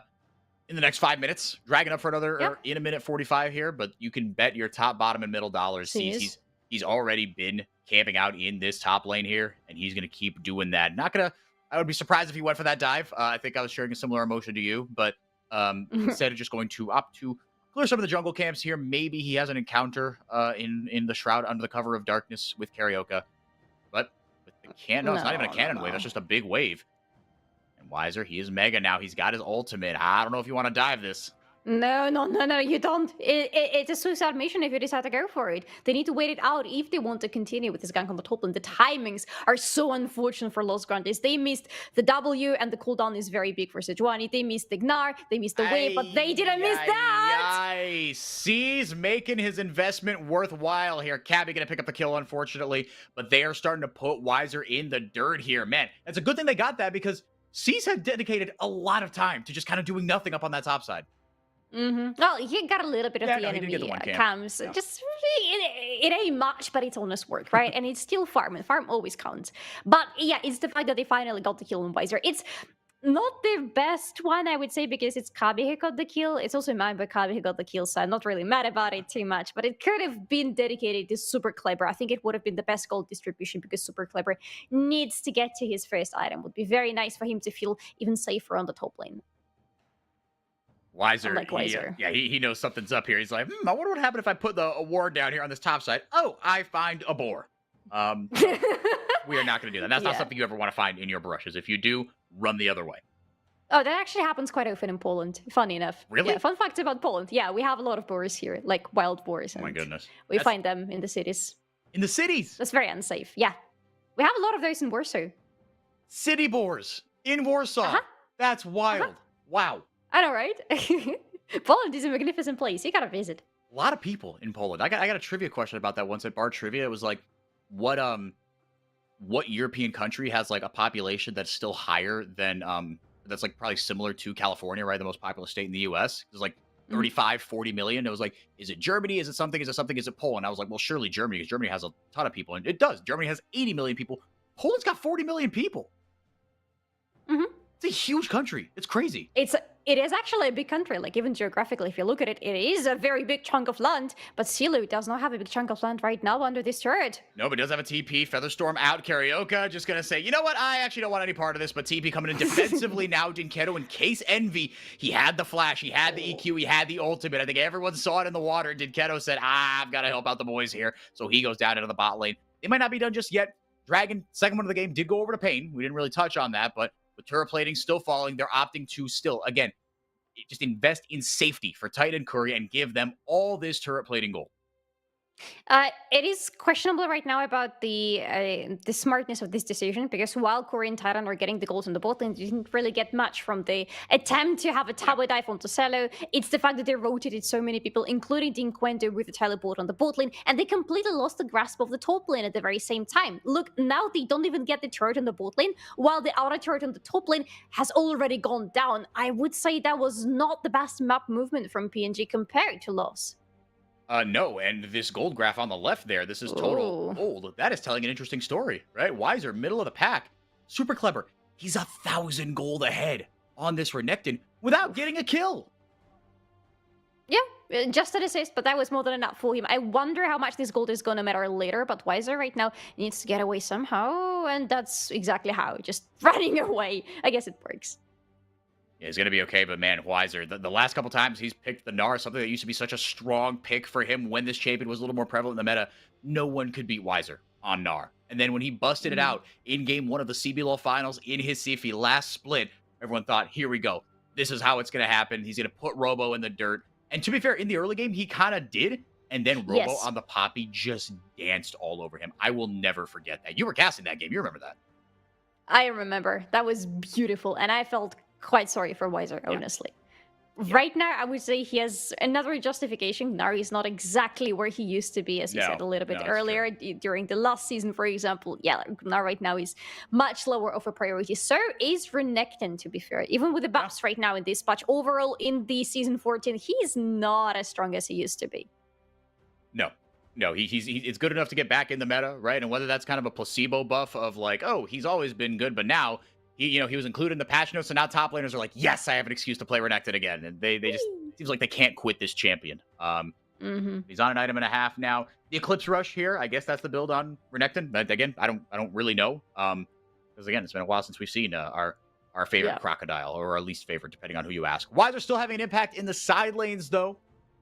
next 5 minutes. Dragging up for another Yeah. or in a minute 45 here, but you can bet your top, bottom, and middle dollars. Seas he's already been camping out in this top lane here, and he's gonna keep doing that. Not gonna. I would be surprised if he went for that dive. I think I was sharing a similar emotion to you, but instead of just going to opt to clear some of the jungle camps here. Maybe he has an encounter in the Shroud under the cover of darkness with Karaoke. But with the cannon, no, it's not even a cannon wave. That's just a big wave. And Weiser, he is mega now. He's got his ultimate. I don't know if you want to dive this. No, you don't. It's a suicide mission if you decide to go for it. They need to wait it out if they want to continue with this gank on the top lane. The timings are so unfortunate for Los Grandes. They missed the W, and the cooldown is very big for Sejuani. They missed the Gnar, they missed the wave, but they didn't miss that! C's making his investment worthwhile here. Cabby gonna pick up the kill, unfortunately, but they are starting to put Weiser in the dirt here. Man, it's a good thing they got that because C's had dedicated a lot of time to just kind of doing nothing up on that top side. Well, he got a little bit of the he enemy didn't get the one camp. camps. No. Just it ain't much, but it's honest work, right? And it's still farm, and farm always counts. But yeah, it's the fact that they finally got the kill on Weiser. It's not the best one, I would say, because it's Kabi who got the kill. It's also mine, but Kabi who got the kill, so I'm not really mad about it too much. But it could have been dedicated to Super Clever. I think it would have been the best gold distribution because Super Clever needs to get to his first item. Would be very nice for him to feel even safer on the top lane. Weiser, Unlike Weiser. He knows something's up here. He's like, I wonder what happened if I put a ward down here on this top side. Oh, I find a boar. We are not going to do that. That's not something you ever want to find in your brushes. If you do, run the other way. Oh, that actually happens quite often in Poland, funny enough. Really? Yeah, fun fact about Poland. Yeah, we have a lot of boars here, like wild boars. Oh my goodness. We find them in the cities. In the cities? That's very unsafe. Yeah. We have a lot of those in Warsaw. City boars in Warsaw. That's wild. Wow. I know, right? Poland is a magnificent place. You gotta visit. A lot of people in Poland. I got a trivia question about that once at Bar Trivia. It was like, what European country has like a population that's still higher than that's like probably similar to California, right? The most populous state in the US. There's like 35, 40 million. It was like, is it Germany? Is it something? Is it something? Is it Poland? I was like, well, surely Germany, because Germany has a ton of people. And it does. Germany has 80 million people. Poland's got 40 million people. It's a huge country. It's crazy. It is actually a big country, like even geographically, if you look at it, it is a very big chunk of land, but Silu does not have a big chunk of land right now under this turret. No, but does have a TP. Featherstorm out. Karaoke just going to say, you know what? I actually don't want any part of this, but TP coming in defensively now. Dinketo in case Envy. He had the flash. He had the EQ. He had the ultimate. I think everyone saw it in the water. Dinketo said, I've got to help out the boys here. So he goes down into the bot lane. It might not be done just yet. Dragon, second one of the game, did go over to Pain. We didn't really touch on that, but with turret plating still falling, they're opting to still, again, just invest in safety for Titan and Curry and give them all this turret plating gold. It is questionable right now about the smartness of this decision, because while Corey and Titan are getting the goals on the bot lane, they didn't really get much from the attempt to have a tower dive onto Celo. It's the fact that they rotated so many people, including Dinquendo with the teleport on the bot lane, and they completely lost the grasp of the top lane at the very same time. Look, now they don't even get the turret on the bot lane, while the outer turret on the top lane has already gone down. I would say that was not the best map movement from PNG compared to loss. No, and this gold graph on the left there, this is total gold. That is telling an interesting story, right? Weiser, middle of the pack. Super clever. He's 1,000 gold ahead on this Renekton without getting a kill. Yeah, just an assist, but that was more than enough for him. I wonder how much this gold is going to matter later, but Weiser right now needs to get away somehow, and that's exactly how. Just running away. I guess it works. Yeah, he's going to be okay, but man, Weiser, the last couple times he's picked the Gnar, something that used to be such a strong pick for him when this champion was a little more prevalent in the meta, no one could beat Weiser on Gnar. And then when he busted it out in game 1 of the CBLOL finals in his Sifi last split, everyone thought, here we go. This is how it's going to happen. He's going to put Robo in the dirt. And to be fair, in the early game, he kind of did. And then Robo on the Poppy just danced all over him. I will never forget that. You were casting that game. You remember that. I remember. That was beautiful. And I felt quite sorry for Weiser, honestly. Right now, I would say he has another justification. Nari is not exactly where he used to be, as you said a little bit earlier, during the last season, for example. Yeah, Nari right now is much lower of a priority. So is Renekton, to be fair. Even with the buffs right now in this patch, overall in the Season 14, he's not as strong as he used to be. No. No, it's good enough to get back in the meta, right? And whether that's kind of a placebo buff of like, oh, he's always been good, but now he was included in the patch notes, and now top laners are like, yes, I have an excuse to play Renekton again, and they just seems like they can't quit this champion. He's on an item and a half now. The Eclipse Rush here, I guess that's the build on Renekton. But again, I don't really know. Because again, it's been a while since we've seen our favorite crocodile, or our least favorite, depending on who you ask. Why they're still having an impact in the side lanes, though.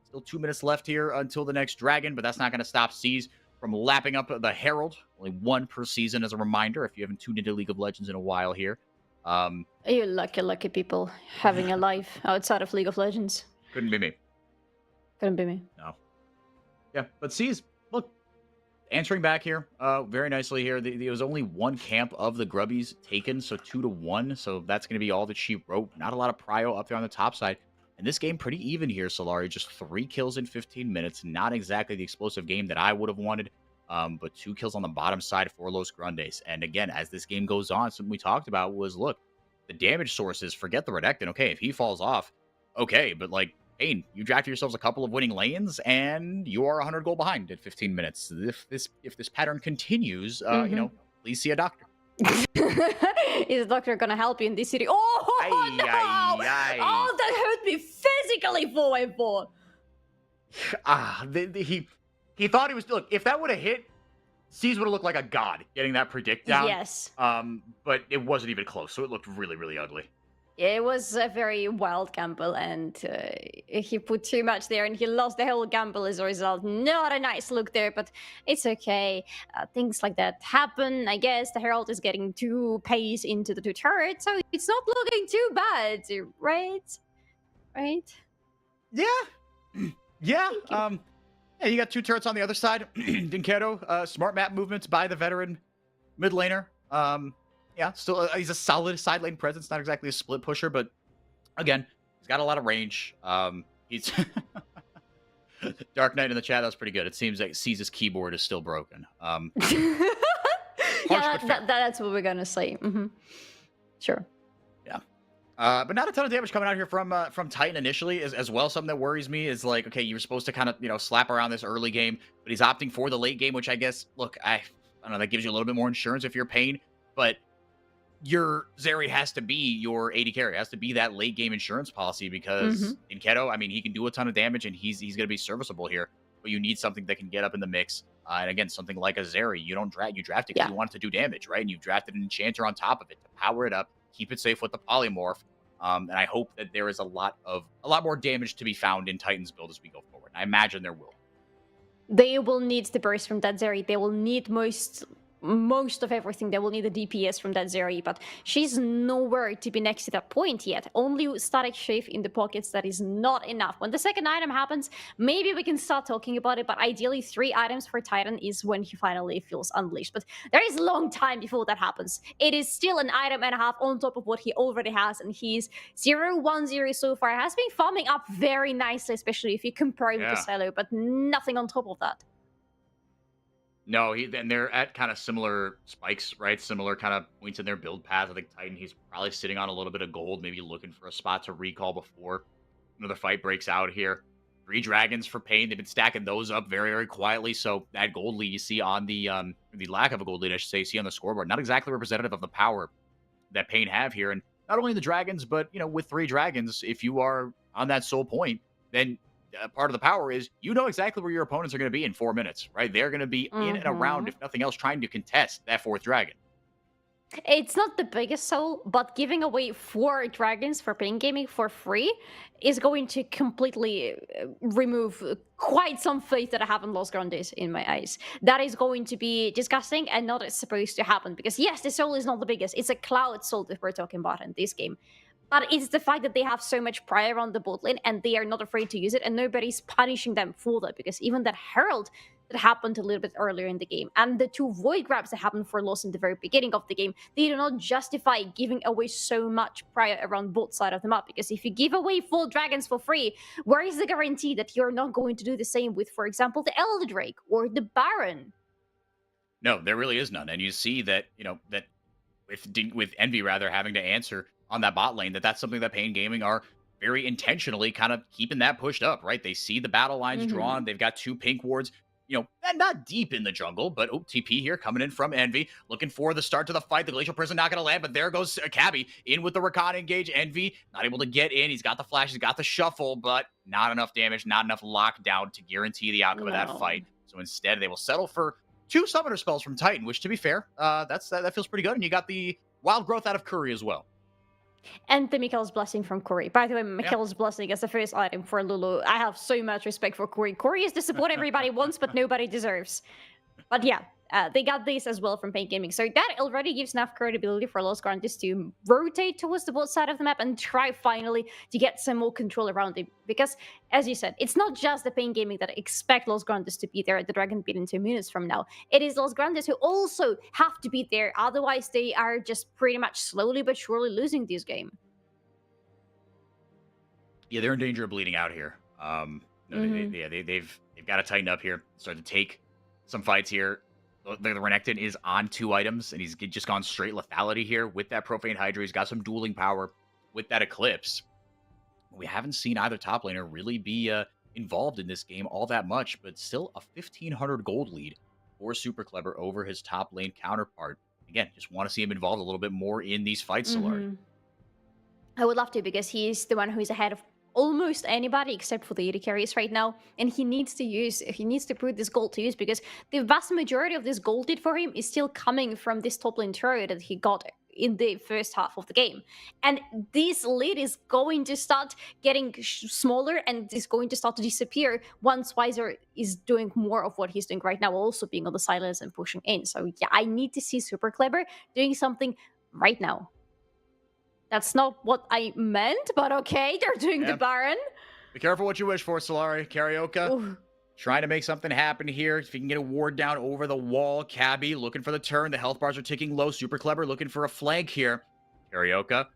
Still 2 minutes left here until the next dragon, but that's not going to stop C's from lapping up the Herald. Only one per season, as a reminder, if you haven't tuned into League of Legends in a while here. You lucky people having a life outside of League of Legends. Couldn't be me. Couldn't be me. No. Yeah, but C's, look, answering back here very nicely here. There was only one camp of the Grubbies taken, so 2-1. So that's going to be all that she wrote. Not a lot of prio up there on the top side. And this game pretty even here, Solari. Just 3 kills in 15 minutes. Not exactly the explosive game that I would have wanted. But 2 kills on the bottom side for Los Grandes. And again, as this game goes on, something we talked about was, look, the damage sources, forget the Renekton. Okay, if he falls off, okay. But like, Pain, you drafted yourselves a couple of winning lanes, and you are 100 gold behind at 15 minutes. If this pattern continues, please see a doctor. Is the doctor gonna help you in this city? Oh no! Oh, that hurt me physically. 4-4. He thought he was. Look, if that would have hit, C's would have looked like a god getting that predict down. Yes. But it wasn't even close, so it looked really, really ugly. It was a very wild gamble, and he put too much there, and he lost the whole gamble as a result. Not a nice look there, but it's okay. Things like that happen, I guess. The Herald is getting 2 pace into the 2 turrets, so it's not looking too bad, right? Right? Yeah. Yeah. Yeah, you got 2 turrets on the other side. Dinkedo, smart map movements by the veteran mid laner. Yeah, still, he's a solid side lane presence. Not exactly a split pusher, but again, he's got a lot of range. He's Dark Knight in the chat. That was pretty good. It seems like C's keyboard is still broken. Yeah, that's what we're gonna say. Sure. Yeah, but not a ton of damage coming out here from Titan initially. As well, something that worries me is like, okay, you were supposed to kind of slap around this early game, but he's opting for the late game, which I guess, look, I don't know, that gives you a little bit more insurance if you're Pain, but your Zeri has to be your AD carry. It has to be that late game insurance policy, because in Keto, I mean, he can do a ton of damage and he's going to be serviceable here, but you need something that can get up in the mix. And again, something like a Zeri, you draft it because you want it to do damage, right? And you've drafted an Enchanter on top of it to power it up, keep it safe with the polymorph. And I hope that there is a lot more damage to be found in Titan's build as we go forward. I imagine there will. They will need the burst from that Zeri. They will need most of everything. They will need the DPS from that Zeri, but she's nowhere to be next to that point yet. Only static shift in the pockets. That is not enough. When the second item happens, maybe we can start talking about it, but ideally 3 items for Titan is when he finally feels unleashed. But there is a long time before that happens. It is still an item and a half on top of what he already has, and he's 0-1-0 so far. Has been farming up very nicely, especially if you compare him to Silo, but nothing on top of that. No, and they're at kind of similar spikes, right? Similar kind of points in their build path. I think Titan, he's probably sitting on a little bit of gold, maybe looking for a spot to recall before another fight breaks out here. 3 dragons for Pain. They've been stacking those up very, very quietly. So that gold lead you see on the lack of a gold lead, I should say, you see on the scoreboard, not exactly representative of the power that Pain have here. And not only the dragons, but with 3 dragons, if you are on that sole point, then part of the power is exactly where your opponents are going to be in 4 minutes, right? They're going to be in and around, if nothing else, trying to contest that 4th dragon. It's not the biggest soul, but giving away 4 dragons for Pain Gaming for free is going to completely remove quite some faith that I have in Los Grandes in my eyes. That is going to be disgusting and not supposed to happen, because yes, the soul is not the biggest. It's a cloud soul that we're talking about in this game. But it's the fact that they have so much prior on the bot lane and they are not afraid to use it, and nobody's punishing them for that, because even that Herald that happened a little bit earlier in the game and the 2 void grabs that happened for Loss in the very beginning of the game, they do not justify giving away so much prior around both sides of the map. Because if you give away full dragons for free, where is the guarantee that you're not going to do the same with, for example, the Elder Drake or the Baron? No, there really is none. And you see that, that with Envy rather having to answer on that bot lane, that's something that Pain Gaming are very intentionally kind of keeping that pushed up, right? They see the battle lines drawn. They've got 2 pink wards. not deep in the jungle, but TP here coming in from Envy, looking for the start to the fight. The Glacial Prison not going to land, but there goes Cabby in with the Rakan engage. Envy not able to get in. He's got the flash, he's got the shuffle, but not enough damage, not enough lockdown to guarantee the outcome of that fight. So instead, they will settle for 2 summoner spells from Titan, which, to be fair, that feels pretty good. And you got the wild growth out of Curry as well. And the Mikhail's Blessing from Corey. By the way, Mikhail's Blessing is the first item for Lulu. I have so much respect for Corey. Corey is the support everybody wants, but nobody deserves. But yeah, they got this as well from Paint Gaming. So that already gives enough credibility for Los Grandes to rotate towards the bot side of the map and try finally to get some more control around it. Because, as you said, it's not just the Paint Gaming that expect Los Grandes to be there at the Dragon Pit in 2 minutes from now. It is Los Grandes who also have to be there. Otherwise, they are just pretty much slowly but surely losing this game. Yeah, they're in danger of bleeding out here. They've got to tighten up here, start to take some fights here. The Renekton is on 2 items, and he's just gone straight lethality here with that Profane Hydra. He's got some dueling power with that Eclipse. We haven't seen either top laner really be involved in this game all that much, but still a 1,500 gold lead for Super Clever over his top lane counterpart. Again, just want to see him involved a little bit more in these fights, Solari. I would love to, because he is the one who is ahead of almost anybody except for the AD carries right now, and he needs to put this gold to use, because the vast majority of this gold lead for him is still coming from this top lane turret that he got in the first half of the game. And this lead is going to start getting smaller and is going to start to disappear once Weiser is doing more of what he's doing right now, also being on the sidelines and pushing in. So yeah, I need to see Super Clever doing something right now. That's not what I meant, but okay, they're doing the Baron. Be careful what you wish for, Solari. Karaoke. Ooh. Trying to make something happen here. If you can get a ward down over the wall. Cabby looking for the turn. The health bars are ticking low. Super Clever looking for a flank here. Karaoke.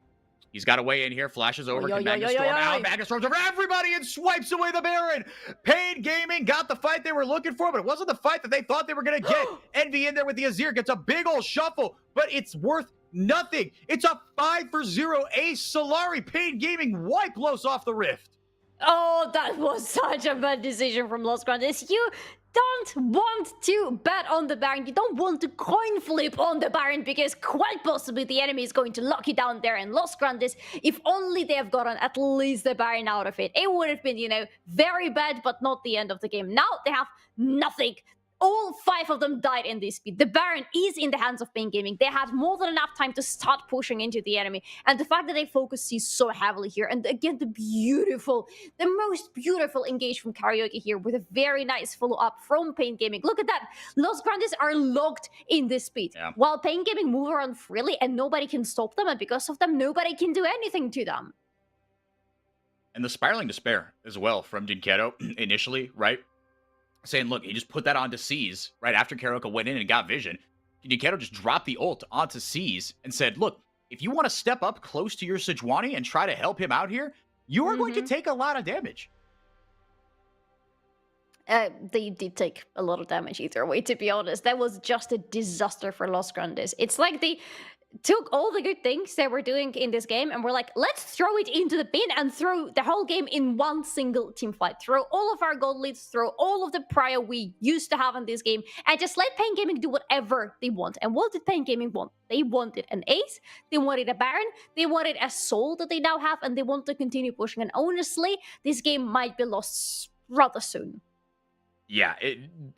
He's got a way in here. Flashes over. Can Magnus Storm out. Magnus Storms over everybody and swipes away the Baron. Pain Gaming got the fight they were looking for, but it wasn't the fight that they thought they were going to get. Envy in there with the Azir. Gets a big old shuffle, but it's worth nothing. It's a 5-for-0 ace. Solari. Pain Gaming wipe Los off the Rift. Oh, that was such a bad decision from Los Grandes. You don't want to bet on the Baron. You don't want to coin flip on the Baron, because quite possibly the enemy is going to lock you down there. And Los Grandes, if only they have gotten at least the Baron out of it, it would have been, very bad, but not the end of the game. Now they have nothing. All 5 of them died in this speed. The Baron is in the hands of Pain Gaming. They had more than enough time to start pushing into the enemy. And the fact that they focus C so heavily here. And again, the most beautiful engage from Karaoke here with a very nice follow-up from Pain Gaming. Look at that. Los Grandes are locked in this speed. Yeah. While Pain Gaming move around freely and nobody can stop them. And because of them, nobody can do anything to them. And the Spiraling Despair as well from Dinketo initially, right? Saying, look, he just put that onto C's right after Karaoke went in and got vision. Dinketo just dropped the ult onto C's and said, look, if you want to step up close to your Sejuani and try to help him out here, you are going to take a lot of damage. They did take a lot of damage either way, to be honest. That was just a disaster for Los Grandes. It's like they took all the good things they were doing in this game and were like, let's throw it into the bin and throw the whole game in one single team fight. Throw all of our gold leads, throw all of the prior we used to have in this game, and just let Pain Gaming do whatever they want. And what did Pain Gaming want? They wanted an ace, they wanted a Baron, they wanted a soul that they now have, and they want to continue pushing. And honestly, this game might be lost rather soon. Yeah,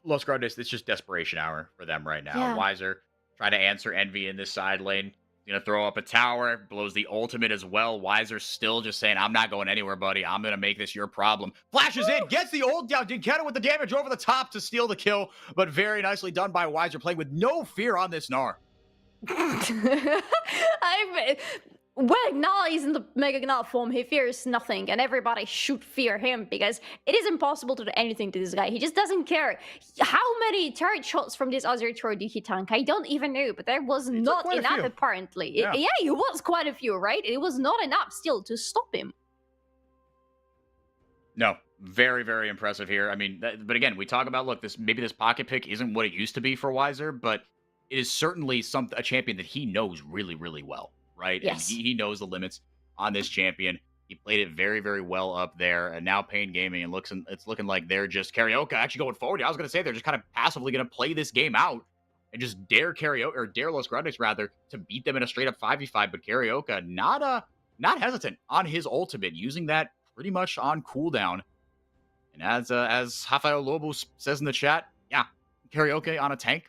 Los Grandes, it's just desperation hour for them right now. Yeah. Weiser trying to answer Envy in this side lane. He's going to throw up a tower, blows the ultimate as well. Weiser still just saying, I'm not going anywhere, buddy. I'm going to make this your problem. Flashes in, gets the ult down. Dinketo with the damage over the top to steal the kill, but very nicely done by Weiser, playing with no fear on this Gnar. Well, Gnar is in the Mega Gnar form. He fears nothing, and everybody should fear him, because it is impossible to do anything to this guy. He just doesn't care. How many turret shots from this Azir turret did he tank? I don't even know, but there was not enough, apparently. Yeah, it was quite a few, right? It was not enough still to stop him. No, very, very impressive here. I mean, but again, we talk about, look, maybe this pocket pick isn't what it used to be for Weiser, but it is certainly a champion that he knows really, really well. Right? Yes. And he knows the limits on this champion. He played it very, very well up there. And now Pain Gaming, it's looking like they're just Karaoke actually going forward. I was going to say they're just kind of passively going to play this game out and just dare Karaoke or dare Los Grandes rather to beat them in a straight up 5v5. But Karaoke not hesitant on his ultimate, using that pretty much on cooldown. And as Rafael Lobos says in the chat, yeah, Karaoke on a tank,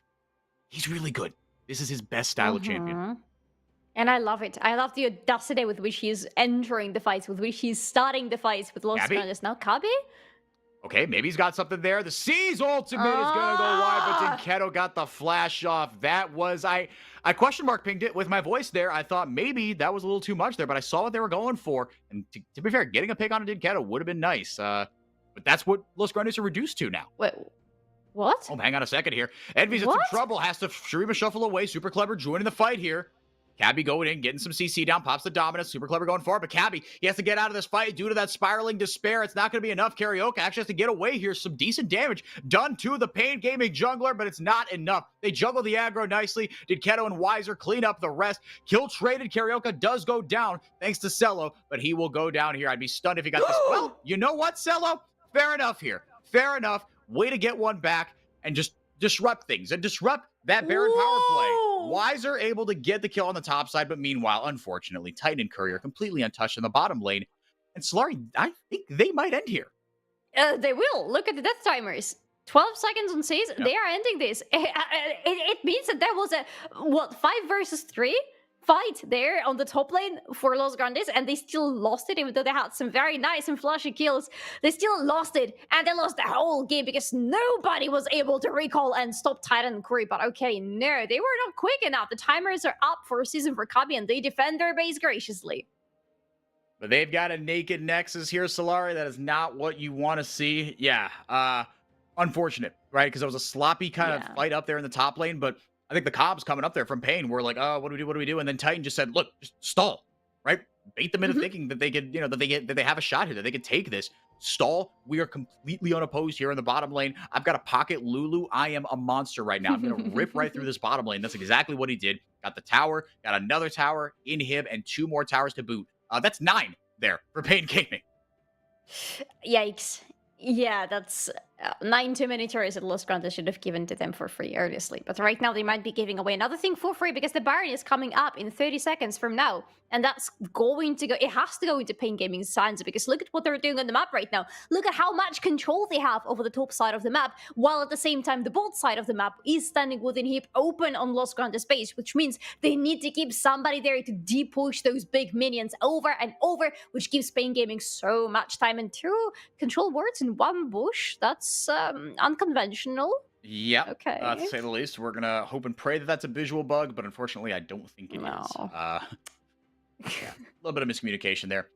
he's really good. This is his best style of champion. And I love it. I love the audacity with which he's entering the fights, with which he's starting the fights with Los Grandes. Now, Kabi? Okay, maybe he's got something there. The C's ultimate is going to go wide, but Dinketo got the flash off. That was, I question mark pinged it with my voice there. I thought maybe that was a little too much there, but I saw what they were going for. And to be fair, getting a pick on a Dinketo would have been nice. But that's what Los Grandes are reduced to now. Wait, what? Oh, hang on a second here. Envy's in some trouble, has to Shurima shuffle away. Super Clever joining the fight here. Cabby going in, getting some CC down, pops the dominance. Super Clever going forward, but Cabby, he has to get out of this fight due to that spiraling despair. It's not going to be enough. Karaoke actually has to get away here. Some decent damage done to the Pain Gaming jungler, but it's not enough. They juggle the aggro nicely. Dinketo and Weiser clean up the rest. Kill traded. Karaoke does go down thanks to Cello, but he will go down here. I'd be stunned if he got this. Well, you know what, Cello? Fair enough here. Fair enough. Way to get one back and just disrupt things and disrupt that Baron power play. Weiser able to get the kill on the top side, but meanwhile, unfortunately, Titan and Curry are completely untouched in the bottom lane. And Solari, I think they might end here. They will. Look at the death timers. 12 seconds on C's. Yep. They are ending this. It means that there was a, 5 versus 3 fight there on the top lane for Los Grandes, and they still lost it, even though they had some very nice and flashy kills. They still lost it, and they lost the whole game because nobody was able to recall and stop Titan and Curry. But okay, no, they were not quick enough. The timers are up for a season for Kabi, and they defend their base graciously. But they've got a naked Nexus here, Solari. That is not what you want to see. Yeah, unfortunate, right? Because it was a sloppy kind of fight up there in the top lane, but I think the Cobbs coming up there from Pain were like, oh, what do we do? What do we do? And then Titan just said, look, just stall, right? Bait them into thinking that they could, that they have a shot here, that they could take this. Stall. We are completely unopposed here in the bottom lane. I've got a pocket Lulu. I am a monster right now. I'm going to rip right through this bottom lane. That's exactly what he did. Got the tower, got another tower in him, and 2 more towers to boot. That's 9 there for Pain Gaming. Yikes. Yeah, that's 9 too many turrets that Los Grandes should have given to them for free earnestly. But right now they might be giving away another thing for free because the Baron is coming up in 30 seconds from now. And that's going to go, it has to go into Pain Gaming's hands because look at what they're doing on the map right now. Look at how much control they have over the top side of the map, while at the same time the bot side of the map is standing within heap open on Los Grandes base, which means they need to keep somebody there to de-push those big minions over and over, which gives Pain Gaming so much time. And 2 control wards in 1 bush, that's unconventional. Yeah, okay. To say the least. We're going to hope and pray that that's a visual bug, but unfortunately I don't think it is. Yeah, a little bit of miscommunication there.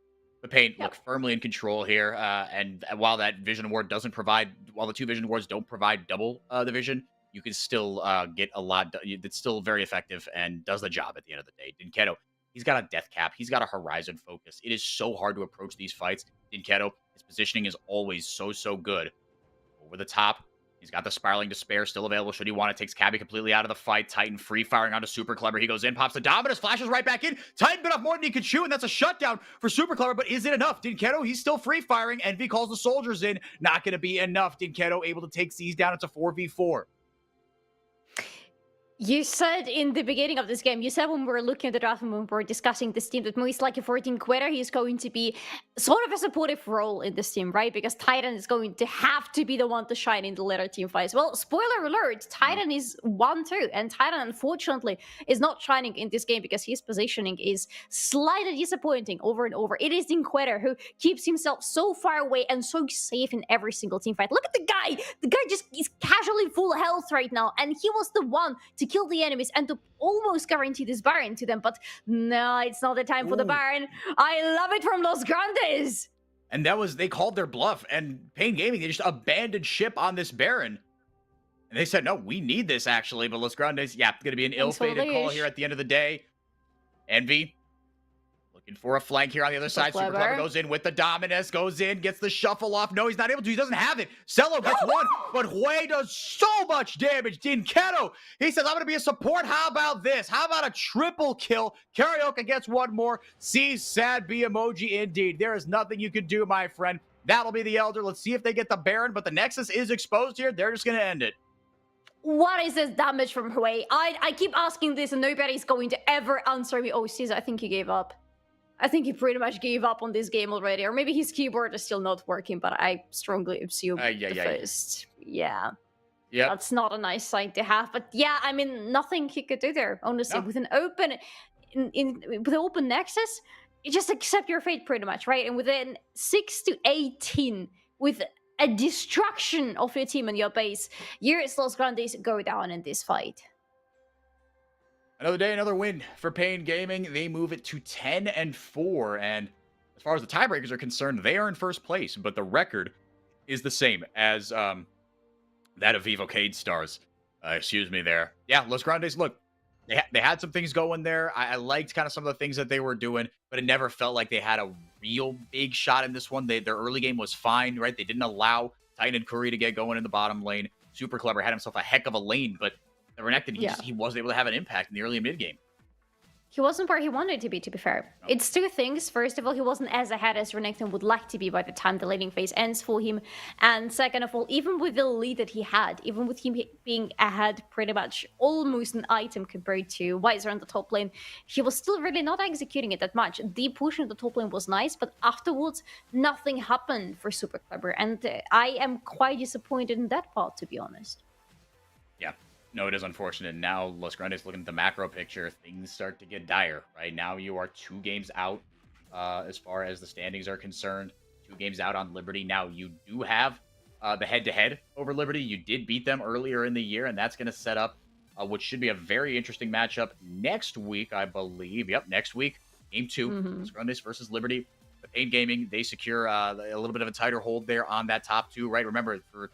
The Pain look firmly in control here, and while that vision ward doesn't provide, while the 2 vision wards don't provide double the vision, you can still get a lot. It's still very effective and does the job at the end of the day. Dinketo, he's got a death cap, he's got a horizon focus. It is so hard to approach these fights. Dinketo, his positioning is always so good. Over the top. He's got the Spiraling Despair still available should he want it. Takes Cabby completely out of the fight. Titan free firing onto Super Clever. He goes in, pops the Dominus, flashes right back in. Titan bit off more than he could chew, and that's a shutdown for Super Clever, but is it enough? Dinketo, he's still free firing. Envy calls the soldiers in. Not going to be enough. Dinketo able to take C's down. It's a 4v4. You said in the beginning of this game, you said when we were looking at the draft and when we were discussing this team, that most likely for Dinketo, he's going to be sort of a supportive role in this team, right? Because Titan is going to have to be the one to shine in the later team fights. Well, spoiler alert, Titan is 1-2, and Titan, unfortunately, is not shining in this game because his positioning is slightly disappointing over and over. It is Dinketo who keeps himself so far away and so safe in every single team fight. Look at the guy! The guy just is casually full health right now, and he was the one to kill the enemies and to almost guarantee this Baron to them, but no, it's not the time for the Baron. I love it from Los Grandes. And that was, they called their bluff, and Pain Gaming, they just abandoned ship on this Baron. And they said, no, we need this actually, but Los Grandes, yeah, going to be an ill-fated call here at the end of the day. Envy Looking for a flank here on the other side. Super Clever goes in with the Dominus, goes in, gets the shuffle off. No, he's not able to. He doesn't have it. Cello gets one, but Hui does so much damage. Dinketo, he says, I'm going to be a support. How about this? How about a triple kill? Karaoke gets one more. See, sad B emoji indeed. There is nothing you can do, my friend. That'll be the Elder. Let's see if they get the Baron, but the Nexus is exposed here. They're just going to end it. What is this damage from Hui? I keep asking this and nobody's going to ever answer me. Oh, Caesar, I think he gave up. I think he pretty much gave up on this game already. Or maybe his keyboard is still not working, but I strongly assume first. Yeah. Yeah. That's not a nice sight to have. But yeah, I mean, nothing he could do there, honestly. No. With an open with an open Nexus, you just accept your fate pretty much, right? And within 6 to 18, with a destruction of your team and your base, Los Grandes go down in this fight. Another day, another win for Pain Gaming. They move it to 10-4. And as far as the tiebreakers are concerned, they are in first place. But the record is the same as that of Vivo Cade Stars. Excuse me there. Yeah, Los Grandes, look, they had some things going there. I liked kind of some of the things that they were doing, but it never felt like they had a real big shot in this one. Their early game was fine, right? They didn't allow Titan and Curry to get going in the bottom lane. Super Clever had himself a heck of a lane, but the Renekton, he wasn't able to have an impact in the early and mid game. He wasn't where he wanted to be fair. No. It's two things. First of all, he wasn't as ahead as Renekton would like to be by the time the laning phase ends for him. And second of all, even with the lead that he had, even with him being ahead pretty much almost an item compared to Weiser on the top lane, he was still really not executing it that much. The push in the top lane was nice, but afterwards, nothing happened for Super Clever. And I am quite disappointed in that part, to be honest. Yeah. No, it is unfortunate. Now, Los Grandes looking at the macro picture, things start to get dire. Right now, you are 2 games out as far as the standings are concerned. 2 games out on Liberty. Now, you do have the head-to-head over Liberty. You did beat them earlier in the year, and that's going to set up what should be a very interesting matchup next week, I believe. Yep, next week, Game 2, Los Grandes versus Liberty. The Pain Gaming, they secure a little bit of a tighter hold there on that top 2, right? Remember, for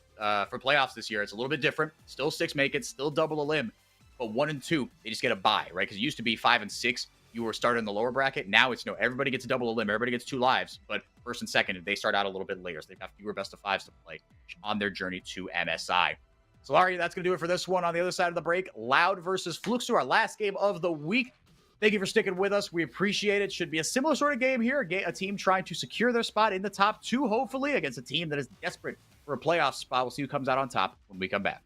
playoffs this year, it's a little bit different. Still 6 make it, still double a limb, but 1 and 2, they just get a bye, right? Because it used to be 5 and 6, you were starting in the lower bracket. Now it's everybody gets a double a limb, everybody gets 2 lives, but first and second, they start out a little bit later, so they've got fewer best of 5s to play on their journey to MSI. So, Larry, that's going to do it for this one. On the other side of the break, Loud versus Fluxu, our last game of the week. Thank you for sticking with us. We appreciate it. Should be a similar sort of game here. A team trying to secure their spot in the top 2, hopefully, against a team that is desperate for a playoff spot. We'll see who comes out on top when we come back.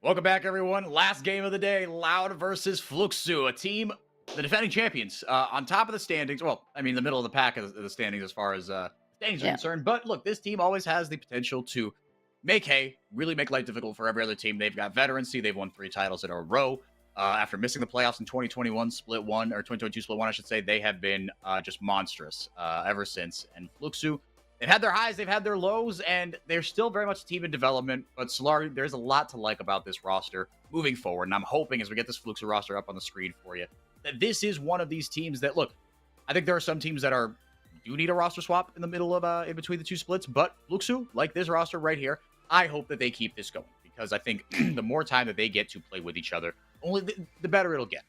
Welcome back, everyone. Last game of the day, Loud versus Fluxu, a team, the defending champions, on top of the standings. Well, I mean, the middle of the pack of the standings as far as standings are Yeah. concerned. But look, this team always has the potential to make hay, really make life difficult for every other team. They've got veterancy. They've won 3 titles in a row. After missing the playoffs in 2021 split one, or 2022 split one, I should say, they have been just monstrous ever since. And Fluxu, they've had their highs, they've had their lows, and they're still very much a team in development. But Solari, there's a lot to like about this roster moving forward. And I'm hoping as we get this Fluxu roster up on the screen for you, that this is one of these teams that, look, I think there are some teams that do need a roster swap in the middle of in between the 2 splits. But Fluxu, like this roster right here, I hope that they keep this going, because I think the more time that they get to play with each other, only the better it'll get.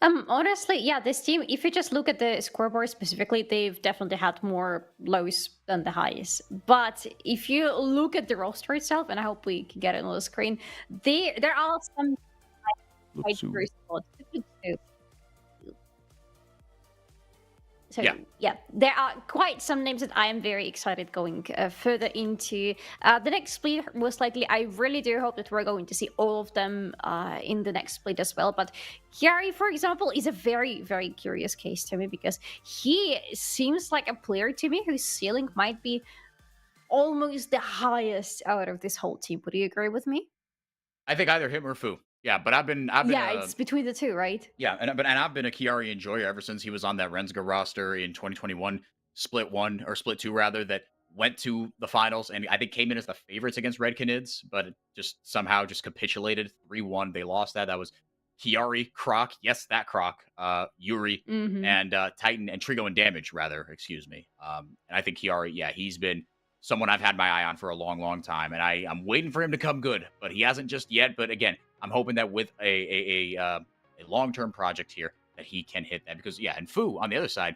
Honestly, yeah, this team, if you just look at the scoreboard specifically, they've definitely had more lows than the highs. But if you look at the roster itself, and I hope we can get it on the screen, there are some quite Fluxu. very spots. So Yeah. yeah, there are quite some names that I am very excited going further into the next split. Most likely, I really do hope that we're going to see all of them in the next split as well. But Kiari, for example, is a very, very curious case to me, because he seems like a player to me whose ceiling might be almost the highest out of this whole team. Would you agree with me? I think either him or Fu. Yeah, but I've been Yeah, it's between the two, right? yeah, and I've been a Kiari enjoyer ever since he was on that Rensga roster in 2021 split 1 or split 2 rather, that went to the finals and I think came in as the favorites against Red Canids, but it just somehow just capitulated 3-1. They lost that. That was Kiari, Croc, yes, that Croc, Yuri, Mm-hmm. and Titan, and Trigo and Damage rather, excuse me. And I think Kiari, yeah, he's been someone I've had my eye on for a long, long time, and I'm waiting for him to come good, but he hasn't just yet. But again, I'm hoping that with a long-term project here, that he can hit that, because yeah, and Fu on the other side,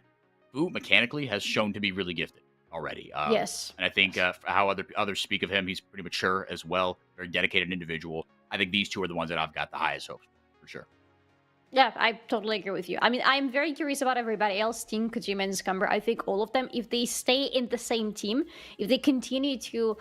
Fu mechanically has shown to be really gifted already. Yes. And I think how others speak of him, he's pretty mature as well, very dedicated individual. I think these two are the ones that I've got the highest hopes for sure. Yeah, I totally agree with you. I mean, I'm very curious about everybody else, Team Kojima and Scumber. I think all of them, if they stay in the same team, if they continue to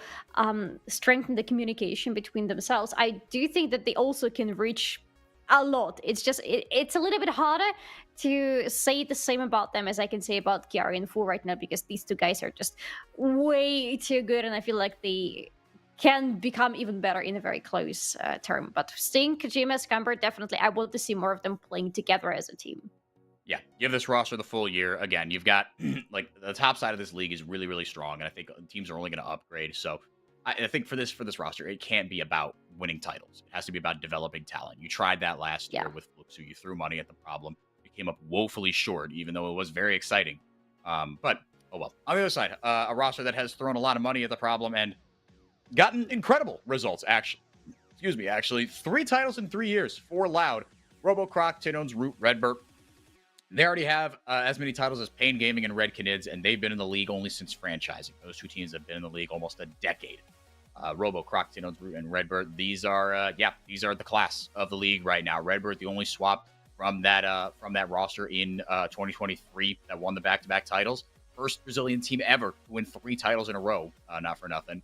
strengthen the communication between themselves, I do think that they also can reach a lot. It's just, it's a little bit harder to say the same about them as I can say about Kiari and Fu right now, because these two guys are just way too good, and I feel like they can become even better in a very close term. But Sting, Kojima, Scamber, definitely, I want to see more of them playing together as a team. Yeah, give this roster the full year. Again, you've got like the top side of this league is really, really strong, and I think teams are only going to upgrade. So I think for this roster, it can't be about winning titles. It has to be about developing talent. You tried that last year with Fluxu. You threw money at the problem. You came up woefully short, even though it was very exciting. But oh well. On the other side, a roster that has thrown a lot of money at the problem and gotten incredible results, actually 3 titles in 3 years for Loud. RoboCroc, Tinone's Root, Redbird. They already have as many titles as Pain Gaming and Red Canids, and they've been in the league only since franchising. Those 2 teams have been in the league almost a decade. RoboCroc, Tinone's Root, and Redbird. These are the class of the league right now. Redbird, the only swap from that roster in 2023 that won the back-to-back titles. First Brazilian team ever to win 3 titles in a row, not for nothing.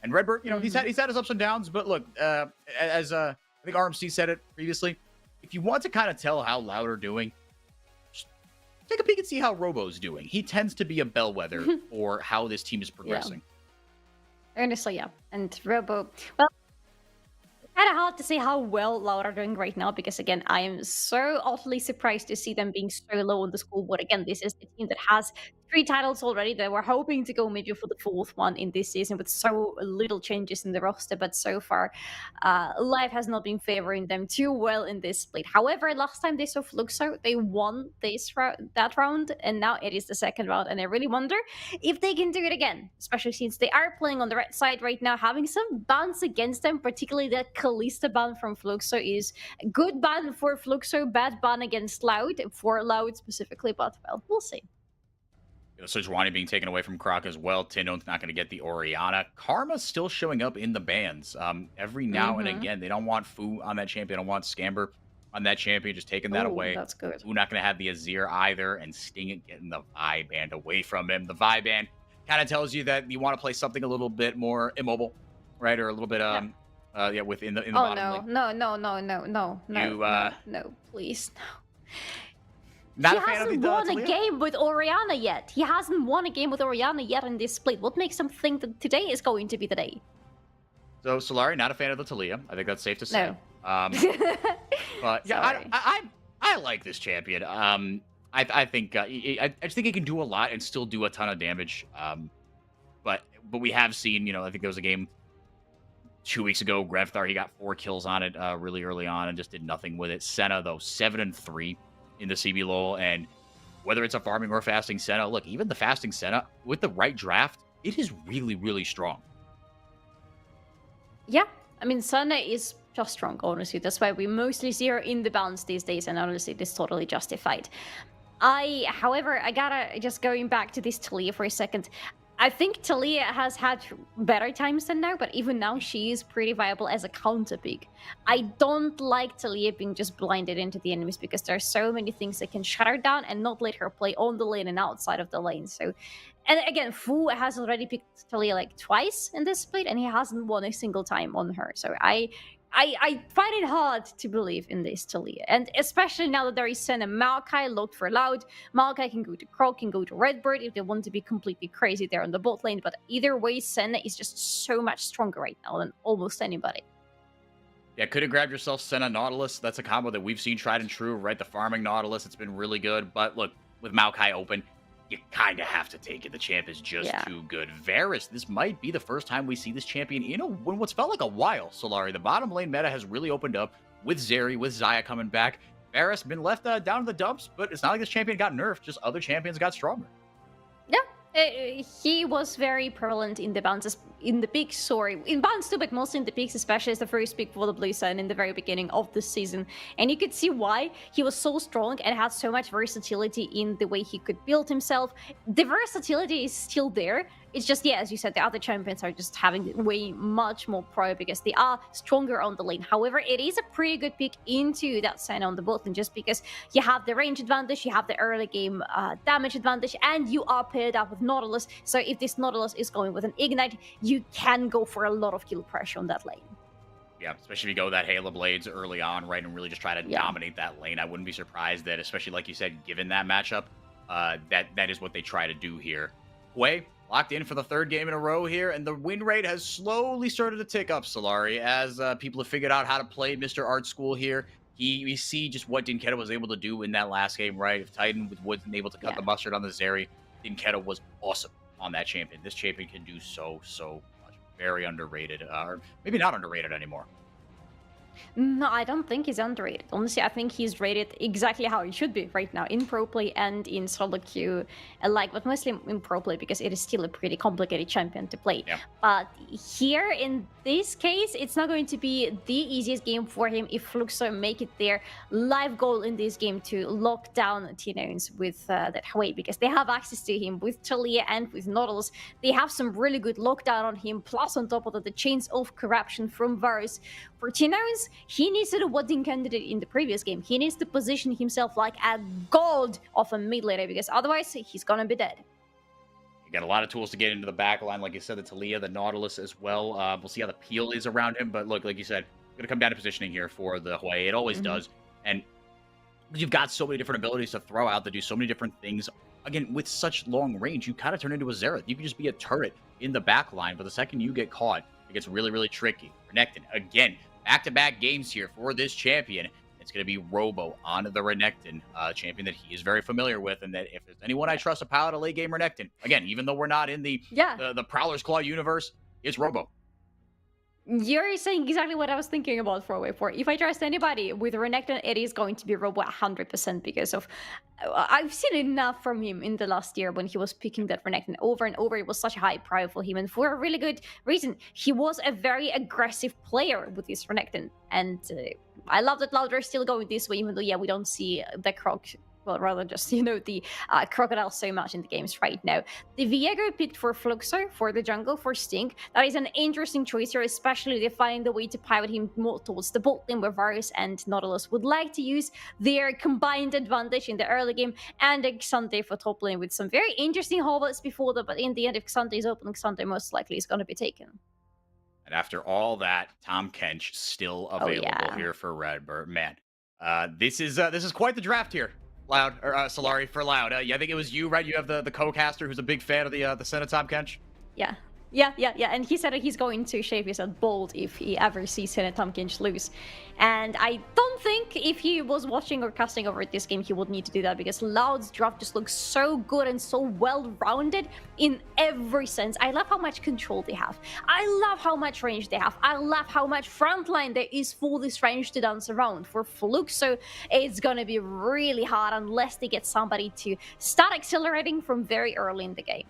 And Redbird, he's had his ups and downs, but look, as I think RMC said it previously, if you want to kind of tell how Loud are doing, just take a peek and see how Robo's doing. He tends to be a bellwether for how this team is progressing. Honestly, yeah. And Robo, well, kind of hard to say how well Loud are doing right now, because again, I am so utterly surprised to see them being so low on the scoreboard. Again, this is the team that has 3 titles already. They were hoping to go maybe for the 4th one in this season with so little changes in the roster, but so far, life has not been favoring them too well in this split. However, last time they saw Fluxo, they won that round, and now it is the 2nd round, and I really wonder if they can do it again, especially since they are playing on the red side right now, having some bans against them, particularly that Kalista ban from Fluxo is a good ban for Fluxo, bad ban against Loud, for Loud specifically, but well, we'll see. Sejuani being taken away from Croc as well. Tinone's not going to get the Oriana. Karma's still showing up in the bans every now and again. They don't want Fu on that champion. They don't want Scamber on that champion. Just taking that away. That's good. Fu not going to have the Azir either. And Sting getting the Vi band away from him. The Vi band kind of tells you that you want to play something a little bit more immobile, right? Or a little bit Yeah, within the Oh bottom no, lane. no, no, no, no, no, no, You no, no, please. No. He not a fan of hasn't the won a Talia? game with Oriana yet. He hasn't won a game with Oriana yet in this split. What makes him think that today is going to be the day? So Solari, not a fan of the Talia. I think that's safe to say. No. But yeah, Sorry. I like this champion. I think I just think he can do a lot and still do a ton of damage. But we have seen, I think there was a game 2 weeks ago, Grevthar, he got 4 kills on it really early on and just did nothing with it. Senna, though, 7-3 in the CBLOL, and whether it's a farming or fasting Senna, look, even the fasting Senna, with the right draft, it is really, really strong. Yeah, I mean, Sana is just strong, honestly. That's why we mostly see her in the balance these days, and honestly, it is totally justified. However, I gotta just going back to this Talia for a second. I think Talia has had better times than now, but even now she is pretty viable as a counter pick. I don't like Talia being just blinded into the enemies because there are so many things that can shut her down and not let her play on the lane and outside of the lane. So, and again, Fu has already picked Talia like twice in this split, and he hasn't won a single time on her. So I find it hard to believe in this Talia. And especially now that there is Sen and Maokai locked for Loud. Maokai can go to Croc, can go to Redbird if they want to be completely crazy there on the bot lane. But either way, Sen is just so much stronger right now than almost anybody. Yeah, could have grabbed yourself Senna Nautilus. That's a combo that we've seen tried and true, right? The farming Nautilus, it's been really good. But look, with Maokai open, you kind of have to take it. The champ is just too good. Varus, this might be the first time we see this champion in what's felt like a while, Solari. The bottom lane meta has really opened up with Zeri, with Xayah coming back. Varus been left down in the dumps, but it's not like this champion got nerfed. Just other champions got stronger. Yeah, he was very prevalent in the bounces, in the picks, sorry. In bounce too, but mostly in the picks, especially as the first pick for the Blue Sun in the very beginning of the season. And you could see why he was so strong and had so much versatility in the way he could build himself. The versatility is still there. It's just, yeah, as you said, the other champions are just having way much more pro because they are stronger on the lane. However, it is a pretty good pick into that side on the bot lane just because you have the range advantage, you have the early game damage advantage, and you are paired up with Nautilus. So if this Nautilus is going with an Ignite, you can go for a lot of kill pressure on that lane. Yeah, especially if you go that Halo Blades early on, right, and really just try to dominate that lane. I wouldn't be surprised that, especially like you said, given that matchup, that is what they try to do here. Hwei locked in for the 3rd game in a row here, and the win rate has slowly started to tick up, Solari, as people have figured out how to play Mr. Art School here. We see just what Dinketa was able to do in that last game, right? If Titan wasn't able to cut the mustard on the Zeri, Dinketa was awesome on that champion. This champion can do so much. Very underrated, or maybe not underrated anymore. No, I don't think he's underrated. Honestly, I think he's rated exactly how he should be right now in pro play and in solo queue alike, but mostly in pro play because it is still a pretty complicated champion to play. Yeah. But here in this case, it's not going to be the easiest game for him if Fluxo make it their live goal in this game to lock down T-Nones with that Hwei because they have access to him with Talia and with Nautilus. They have some really good lockdown on him, plus on top of that, the chains of corruption from Varus. For T-Nones, he needs to do what Dinketa did in the previous game. He needs to position himself like a god of a mid laner because otherwise he's gonna be dead. You got a lot of tools to get into the back line, like you said, the Talia, the Nautilus as well. We'll see how the peel is around him, but look, like you said, going to come down to positioning here for the Hwei. It always does, and you've got so many different abilities to throw out that do so many different things. Again, with such long range, you kind of turn into a Xerath. You can just be a turret in the back line, but the second you get caught, it gets really, really tricky. Renekton, again, back-to-back games here for this champion. It's going to be Robo on the Renekton, champion that he is very familiar with, and that if there's anyone I trust to pilot a late game Renekton, again, even though we're not in the Prowler's Claw universe, it's Robo. You're saying exactly what I was thinking about for Way 4. If I trust anybody with Renekton, it is going to be Robo 100% because of... I've seen enough from him in the last year when he was picking that Renekton over and over. It was such a high prio for him, and for a really good reason. He was a very aggressive player with his Renekton, and I love that Louder is still going this way, even though, yeah, we don't see the Croc... Well, rather just, the crocodile so much in the games right now. The Viego picked for Fluxo, for the jungle, for Stink. That is an interesting choice here, especially they find the way to pivot him more towards the bot lane where Varus and Nautilus would like to use their combined advantage in the early game, and Xante for top lane with some very interesting hovers before that, but in the end, if Xante is open, Xante most likely is going to be taken. And after all that, Tom Kench still Oh available yeah. here for Redbird. Man, this is quite the draft here. Loud or Yeah. Solari for Loud. Yeah, I think it was you, right? You have the co-caster who's a big fan of the Senate Tom Kench. Yeah. Yeah. And he said that he's going to shave his head bald if he ever sees Senate Tompkins lose. And I don't think if he was watching or casting over this game, he would need to do that because Loud's draft just looks so good and so well-rounded in every sense. I love how much control they have. I love how much range they have. I love how much frontline there is for this range to dance around. For Fluke, so it's gonna be really hard unless they get somebody to start accelerating from very early in the game.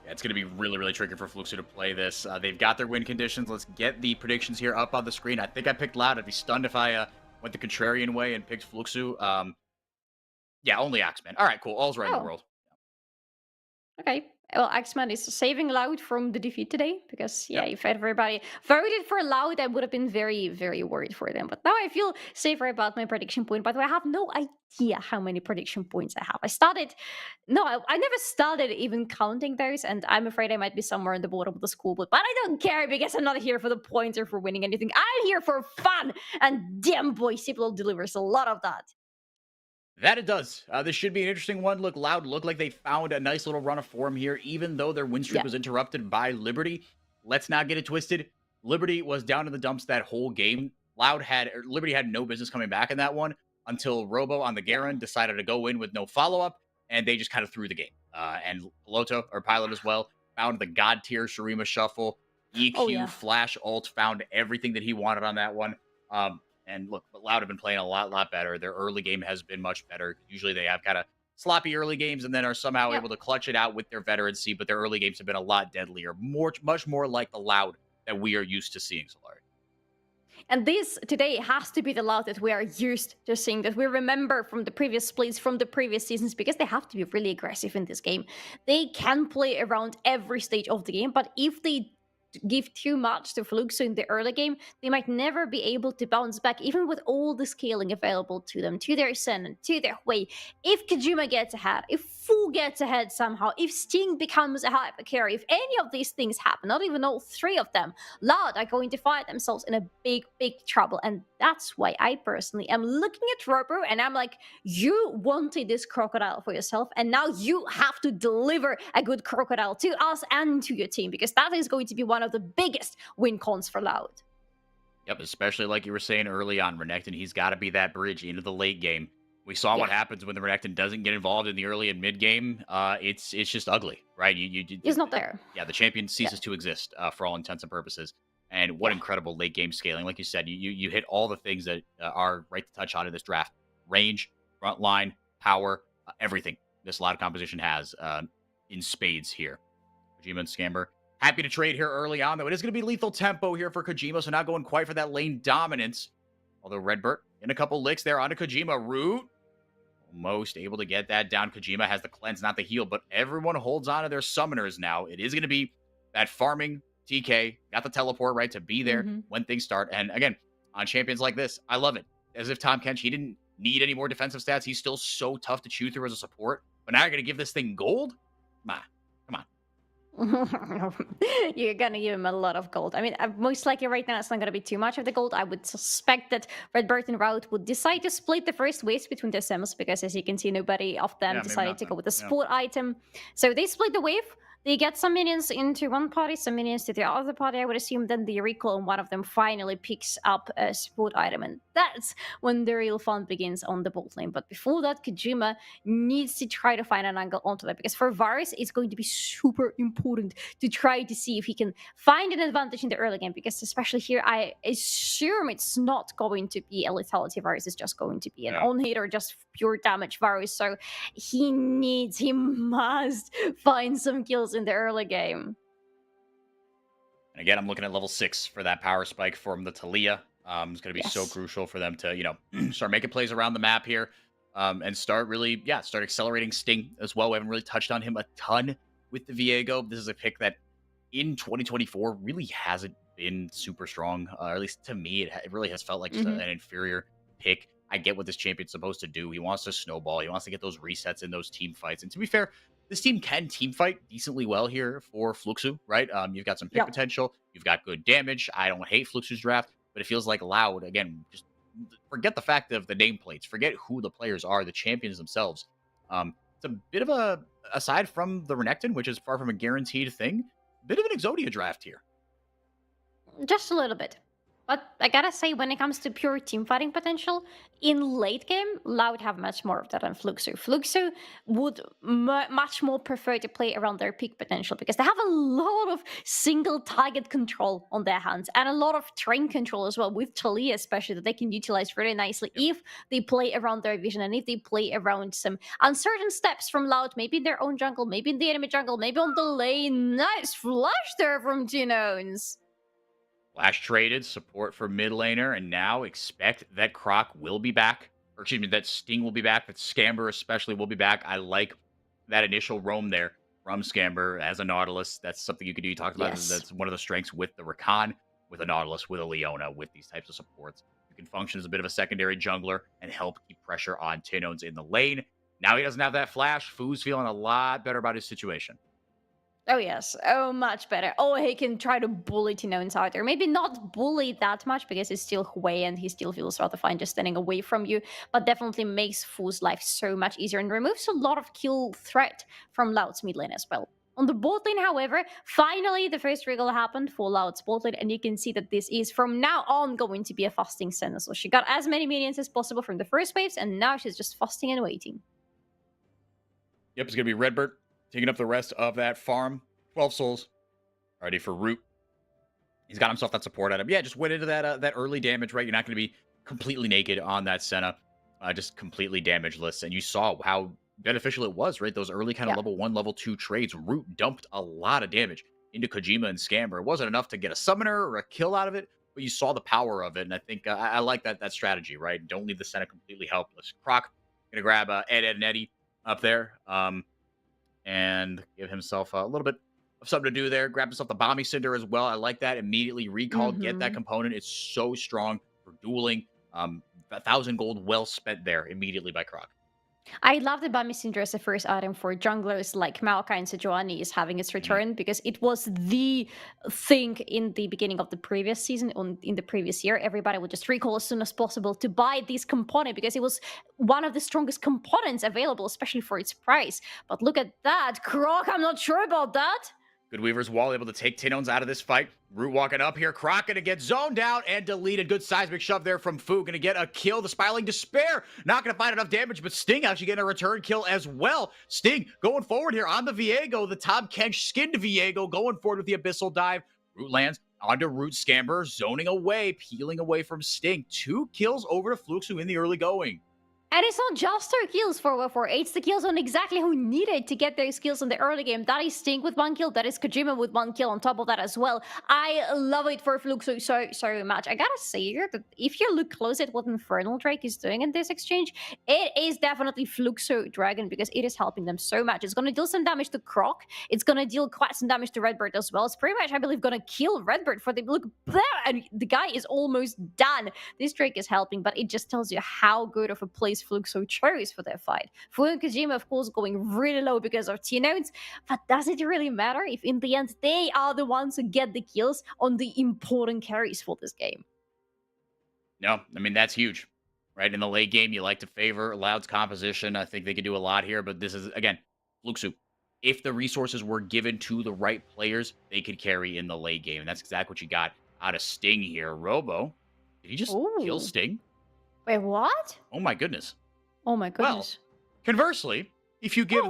Yeah, it's going to be really, really tricky for Fluxu to play this. They've got their win conditions. Let's get the predictions here up on the screen. I think I picked Loud. I'd be stunned if I went the contrarian way and picked Fluxu. Yeah, only Axeman. All right, cool. All's right in the Oh. world. Okay. Well, Axeman is saving Loud from the defeat today because, yeah, Yep. if everybody voted for Loud, I would have been very, very worried for them. But now I feel safer about my prediction point. By the way, I have no idea how many prediction points I have. I never started even counting those, and I'm afraid I might be somewhere in the bottom of the school book. But I don't care because I'm not here for the points or for winning anything. I'm here for fun, and damn boy, CBLOL delivers a lot of that. That it does. This should be an interesting one. Look, Loud looked like they found a nice little run of form here, even though their win streak Yeah. was interrupted by Liberty. Let's not get it twisted. Liberty was down in the dumps that whole game. Liberty had no business coming back in that one until Robo on the Garen decided to go in with no follow-up, and they just kind of threw the game. And Piloto, or Pilot as well, found the god tier Shurima shuffle. EQ, Oh, yeah. Flash, ult, found everything that he wanted on that one. And look, but Loud have been playing a lot better. Their early game has been much better. Usually they have kind of sloppy early games and then are somehow Yep. able to clutch it out with their veterancy, but their early games have been a lot deadlier, much more like the Loud that we are used to seeing, Solari. And this today has to be the Loud that we are used to seeing, that we remember from the previous splits, from the previous seasons, because they have to be really aggressive in this game. They can play around every stage of the game, but if they give too much to Fluxo in the early game, they might never be able to bounce back, even with all the scaling available to them, to their Sen and to their Hui. If Kojima gets ahead, if Fu gets ahead somehow, if Sting becomes a hyper carry, if any of these things happen, not even all three of them, Loud are going to find themselves in a big trouble. And that's why I personally am looking at Robo and I'm like, you wanted this crocodile for yourself, and now you have to deliver a good crocodile to us and to your team, because that is going to be one of the biggest win cons for Loud. Yep, especially like you were saying early on, Renekton, he's got to be that bridge into the late game. We saw what Yeah. happens when the Renekton doesn't get involved in the early and mid game. It's just ugly, right? He's not there. Yeah, the champion ceases to exist for all intents and purposes. And what incredible late game scaling. Like you said, you hit all the things that are right to touch on in this draft. Range, front line, power, everything this Loud composition has in spades here. Kojima and Scamber. Happy to trade here early on, though. It is going to be lethal tempo here for Kojima, so not going quite for that lane dominance. Although Redbird in a couple licks there onto Kojima. Root almost able to get that down. Kojima has the cleanse, not the heal, but everyone holds on to their summoners now. It is going to be that farming TK. Got the teleport, right, to be there when things start. And again, on champions like this, I love it. As if Tom Kench, he didn't need any more defensive stats. He's still so tough to chew through as a support. But now you're going to give this thing gold? Come on. You're gonna give him a lot of gold. I mean, most likely right now it's not gonna be too much of the gold. I would suspect that Redbird and Rout would decide to split the first waves between their Sims, because as you can see, nobody of them Yeah, maybe decided not to then. go with the Yeah. sport item. So they split the wave. They get some minions into one party, some minions to the other party, I would assume. Then the recall on one of them finally picks up a support item. And that's when the real fun begins on the bot lane. But before that, Kojima needs to try to find an angle onto that. Because for Varus, it's going to be super important to try to see if he can find an advantage in the early game. Because especially here, I assume it's not going to be a lethality Varus. It's just going to be an on-hit or just pure damage Varus. So he must find some kills in the early game. And again, I'm looking at level 6 for that power spike from the Talia. It's going to be so crucial for them to, start making plays around the map here and start accelerating Sting as well. We haven't really touched on him a ton with the Viego. This is a pick that in 2024 really hasn't been super strong, or at least to me, it really has felt like just an inferior pick. I get what this champion's supposed to do. He wants to snowball. He wants to get those resets in those team fights. And to be fair, this team can team fight decently well here for Fluxu, right? You've got some pick Yep. potential, you've got good damage. I don't hate Fluxu's draft, but it feels like Loud again. Just forget the fact of the nameplates, forget who the players are, the champions themselves. It's a bit of a aside from the Renekton, which is far from a guaranteed thing, bit of an Exodia draft here. Just a little bit. But I gotta say, when it comes to pure teamfighting potential, in late game, Loud have much more of that than Fluxu. Fluxu would much more prefer to play around their peak potential because they have a lot of single target control on their hands and a lot of train control as well, with Talia especially, that they can utilize really nicely if they play around their vision and if they play around some uncertain steps from Loud, maybe in their own jungle, maybe in the enemy jungle, maybe on the lane. Nice flash there from Genones. Flash traded, support for mid laner, and now expect that Croc will be back. Or excuse me, that Sting will be back, that Scamber especially will be back. I like that initial roam there from Scamber as a Nautilus. That's something you could do. You talked about that's one of the strengths with the Rakan, with a Nautilus, with a Leona, with these types of supports. You can function as a bit of a secondary jungler and help keep pressure on Tinones in the lane. Now he doesn't have that flash. Fu's feeling a lot better about his situation. Oh, yes. Oh, much better. Oh, he can try to bully Tinones out there. Maybe not bully that much because he's still Hui and he still feels rather fine just standing away from you, but definitely makes Fu's life so much easier and removes a lot of kill threat from Loud's mid lane as well. On the bot lane, however, finally the first wriggle happened for Loud's bot lane, and you can see that this is from now on going to be a fasting Senna. So she got as many minions as possible from the first waves, and now she's just fasting and waiting. Yep, it's going to be Redbird taking up the rest of that farm. 12 souls. Ready for Root. He's got himself that support item. Yeah, just went into that early damage, right? You're not going to be completely naked on that Senna. Just completely damageless. And you saw how beneficial it was, right? Those early kind of level 1, level 2 trades. Root dumped a lot of damage into Kojima and Scamber. It wasn't enough to get a summoner or a kill out of it, but you saw the power of it. And I think I like that strategy, right? Don't leave the Senna completely helpless. Croc going to grab Ed, and Eddie up there. And give himself a little bit of something to do there. Grab himself the Bomby Cinder as well. I like that. Immediately recall, get that component. It's so strong for dueling. 1,000 gold well spent there immediately by Croc. I love the Bomby Cinder as the first item for junglers like Maokai and Sejuani is having its return because it was the thing in the beginning of the previous season, in the previous year. Everybody would just recall as soon as possible to buy this component because it was one of the strongest components available, especially for its price. But look at that. Croc, I'm not sure about that. Good Weaver's Wall able to take Tinones out of this fight. Root walking up here. Croc going to get zoned out and deleted. Good seismic shove there from Fu. Going to get a kill. The Spiraling Despair. Not going to find enough damage, but Sting actually getting a return kill as well. Sting going forward here on the Viego. The Tom Kench skinned Viego going forward with the Abyssal Dive. Root lands onto Root. Scamber zoning away, peeling away from Sting. 2 kills over to Fluxu in the early going. And it's not just her kills for 148, it's the kills on exactly who needed to get those kills in the early game. That is Sting with 1 kill, that is Kojima with 1 kill on top of that as well. I love it for Fluxu so much. I gotta say here that if you look close at what Infernal Drake is doing in this exchange, it is definitely Fluxu Dragon because it is helping them so much. It's gonna deal some damage to Croc, it's gonna deal quite some damage to Redbird as well. It's pretty much, I believe, gonna kill Redbird for the look there, and the guy is almost done. This Drake is helping, but it just tells you how good of a place Fluxu chose for their fight. Fu and Kojima, of course, going really low because of T-Nodes, but does it really matter if in the end they are the ones who get the kills on the important carries for this game? No, I mean, that's huge, right? In the late game, you like to favor Loud's composition. I think they could do a lot here, but this is, again, Fluxu. If the resources were given to the right players, they could carry in the late game, and that's exactly what you got out of Sting here. Robo, did he just kill Sting? Wait, what? Oh my goodness. Oh my goodness. Well, conversely, if you give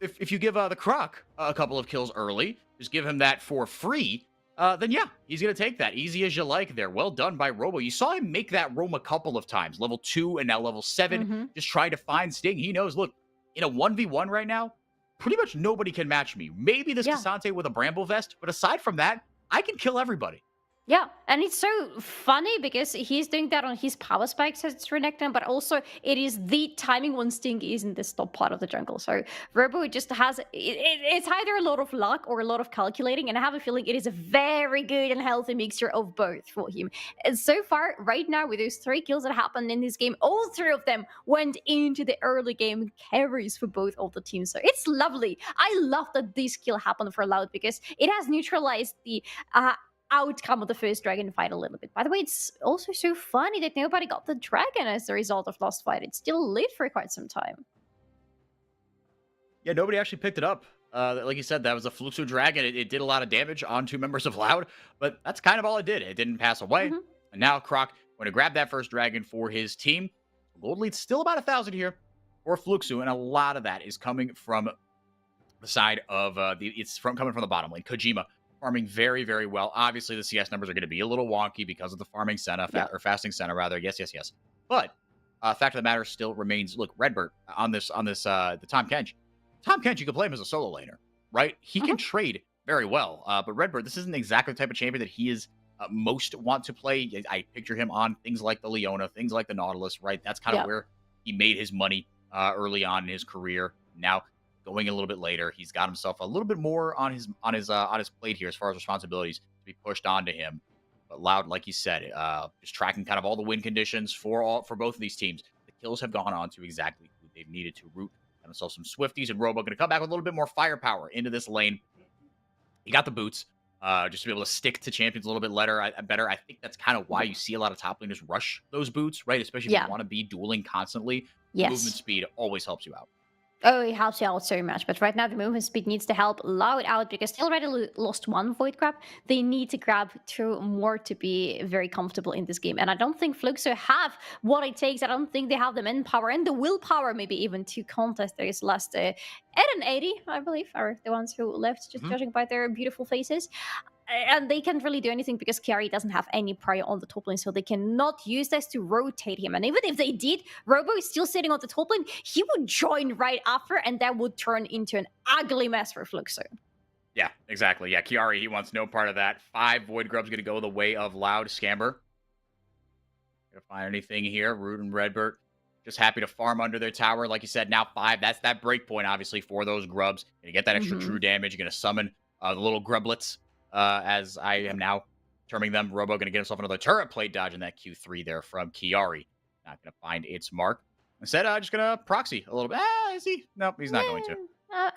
if you give the Croc a couple of kills early, just give him that for free, then yeah, he's gonna take that. Easy as you like there. Well done by Robo. You saw him make that roam a couple of times, level 2 and now level 7, just trying to find Sting. He knows, look, in a 1v1 right now, pretty much nobody can match me. Maybe this Cassante with a Bramble Vest, but aside from that, I can kill everybody. Yeah, and it's so funny because he's doing that on his power spikes as it's Renekton, but also it is the timing when Sting is in this top part of the jungle. So Robo just has it's either a lot of luck or a lot of calculating, and I have a feeling it is a very good and healthy mixture of both for him. And so far, right now, with those 3 kills that happened in this game, all 3 of them went into the early game carries for both of the teams. So it's lovely. I love that this kill happened for Loud because it has neutralized the outcome of the first dragon fight a little bit. By the way, it's also so funny that nobody got the dragon as a result of last fight. It still lived for quite some time. Yeah, nobody actually picked it up. Like you said, that was a Fluxo Dragon. It did a lot of damage on 2 members of Loud, but that's kind of all it did. It didn't pass away. Mhm. And now Croc going to grab that first dragon for his team. Gold lead's still about 1,000 here for Fluxo, and a lot of that is coming from the side of coming from the bottom lane. Kojima farming very, very well. Obviously, the CS numbers are going to be a little wonky because of the farming Senna, or fasting Senna rather. Yes, yes, yes. But fact of the matter still remains. Look, Redbird on this the Tom Kench. Tom Kench, you can play him as a solo laner, right? He can trade very well. But Redbird, this isn't exactly the type of champion that he is most want to play. I picture him on things like the Leona, things like the Nautilus, right? That's kind of where he made his money early on in his career. Now going a little bit later, he's got himself a little bit more on his plate here as far as responsibilities to be pushed onto him. But Loud, like you said, just tracking kind of all the win conditions for both of these teams. The kills have gone on to exactly who they've needed to root themselves some Swifties, and Robo going to come back with a little bit more firepower into this lane. He got the boots. Just to be able to stick to champions a little bit better. I think that's kind of why you see a lot of top laners rush those boots, right? Especially if you want to be dueling constantly. Yes. Movement speed always helps you out. Oh, it helps you out so much. But right now, the movement speed needs to help Loud out because they already lost 1 Void grab. They need to grab 2 more to be very comfortable in this game. And I don't think Fluxo have what it takes. I don't think they have the manpower and the willpower, maybe even to contest those last Ed and 80, I believe, are the ones who left, just judging by their beautiful faces. And they can't really do anything because Kiari doesn't have any prior on the top lane, so they cannot use this to rotate him. And even if they did, Robo is still sitting on the top lane. He would join right after, and that would turn into an ugly mess for Fluxo. Yeah, exactly. Yeah, Kiari, he wants no part of that. 5 Void Grub's going to go the way of Loud. Scamber. Gonna find anything here. Root and Redbird just happy to farm under their tower. Like you said, now 5. That's that break point, obviously, for those grubs. Gonna get that extra true damage. You're gonna summon the little grublets, as I am now terming them. Robo going to get himself another turret plate dodge in that Q3 there from Kiari. Not going to find its mark. Instead, just going to proxy a little bit. Is he? Nope, he's not going to.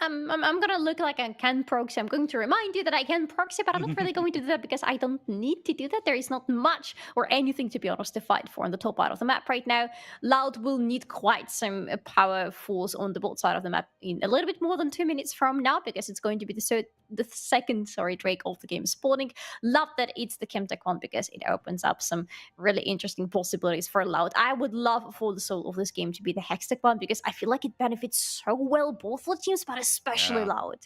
I'm gonna look like I can proxy. I'm going to remind you that I can proxy, but I'm not really going to do that because I don't need to do that. There is not much or anything, to be honest, to fight for on the top part of the map right now. Loud will need quite some power force on the bot side of the map in a little bit more than 2 minutes from now because it's going to be the second Drake of the game spawning. Love that it's the Chemtech one because it opens up some really interesting possibilities for Loud. I would love for the soul of this game to be the Hextech one because I feel like it benefits so well both for teams, but especially Loud.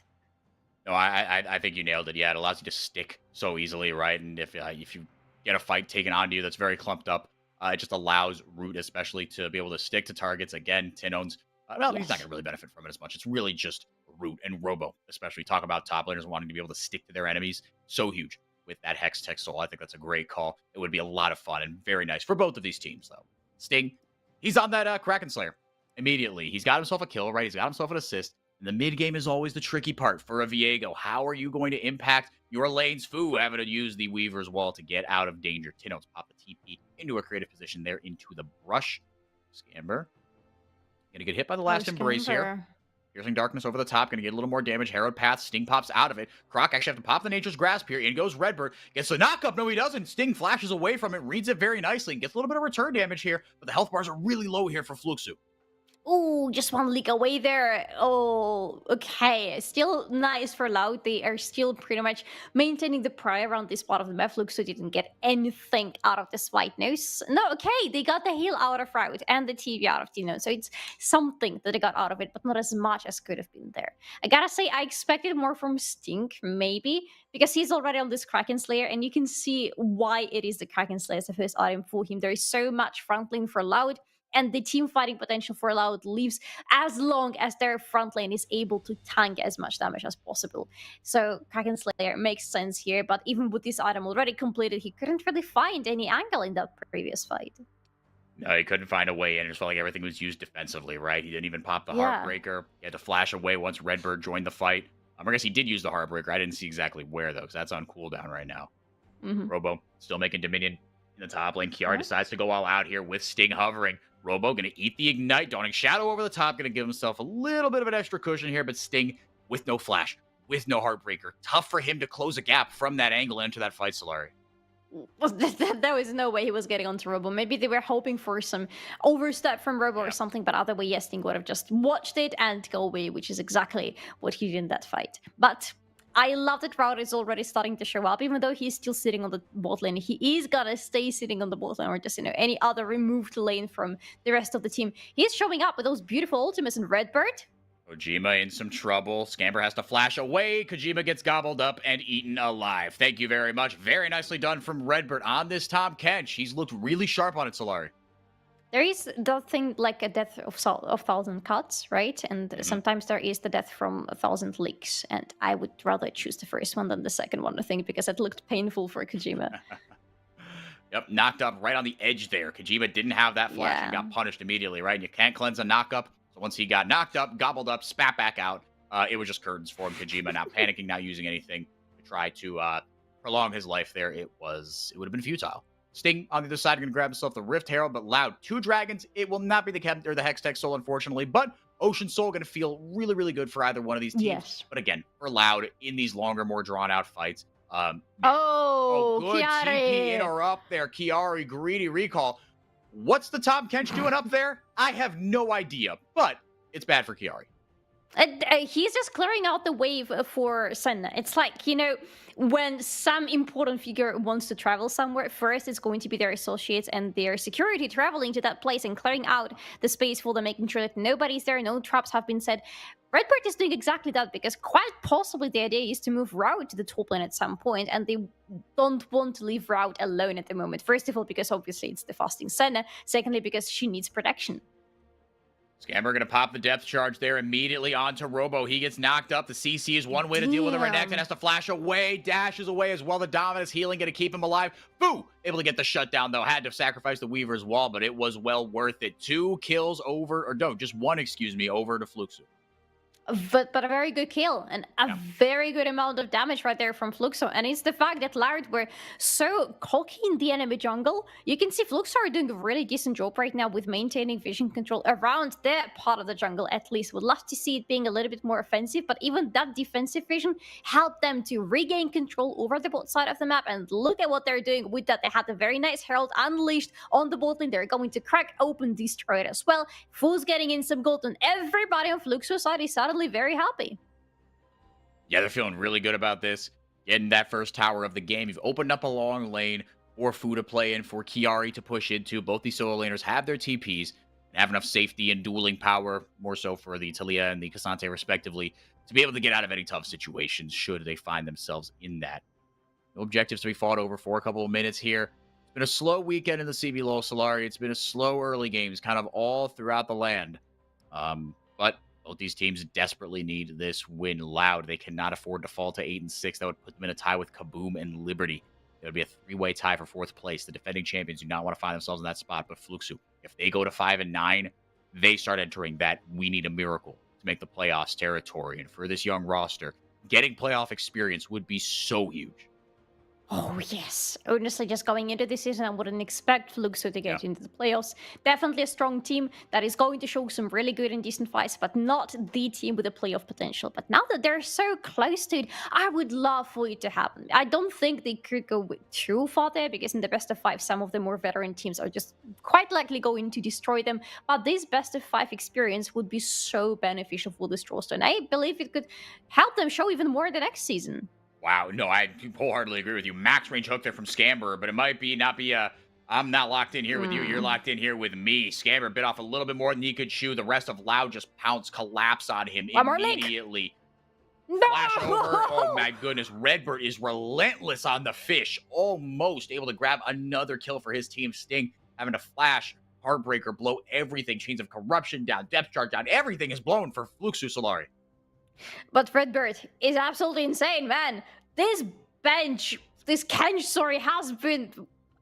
No, I think you nailed it. Yeah, it allows you to stick so easily, right? And if you get a fight taken onto you that's very clumped up, it just allows Root especially to be able to stick to targets. Again, Tinone's he's not going to really benefit from it as much. It's really just Root and Robo, especially. Talk about top laners wanting to be able to stick to their enemies. So huge with that Hextech soul. I think that's a great call. It would be a lot of fun and very nice for both of these teams, though. Sting, he's on that Kraken Slayer immediately. He's got himself a kill, right? He's got himself an assist. And the mid game is always the tricky part for a Viego. How are you going to impact your lane's Fu having to use the Weaver's Wall to get out of danger? Tino's pop the TP into a creative position there into the brush. Scamber. Gonna get hit by the last embrace here. Piercing Darkness over the top. Gonna get a little more damage. Herald Path. Sting pops out of it. Croc actually have to pop the Nature's Grasp here. In goes Redbird. Gets the knockup. No, he doesn't. Sting flashes away from it. Reads it very nicely. Gets a little bit of return damage here. But the health bars are really low here for Fluxo. Oh, just one leak away there. Oh, okay. Still nice for Loud. They are still pretty much maintaining the pride around this part of the map. Fluxo didn't get anything out of this fight. No, okay. They got the heal out of Route and the TV out of Tino. So it's something that they got out of it, but not as much as could have been there. I gotta say, I expected more from Stink, maybe, because he's already on this Kraken Slayer, and you can see why it is the Kraken Slayer as the first item for him. There is so much front lane for Loud. and the team fighting potential for Loud leaves as long as their front lane is able to tank as much damage as possible. So Kraken Slayer makes sense here, but even with this item already completed, he couldn't really find any angle in that previous fight. No, he couldn't find a way in. It just felt like everything was used defensively, right? He didn't even pop the Yeah. Heartbreaker. He had to flash away once Redbird joined the fight. I guess he did use the Heartbreaker. I didn't see exactly where, though, because that's on cooldown right now. Robo still making Dominion in the top lane. Kiara decides to go all out here with Sting hovering. Robo going to eat the Ignite. Dawning Shadow over the top. Going to give himself a little bit of an extra cushion here, but Sting with no flash, with no Heartbreaker. Tough for him to close a gap from that angle into that fight, Solari. There was no way he was getting onto Robo. Maybe they were hoping for some overstep from Robo or something, but other way, yes, Sting would have just watched it and go away, which is exactly what he did in that fight. But I love that Route is already starting to show up, even though he's still sitting on the bot lane. He is gonna stay sitting on the bot lane, or just, any other removed lane from the rest of the team. He's showing up with those beautiful ultimates in Redbird. Kojima in some trouble. Scamper has to flash away. Kojima gets gobbled up and eaten alive. Thank you very much. Very nicely done from Redbird on this Tom Kench. He's looked really sharp on it, Solari. There is the thing like a death of 1,000 cuts, right? And sometimes there is the death from 1,000 leaks. And I would rather choose the first one than the second one, I think, because it looked painful for Kojima. Yep, knocked up right on the edge there. Kojima didn't have that flash and got punished immediately, right? And you can't cleanse a knock up. So once he got knocked up, gobbled up, spat back out, it was just curtains for him. Kojima now panicking, not using anything to try to prolong his life there. It would have been futile. Sting on the other side going to grab himself the Rift Herald, but Loud 2 dragons. It will not be the Hextech Soul, unfortunately, but Ocean Soul going to feel really, really good for either one of these teams. Yes. But again, for Loud in these longer, more drawn out fights. Good Kiari. TP interrupt there. Kiari, greedy recall. What's the Tom Kench doing up there? I have no idea, but it's bad for Kiari. He's just clearing out the wave for Senna. It's like, when some important figure wants to travel somewhere, first it's going to be their associates and their security traveling to that place and clearing out the space for them, making sure that nobody's there, no traps have been set. Redbird is doing exactly that because quite possibly the idea is to move Route to the top lane at some point, and they don't want to leave Route alone at the moment. First of all, because obviously it's the fasting Senna. Secondly, because she needs protection. Scammer going to pop the depth charge there immediately onto Robo. He gets knocked up. The CC is one way to deal with him right next and has to flash away, dashes away as well. The Dominus healing going to keep him alive. Boo! Able to get the shutdown, though. Had to sacrifice the Weaver's Wall, but it was well worth it. 2 kills over, or no, just 1, over to Fluxu. But a very good kill and a very good amount of damage right there from Fluxo. And it's the fact that Loud were so cocky in the enemy jungle. You can see Fluxo are doing a really decent job right now with maintaining vision control around their part of the jungle, at least. Would love to see it being a little bit more offensive, but even that defensive vision helped them to regain control over the bot side of the map. And look at what they're doing with that. They had a very nice Herald unleashed on the bot lane. They're going to crack open, destroy it as well. Fool's getting in some gold, and everybody on Fluxo's side is suddenly very happy. Yeah, they're feeling really good about this. Getting that first tower of the game. You've opened up a long lane for Fu to play in, for Kiari to push into. Both these solo laners have their TPs and have enough safety and dueling power, more so for the Talia and the Cassante respectively, to be able to get out of any tough situations should they find themselves in that. No objectives to be fought over for a couple of minutes here. It's been a slow weekend in the CBLOL, Solari. It's been a slow early games, kind of all throughout the land. But both these teams desperately need this win. Loud, they cannot afford to fall to 8-6. That would put them in a tie with Kaboom and Liberty. It would be a 3-way tie for 4th place. The defending champions do not want to find themselves in that spot, but Fluxu, if they go to 5-9, they start entering that we need a miracle to make the playoffs territory. And for this young roster, getting playoff experience would be so huge. Oh, yes. Honestly, just going into this season, I wouldn't expect Fluxo to get into the playoffs. Definitely a strong team that is going to show some really good and decent fights, but not the team with a playoff potential. But now that they're so close to it, I would love for it to happen. I don't think they could go too far there, because in the best of 5, some of the more veteran teams are just quite likely going to destroy them. But this best of 5 experience would be so beneficial for this roster, and I believe it could help them show even more the next season. Wow, no, I wholeheartedly agree with you. Max range hook there from Scamber, but it might not be a, I'm not locked in here with you, you're locked in here with me. Scamber bit off a little bit more than he could chew. The rest of Loud just collapse on him immediately. No! Flash over, oh my goodness. Redbird is relentless on the fish, almost able to grab another kill for his team. Sting having to flash Heartbreaker, blow everything. Chains of Corruption down, Depth Chart down. Everything is blown for Fluxu Solari. But Redbird is absolutely insane, man. This Kench, sorry, has been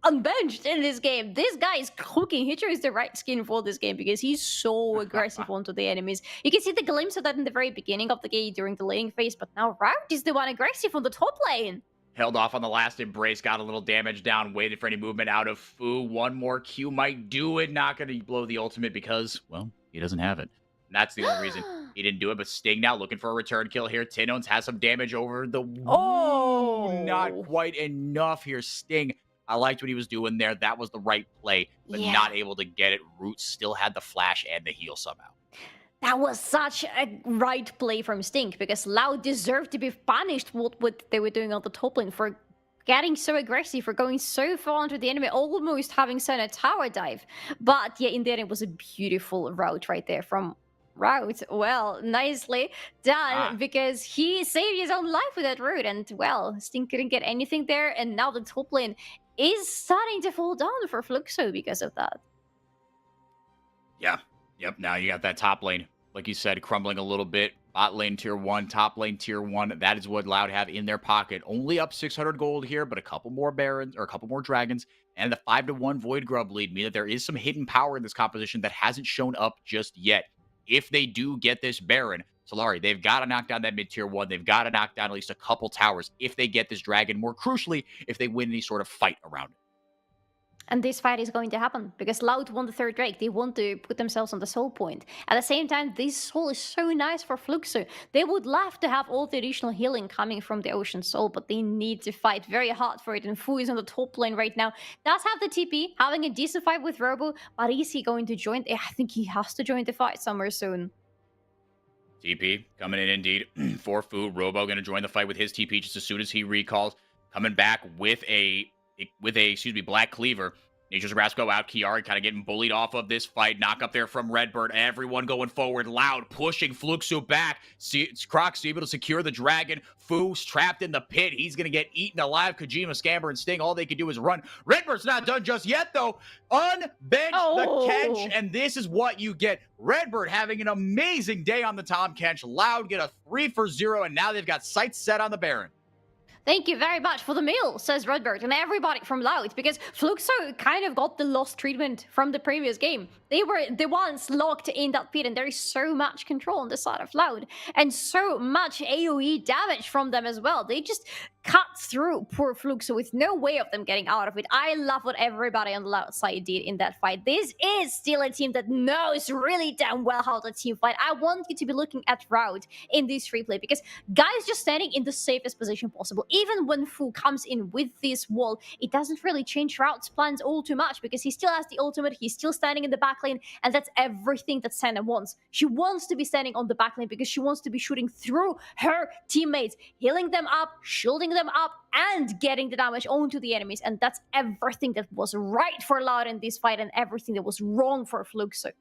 unbenched in this game. This guy is cooking. He chose the right skin for this game because he's so aggressive onto the enemies. You can see the glimpse of that in the very beginning of the game during the laning phase, but now Rout is the one aggressive on the top lane. Held off on the last embrace, got a little damage down, waited for any movement out of Fu. One more Q might do it. Not going to blow the ultimate because, well, he doesn't have it. And that's the only reason he didn't do it. But Sting now looking for a return kill here. Tinones has some damage over the... Oh! Not quite enough here. Sting, I liked what he was doing there. That was the right play, but not able to get it. Root still had the flash and the heal somehow. That was such a right play from Stink, because Loud deserved to be punished what they were doing on the top lane for getting so aggressive, for going so far into the enemy, almost having sent a tower dive. But yeah, in the end, it was a beautiful route right there from Route. Well, nicely done, because he saved his own life with that route. And well, Stink couldn't get anything there, and now the top lane is starting to fall down for Fluxo because of that. Yeah. Yep, now you got that top lane, like you said, crumbling a little bit. Bot lane tier 1, top lane tier 1. That is what Loud have in their pocket. Only up 600 gold here, but a couple more Barons, or a couple more Dragons, and the 5-1 Void Grub lead mean that there is some hidden power in this composition that hasn't shown up just yet. If they do get this Baron, Solari, they've got to knock down that mid-tier 1. They've got to knock down at least a couple towers if they get this Dragon. More crucially, if they win any sort of fight around it. And this fight is going to happen because Loud won the third Drake. They want to put themselves on the soul point. At the same time, this soul is so nice for Fluxo. They would love to have all the additional healing coming from the Ocean Soul, but they need to fight very hard for it. And Fu is on the top lane right now. Does have the TP, having a decent fight with Robo, but is he going to join? I think he has to join the fight somewhere soon. TP coming in indeed for Fu. Robo going to join the fight with his TP just as soon as he recalls. Coming back with a Black Cleaver. Nature's Grasp go out. Kiari kind of getting bullied off of this fight. Knock up there from Redbird. Everyone going forward. Loud pushing Fluxo back. Croc's able to secure the Dragon. Fu's trapped in the pit. He's going to get eaten alive. Kojima, Scamber, and Sting, all they can do is run. Redbird's not done just yet, though. Unbench the Kench, and this is what you get. Redbird having an amazing day on the Tom Kench. Loud get a 3 for 0, and now they've got sights set on the Baron. Thank you very much for the meal, says Redbird, and everybody from Loud, because Fluxo kind of got the lost treatment from the previous game. They were the ones locked in that pit, and there is so much control on the side of Loud, and so much AoE damage from them as well. They just cut through poor Fluxo with no way of them getting out of it. I love what everybody on the Loud side did in that fight. This is still a team that knows really damn well how to team fight. I want you to be looking at Route in this replay, because guys just standing in the safest position possible. Even when Fu comes in with this wall, it doesn't really change Route's plans all too much, because he still has the ultimate, he's still standing in the back lane, and that's everything that Senna wants. She wants to be standing on the back lane because she wants to be shooting through her teammates, healing them up, shielding them up, and getting the damage onto the enemies. And that's everything that was right for Loud in this fight, and everything that was wrong for Fluxo.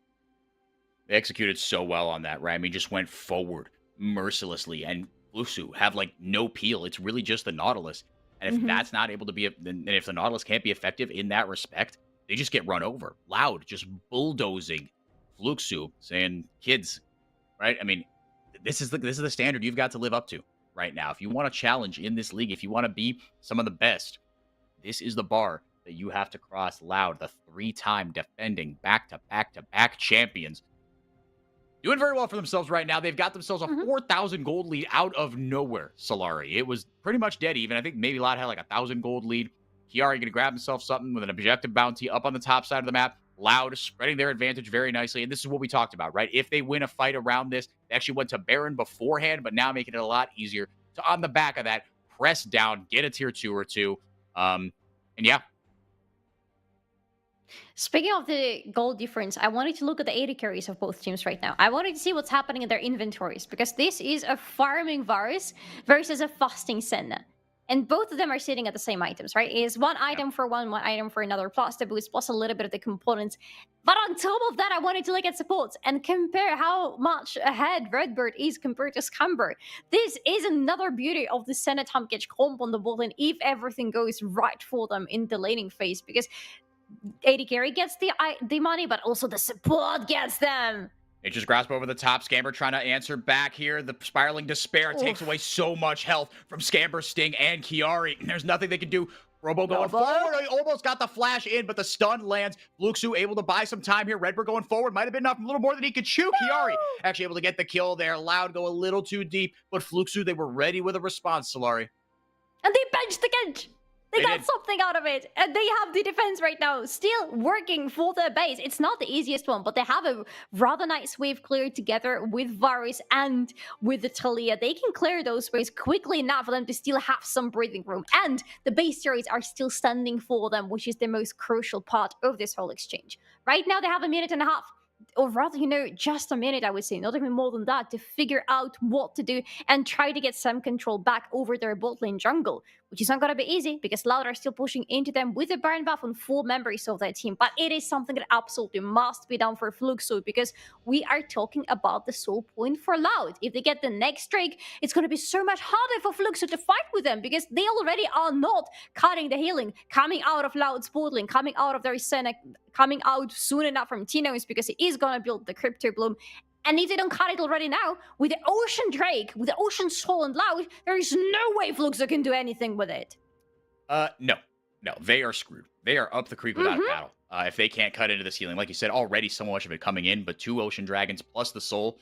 They executed so well on that, right? I mean, just went forward mercilessly, and Fluxo have like no peel. It's really just the Nautilus. And if that's not able to be, and if the Nautilus can't be effective in that respect, they just get run over. Loud just bulldozing Fluxo, saying, kids, right? I mean, this is the standard you've got to live up to right now. If you want to challenge in this league, if you want to be some of the best, this is the bar that you have to cross. Loud, the 3-time defending back-to-back champions, doing very well for themselves right now. They've got themselves a 4,000 gold lead out of nowhere, Solari. It was pretty much dead even. I think maybe Loud had like 1,000 gold lead. Kiari going to grab himself something with an objective bounty up on the top side of the map. Loud spreading their advantage very nicely. And this is what we talked about, right? If they win a fight around this, they actually went to Baron beforehand, but now making it a lot easier to, on the back of that, press down, get a tier 2 or 2. And yeah. Speaking of the gold difference, I wanted to look at the AD carries of both teams right now. I wanted to see what's happening in their inventories, because this is a farming Varus versus a fasting Senna. And both of them are sitting at the same items, right? It is one item for one item for another, plus the boost, plus a little bit of the components. But on top of that, I wanted to look at supports and compare how much ahead Redbird is compared to Scamber. This is another beauty of the Senna Tamkech comp on the bot lane if everything goes right for them in the laning phase, because AD carry gets the money, but also the support gets them. Nature's Grasp over the top. Scamber trying to answer back here. The Spiraling Despair takes Oof. away so much health from Scamber, Sting, and Kiari. There's nothing they can do. Robo going Robo. forward. He almost got the flash in, but the stun lands. Fluxu able to buy some time here. Redbird going forward. Might have been enough, a little more than he could chew. Kiari actually able to get the kill there. Loud go a little too deep, but Fluxu, they were ready with a response, Solari. And they benched the Genj. They got did. something out of it. And they have the defense right now still working for their base. It's not the easiest one, but they have a rather nice wave cleared together with Varus and with the Talia. They can clear those waves quickly enough for them to still have some breathing room. And the base carries are still standing for them, which is the most crucial part of this whole exchange. Right now, they have a minute and a half. Or rather, just a minute, I would say, not even more than that, to figure out what to do and try to get some control back over their bot lane jungle, which is not going to be easy because Loud are still pushing into them with a Baron buff on 4 members of their team. But it is something that absolutely must be done for Fluxo because we are talking about the soul point for Loud. If they get the next Drake, it's going to be so much harder for Fluxo to fight with them because they already are not cutting the healing, coming out of Loud's bot lane, coming out of their Senna, coming out soon enough from Tino's because he is going to build the Crypto Bloom. And if they don't cut it already now, with the Ocean Drake, with the Ocean Soul and Loud, there is no way Fluxo can do anything with it. No, they are screwed. They are up the creek without a paddle. If they can't cut into the ceiling, like you said, already so much of it coming in, but 2 Ocean Dragons plus the Soul.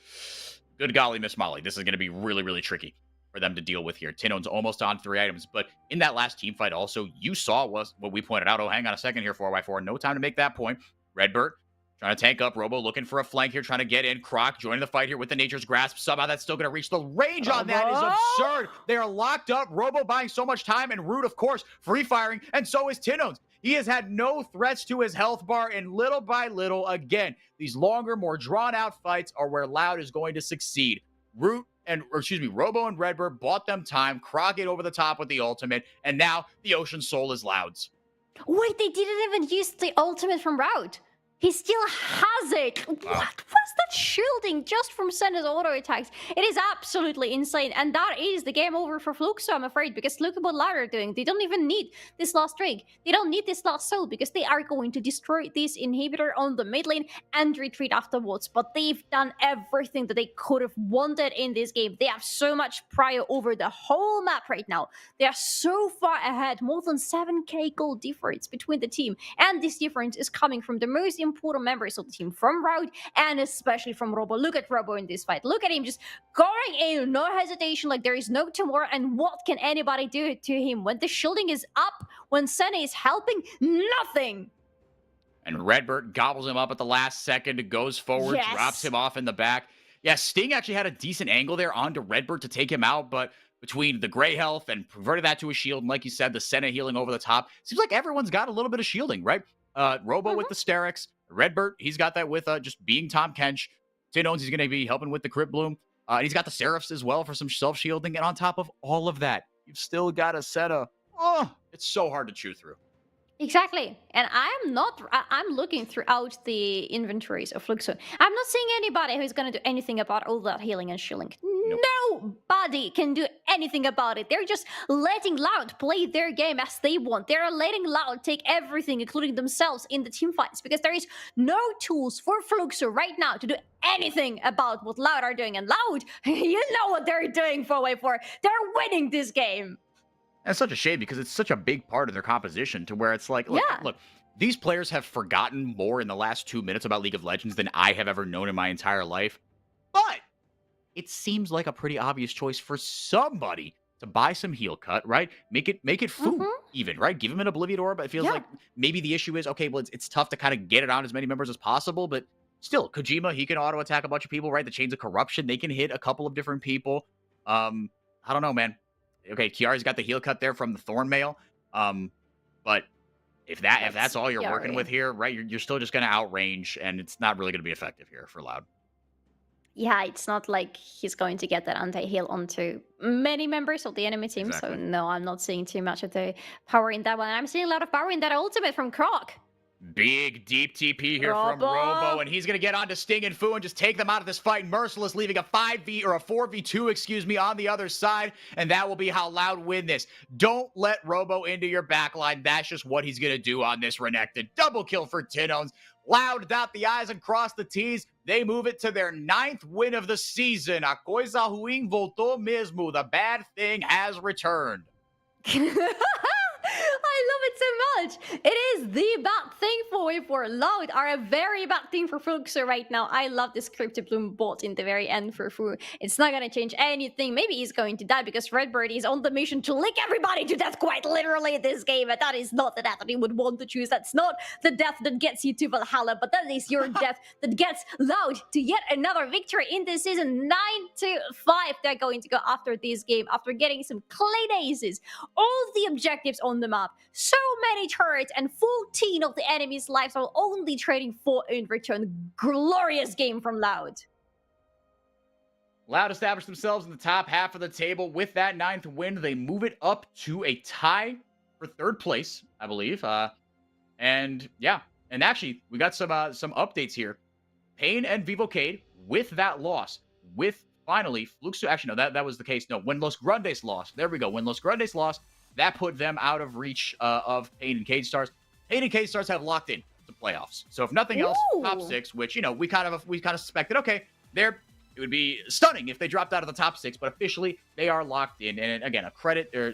Good golly, Miss Molly. This is going to be really, really tricky for them to deal with here. Tino's almost on 3 items, but in that last team fight also, you saw was what we pointed out. Oh, hang on a second here, 4x4. No time to make that point. Redbird trying to tank up. Robo looking for a flank here, trying to get in. Croc joining the fight here with the Nature's Grasp. Somehow that's still going to reach. The range on that is absurd. They are locked up. Robo buying so much time, and Root, of course, free firing, and so is Tino's. He has had no threats to his health bar, and little by little, again, these longer, more drawn-out fights are where Loud is going to succeed. Robo and Redbird bought them time. Croc it over the top with the ultimate, and now the Ocean Soul is Loud's. Wait, they didn't even use the ultimate from Route. He still has it. Wow. What was that shielding just from Senna's auto attacks? It is absolutely insane. And that is the game over for Fluxo, I'm afraid, because look at what Loud are doing. They don't even need this last Drake. They don't need this last soul because they are going to destroy this inhibitor on the mid lane and retreat afterwards. But they've done everything that they could have wanted in this game. They have so much prior over the whole map right now. They are so far ahead, more than 7k gold difference between the team. And this difference is coming from the most important members of the team, from Route and especially from Robo. Look at Robo in this fight. Look at him just going in, no hesitation, like there is no tomorrow. And what can anybody do to him when the shielding is up, when Senna is helping? Nothing. And Redbird gobbles him up at the last second, goes forward, Yes. drops him off in the back. Yeah, Sting actually had a decent angle there onto Redbird to take him out, but between the gray health and converted that to a shield, and like you said, the Senna healing over the top, seems like everyone's got a little bit of shielding, right? Robo with the Sterix, Redbird, he's got that with just being Tom Kench. Tino's, he's going to be helping with the Crypt Bloom. And he's got the Seraphs as well for some self-shielding. And on top of all of that, you've still got a set of, it's so hard to chew through. Exactly. And I'm looking throughout the inventories of Fluxo. I'm not seeing anybody who's going to do anything about all that healing and shielding. Nope. Nobody can do anything about it. They're just letting Loud play their game as they want. They're letting Loud take everything, including themselves, in the team fights because there is no tools for Fluxo right now to do anything about what Loud are doing. And Loud, you know what they're doing for Wave 4. They're winning this game. And it's such a shame because it's such a big part of their composition to where it's like, look, these players have forgotten more in the last 2 minutes about League of Legends than I have ever known in my entire life. But it seems like a pretty obvious choice for somebody to buy some heal cut, right? Make it food even, right? Give him an Oblivion Orb. It feels like maybe the issue is, okay, well, it's tough to kind of get it on as many members as possible, but still, Kojima, he can auto attack a bunch of people, right? The Chains of Corruption, they can hit a couple of different people. I don't know, man. Okay, Kiari's got the heal cut there from the Thornmail. But if that's all you're working with here, right, you're still just going to outrange, and it's not really going to be effective here for Loud. Yeah, it's not like he's going to get that anti-heal onto many members of the enemy team. Exactly. So no, I'm not seeing too much of the power in that one. I'm seeing a lot of power in that ultimate from Croc. Big deep TP here from Robo, and he's gonna get onto Sting and Fu and just take them out of this fight. Merciless leaving a 5v or a 4v2, excuse me, on the other side, and that will be how Loud win this. Don't let Robo into your backline. That's just what he's gonna do on this Renekton. Double kill for Tinones. Loud dot the I's and cross the T's. They move it to their 9th win of the season. A coisa ruim voltou mesmo. The bad thing has returned. I love it so much. It is the bad thing for Loud, are a very bad thing for Fluxo right now. I love this Cryptic Bloom bot in the very end for Fu. It's not gonna change anything. Maybe he's going to die because Redbird is on the mission to lick everybody to death quite literally in this game, and that is not the death that he would want to choose. That's not the death that gets you to Valhalla, but that is your death that gets Loud to yet another victory in this season. 9-5 they're going to go after this game, after getting some clean aces. All the objectives on the map, so many turrets, and 14 of the enemy's lives are only trading 4 in return. Glorious game from Loud. Loud established themselves in the top half of the table. With that 9th win, they move it up to a tie for 3rd place, I believe. And yeah, and actually, we got some updates here. Pain and Vivocade, with that loss, with finally Fluxo. Actually, no, that was the case. No, when Los Grandes lost, there we go. When Los Grandes lost, that put them out of reach of Pain and Cade Stars. Pain and Cade Stars have locked in the playoffs. So if nothing else, top 6, which we kind of suspected. Okay, it would be stunning if they dropped out of the top 6, but officially they are locked in. And again, a credit, or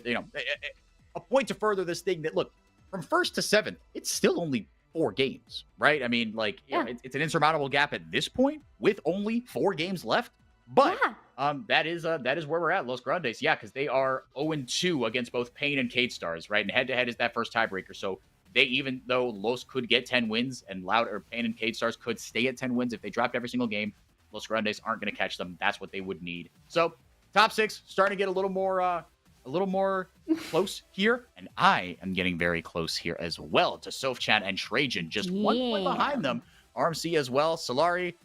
a point to further this thing that, look, from 1st to 7th, it's still only 4 games, right? I mean, like, it's an insurmountable gap at this point with only 4 games left. But that is where we're at, Los Grandes. Yeah, because they are 0-2 against both Pain and Cade Stars, right? And head-to-head is that first tiebreaker. So they, even though Los could get 10 wins and Loud or Pain and Cade Stars could stay at 10 wins, if they dropped every single game, Los Grandes aren't going to catch them. That's what they would need. So top 6 starting to get a little more close here, and I am getting very close here as well to Sofchan and Trajan, just 1 point behind them. RMC as well. Solari,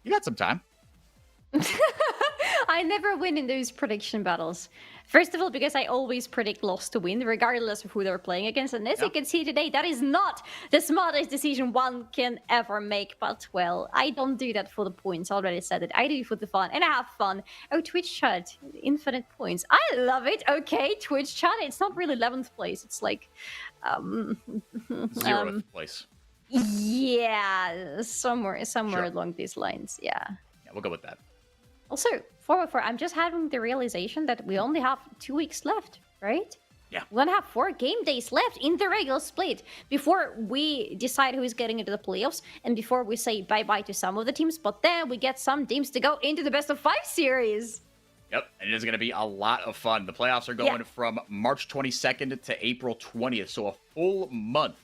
you got some time. I never win in those prediction battles. First of all, because I always predict Lost to win, regardless of who they're playing against. And as you can see today, that is not the smartest decision one can ever make. But, well, I don't do that for the points. I already said it. I do it for the fun. And I have fun. Oh, Twitch chat. Infinite points. I love it. Okay, Twitch chat. It's not really 11th place. It's like... 0th place. Yeah, somewhere along these lines. Yeah, we'll go with that. Also, 404, I'm just having the realization that we only have 2 weeks left, right? Yeah. We're gonna have 4 game days left in the regular split before we decide who is getting into the playoffs and before we say bye-bye to some of the teams, but then we get some teams to go into the best of 5 series. Yep, and it is going to be a lot of fun. The playoffs are going from March 22nd to April 20th, so a full month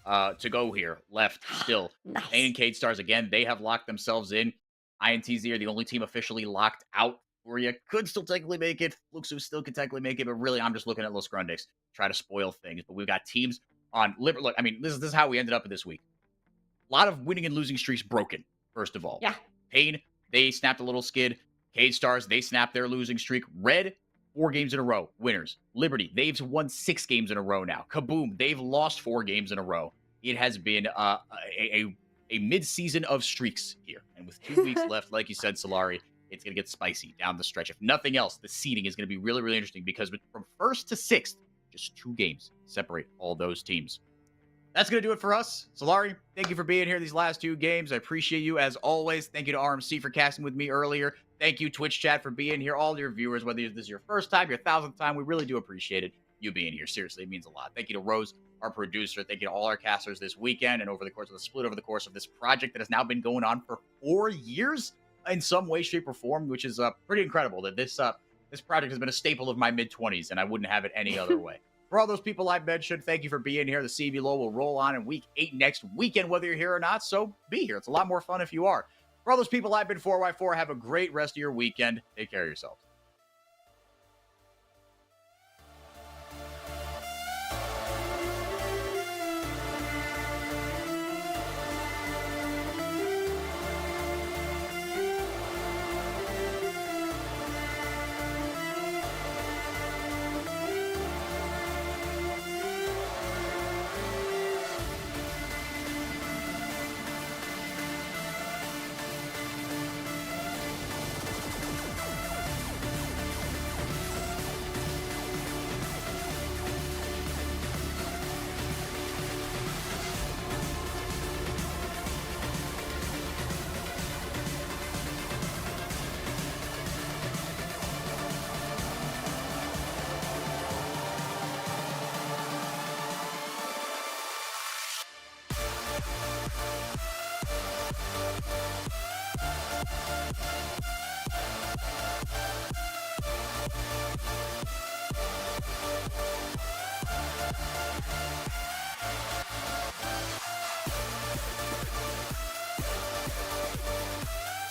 to go here left still. Nice. Pain and Cade Stars, again, they have locked themselves in. INTZ are the only team officially locked out for you. Could still technically make it. Fluxo still could technically make it, but really, I'm just looking at Los Grandes. Try to spoil things. But we've got teams on... Look, I mean, this is how we ended up this week. A lot of winning and losing streaks broken, first of all. Yeah. Pain, they snapped a little skid. Cade Stars, they snapped their losing streak. Red, 4 games in a row. Winners. Liberty, they've won 6 games in a row now. Kaboom, they've lost 4 games in a row. It has been a mid-season of streaks here. And with 2 weeks left, like you said, Solari, it's going to get spicy down the stretch. If nothing else, the seeding is going to be really, really interesting because from 1st to 6th, just 2 games separate all those teams. That's going to do it for us. Solari, thank you for being here these last 2 games. I appreciate you as always. Thank you to RMC for casting with me earlier. Thank you, Twitch chat, for being here. All your viewers, whether this is your first time, your 1000th time, we really do appreciate it. You being here. Seriously, it means a lot. Thank you to Rose, our producer. Thank you to all our casters this weekend and over the course of this project that has now been going on for 4 years in some way, shape, or form, which is pretty incredible that this project has been a staple of my mid-20s, and I wouldn't have it any other way. For all those people I mentioned, thank you for being here. The CBLOL will roll on in week 8 next weekend, whether you're here or not, so be here. It's a lot more fun if you are. For all those people I've been 4x4, have a great rest of your weekend. Take care of yourselves.